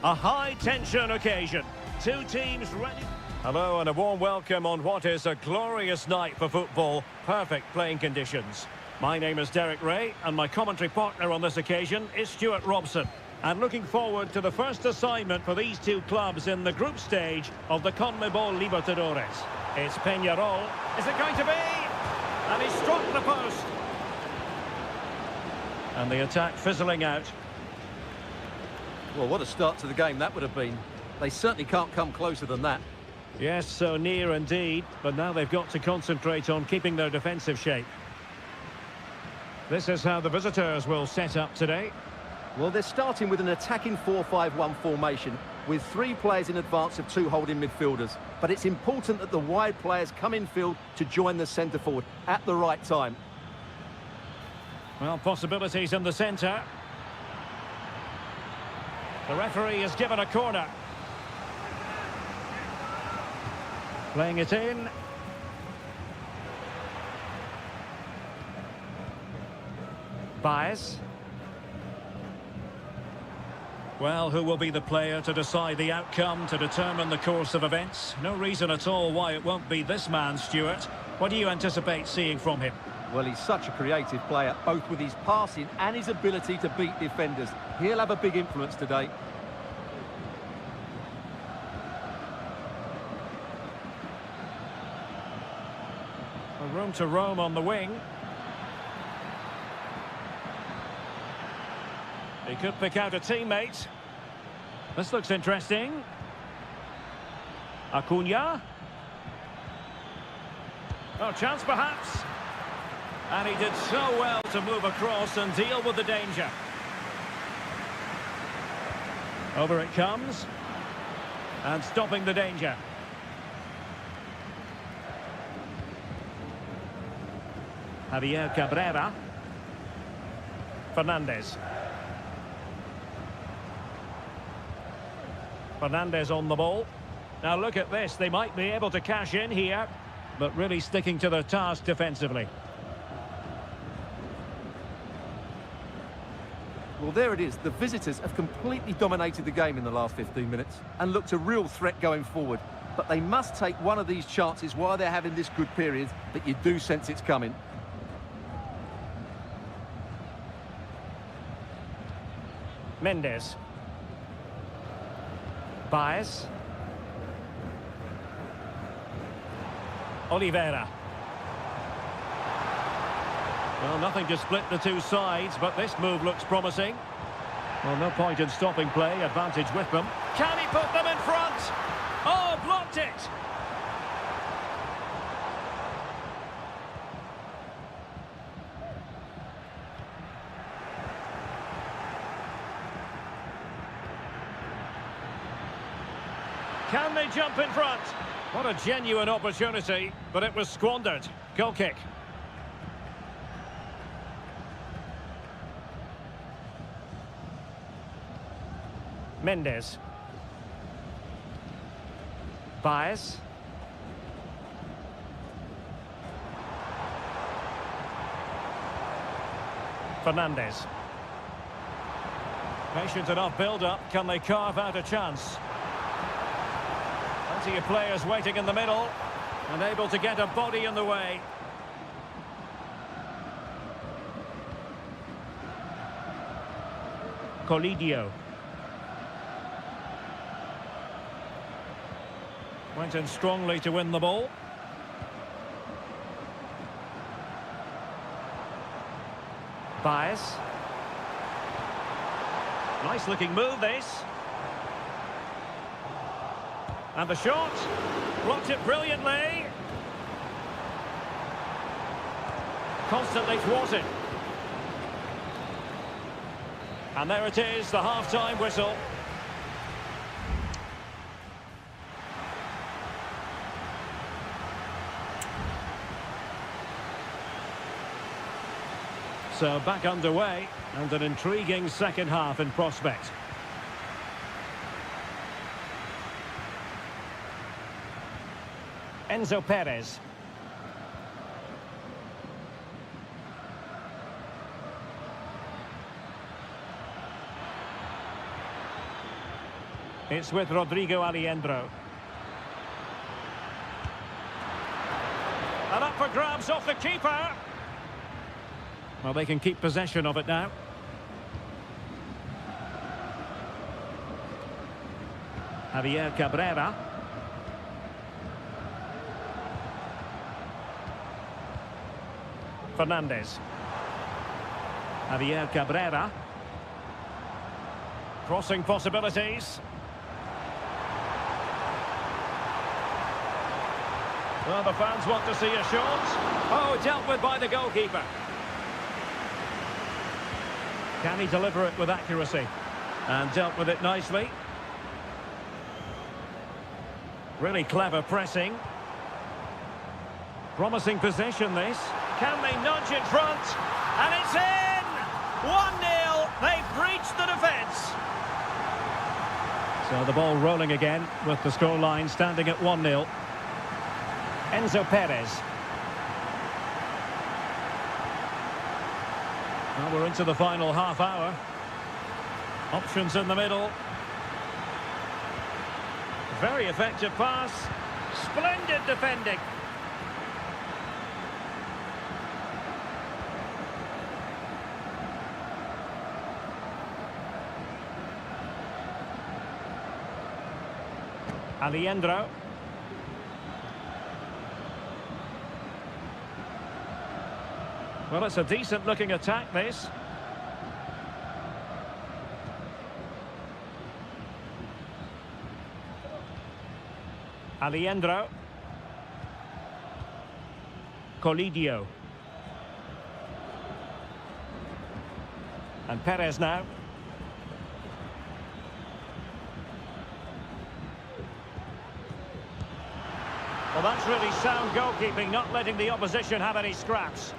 A high-tension occasion. Two teams ready. Hello and a warm welcome on what is a glorious night for football. Perfect playing conditions. My name is Derek Ray and my commentary partner on this occasion is Stuart Robson. And looking forward to the first assignment for these two clubs in the group stage of the CONMEBOL Libertadores. It's Peñarol. Is it going to be? And he struck the post. And the attack fizzling out. Well, what a start to the game that would have been. They certainly can't come closer than that. Yes, so near indeed, but now they've got to concentrate on keeping their defensive shape. This is how the visitors will set up today. Well, they're starting with an attacking 4-5-1 formation with 3 players in advance of 2 holding midfielders. But it's important that the wide players come in field to join the centre forward at the right time. Well, possibilities in the centre. The referee has given a corner. Playing it in. Baez. Well, who will be the player to decide the outcome, to determine the course of events? No reason at all why it won't be this man, Stuart. What do you anticipate seeing from him? Well, he's such a creative player, both with his passing and his ability to beat defenders. He'll have a big influence today. A room to roam on the wing. He could pick out a teammate. This looks interesting. Acuna. Oh, chance perhaps. And he did so well to move across and deal with the danger. Over it comes. And stopping the danger. Javier Cabrera. Fernandez. Fernandez on the ball. Now look at this, they might be able to cash in here, but really sticking to their task defensively. Well, there it is. The visitors have completely dominated the game in the last 15 minutes and looked a real threat going forward. But they must take one of these chances while they're having this good period that you do sense it's coming. Mendes. Baez. Oliveira. Well, nothing to split the two sides, but this move looks promising. Well, no point in stopping play, advantage with them. Can he put them in front? Oh, blocked it! Can they jump in front? What a genuine opportunity, but it was squandered. Goal kick. Mendes. Baez. Fernandez. Patient enough build-up. Can they carve out a chance? Plenty of players waiting in the middle and able to get a body in the way. Colidio. Went in strongly to win the ball. Baez. Nice looking move this. And the shot. Blocked it brilliantly. Constantly thwarted. And there it is, the half-time whistle. So back underway, and an intriguing second half in prospect. Enzo Perez. It's with Rodrigo Alejandro. And up for grabs off the keeper. Well, they can keep possession of it now. Javier Cabrera. Fernandez. Javier Cabrera. Crossing possibilities. Well, the fans want to see a shot. Oh, dealt with by the goalkeeper. Can he deliver it with accuracy? And dealt with it nicely. Really clever pressing. Promising possession this. Can they nudge in front? And it's in! 1-0. They've breached the defence. So the ball rolling again with the scoreline standing at 1-0. Enzo Perez. Well, we're into the final half hour. Options in the middle. Very effective pass. Splendid defending. Alejandro. Well, it's a decent-looking attack, this. Alejandro. Colidio. And Perez now. Well, that's really sound goalkeeping, not letting the opposition have any scraps.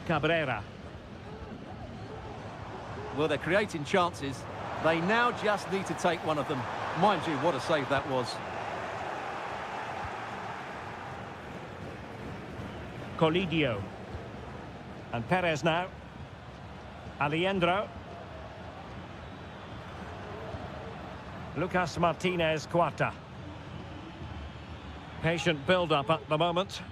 Cabrera. Well, they're creating chances. They now just need to take one of them. Mind you, what a save that was. Colidio. And Perez now. Alejandro. Lucas Martinez Cuarta. Patient build-up at the moment.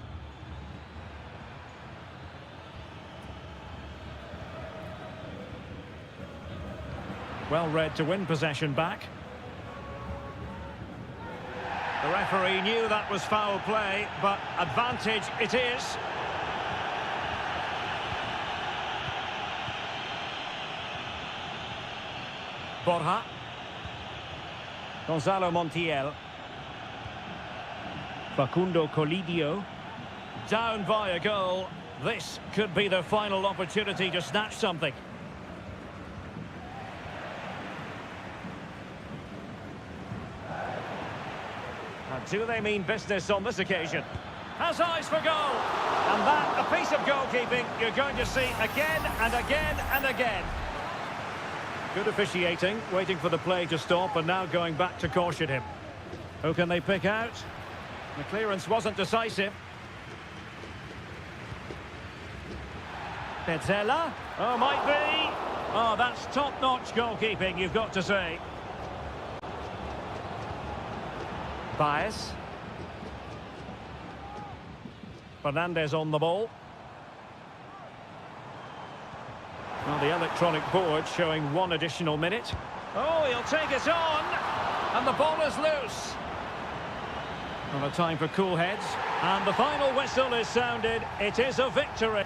Well read to win possession back. The referee knew that was foul play, but advantage it is. Borja. Gonzalo Montiel. Facundo Colidio. Down by a goal. This could be the final opportunity to snatch something. And do they mean business on this occasion? Has eyes for goal. And that, a piece of goalkeeping you're going to see again and again and again. Good officiating, waiting for the play to stop and now going back to caution him. Who can they pick out? The clearance wasn't decisive. Petzela. Oh, might be. Oh, that's top-notch goalkeeping, you've got to say. Baez. Fernandez on the ball. Well, the electronic board showing 1 additional minute. Oh, he'll take it on. And the ball is loose. Well, a time for cool heads. And the final whistle is sounded. It is a victory.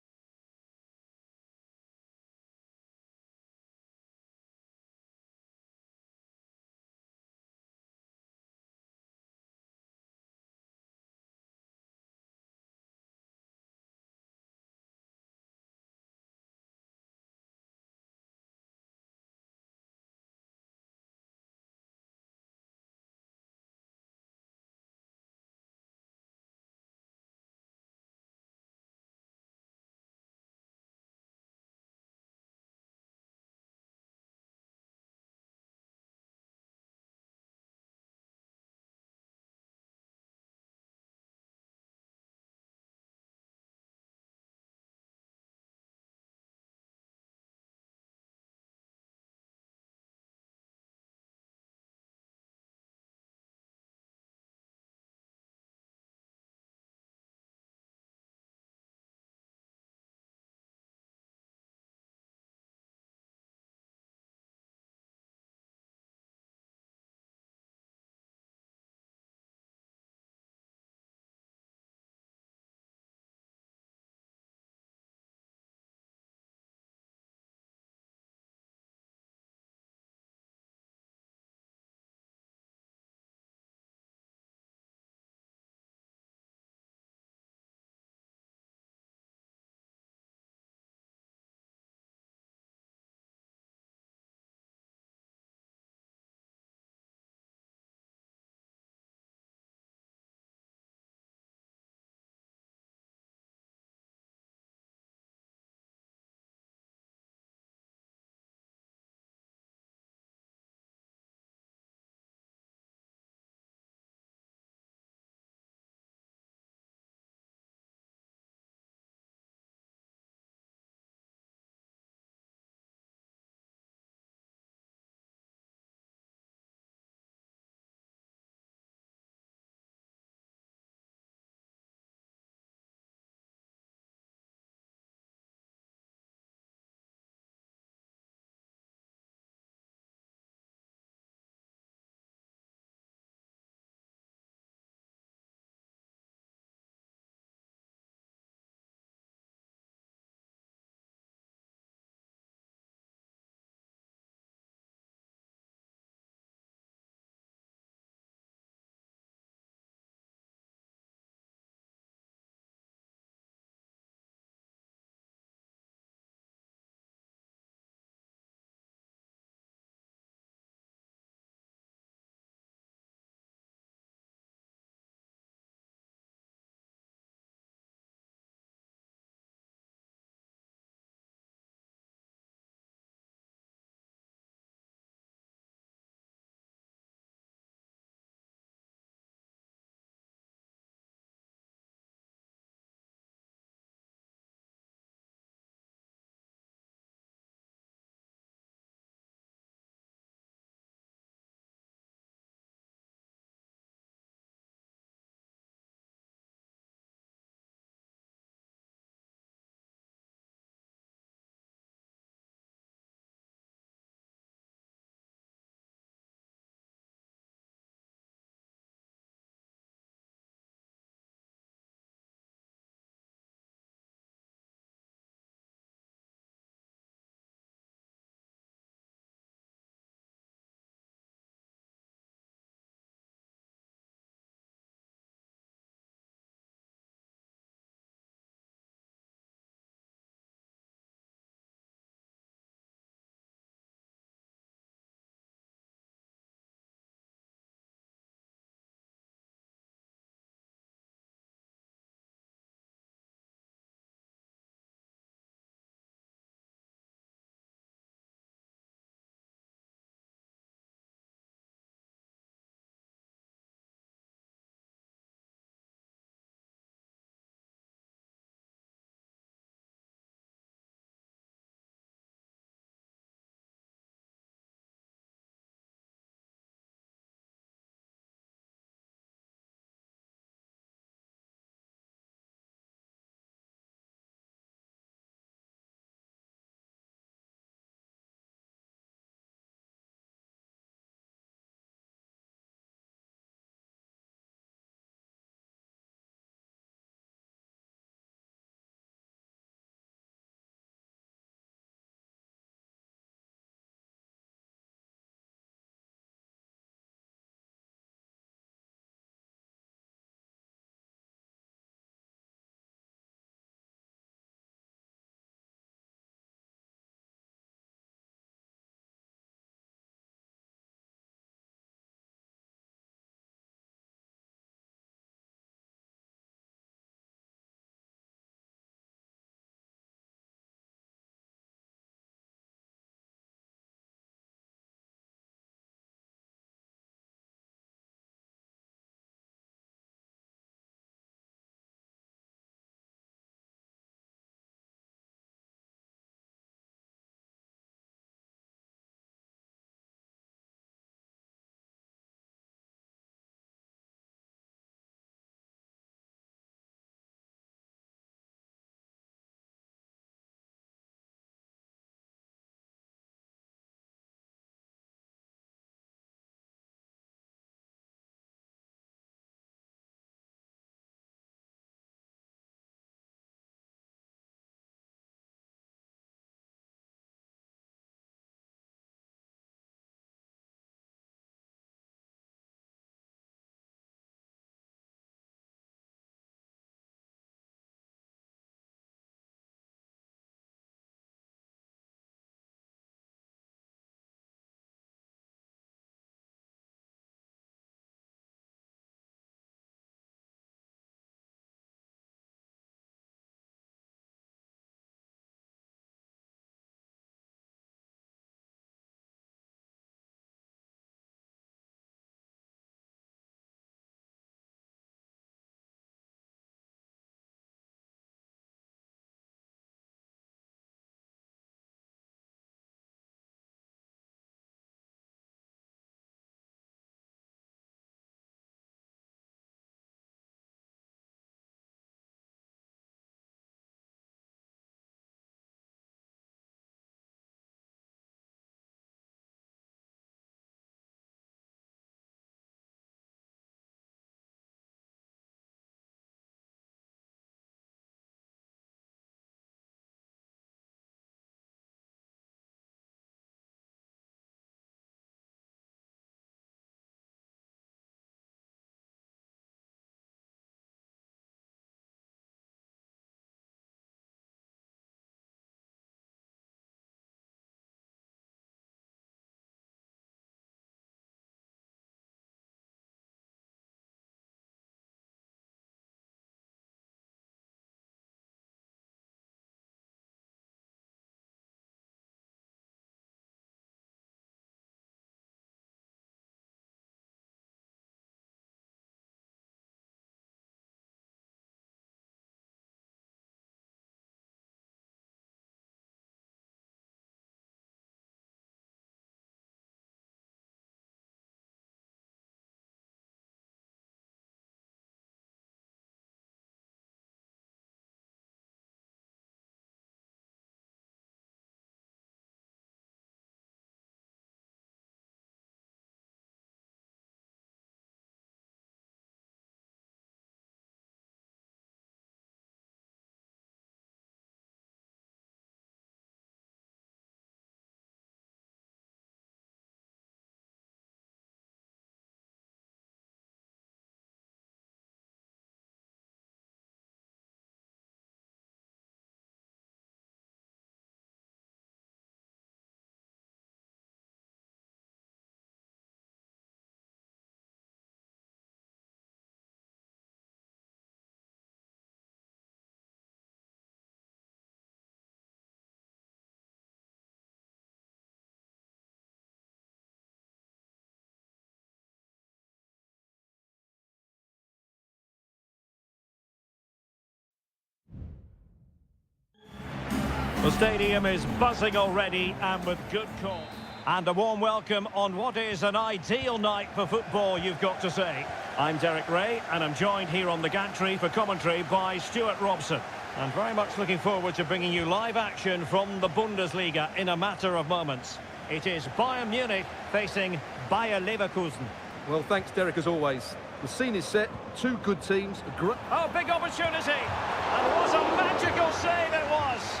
The stadium is buzzing already and with good cause. And a warm welcome on what is an ideal night for football, you've got to say. I'm Derek Ray, and I'm joined here on the gantry for commentary by Stuart Robson. And very much looking forward to bringing you live action from the Bundesliga in a matter of moments. It is Bayern Munich facing Bayer Leverkusen. Well, thanks, Derek, as always. The scene is set. Two good teams. Oh, big opportunity! And what a magical save it was!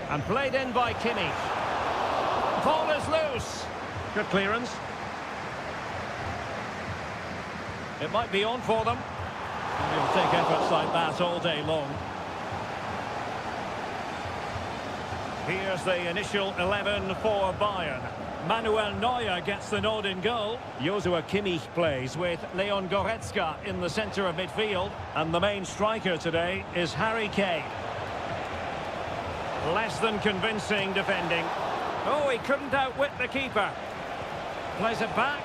And played in by Kimmich. Ball is loose. Good clearance. It might be on for them. And he'll take efforts like that all day long. Here's the initial 11 for Bayern. Manuel Neuer gets the nod in goal. Joshua Kimmich plays with Leon Goretzka in the centre of midfield. And the main striker today is Harry Kane. Less than convincing defending. Oh, he couldn't outwit the keeper. Plays it back.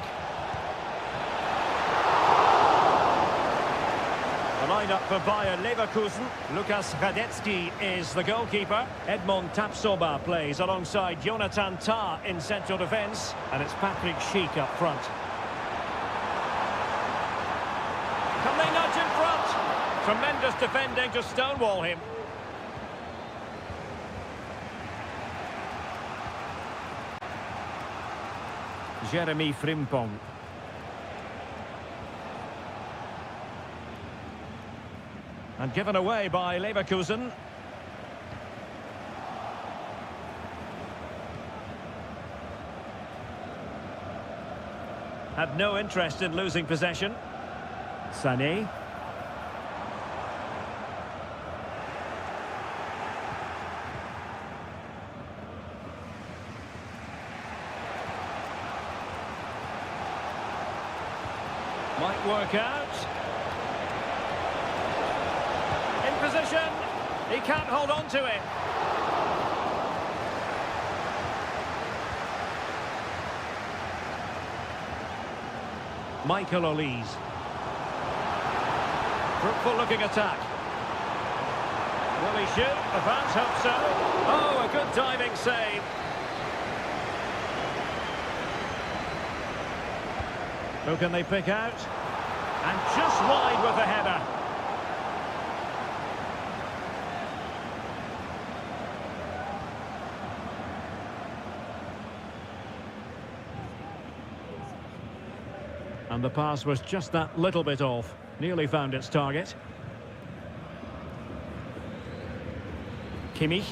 The lineup for Bayer Leverkusen. Lukas Radetzky is the goalkeeper. Edmond Tapsoba plays alongside Jonathan Tah in central defence. And it's Patrick Schick up front. Can they nudge in front? Tremendous defending to stonewall him. Jeremy Frimpong. And given away by Leverkusen. Had no interest in losing possession. Sané. Might work out. In position. He can't hold on to it. Michael Olise. Fruitful looking attack. Will he shoot? The fans hope so. Oh, a good diving save. Who can they pick out? And just wide with the header. And the pass was just that little bit off. Nearly found its target. Kimmich.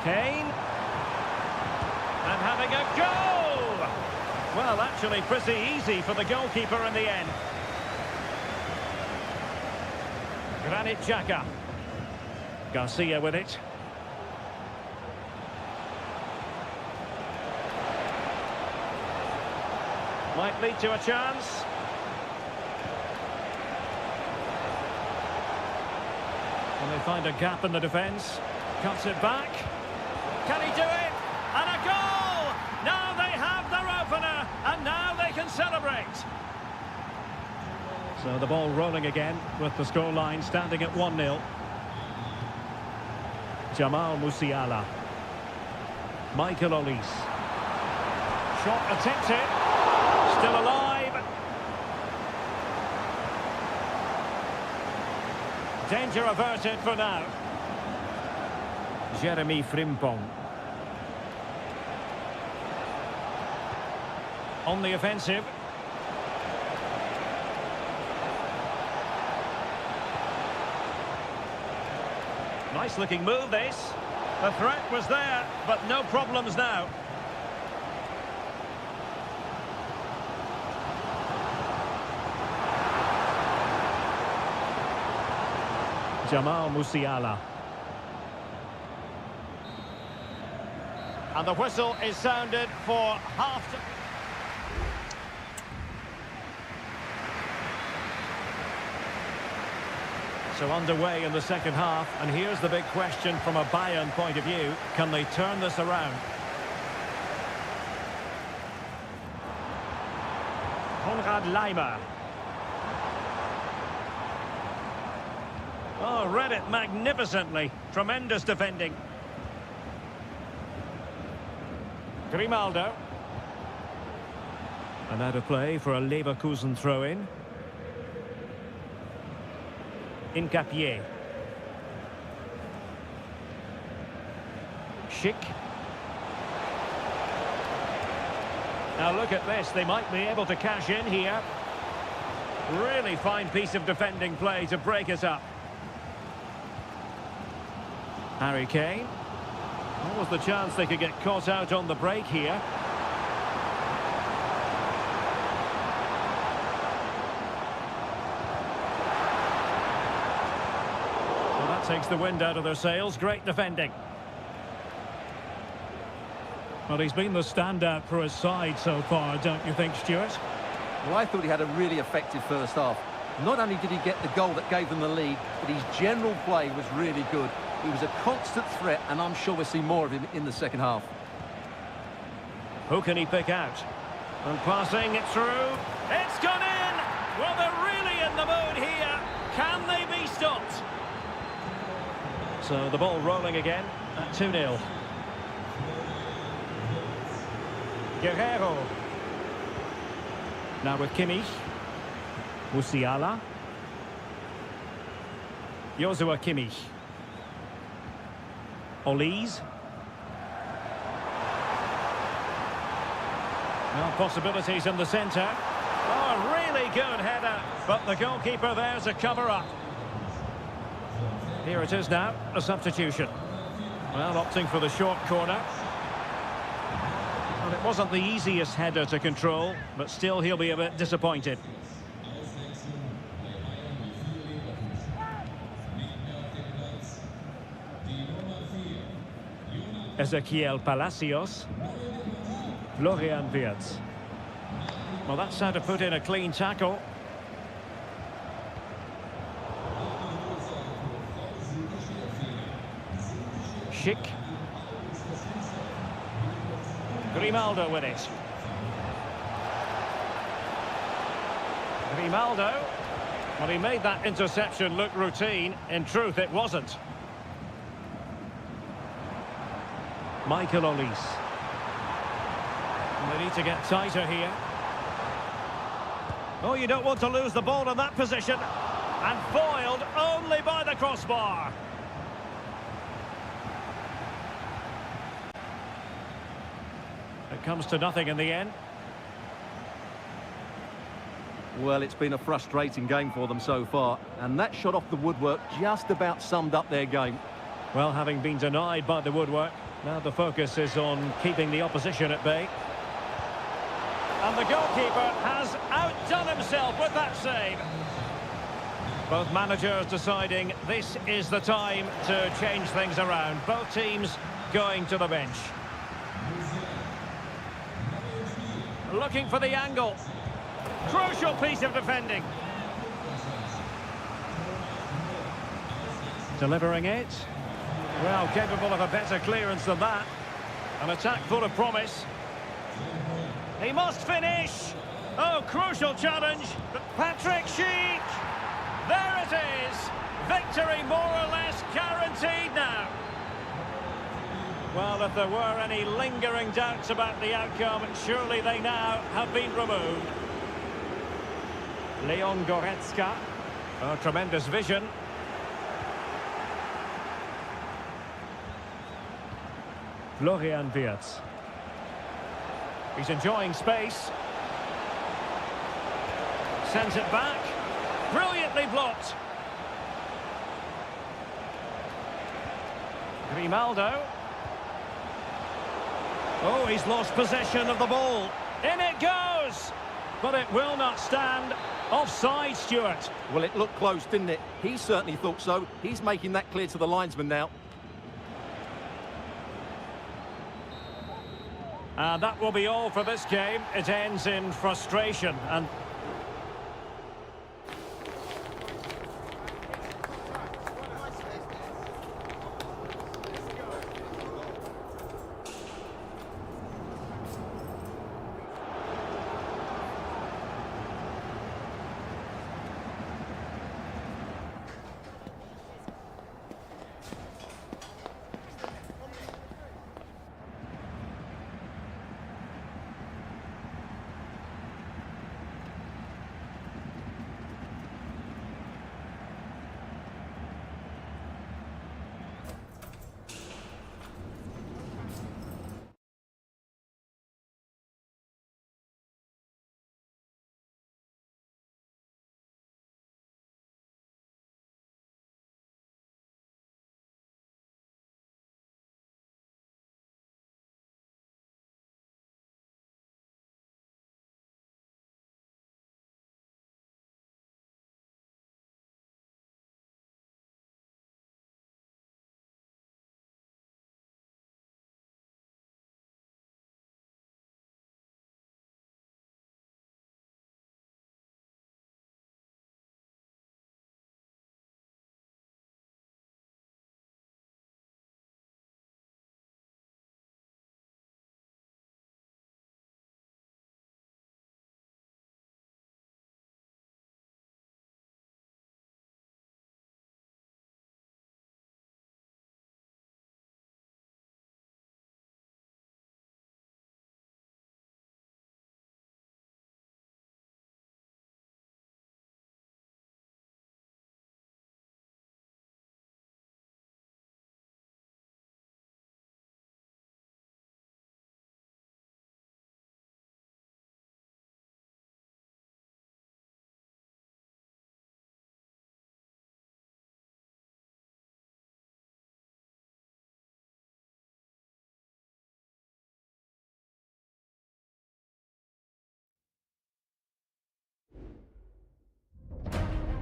Kane. And having a go! Well, actually pretty easy for the goalkeeper in the end. Granit Xhaka. Garcia with it. Might lead to a chance. And they find a gap in the defence. Cuts it back. Can he do it? And a goal! Now they have their opener, and now they can celebrate. So the ball rolling again with the scoreline standing at 1-0. Jamal Musiala. Michael Olise. Shot attempted. Still alive. Danger averted for now. Jeremy Frimpong. On the offensive. Nice looking move this. The threat was there, but no problems now. Jamal Musiala. And the whistle is sounded for half-time. So underway in the second half, and here's the big question from a Bayern point of view. Can they turn this around? Konrad Laimer. Oh, read it magnificently. Tremendous defending. Grimaldo. And out of play for a Leverkusen throw-in. Incapié. Schick. Now look at this, they might be able to cash in here. Really fine piece of defending play to break us up. Harry Kane. What was the chance they could get caught out on the break here? Well, that takes the wind out of their sails. Great defending. Well, he's been the standout for his side so far, don't you think, Stuart? Well, I thought he had a really effective first half. Not only did he get the goal that gave them the lead, but his general play was really good. He was a constant threat, and I'm sure we'll see more of him in the second half. Who can he pick out? And passing it through. It's gone in! Well, they're really in the mood here. Can they be stopped? So the ball rolling again at 2-0. Guerrero. Now with Kimmich. Musiala. Joshua Kimmich. Olise. Well, possibilities in the centre. Oh, really good header. But the goalkeeper there's a cover-up. Here it is now, a substitution. Well, opting for the short corner. Well, it wasn't the easiest header to control, but still he'll be a bit disappointed. Ezequiel Palacios. Florian Wirtz. Well, that's how to put in a clean tackle. Schick. Grimaldo with it. Grimaldo. Well, he made that interception look routine. In truth, it wasn't. Michael Olise. They need to get tighter here. Oh, you don't want to lose the ball in that position. And foiled only by the crossbar. It comes to nothing in the end. Well, it's been a frustrating game for them so far, and that shot off the woodwork just about summed up their game. Well, having been denied by the woodwork, now the focus is on keeping the opposition at bay. And the goalkeeper has outdone himself with that save. Both managers deciding this is the time to change things around. Both teams going to the bench. Looking for the angle. Crucial piece of defending. Delivering it. Well, capable of a better clearance than that. An attack full of promise. He must finish. Oh, crucial challenge. But Patrick Schick. There it is. Victory more or less guaranteed now. Well, if there were any lingering doubts about the outcome, surely they now have been removed. Leon Goretzka. Oh, tremendous vision. Florian Wirtz. He's enjoying space. Sends it back. Brilliantly blocked. Grimaldo. Oh, he's lost possession of the ball. In it goes! But it will not stand. Offside, Stuart. Well, it looked close, didn't it? He certainly thought so. He's making that clear to the linesman now. And that will be all for this game. It ends in frustration and...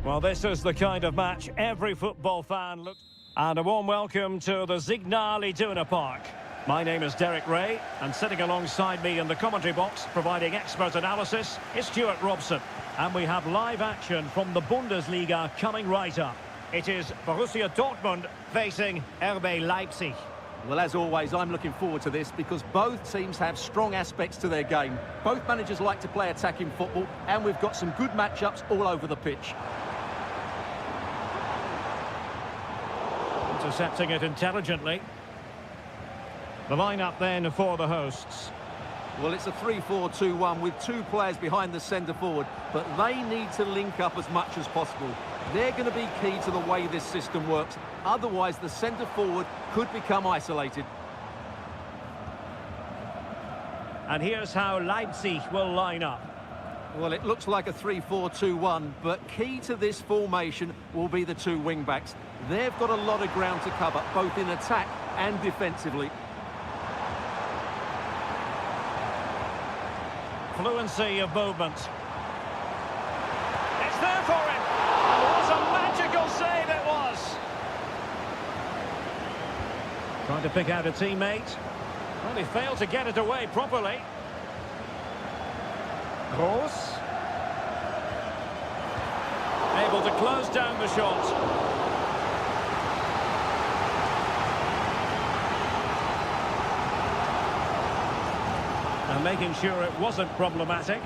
Well, this is the kind of match every football fan looks... And a warm welcome to the Signal Iduna Park. My name is Derek Ray, and sitting alongside me in the commentary box, providing expert analysis, is Stuart Robson. And we have live action from the Bundesliga coming right up. It is Borussia Dortmund facing RB Leipzig. Well, as always, I'm looking forward to this because both teams have strong aspects to their game. Both managers like to play attacking football, and we've got some good matchups all over the pitch. Intercepting it intelligently. The lineup then for the hosts. Well, it's a 3-4-2-1 with two players behind the centre forward, but they need to link up as much as possible. They're going to be key to the way this system works. Otherwise, the centre forward could become isolated. And here's how Leipzig will line up. Well, it looks like a 3-4-2-1, but key to this formation will be the two wing-backs. They've got a lot of ground to cover, both in attack and defensively. Fluency of movement. It's there for him! And what a magical save it was! Trying to pick out a teammate. Well, he failed to get it away properly. Gross. Able to close down the shot. And making sure it wasn't problematic.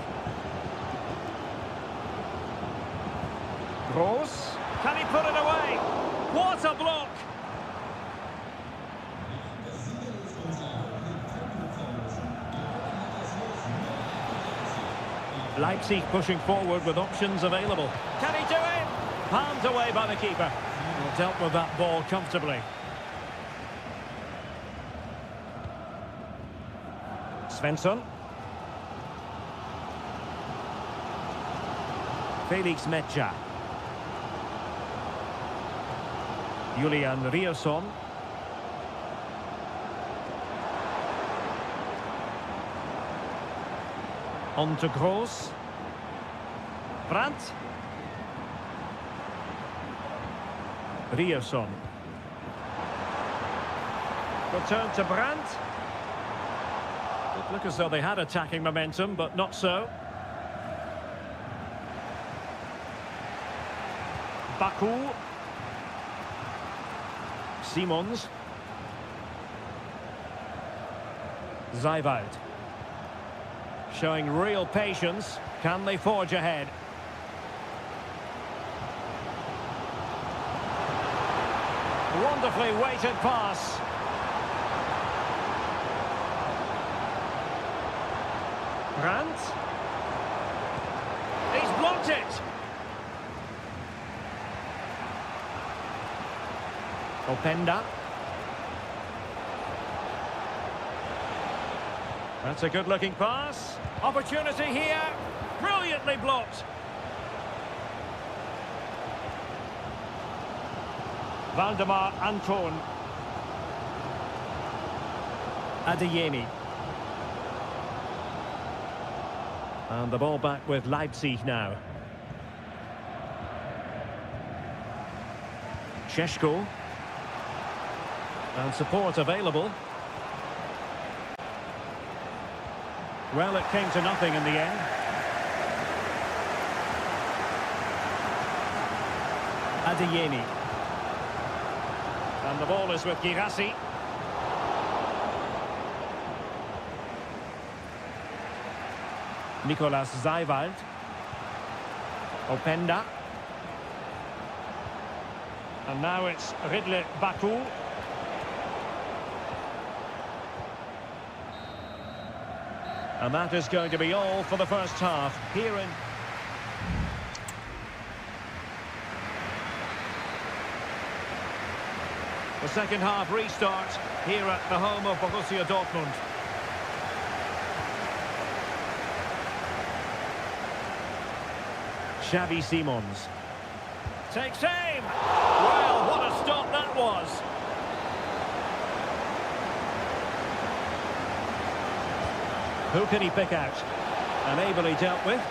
Gross. Can he put it away? What a block! Leipzig pushing forward with options available. Can he do it? Palmed away by the keeper. Well, dealt with that ball comfortably. Svensson. Felix Metscher. Julian Rierson. On to Gross. Brandt. Rierson. Return to Brandt. It looked as though they had attacking momentum, but not so. Baku. Simons. Zeiwald. Showing real patience. Can they forge ahead? Wonderfully weighted pass. Brandt. He's blocked it. Openda. That's a good-looking pass. Opportunity here. Brilliantly blocked. Valdemar Anton. Adeyemi. And the ball back with Leipzig now. Šeško. And support available. Well, it came to nothing in the end. Adeyemi. And the ball is with Girassi. Nicolas Zeiwald. Openda. And now it's Ridley Baku. And that is going to be all for the first half here in... The second half restart here at the home of Borussia Dortmund. Xavi Simons. Takes aim! Well, what a stop that was! Who can he pick out? And ably dealt with.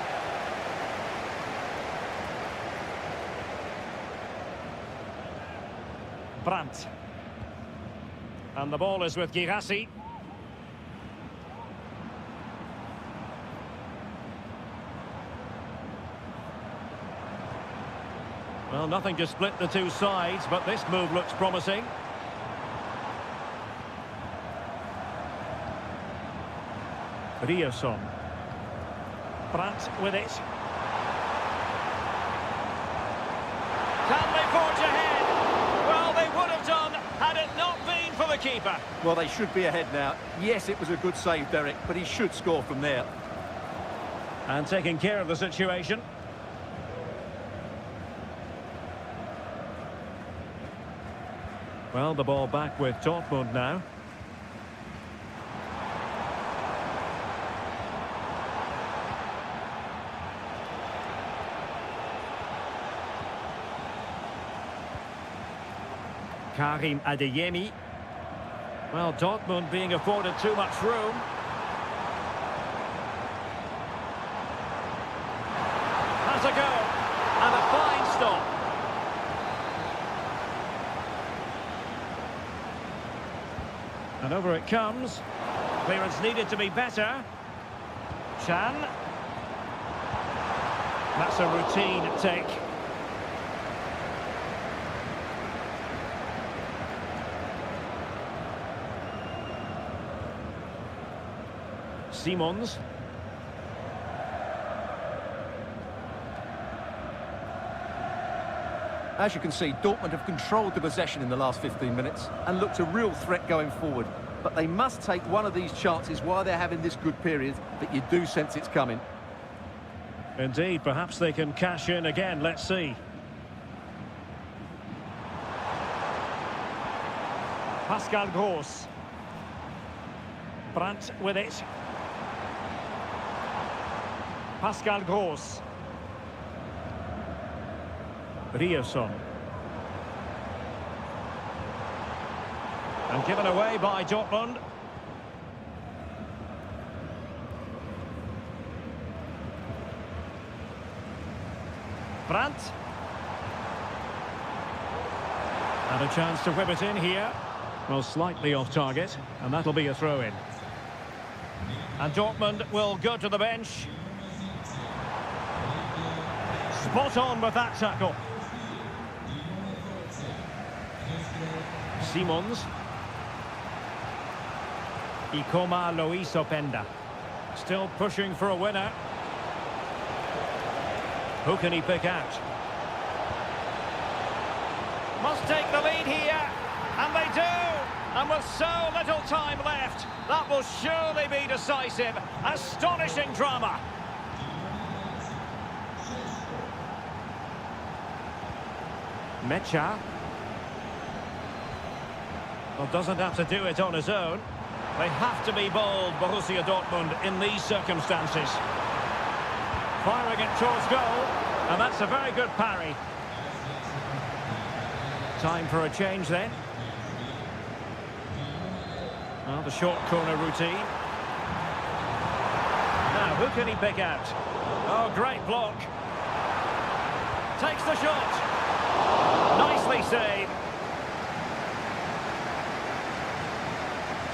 And the ball is with Girassi. Well, nothing to split the two sides, but this move looks promising. Rioson. Brandt with it. Can they forge ahead? Well, they would have done had it not been for the keeper. Well, they should be ahead now. Yes, it was a good save, Derek, but he should score from there. And taking care of the situation. Well, the ball back with Dortmund now. Karim Adeyemi. Well, Dortmund being afforded too much room. Has a go. And a fine stop. And over it comes. Clearance needed to be better. Chan. That's a routine take. Simons. As you can see, Dortmund have controlled the possession in the last 15 minutes and looked a real threat going forward. But they must take one of these chances while they're having this good period that you do sense it's coming. Indeed, perhaps they can cash in again. Let's see. Pascal Gross. Brandt with it. Pascal Gross. Rioson. And given away by Dortmund. Brandt. And a chance to whip it in here. Well, slightly off target, and that'll be a throw-in. And Dortmund will go to the bench. Spot on with that tackle. Simons. Ikoma Lois Openda. Still pushing for a winner. Who can he pick out? Must take the lead here. And they do. And with so little time left, that will surely be decisive. Astonishing drama. Mecha. Well, doesn't have to do it on his own. They have to be bold, Borussia Dortmund, in these circumstances. Firing it towards goal, and that's a very good parry. Time for a change then. Well, the short corner routine. Now, who can he pick out? Oh, great block. Takes the shot. Nicely saved.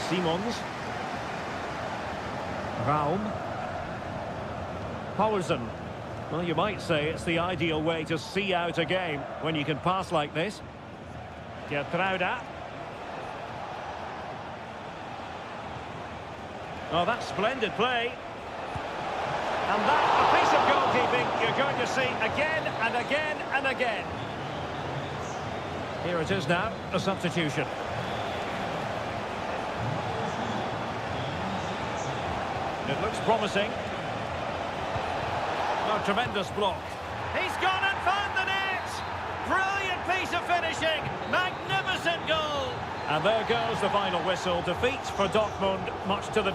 Simons. Raum. Paulsen. Well, you might say it's the ideal way to see out a game when you can pass like this. Gertruida. Oh, that's splendid play. And that, a piece of goalkeeping you're going to see again and again and again. Here it is now, a substitution. It looks promising. Oh, tremendous block. He's gone and found the net! Brilliant piece of finishing! Magnificent goal! And there goes the final whistle. Defeat for Dortmund, much to the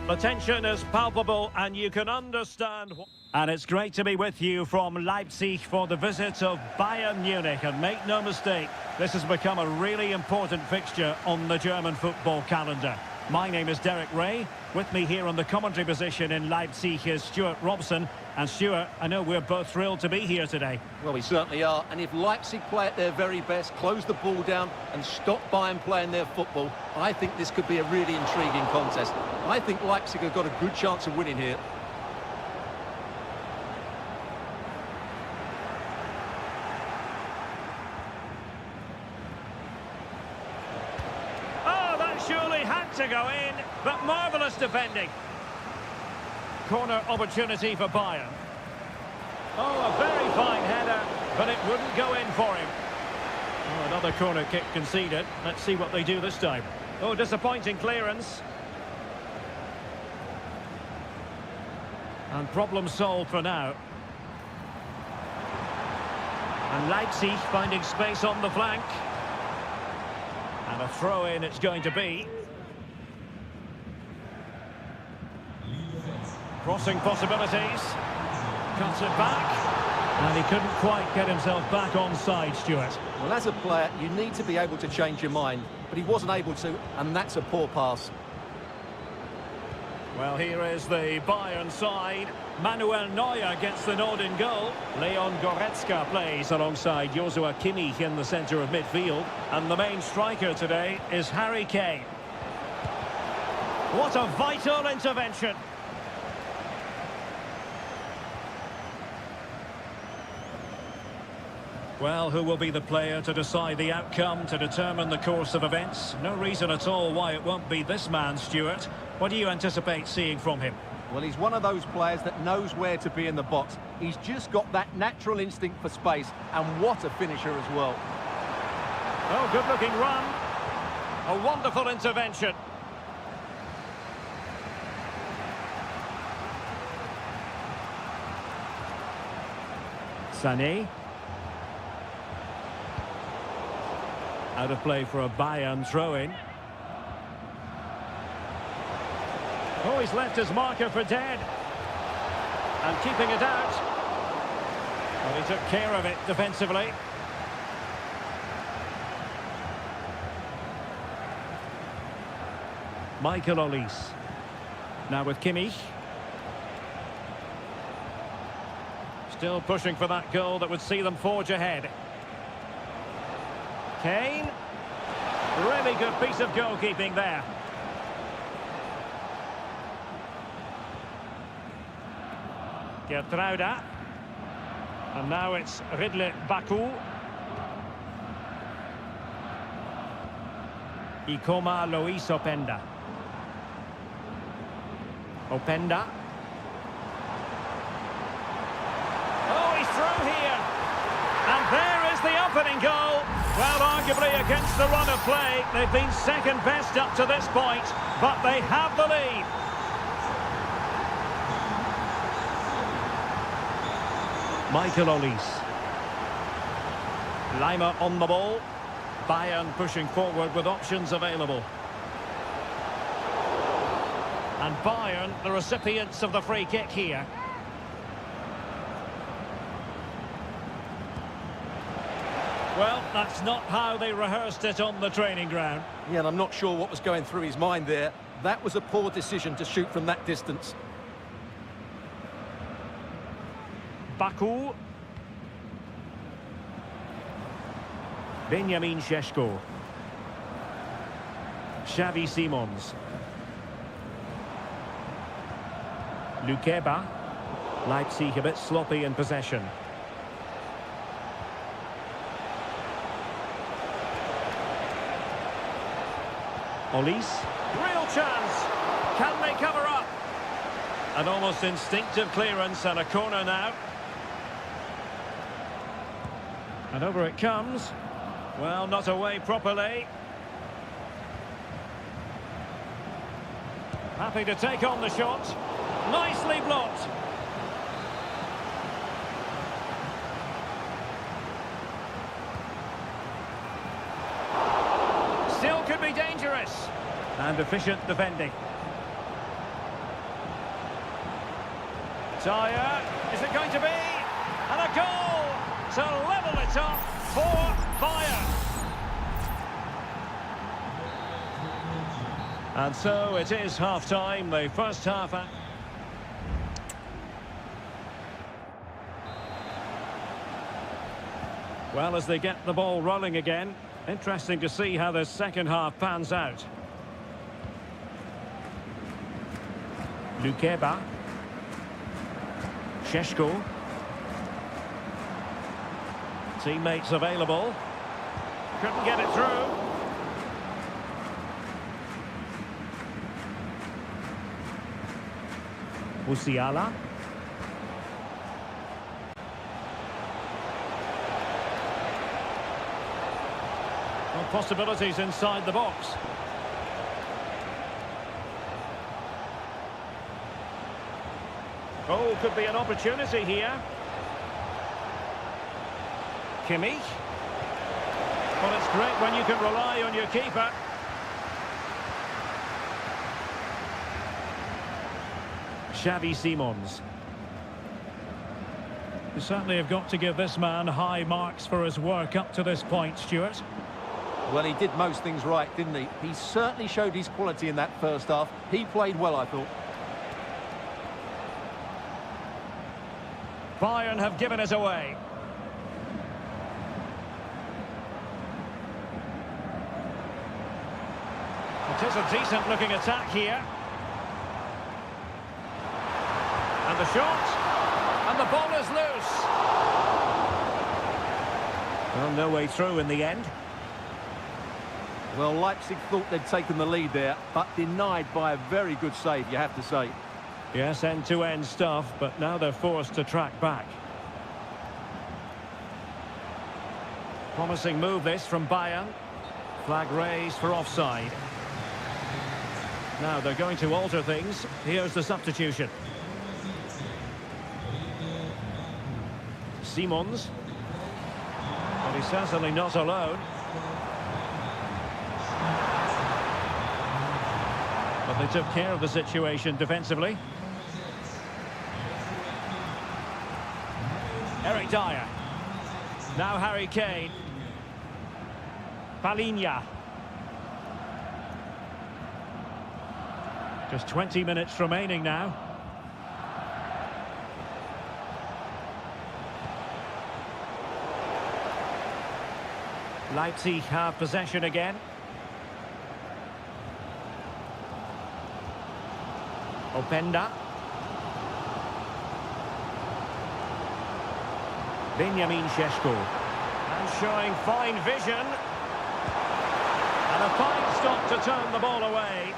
The tension is palpable and you can understand. And it's great to be with you from Leipzig for the visit of Bayern Munich. And make no mistake, this has become a really important fixture on the German football calendar. My name is Derek Ray. With me here on the commentary position in Leipzig is Stuart Robson. And Stuart, I know we're both thrilled to be here today. Well, we certainly are. And if Leipzig play at their very best, close the ball down and stop Bayern playing their football, I think this could be a really intriguing contest. I think Leipzig have got a good chance of winning here. Surely had to go in, but marvellous defending. Corner opportunity for Bayern. Oh, a very fine header, but it wouldn't go in for him. Oh, another corner kick conceded. Let's see what they do this time. Oh, disappointing clearance. And problem solved for now. And Leipzig finding space on the flank. And a throw-in it's going to be. Crossing possibilities. Cuts it back. And he couldn't quite get himself back on side, Stuart. Well, as a player, you need to be able to change your mind. But he wasn't able to, and that's a poor pass. Well, here is the Bayern side. Manuel Neuer gets the nod in goal. Leon Goretzka plays alongside Joshua Kimmich in the centre of midfield. And the main striker today is Harry Kane. What a vital intervention. Well, who will be the player to decide the outcome, to determine the course of events? No reason at all why it won't be this man, Stuart. What do you anticipate seeing from him? Well, he's one of those players that knows where to be in the box. He's just got that natural instinct for space, and what a finisher as well. Oh, good-looking run. A wonderful intervention. Sané. Out of play for a Bayern throw-in. Oh, he's left his marker for dead. And keeping it out. Well, he took care of it defensively. Michael Olise. Now with Kimmich. Still pushing for that goal that would see them forge ahead. Kane. Really good piece of goalkeeping there. Gertruida. And now it's Ridley Baku. Ikoma Lois Openda. Openda. Oh, he's through here. And there is the opening goal. Well, arguably against the run of play, they've been second best up to this point, but they have the lead. Michael Olise. Lima on the ball. Bayern pushing forward with options available. And Bayern, the recipients of the free kick here. Well, that's not how they rehearsed it on the training ground. Yeah, and I'm not sure what was going through his mind there. That was a poor decision to shoot from that distance. Baku. Benjamin Šeško. Xavi Simons. Lukeba. Leipzig a bit sloppy in possession. Olise. Real chance. Can they cover up? An almost instinctive clearance and a corner now. And over it comes. Well, not away properly. Happy to take on the shot. Nicely blocked. Still could be dangerous. And efficient defending. Dyer, is it going to be? And a goal to level it up for Bayern. And so it is half-time, the first half. Well, as they get the ball rolling again, interesting to see how the second half pans out. Lukeba. Sheshko. Teammates available. Couldn't get it through. Musiala. Well, possibilities inside the box. Oh, could be an opportunity here. Kimmich. Well, it's great when you can rely on your keeper. Xavi Simons. You certainly have got to give this man high marks for his work up to this point, Stuart. Well, he did most things right, didn't he? He certainly showed his quality in that first half. He played well, I thought. Bayern have given it away. It is a decent-looking attack here. And the shot. And the ball is loose. Well, no way through in the end. Well, Leipzig thought they'd taken the lead there, but denied by a very good save, you have to say. Yes, end-to-end stuff, but now they're forced to track back. Promising move this from Bayern. Flag raised for offside. Now they're going to alter things. Here's the substitution. Simons. But he's certainly not alone. But they took care of the situation defensively. Eric Dyer. Now Harry Kane. Palinha. Just 20 minutes remaining now. Leipzig have possession again. Openda. Benjamin Šeško. And showing fine vision. And a fine stop to turn the ball away.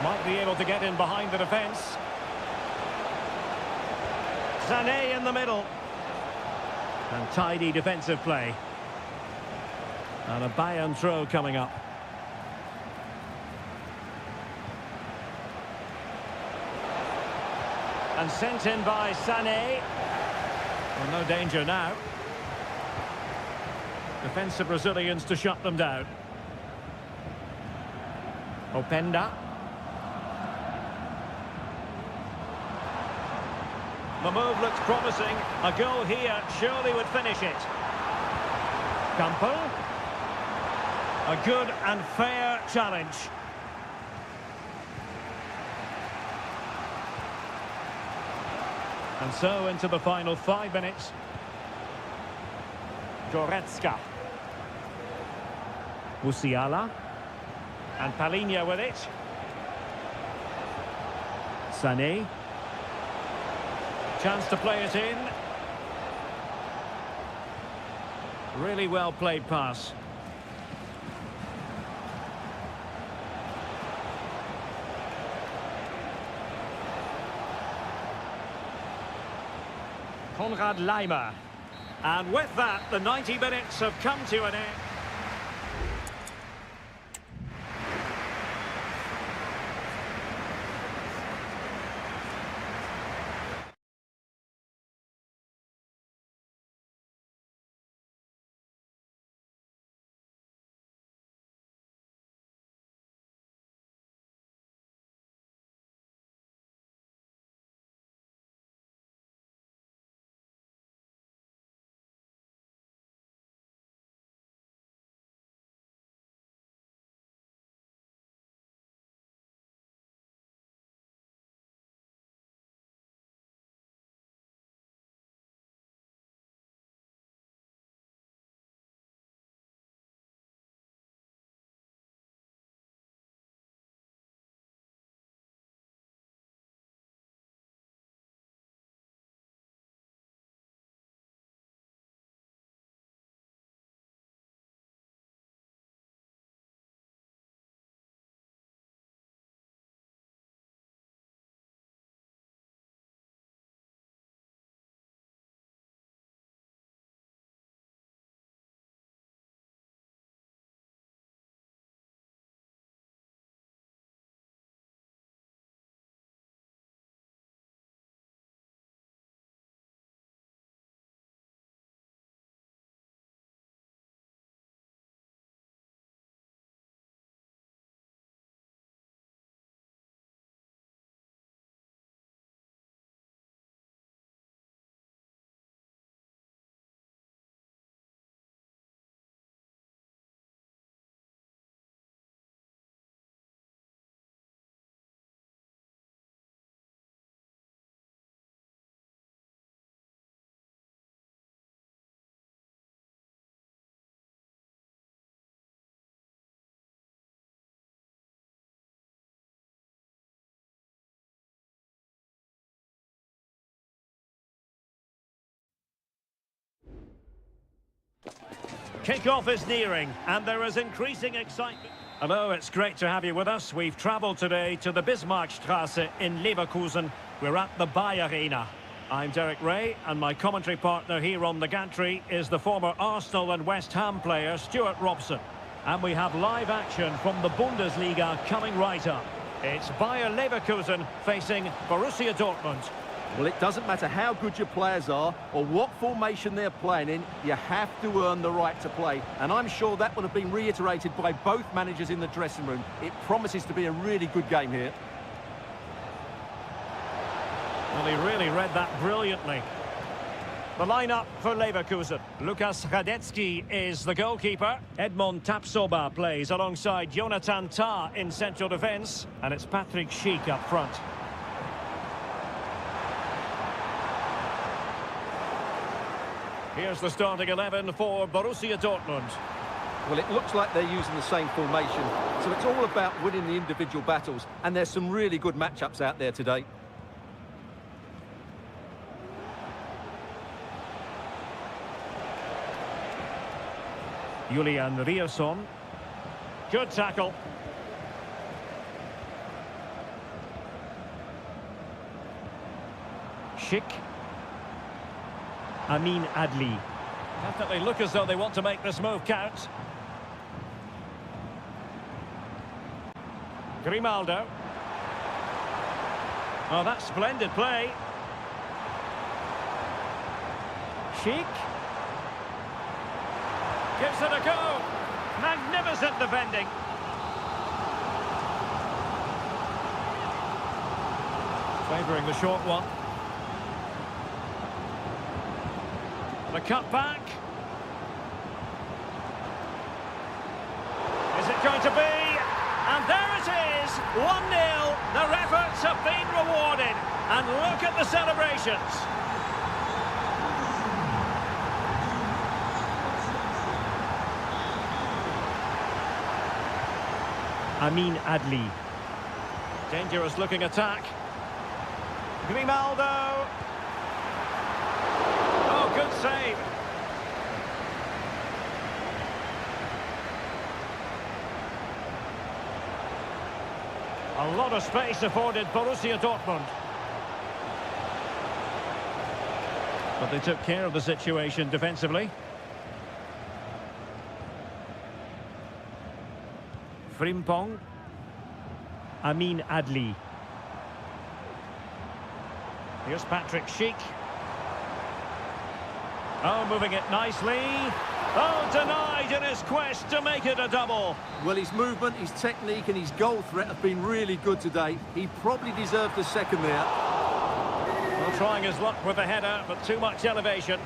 Might be able to get in behind the defence. Sané in the middle. And tidy defensive play. And a Bayern throw coming up. And sent in by Sané. Well, no danger now. Defensive Brazilians to shut them down. Openda. The move looks promising. A goal here surely would finish it. Campo. A good and fair challenge. And so into the final 5 minutes. Goretzka. Musiala. And Palinha with it. Sané. Chance to play it in. Really well played pass. Konrad Laimer. And with that, the 90 minutes have come to an end. Kick-off is nearing, and there is increasing excitement. Hello, it's great to have you with us. We've travelled today to the Bismarckstraße in Leverkusen. We're at the Bayer Arena. I'm Derek Ray, and my commentary partner here on the gantry is the former Arsenal and West Ham player Stuart Robson. And we have live action from the Bundesliga coming right up. It's Bayer Leverkusen facing Borussia Dortmund. Well, it doesn't matter how good your players are or what formation they're playing in, you have to earn the right to play. And I'm sure that will have been reiterated by both managers in the dressing room. It promises to be a really good game here. Well, he really read that brilliantly. The lineup for Leverkusen. Lukas Hradecky is the goalkeeper. Edmond Tapsoba plays alongside Jonathan Tah in central defence. And it's Patrick Schick up front. Here's the starting 11 for Borussia Dortmund. Well, it looks like they're using the same formation. So it's all about winning the individual battles. And there's some really good matchups out there today. Julian Rierson. Good tackle. Schick. Amin Adli. Definitely look as though they want to make this move count. Grimaldo. Oh, that's splendid play. Schick. Gives it a go. Magnificent defending. Favouring the short one. The cut back. Is it going to be? And there it is, 1-0. Their efforts have been rewarded. And look at the celebrations. Amin Adli. Dangerous looking attack. Grimaldo. Oh, good save. A lot of space afforded Borussia Dortmund. But they took care of the situation defensively. Frimpong. Amin Adli. Here's Patrick Schick. Oh, moving it nicely. Oh, denied in his quest to make it a double. Well, his movement, his technique and his goal threat have been really good today. He probably deserved a second there. Well, trying his luck with the header, but too much elevation.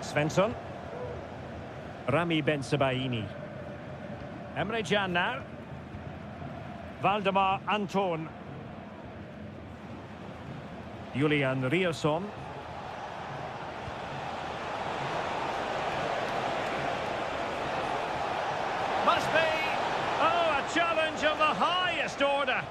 Svensson. Rami Bensebaini. Emre Can now. Valdemar Anton. Julian Rierson. Must be! Oh, a challenge of the highest order.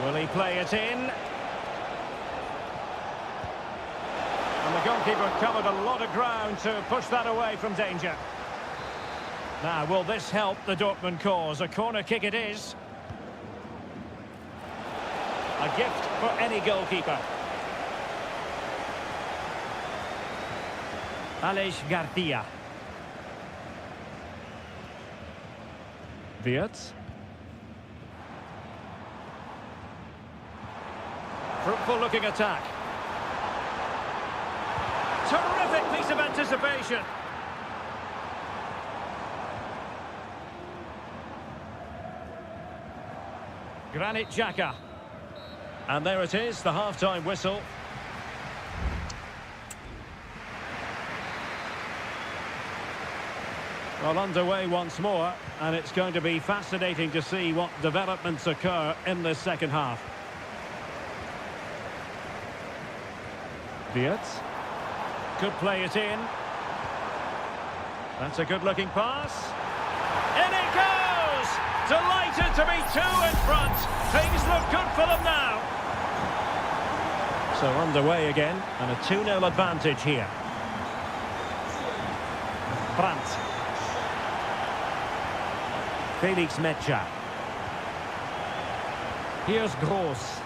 Will he play it in? And the goalkeeper covered a lot of ground to push that away from danger. Now, will this help the Dortmund cause? A corner kick it is. A gift for any goalkeeper. Aleix Garcia. Wirtz. Fruitful looking attack. Terrific piece of anticipation. Granit Xhaka. And there it is, the half-time whistle. Well, underway once more, and it's going to be fascinating to see what developments occur in this second half. Wirtz could play it in. That's a good-looking pass. In it goes! Delighted to be two in front. Things look good for them now. So underway again, and a 2-0 advantage here. Brandt. Felix Mecha. Here's Gross.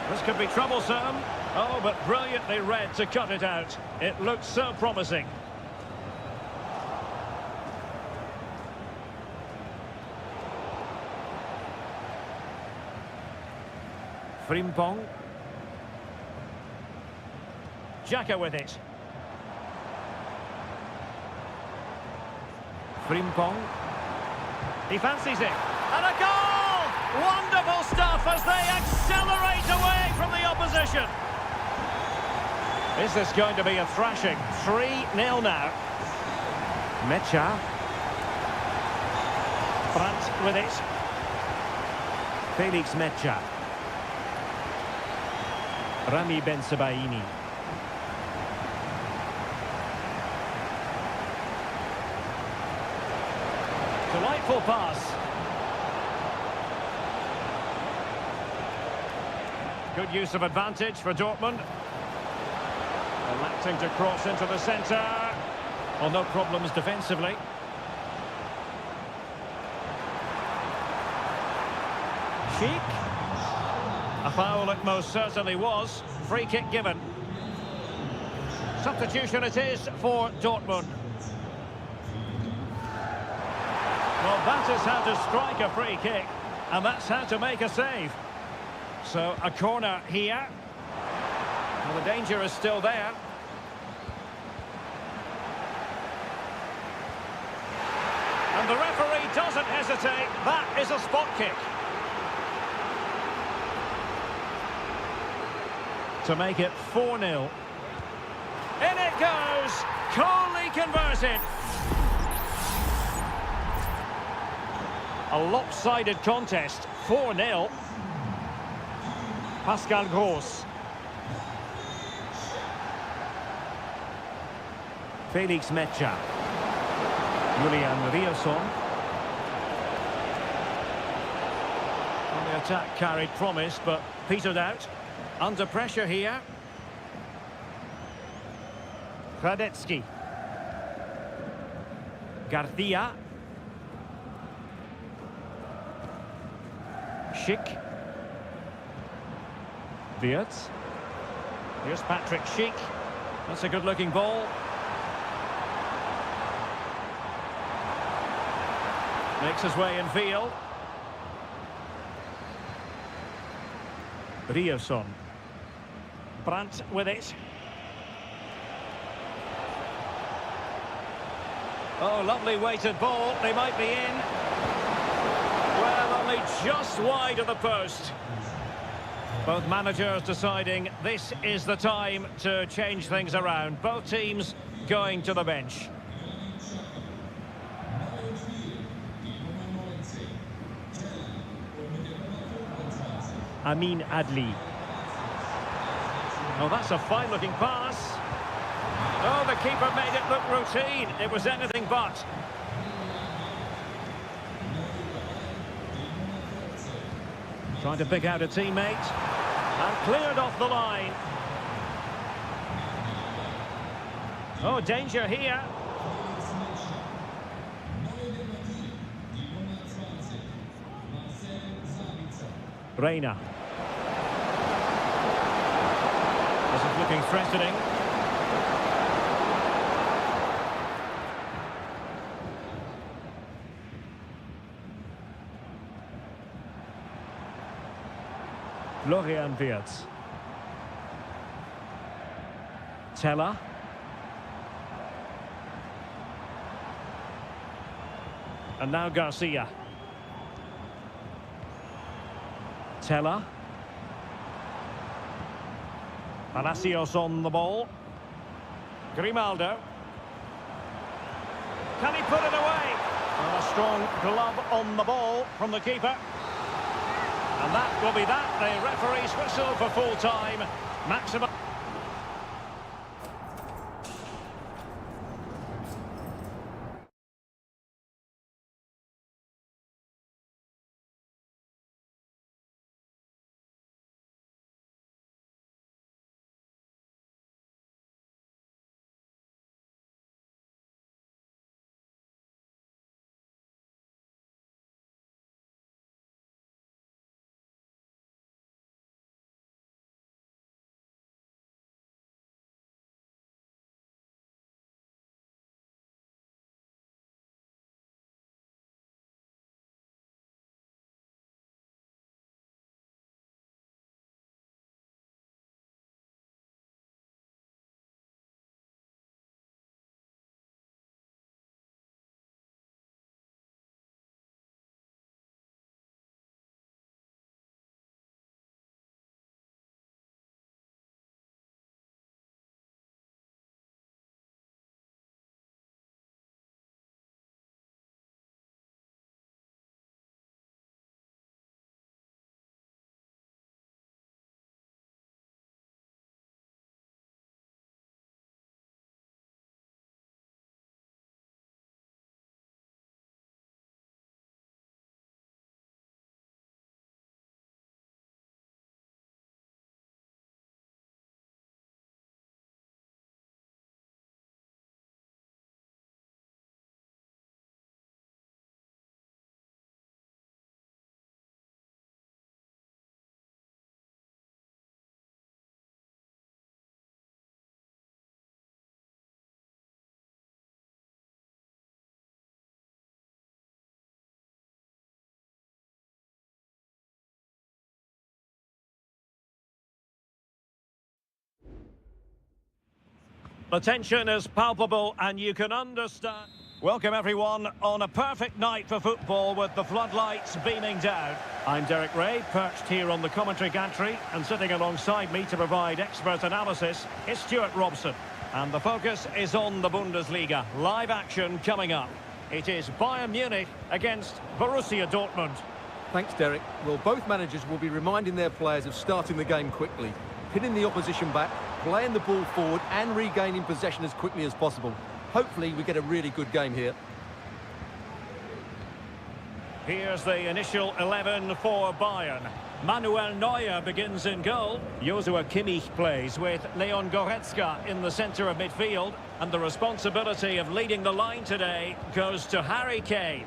This could be troublesome. Oh, but brilliantly read to cut it out. It looks so promising. Frimpong. Xhaka with it. Frimpong. He fancies it. And a goal! Wonderful stuff as they accelerate away from the opposition. Is this going to be a thrashing? 3-0 now. Mecha. Brandt with it. Felix Mecha. Rami Bensebaini. Delightful pass. Good use of advantage for Dortmund. Electing to cross into the centre. Well, no problems defensively. Sheik. A foul it most certainly was. Free kick given. Substitution it is for Dortmund. Well, that is how to strike a free kick, and that's how to make a save. So, a corner here. Well, the danger is still there. And the referee doesn't hesitate. That is a spot kick. To make it 4-0. In it goes! Coldly converted. A lopsided contest, 4-0. Pascal Gross. Felix Mecha. Julian Riosson. Well, the attack carried promise, but petered out. Under pressure here. Hradecki. Garcia. Schick. Wirtz. Here's Patrick Schick. That's a good-looking ball. Makes his way in field. Riosson. Brandt with it. Oh, lovely weighted ball. They might be in. Well, only just wide of the post. Both managers deciding this is the time to change things around. Both teams going to the bench. Amin Adli. Oh, that's a fine-looking pass. Oh, the keeper made it look routine. It was anything but. Trying to pick out a teammate. And cleared off the line. Oh, danger here. Reina. This is looking threatening. Florian Wirtz. Teller. And now Garcia. Teller. Palacios on the ball. Grimaldo. Can he put it away? And a strong glove on the ball from the keeper. And that will be that. The referee's whistle for full time. Maximum. The tension is palpable and you can understand. Welcome everyone on a perfect night for football with the floodlights beaming down. I'm Derek Ray, perched here on the commentary gantry, and sitting alongside me to provide expert analysis is Stuart Robson. And the focus is on the Bundesliga. Live action coming up. It is Bayern Munich against Borussia Dortmund. Thanks, Derek. Well, both managers will be reminding their players of starting the game quickly, pinning the opposition back, playing the ball forward and regaining possession as quickly as possible. Hopefully we get a really good game here. Here's the initial 11 for Bayern. Manuel Neuer begins in goal. Joshua Kimmich plays with Leon Goretzka in the centre of midfield. And the responsibility of leading the line today goes to Harry Kane.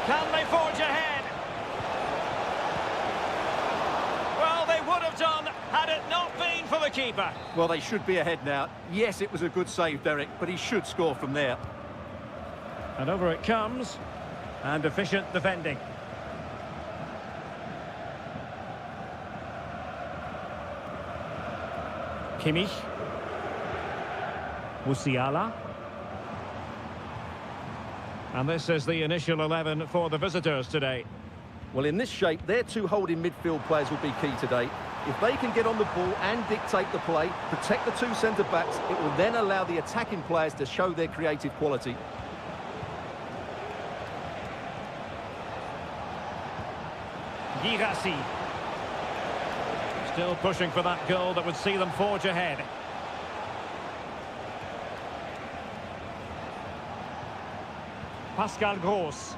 Can they forge ahead? Well, they would have done had it not been for the keeper. Well, they should be ahead now. Yes, it was a good save, Derek, but he should score from there. And over it comes. And efficient defending. Kimmich. Musiala. And this is the initial 11 for the visitors today. Well, in this shape, their two holding midfield players will be key today. If they can get on the ball and dictate the play, protect the two centre-backs, it will then allow the attacking players to show their creative quality. Girassi. Still pushing for that goal that would see them forge ahead. Pascal Gross.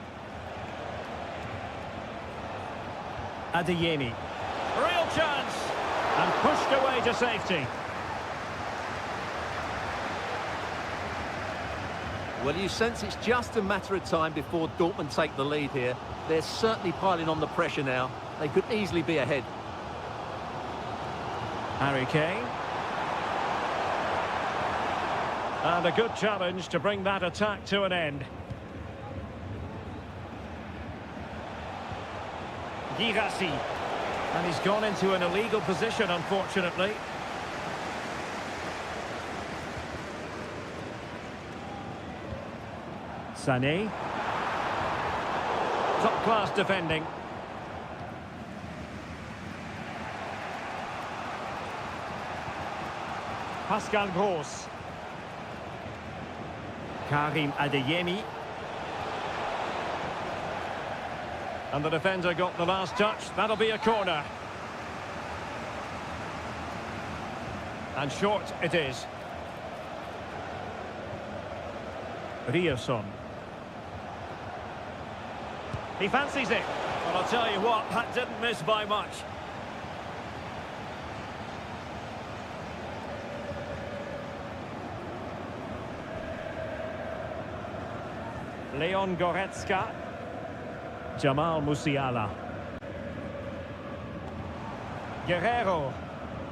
Adeyemi. Real chance. And pushed away to safety. Well, you sense it's just a matter of time before Dortmund take the lead here. They're certainly piling on the pressure now. They could easily be ahead. Harry Kane. And a good challenge to bring that attack to an end. Girassi. And he's gone into an illegal position, unfortunately. Sané. Top-class defending. Pascal Gross. Karim Adeyemi. And the defender got the last touch. That'll be a corner. And short it is. Ryerson. He fancies it. Well, I'll tell you what, that didn't miss by much. Leon Goretzka. Jamal Musiala. Guerrero.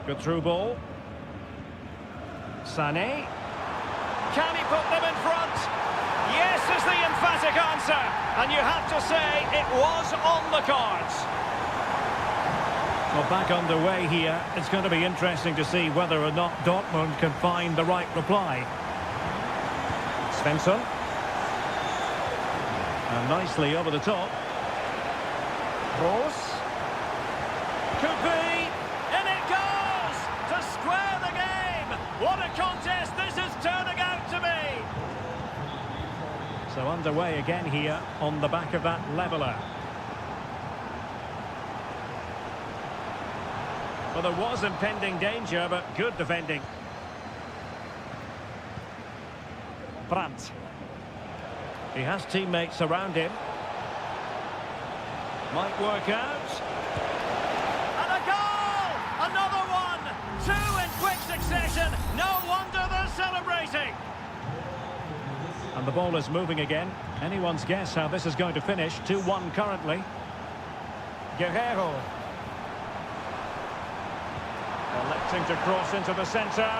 Good through ball. Sané. Can he put them in front? Yes is the emphatic answer. And you have to say it was on the cards. Well, back underway here. It's going to be interesting to see whether or not Dortmund can find the right reply. Svensson. And nicely over the top. Gross. Could be. And it goes! To square the game! What a contest this is turning out to be! So underway again here on the back of that leveller. Well, there was impending danger, but good defending. Brandt. He has teammates around him. Might work out. And a goal! Another one! Two in quick succession. No wonder they're celebrating. And the ball is moving again. Anyone's guess how this is going to finish. 2-1 currently. Guerrero. Electing to cross into the centre.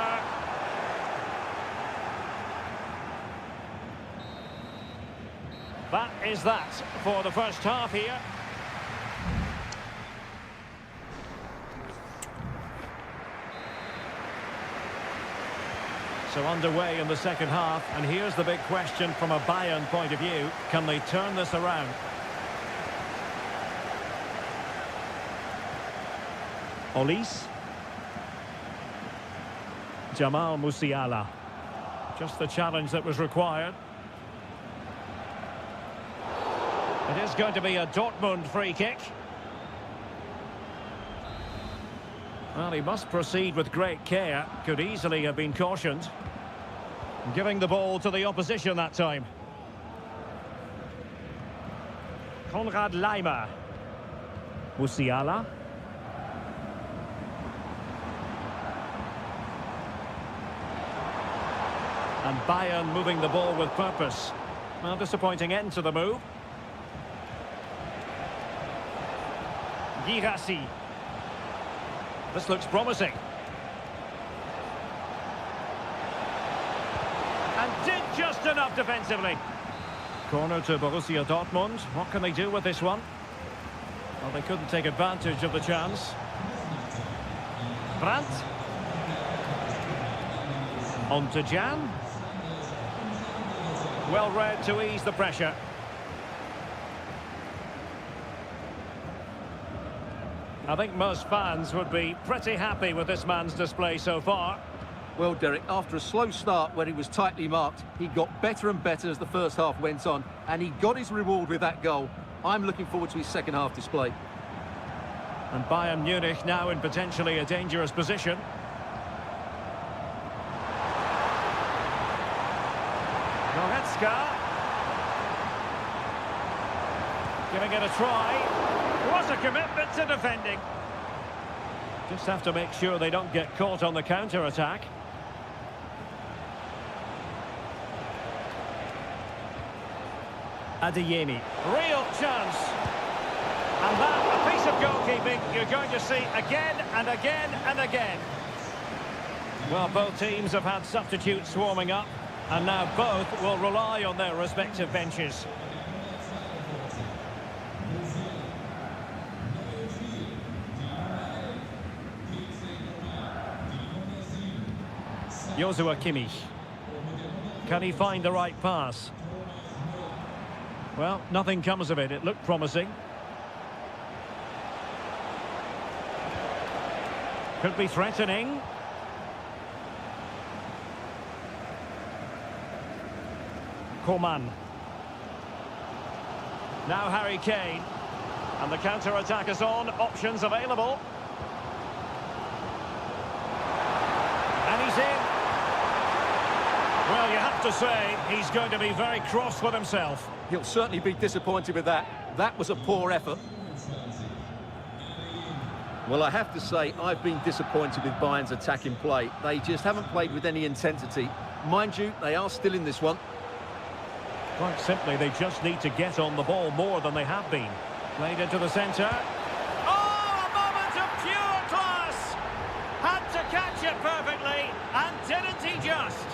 That is that for the first half here. So underway in the second half, and here's the big question from a Bayern point of view. Can they turn this around? Olise. Jamal Musiala. Just the challenge that was required. It is going to be a Dortmund free kick. Well, he must proceed with great care. Could easily have been cautioned. Giving the ball to the opposition that time. Konrad Laimer. Musiala. And Bayern moving the ball with purpose. Well, disappointing end to the move. Girassi. This looks promising. And did just enough defensively. Corner to Borussia Dortmund. What can they do with this one? Well, they couldn't take advantage of the chance. Brandt. On to Jan. Well read to ease the pressure. I think most fans would be pretty happy with this man's display so far. Well, Derek, after a slow start where he was tightly marked, he got better and better as the first half went on, and he got his reward with that goal. I'm looking forward to his second half display. And Bayern Munich now in potentially a dangerous position. Goretzka. Giving it a try. What a commitment to defending. Just have to make sure they don't get caught on the counter-attack. Adeyemi. Real chance. And that, a piece of goalkeeping you're going to see again and again and again. Well, both teams have had substitutes swarming up, and now both will rely on their respective benches. Joshua Kimmich. Can he find the right pass? Well, nothing comes of it. It looked promising. Could be threatening. Coman. Now Harry Kane. And the counter-attack is on. Options available. And he's in. Well, you have to say, he's going to be very cross with himself. He'll certainly be disappointed with that. That was a poor effort. Well, I have to say, I've been disappointed with Bayern's attacking play. They just haven't played with any intensity. Mind you, they are still in this one. Quite simply, they just need to get on the ball more than they have been. Played into the centre. Oh, a moment of pure class! Had to catch it perfectly, and didn't he just?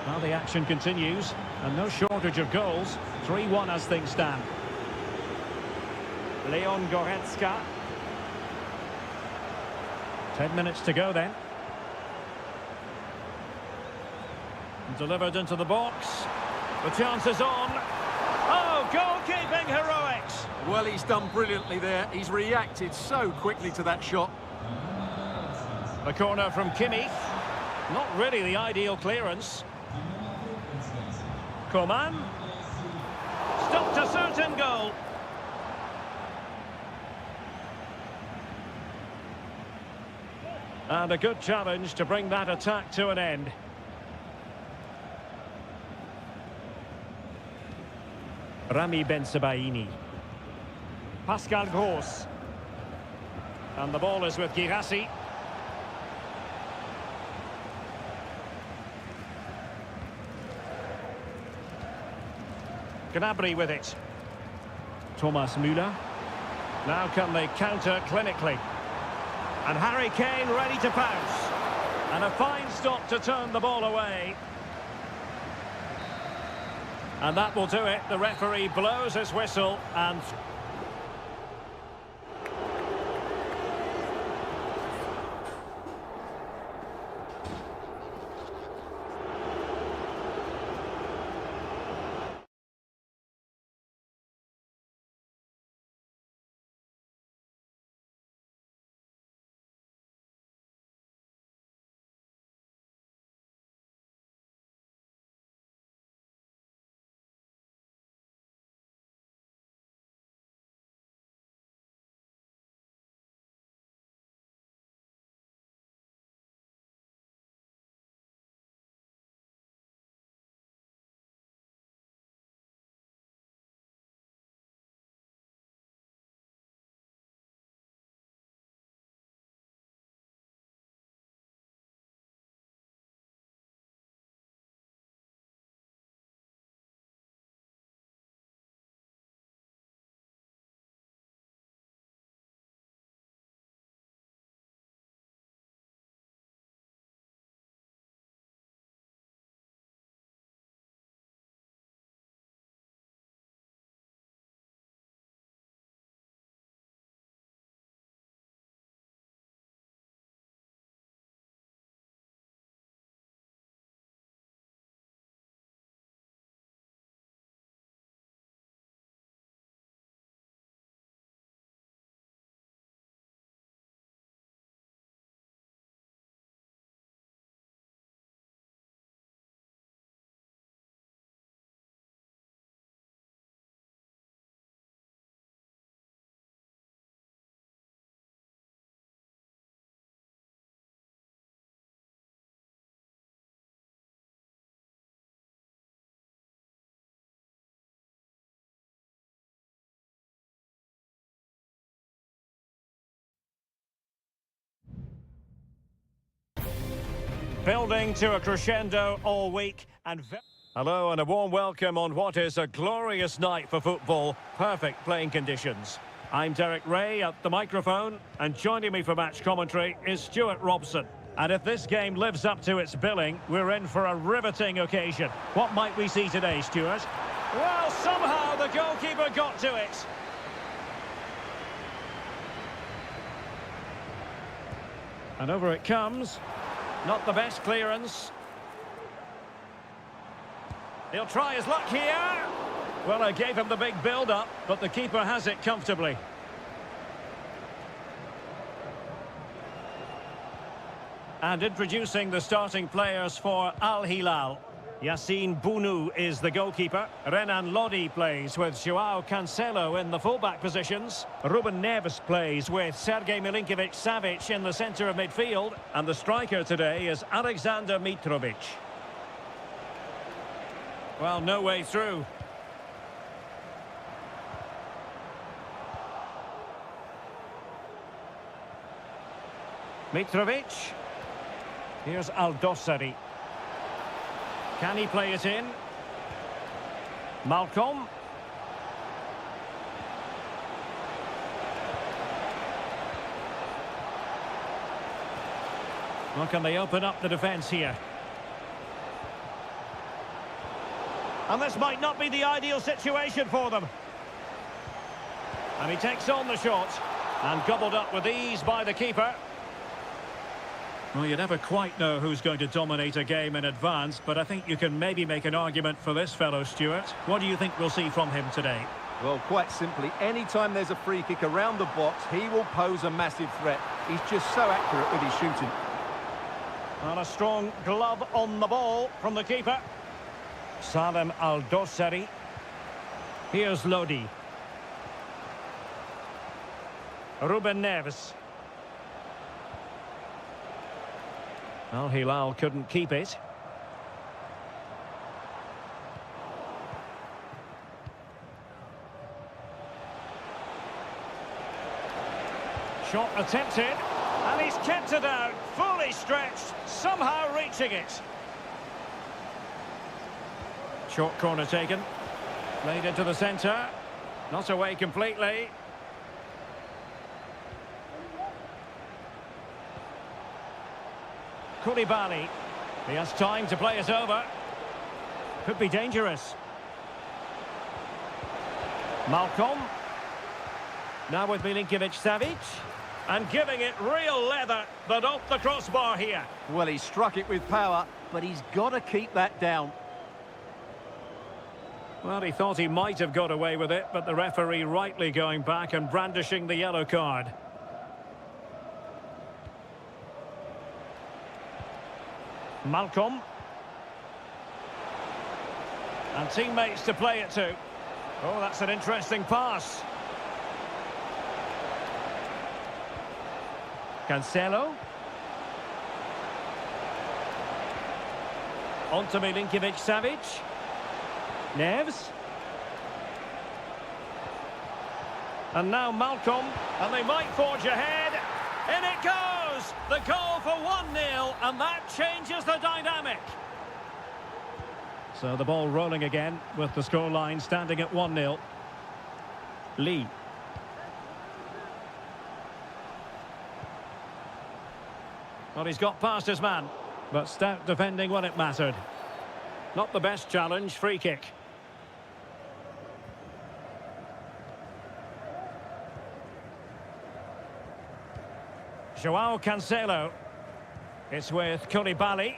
Well, the action continues, and no shortage of goals. 3-1 as things stand. Leon Goretzka. 10 minutes to go then. Delivered into the box. The chance is on. Oh, goalkeeping heroics. Well, he's done brilliantly there. He's reacted so quickly to that shot. The corner from Kimmich. Not really the ideal clearance. Coman. Stopped a certain goal. And a good challenge to bring that attack to an end. Rami Bensebaini. Pascal Gross. And the ball is with Girassi. Gnabry with it. Thomas Müller. Now can they counter clinically? And Harry Kane ready to pounce. And a fine stop to turn the ball away. And that will do it. The referee blows his whistle and... Building to a crescendo all week and... Hello and a warm welcome on what is a glorious night for football. Perfect playing conditions. I'm Derek Ray at the microphone, and joining me for match commentary is Stuart Robson. And if this game lives up to its billing, we're in for a riveting occasion. What might we see today, Stuart? Well, somehow the goalkeeper got to it. And over it comes. Not the best clearance. He'll try his luck here. Well, I gave him the big build-up, but the keeper has it comfortably. And introducing the starting players for Al Hilal. Yassine Bounou is the goalkeeper. Renan Lodi plays with Joao Cancelo in the fullback positions. Ruben Neves plays with Sergej Milinkovic-Savic in the centre of midfield. And the striker today is Alexander Mitrovic. Well, no way through. Mitrovic. Here's Aldosari. Can he play it in? Malcolm. Well, can they open up the defence here? And this might not be the ideal situation for them. And he takes on the shot. And gobbled up with ease by the keeper. Well, you never quite know who's going to dominate a game in advance, but I think you can maybe make an argument for this fellow, Stuart. What do you think we'll see from him today? Well, quite simply, anytime there's a free kick around the box, he will pose a massive threat. He's just so accurate with his shooting. And a strong glove on the ball from the keeper. Salem Aldosari. Here's Lodi. Ruben Neves. Al Hilal couldn't keep it. Shot attempted, and he's kept it out, fully stretched, somehow reaching it. Short corner taken, played into the centre, not away completely. Koulibaly. He has time to play it over. Could be dangerous. Malcolm. Now with Milinkovic-Savic. And giving it real leather, but off the crossbar here. Well, he struck it with power, but he's got to keep that down. Well, he thought he might have got away with it, but the referee rightly going back and brandishing the yellow card. Malcolm. And teammates to play it to. Oh, that's an interesting pass. Cancelo. On to Milinkovic-Savic. Neves. And now Malcolm. And they might forge ahead. In it goes! The goal for 1-0, and that changes the dynamic. So the ball rolling again, with the scoreline standing at 1-0. Lee. Well, he's got past his man, but stout defending when it mattered. Not the best challenge, free kick. Joao Cancelo. It's with Koulibaly.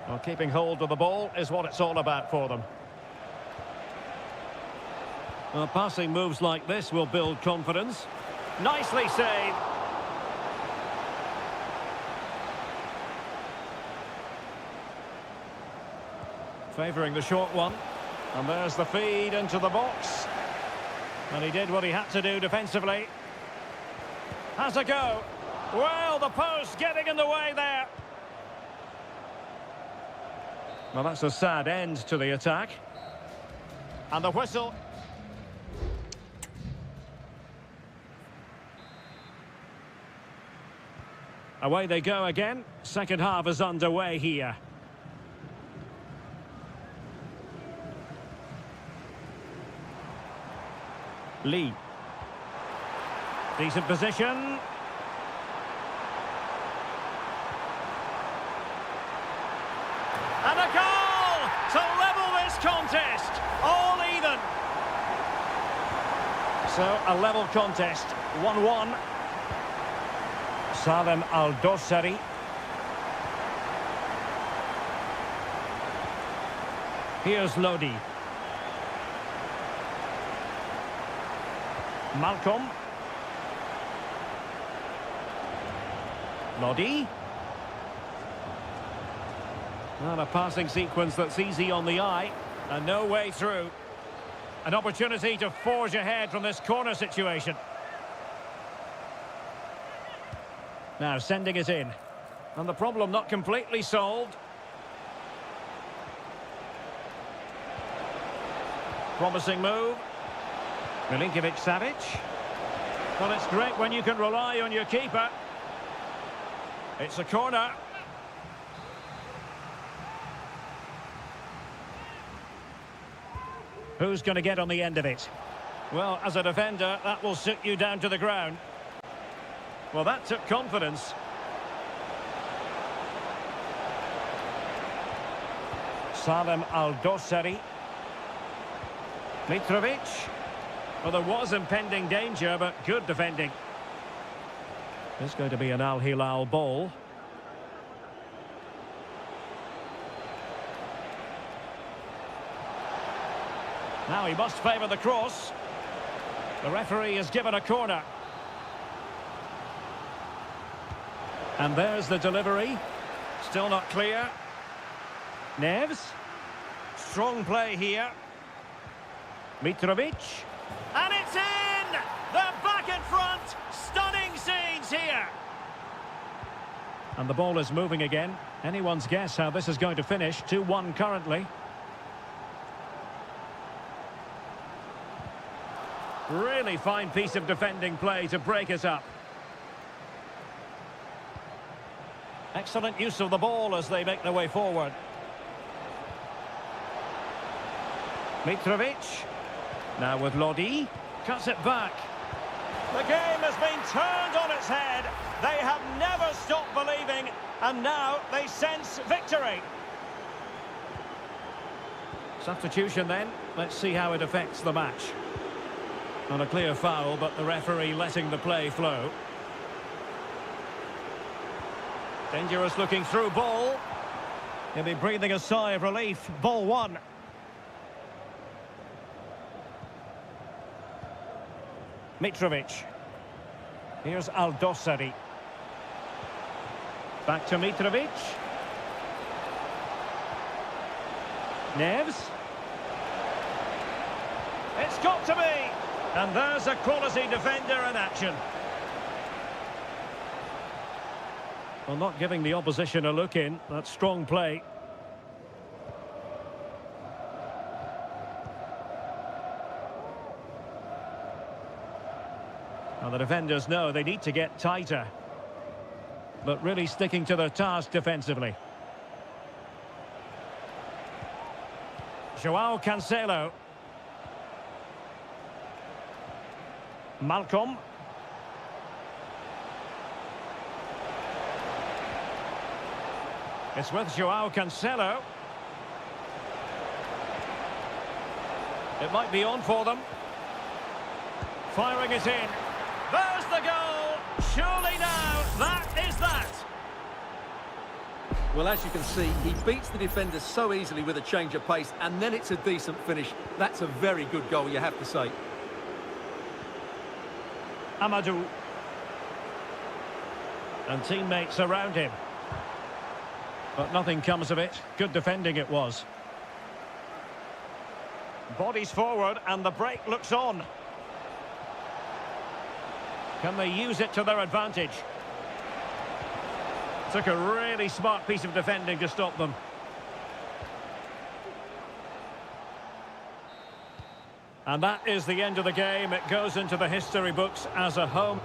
Well, keeping hold of the ball is what it's all about for them. Well, passing moves like this will build confidence. Nicely saved. Favouring the short one. And there's the feed into the box. And he did what he had to do defensively. Has a go. Well, the post getting in the way there. Well, that's a sad end to the attack. And the whistle. Away they go again. Second half is underway here. Lee. Decent position. And a goal to level this contest. All even. So a level contest. 1-1. Salem Al-Dossari. Here's Lodi. Malcolm. Lodi. Not a passing sequence that's easy on the eye. And no way through. An opportunity to forge ahead from this corner situation. Now sending it in. And the problem not completely solved. Promising move. Milinkovic-Savic. Well, it's great when you can rely on your keeper. It's a corner. Who's going to get on the end of it? Well, as a defender, that will sit you down to the ground. Well, that took confidence. Salem Al-Dossari. Mitrovic. Well, there was impending danger, but good defending. It's going to be an Al Hilal ball. Now he must favour the cross. The referee has given a corner. And there's the delivery. Still not clear. Neves. Strong play here. Mitrovic. And it's in! They're back in front. Stunning scenes here. And the ball is moving again. Anyone's guess how this is going to finish. 2-1 currently. Really fine piece of defending play to break us up. Excellent use of the ball as they make their way forward. Mitrovic. Now with Lodi. Cuts it back. The game has been turned on its head. They have never stopped believing, and now they sense victory. Substitution then. Let's see how it affects the match. Not a clear foul, but the referee letting the play flow. Dangerous looking through ball. He'll be breathing a sigh of relief. Ball one. Mitrovic. Here's Al-Dossari. Back to Mitrovic. Neves. It's got to be. And there's a quality defender in action. Well, not giving the opposition a look in. That's strong play. Now the defenders know they need to get tighter, but really sticking to their task defensively. Joao Cancelo. Malcolm. It's with Joao Cancelo. It might be on for them. Firing it in. There's the goal! Surely now, that is that! Well, as you can see, he beats the defender so easily with a change of pace, and then it's a decent finish. That's a very good goal, you have to say. Amadou. And teammates around him. But nothing comes of it. Good defending it was. Bodies forward and the break looks on. Can they use it to their advantage? Took a really smart piece of defending to stop them. And that is the end of the game. It goes into the history books as a home.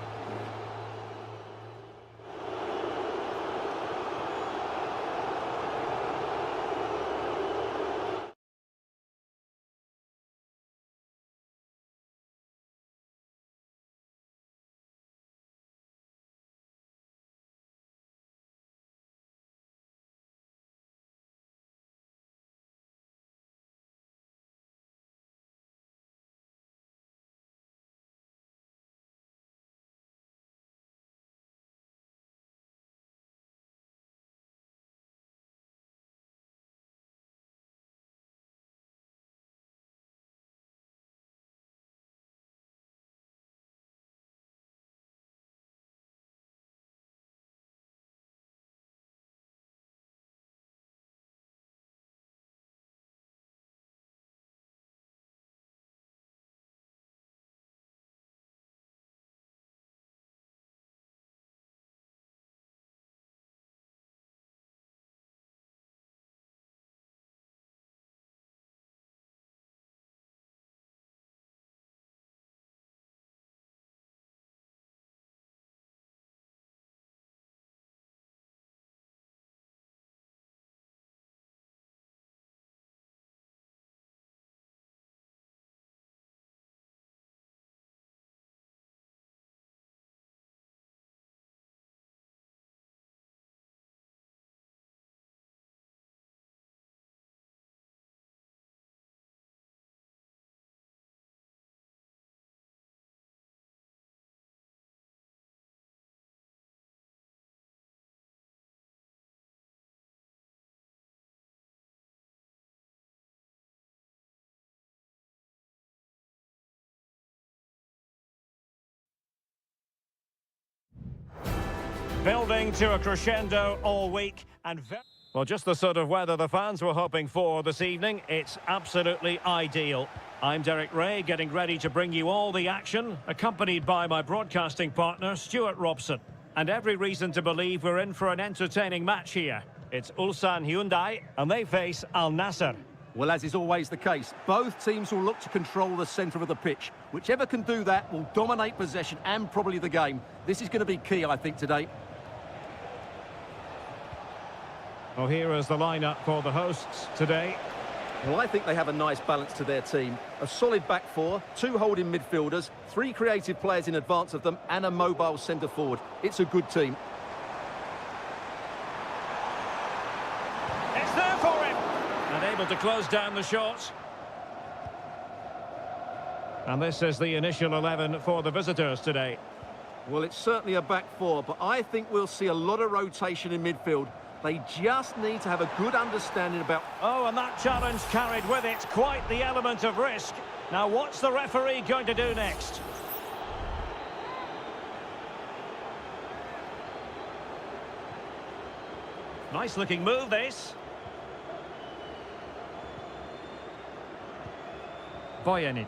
Building to a crescendo all week and well, just the sort of weather the fans were hoping for this evening. It's absolutely ideal. I'm Derek Ray, getting ready to bring you all the action, accompanied by my broadcasting partner, Stuart Robson. And every reason to believe we're in for an entertaining match here. It's Ulsan Hyundai, and they face Al Nassr. Well, as is always the case, both teams will look to control the centre of the pitch. Whichever can do that will dominate possession and probably the game. This is going to be key, I think, today. Well, here is the lineup for the hosts today. Well, I think they have a nice balance to their team. A solid back four, two holding midfielders, three creative players in advance of them, and a mobile centre-forward. It's a good team. It's there for him! And able to close down the shot. And this is the initial 11 for the visitors today. Well, it's certainly a back four, but I think we'll see a lot of rotation in midfield. They just need to have a good understanding about... Oh, and that challenge carried with it quite the element of risk. Now, what's the referee going to do next? Nice-looking move, this. Bojanic.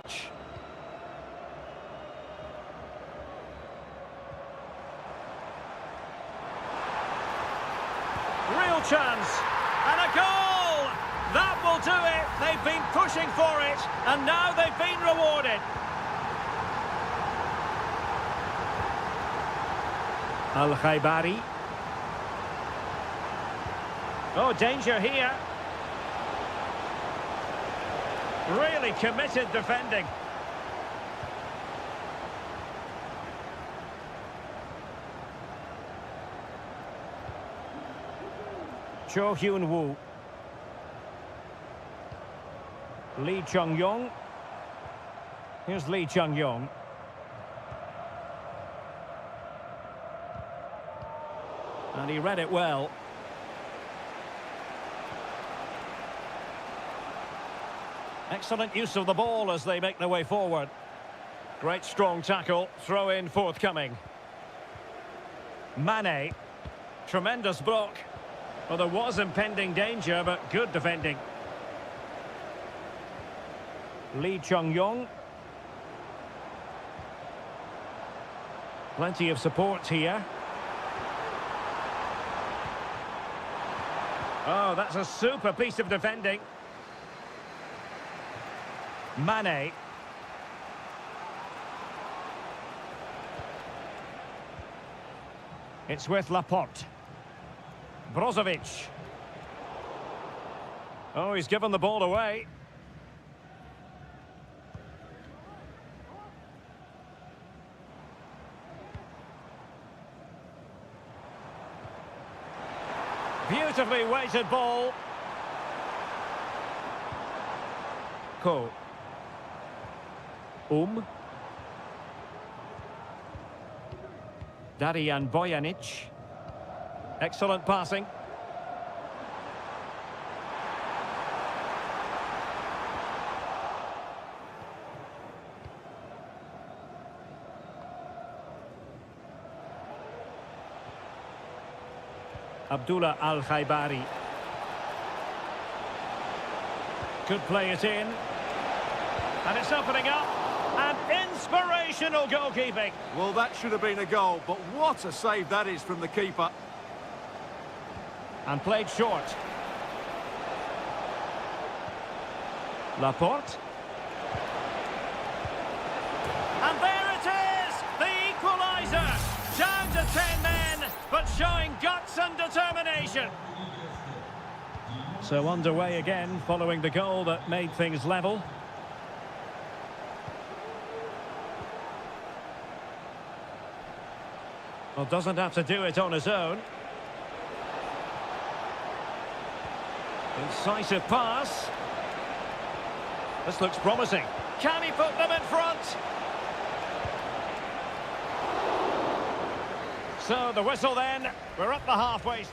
Real chance, and a goal! That will do it. They've been pushing for it, and now they've been rewarded. Al-Khaibari. Oh, danger here. Really committed defending. Cho Hyun-woo. Lee Chung-yong. Here's Lee Chung-yong. And he read it well. Excellent use of the ball as they make their way forward. Great strong tackle. Throw in forthcoming. Mane. Tremendous block. Well, there was impending danger, but good defending. Lee Chung-yong. Plenty of support here. Oh, that's a super piece of defending. Mane. It's with Laporte. Brozovic. Oh, he's given the ball away. Beautifully weighted ball. Ko. Darijan Bojanic. Excellent passing. Abdullah Al-Khaibari. Could play it in. And it's opening up. And inspirational goalkeeping. Well, that should have been a goal, but what a save that is from the keeper. And played short. Laporte. And there it is! The equaliser! Down to 10 men, but showing guts and determination. So underway again, following the goal that made things level. Well, doesn't have to do it on his own. Incisive pass. This looks promising. Can he put them in front? So the whistle then. We're up the halfway.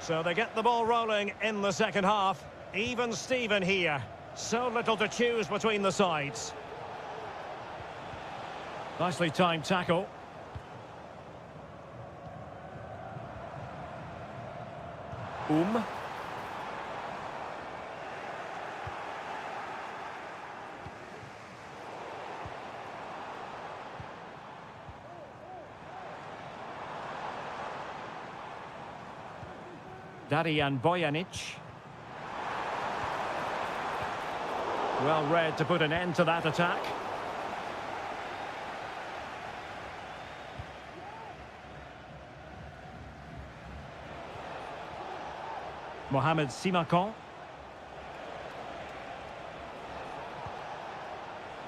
So they get the ball rolling in the second half. Even Steven here. So little to choose between the sides. Nicely timed tackle. Darijan Bojanic. Well read to put an end to that attack. Mohamed Simakon.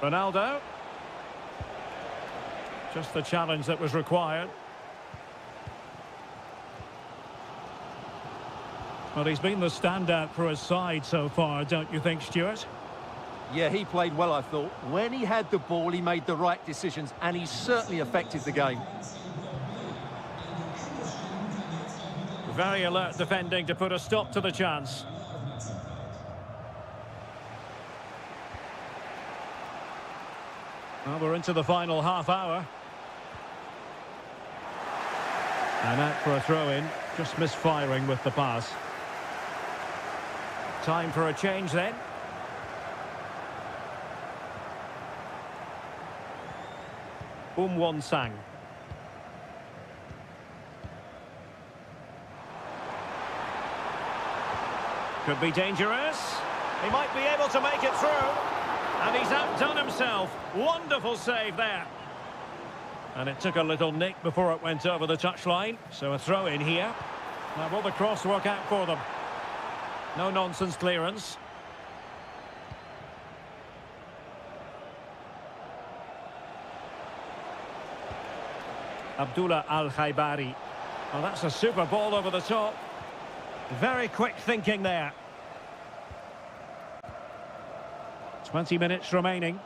Ronaldo. Just the challenge that was required. Well, he's been the standout for his side so far, don't you think, Stuart? Yeah, he played well, I thought. When he had the ball, he made the right decisions, and he certainly affected the game. Very alert defending to put a stop to the chance. Well, we're into the final half hour. And out for a throw-in, just misfiring with the pass. Time for a change then. Won Sang. Could be dangerous. He might be able to make it through. And he's outdone himself. Wonderful save there. And it took a little nick before it went over the touchline. So a throw in here. Now will the cross work out for them? No nonsense clearance. Abdullah Al-Khaibari. Oh, that's a super ball over the top. Very quick thinking there. 20 minutes remaining.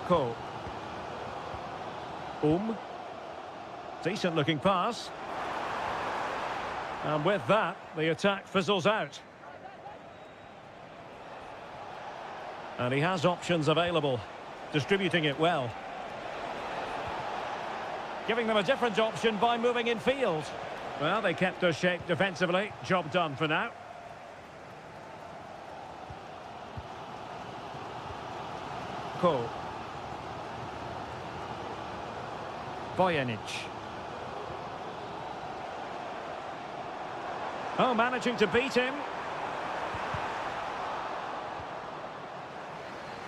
Ko. Decent looking pass. And with that, the attack fizzles out. And he has options available, distributing it well. Giving them a different option by moving in field. Well, they kept their shape defensively. Job done for now. Ko. Bojanic. Oh, managing to beat him.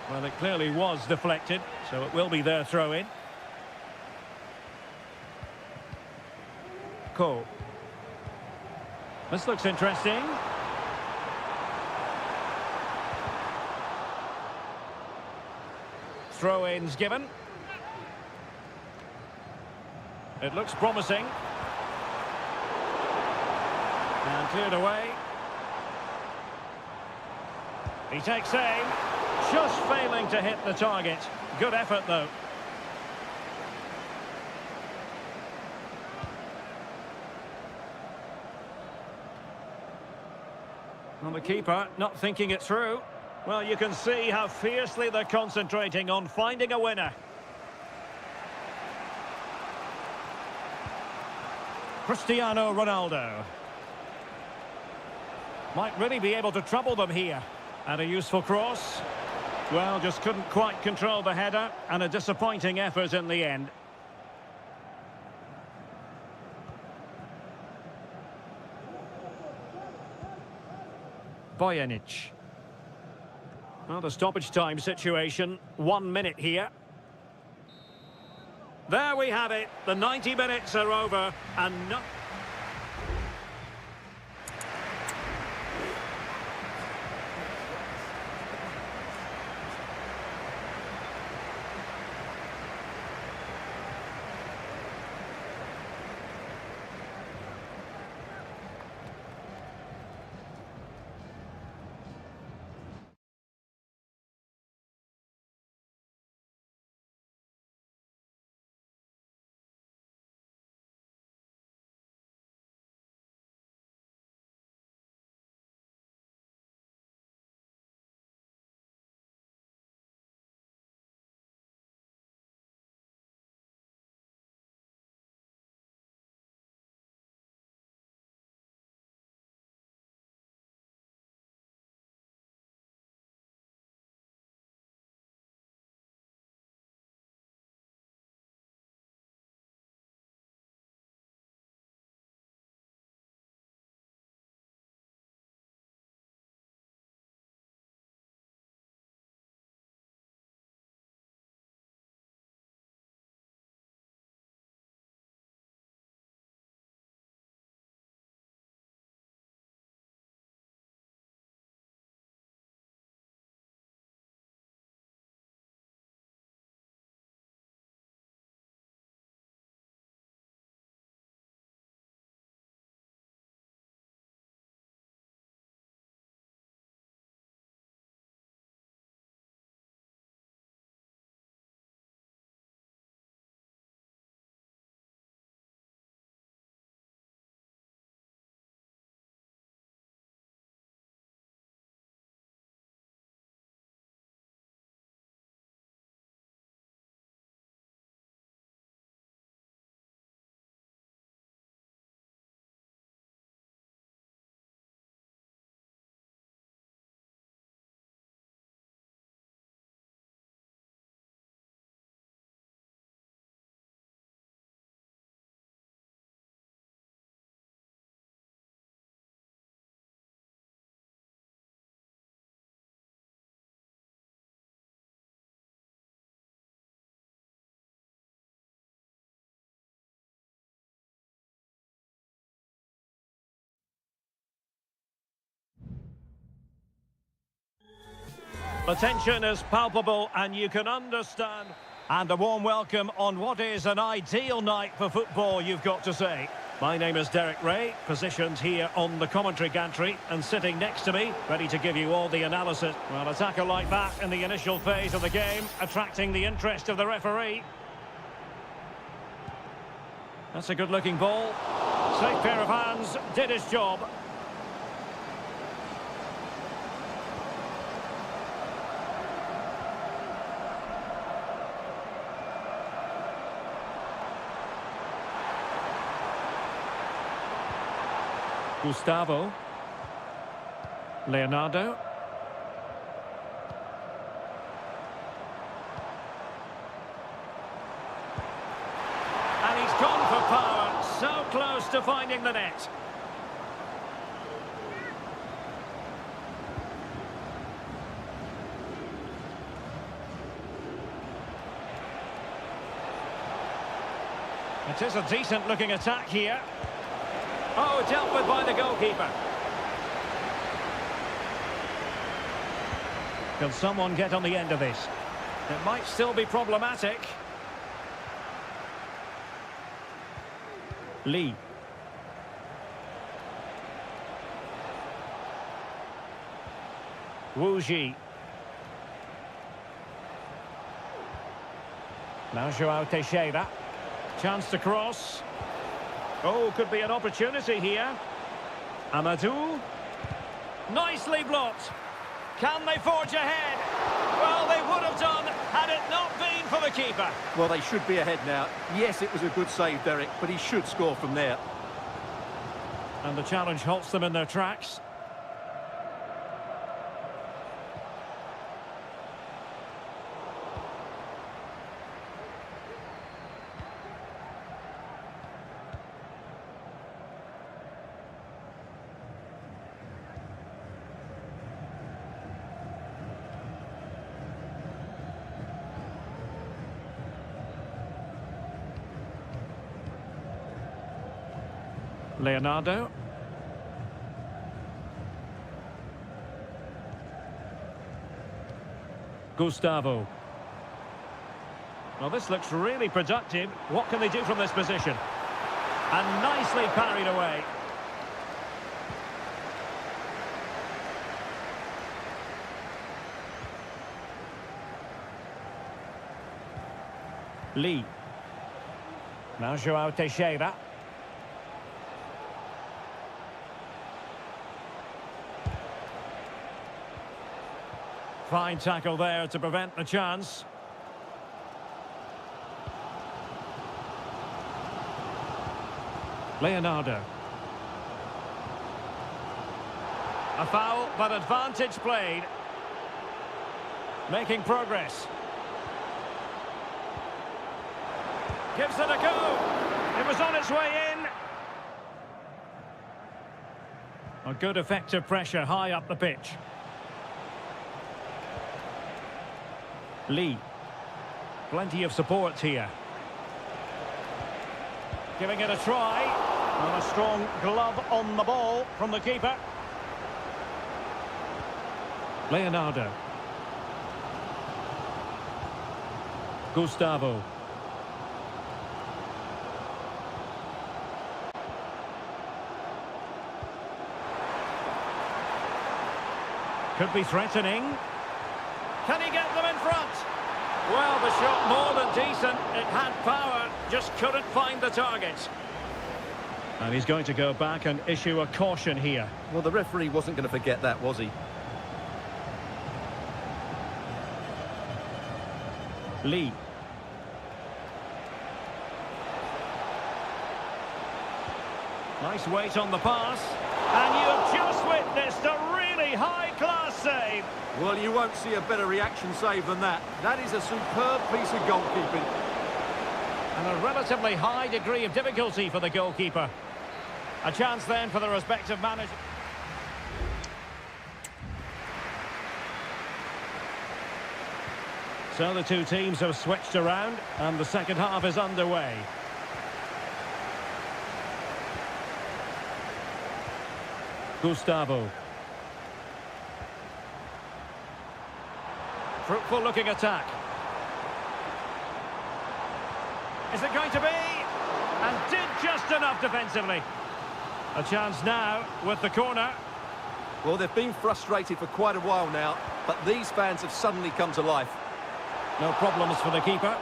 Well, it clearly was deflected, so it will be their throw-in. Ko. This looks interesting. Throw-ins given. It looks promising. And cleared away. He takes aim. Just failing to hit the target. Good effort, though. Well, the keeper not thinking it through. Well, you can see how fiercely they're concentrating on finding a winner. Cristiano Ronaldo. Might really be able to trouble them here. And a useful cross. Well, just couldn't quite control the header, and a disappointing effort in the end. Bojanic. Well, the stoppage time situation, 1 minute here. There we have it. The 90 minutes are over, and no... The tension is palpable and you can understand. And a warm welcome on what is an ideal night for football, you've got to say. My name is Derek Ray, positioned here on the commentary gantry, and sitting next to me, ready to give you all the analysis. Well, a tackle like that in the initial phase of the game, attracting the interest of the referee. That's a good-looking ball. Safe pair of hands, did his job. Gustavo. Leonardo. And he's gone for power, so close to finding the net. It is a decent looking attack here. Oh, dealt with by the goalkeeper. Can someone get on the end of this? It might still be problematic. Lee. Wu Ji. Now Joao Teixeira. Chance to cross. Oh, could be an opportunity here. Amadou. Nicely blocked. Can they forge ahead? Well, they would have done had it not been for the keeper. Well, they should be ahead now. Yes, it was a good save, Derek, but he should score from there. And the challenge halts them in their tracks. Leonardo. Gustavo. Well, this looks really productive. What can they do from this position? And nicely parried away. Lee. Now Joao Teixeira. Fine tackle there to prevent the chance. Leonardo. A foul, but advantage played. Making progress. Gives it a go. It was on its way in. A good effective pressure high up the pitch. Lee. Plenty of support here. Giving it a try. And a strong glove on the ball from the keeper. Leonardo. Gustavo. Could be threatening. Can he get them in front? Well, the shot more than decent. It had power, just couldn't find the target. And he's going to go back and issue a caution here. Well, the referee wasn't going to forget that, was he? Lee. Nice weight on the pass. And you've just witnessed a really high-class save. Well, you won't see a better reaction save than that. That is a superb piece of goalkeeping. And a relatively high degree of difficulty for the goalkeeper. A chance then for the respective manager. So the two teams have switched around and the second half is underway. Gustavo. Fruitful looking attack. Is it going to be? And did just enough defensively. A chance now with the corner. Well, they've been frustrated for quite a while now, but these fans have suddenly come to life. No problems for the keeper.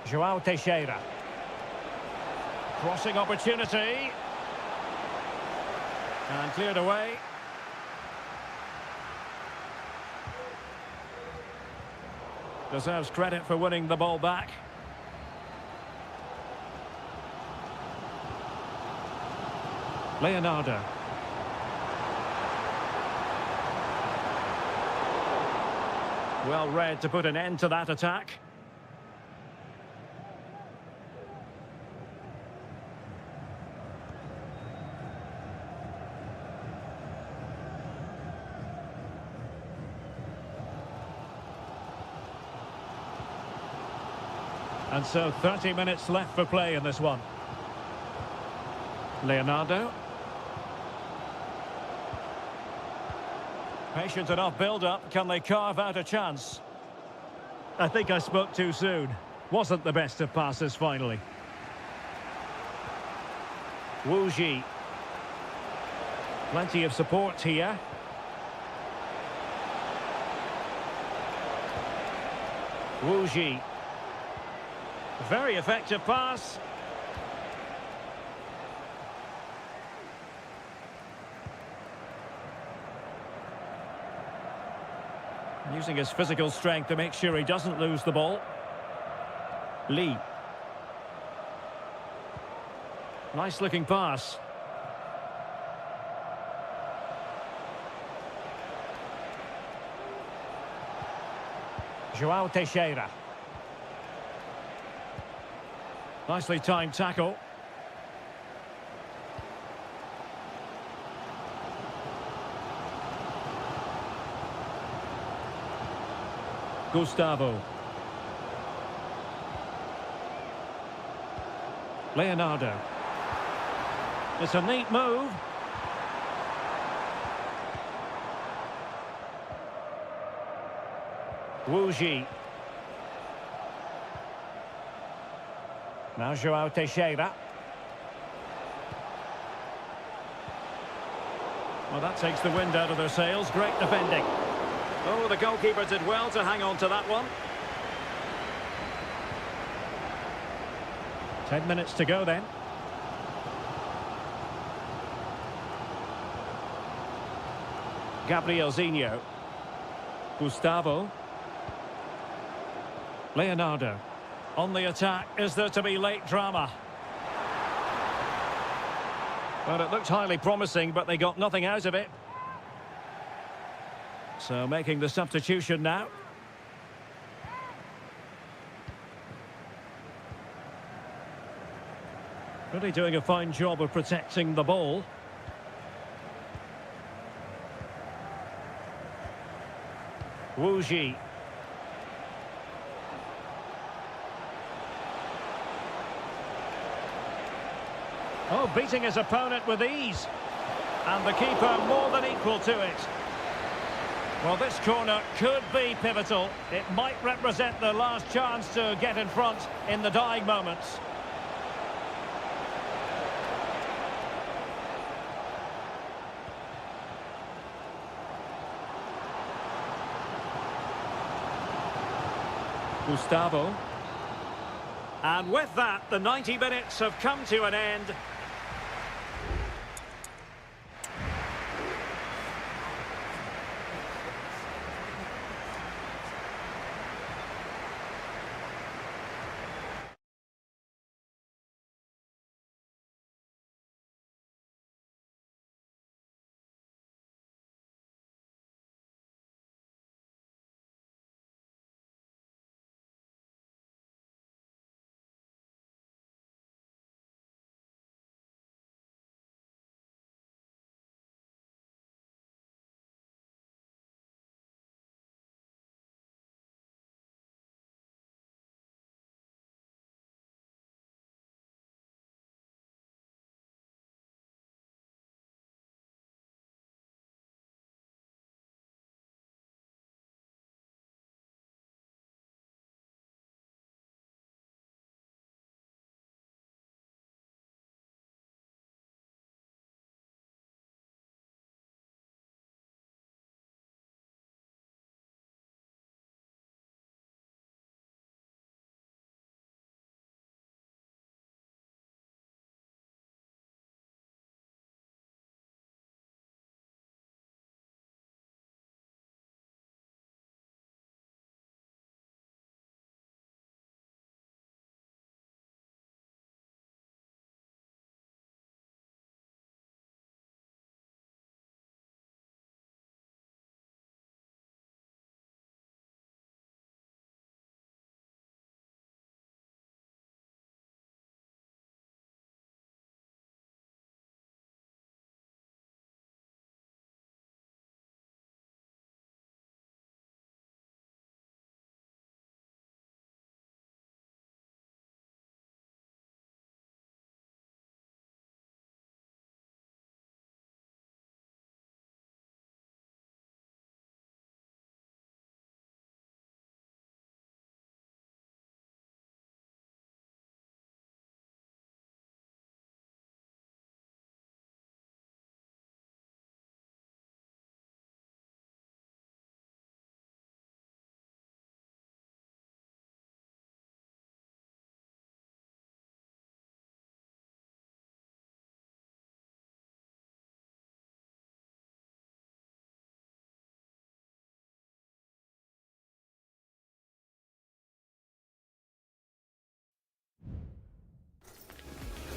João Teixeira. Crossing opportunity. And cleared away. Deserves credit for winning the ball back. Leonardo. Well read to put an end to that attack. And so 30 minutes left for play in this one. Leonardo. Patient enough build-up. Can they carve out a chance? I think I spoke too soon. Wasn't the best of passes finally. Wu Ji. Plenty of support here. Wu Ji. Very effective pass. Using his physical strength to make sure he doesn't lose the ball. Lee. Nice looking pass. João Teixeira. Nicely timed tackle. Gustavo. Leonardo. It's a neat move. Wu Ji. Now João Teixeira. Well, that takes the wind out of their sails. Great defending. Oh, the goalkeeper did well to hang on to that one. 10 minutes to go then. Gabrielzinho. Gustavo. Leonardo. On the attack, is there to be late drama? Well, it looked highly promising, but they got nothing out of it. So making the substitution now. Really doing a fine job of protecting the ball. Wu Ji. Oh, beating his opponent with ease. And the keeper more than equal to it. Well, this corner could be pivotal. It might represent the last chance to get in front in the dying moments. Gustavo. And with that, the 90 minutes have come to an end.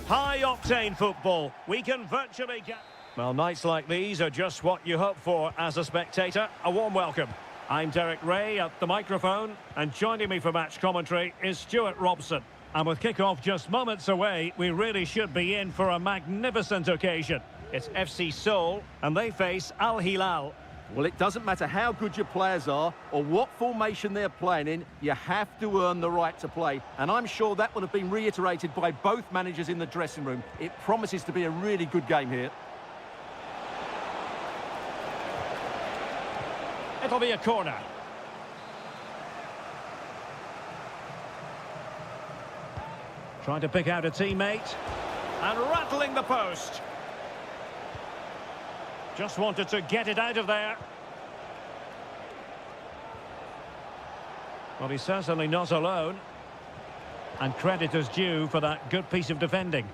High-octane football. We can virtually get... Well, nights like these are just what you hope for as a spectator. A warm welcome. I'm Derek Ray at the microphone, and joining me for match commentary is Stuart Robson. And with kick-off just moments away, we really should be in for a magnificent occasion. It's FC Seoul, and they face Al Hilal. Well, it doesn't matter how good your players are or what formation they're playing in, you have to earn the right to play. And I'm sure that will have been reiterated by both managers in the dressing room. It promises to be a really good game here. It'll be a corner. Trying to pick out a teammate. And rattling the post. Just wanted to get it out of there. Well, he's certainly not alone. And credit is due for that good piece of defending.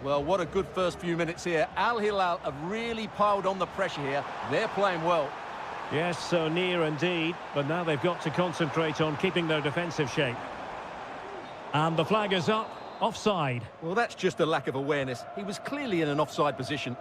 Well, what a good first few minutes here. Al Hilal have really piled on the pressure here. They're playing well. Yes, so near indeed. But now they've got to concentrate on keeping their defensive shape. And the flag is up. Offside. Well, that's just a lack of awareness. He was clearly in an offside position.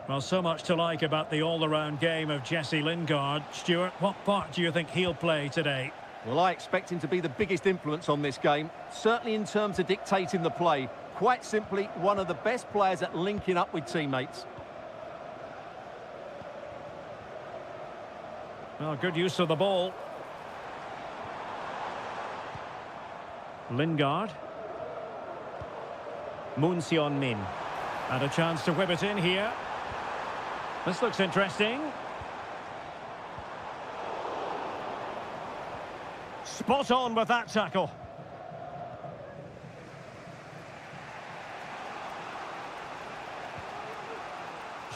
Well, so much to like about the all-around game of Jesse Lingard. Stuart, what part do you think he'll play today? Well, I expect him to be the biggest influence on this game, certainly in terms of dictating the play. Quite simply, one of the best players at linking up with teammates. Well, good use of the ball. Lingard. Moon Min. And a chance to whip it in here. This looks interesting. Spot on with that tackle.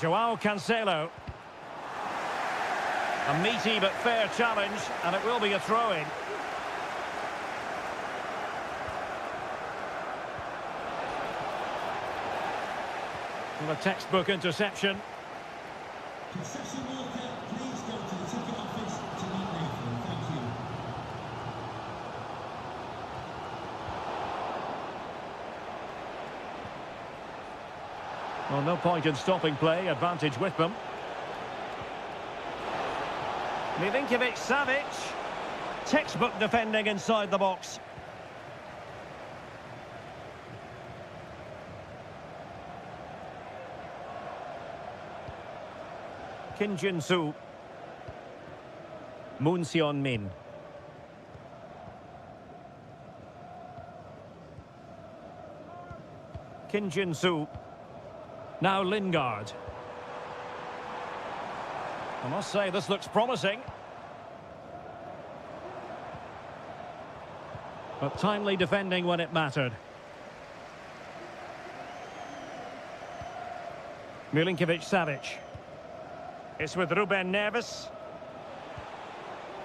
Joao Cancelo. A meaty but fair challenge, and it will be a throw-in. A textbook interception. Concession worker, please go to the ticket office to meet Nathan. Thank you. Well, no point in stopping play. Advantage with them. Milinkovic-Savic. Textbook defending inside the box. Kim Jin-soo. Moon Min. Kim Jin-soo. Now Lingard. I must say this looks promising. But timely defending when it mattered. Milinkovic-Savic. It's with Ruben Neves.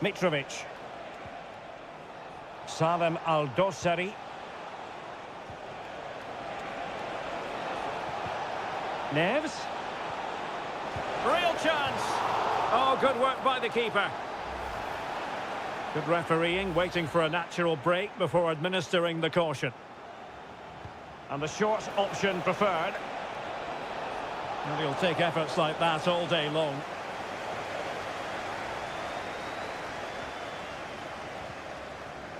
Mitrovic. Salem Al-Dosari. Neves. Real chance. Oh, good work by the keeper. Good refereeing, waiting for a natural break before administering the caution. And the short option preferred. And he'll take efforts like that all day long.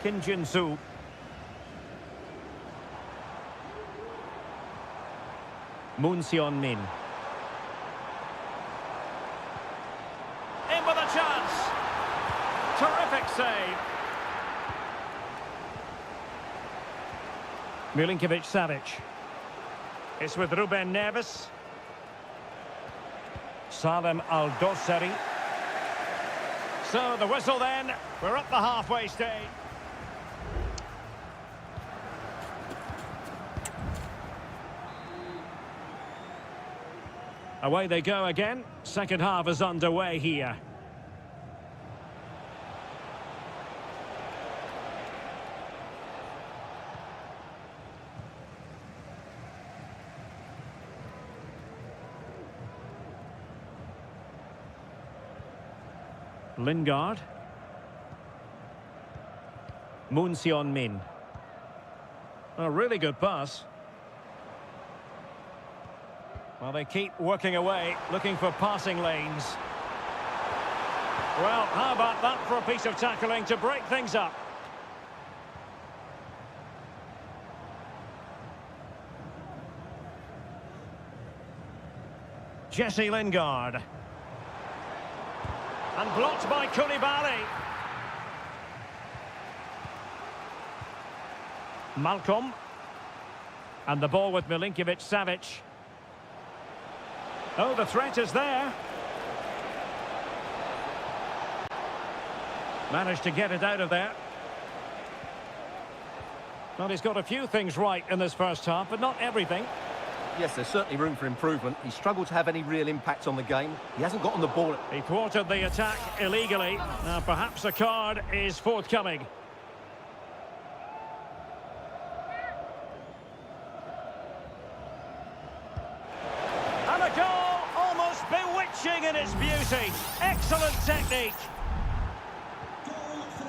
Kim Jin-soo. Moon Min. In with a chance. Terrific save. Milinkovic-Savic. It's with Ruben Neves. Salem Al-Dosari. So the whistle then. We're at the halfway stage. Away they go again. Second half is underway here. Lingard. Min. A really good pass. Well, they keep working away, looking for passing lanes. Well, how about that for a piece of tackling to break things up? Jesse Lingard. And blocked by Koulibaly. Malcolm. And the ball with Milinkovic-Savic. Oh, the threat is there. Managed to get it out of there. Well, he's got a few things right in this first half, but not everything. Yes, there's certainly room for improvement. He struggled to have any real impact on the game. He hasn't got on the ball. He thwarted the attack illegally. Now, perhaps a card is forthcoming. And a goal, almost bewitching in its beauty. Excellent technique.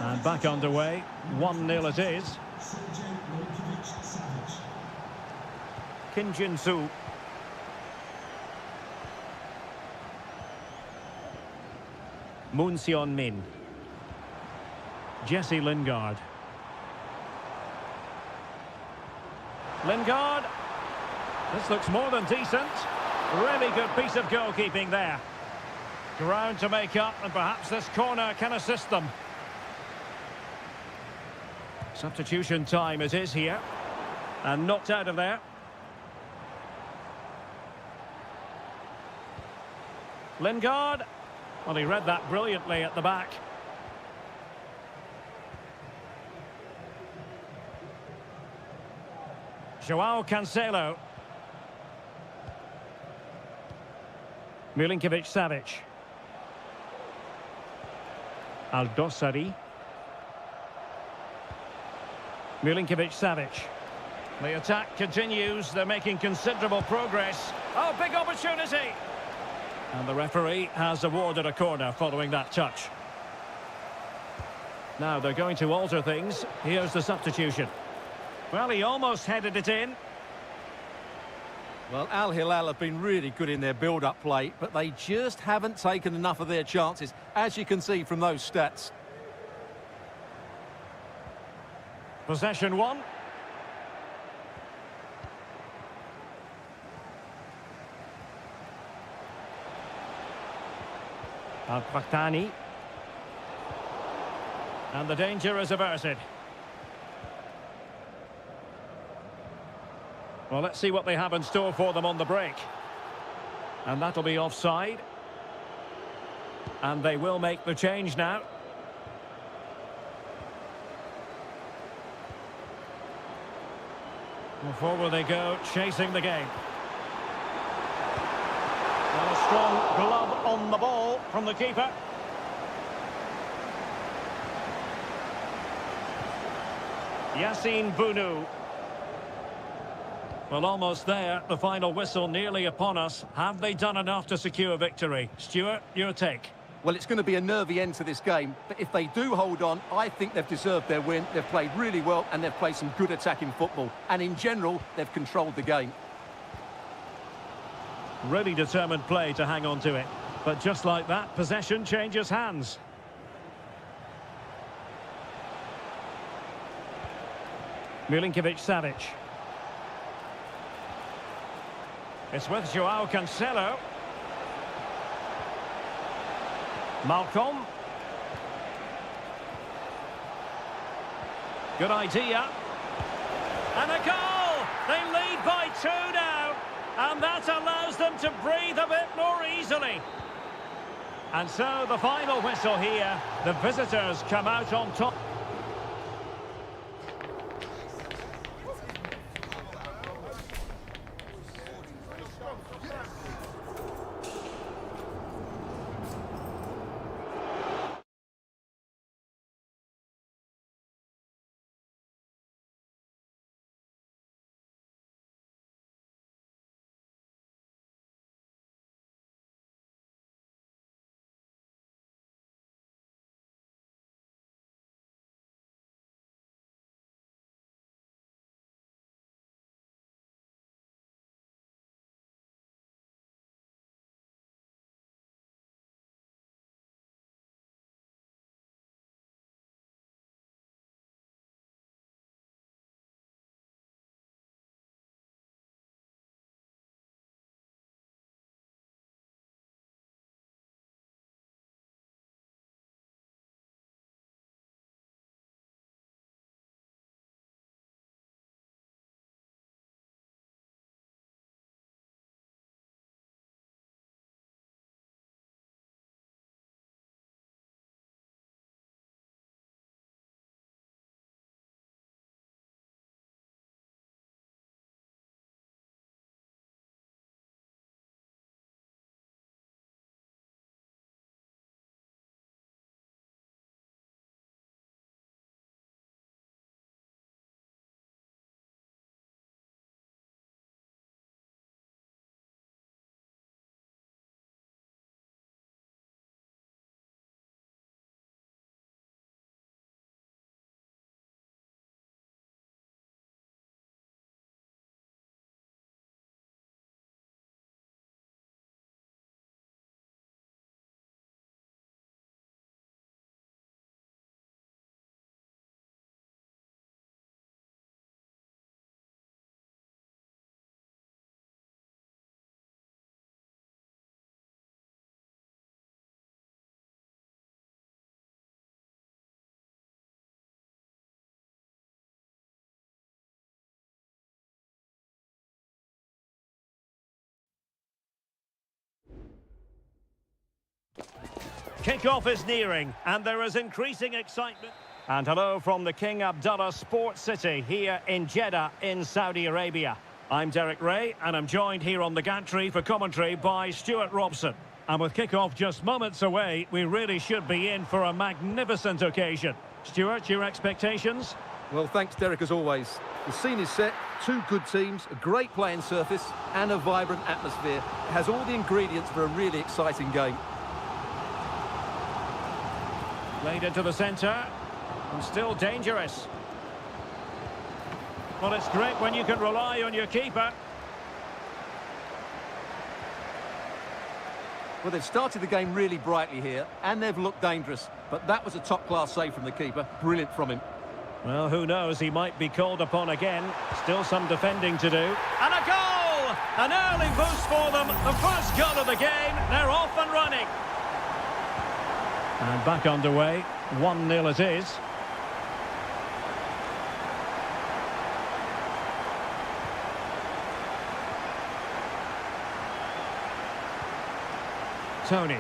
And back underway. 1-0 it is. Kim Jin-soo. Min. Jesse Lingard. Lingard. This looks more than decent. Really good piece of goalkeeping there. Ground to make up, and perhaps this corner can assist them. Substitution time it is here. And knocked out of there. Lingard. Well, he read that brilliantly at the back. Joao Cancelo. Milinkovic-Savic. Aldosari. Milinkovic-Savic. The attack continues. They're making considerable progress. Oh, big opportunity! And the referee has awarded a corner following that touch. Now they're going to alter things. Here's the substitution. Well, he almost headed it in. Well, Al Hilal have been really good in their build-up play, but they just haven't taken enough of their chances, as you can see from those stats. Possession one. Al-Qahtani. And the danger is averted. Well, let's see what they have in store for them on the break. And that'll be offside. And they will make the change now. Well, forward they go, chasing the game. And a strong glove on the ball from the keeper. Yassine Bounou. Well, almost there. The final whistle nearly upon us. Have they done enough to secure victory? Stuart, your take. Well, it's going to be a nervy end to this game, but if they do hold on, I think they've deserved their win. They've played really well, and they've played some good attacking football. And in general, they've controlled the game. Really determined play to hang on to it. But just like that, possession changes hands. Milinkovic-Savic. It's with Joao Cancelo. Malcolm. Good idea. And a goal! They lead by 2 now. And that allows them to breathe a bit more easily. And so the final whistle here. The visitors come out on top. Kick-off is nearing, and there is increasing excitement. And hello from the King Abdullah Sports City here in Jeddah in Saudi Arabia. I'm Derek Ray, and I'm joined here on the gantry for commentary by Stuart Robson. And with kick-off just moments away, we really should be in for a magnificent occasion. Stuart, your expectations? Well, thanks, Derek, as always. The scene is set, two good teams, a great playing surface, and a vibrant atmosphere. It has all the ingredients for a really exciting game. Played into the centre, and still dangerous. Well, it's great when you can rely on your keeper. Well, they've started the game really brightly here, and they've looked dangerous. But that was a top-class save from the keeper. Brilliant from him. Well, who knows? He might be called upon again. Still some defending to do. And a goal! An early boost for them. The first goal of the game. They're off and running. And back underway. 1-0 it is. Tony.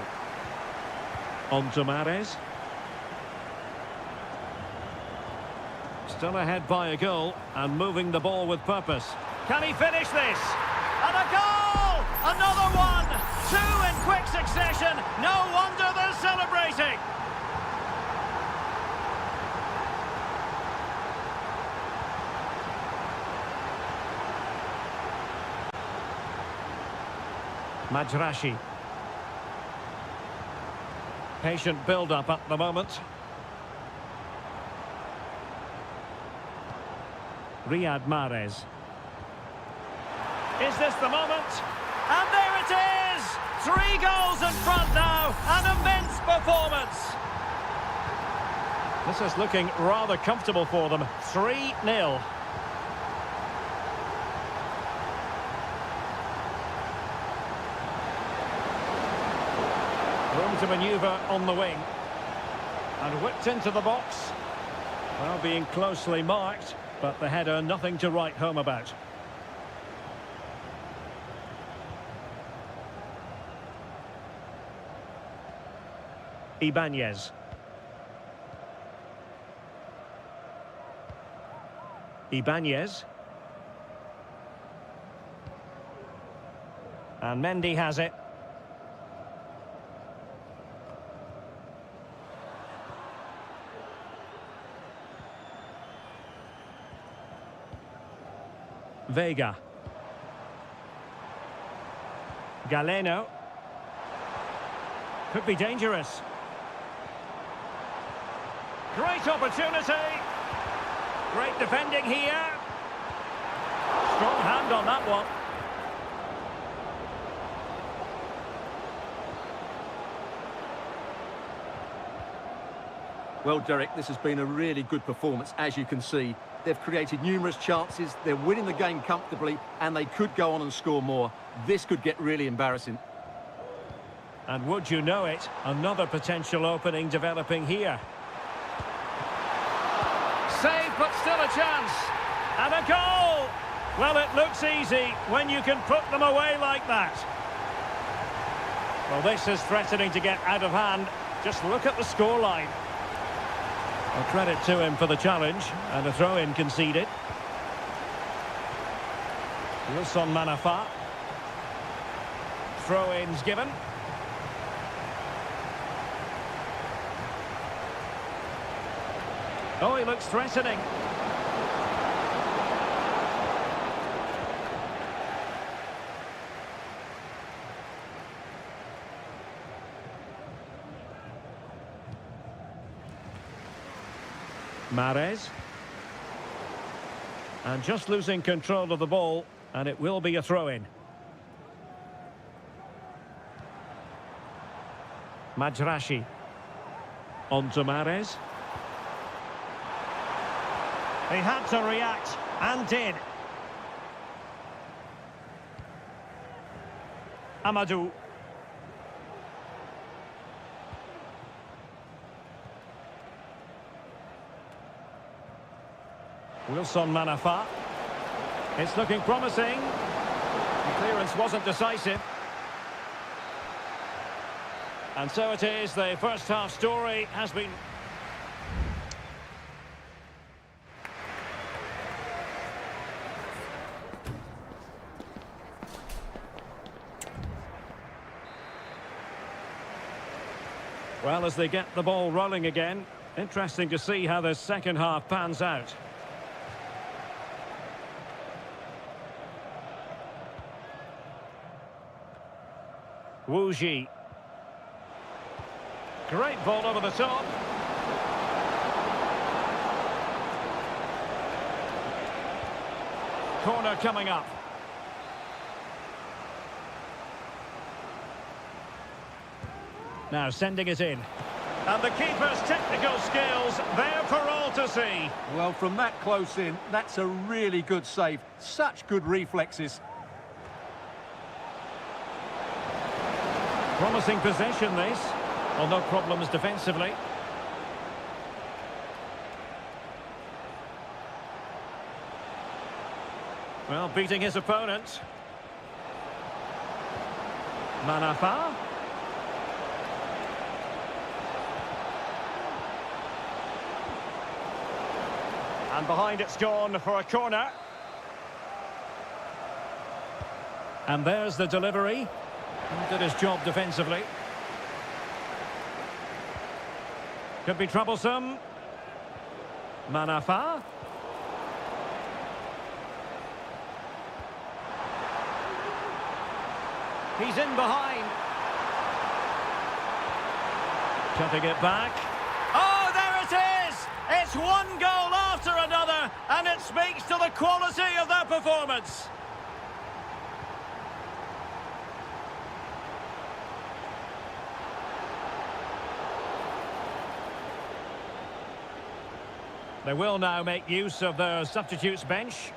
On to Mahrez. Still ahead by a goal and moving the ball with purpose. Can he finish this? And a goal! Another one! Two in quick succession. No wonder they're celebrating. Majrashi. Patient build-up at the moment. Riyad Mahrez. Is this the moment? And there it is! 3 goals in front now. An immense performance. This is looking rather comfortable for them. 3-0. Room to manoeuvre on the wing. And whipped into the box. Well, being closely marked, but the header nothing to write home about. Ibanez. Ibanez. And Mendy has it. Vega. Galeno. Could be dangerous. Great opportunity. Great defending here. Strong hand on that one. Well, Derek, this has been a really good performance, as you can see. They've created numerous chances, they're winning the game comfortably, and they could go on and score more. This could get really embarrassing. And would you know it, another potential opening developing here. Save, but still a chance. And a goal! Well, it looks easy when you can put them away like that. Well, this is threatening to get out of hand. Just look at the scoreline. Well, credit to him for the challenge, and a throw-in conceded. Wilson Manafa. Throw-ins given. Oh, he looks threatening. Mahrez. And just losing control of the ball, and it will be a throw-in. Majrashi. On to Mahrez. He had to react, and did. Amadou. Wilson Manafa. It's looking promising. The clearance wasn't decisive. And so it is, the first half story has been... Well, as they get the ball rolling again, interesting to see how the second half pans out. Wu Ji. Great ball over the top. Corner coming up. Now sending it in. And the keeper's technical skills there for all to see. Well, from that close in, that's a really good save. Such good reflexes. Promising possession, this. Well, no problems defensively. Well, beating his opponent. Manafa. And behind it's gone for a corner. And there's the delivery. Did his job defensively. Could be troublesome. Manafa. He's in behind. Cutting it back. Oh, there it is! It's one goal after another, and it speaks to the quality of their performance. They will now make use of their substitutes bench.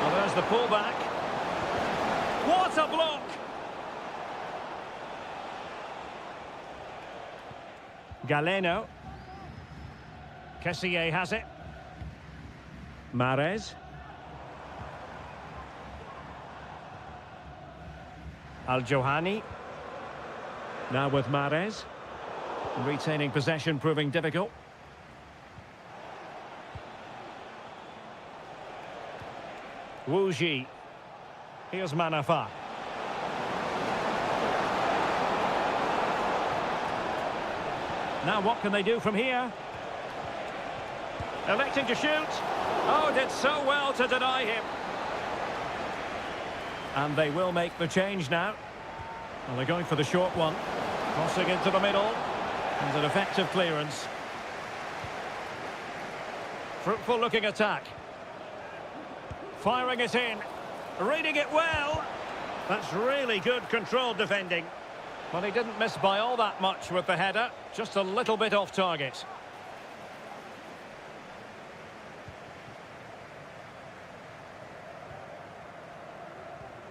Well, there's the pullback. What a block! Galeno. Kessié has it. Mahrez. Al-Johani. Now with Mahrez. Retaining possession proving difficult. Wu Ji. Here's Manafa. Now what can they do from here? Electing to shoot. Oh, did so well to deny him. And they will make the change now. Well, they're going for the short one. Crossing into the middle. And an effective clearance. Fruitful looking attack. Firing it in. Reading it well. That's really good controlled defending. Well, he didn't miss by all that much with the header. Just a little bit off target.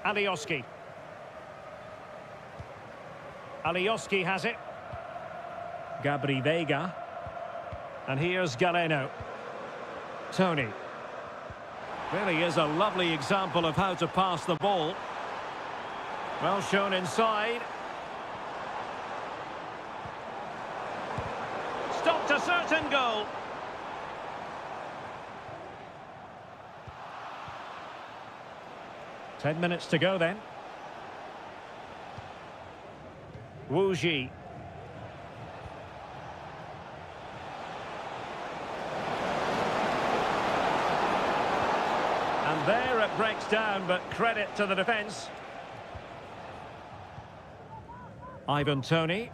Alioski. Alioski has it. Gabri Vega. And here's Galeno. Tony. Really is a lovely example of how to pass the ball. Well shown inside. Stopped a certain goal. Ten minutes to go then. Wu Ji. And there it breaks down, but credit to the defence. Ivan Toney.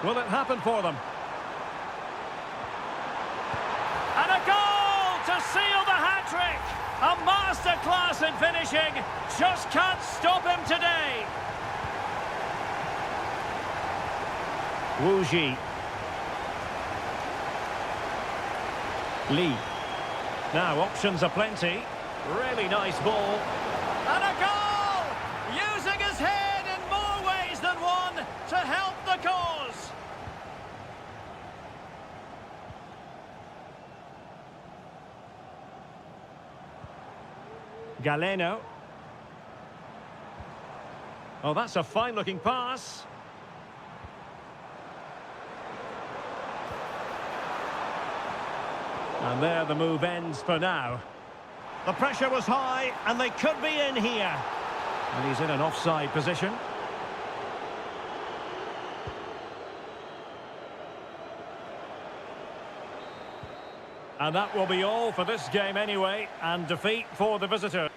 Will it happen for them? And a goal to seal the hat-trick! A masterclass in finishing. Just can't stop him today. Wu Ji. Lee. Now options are plenty. Really nice ball. And a goal! Using his head in more ways than one to help the cause. Galeno. Oh, that's a fine-looking pass. And there the move ends for now. The pressure was high, and they could be in here. And he's in an offside position. And that will be all for this game anyway, and defeat for the visitor.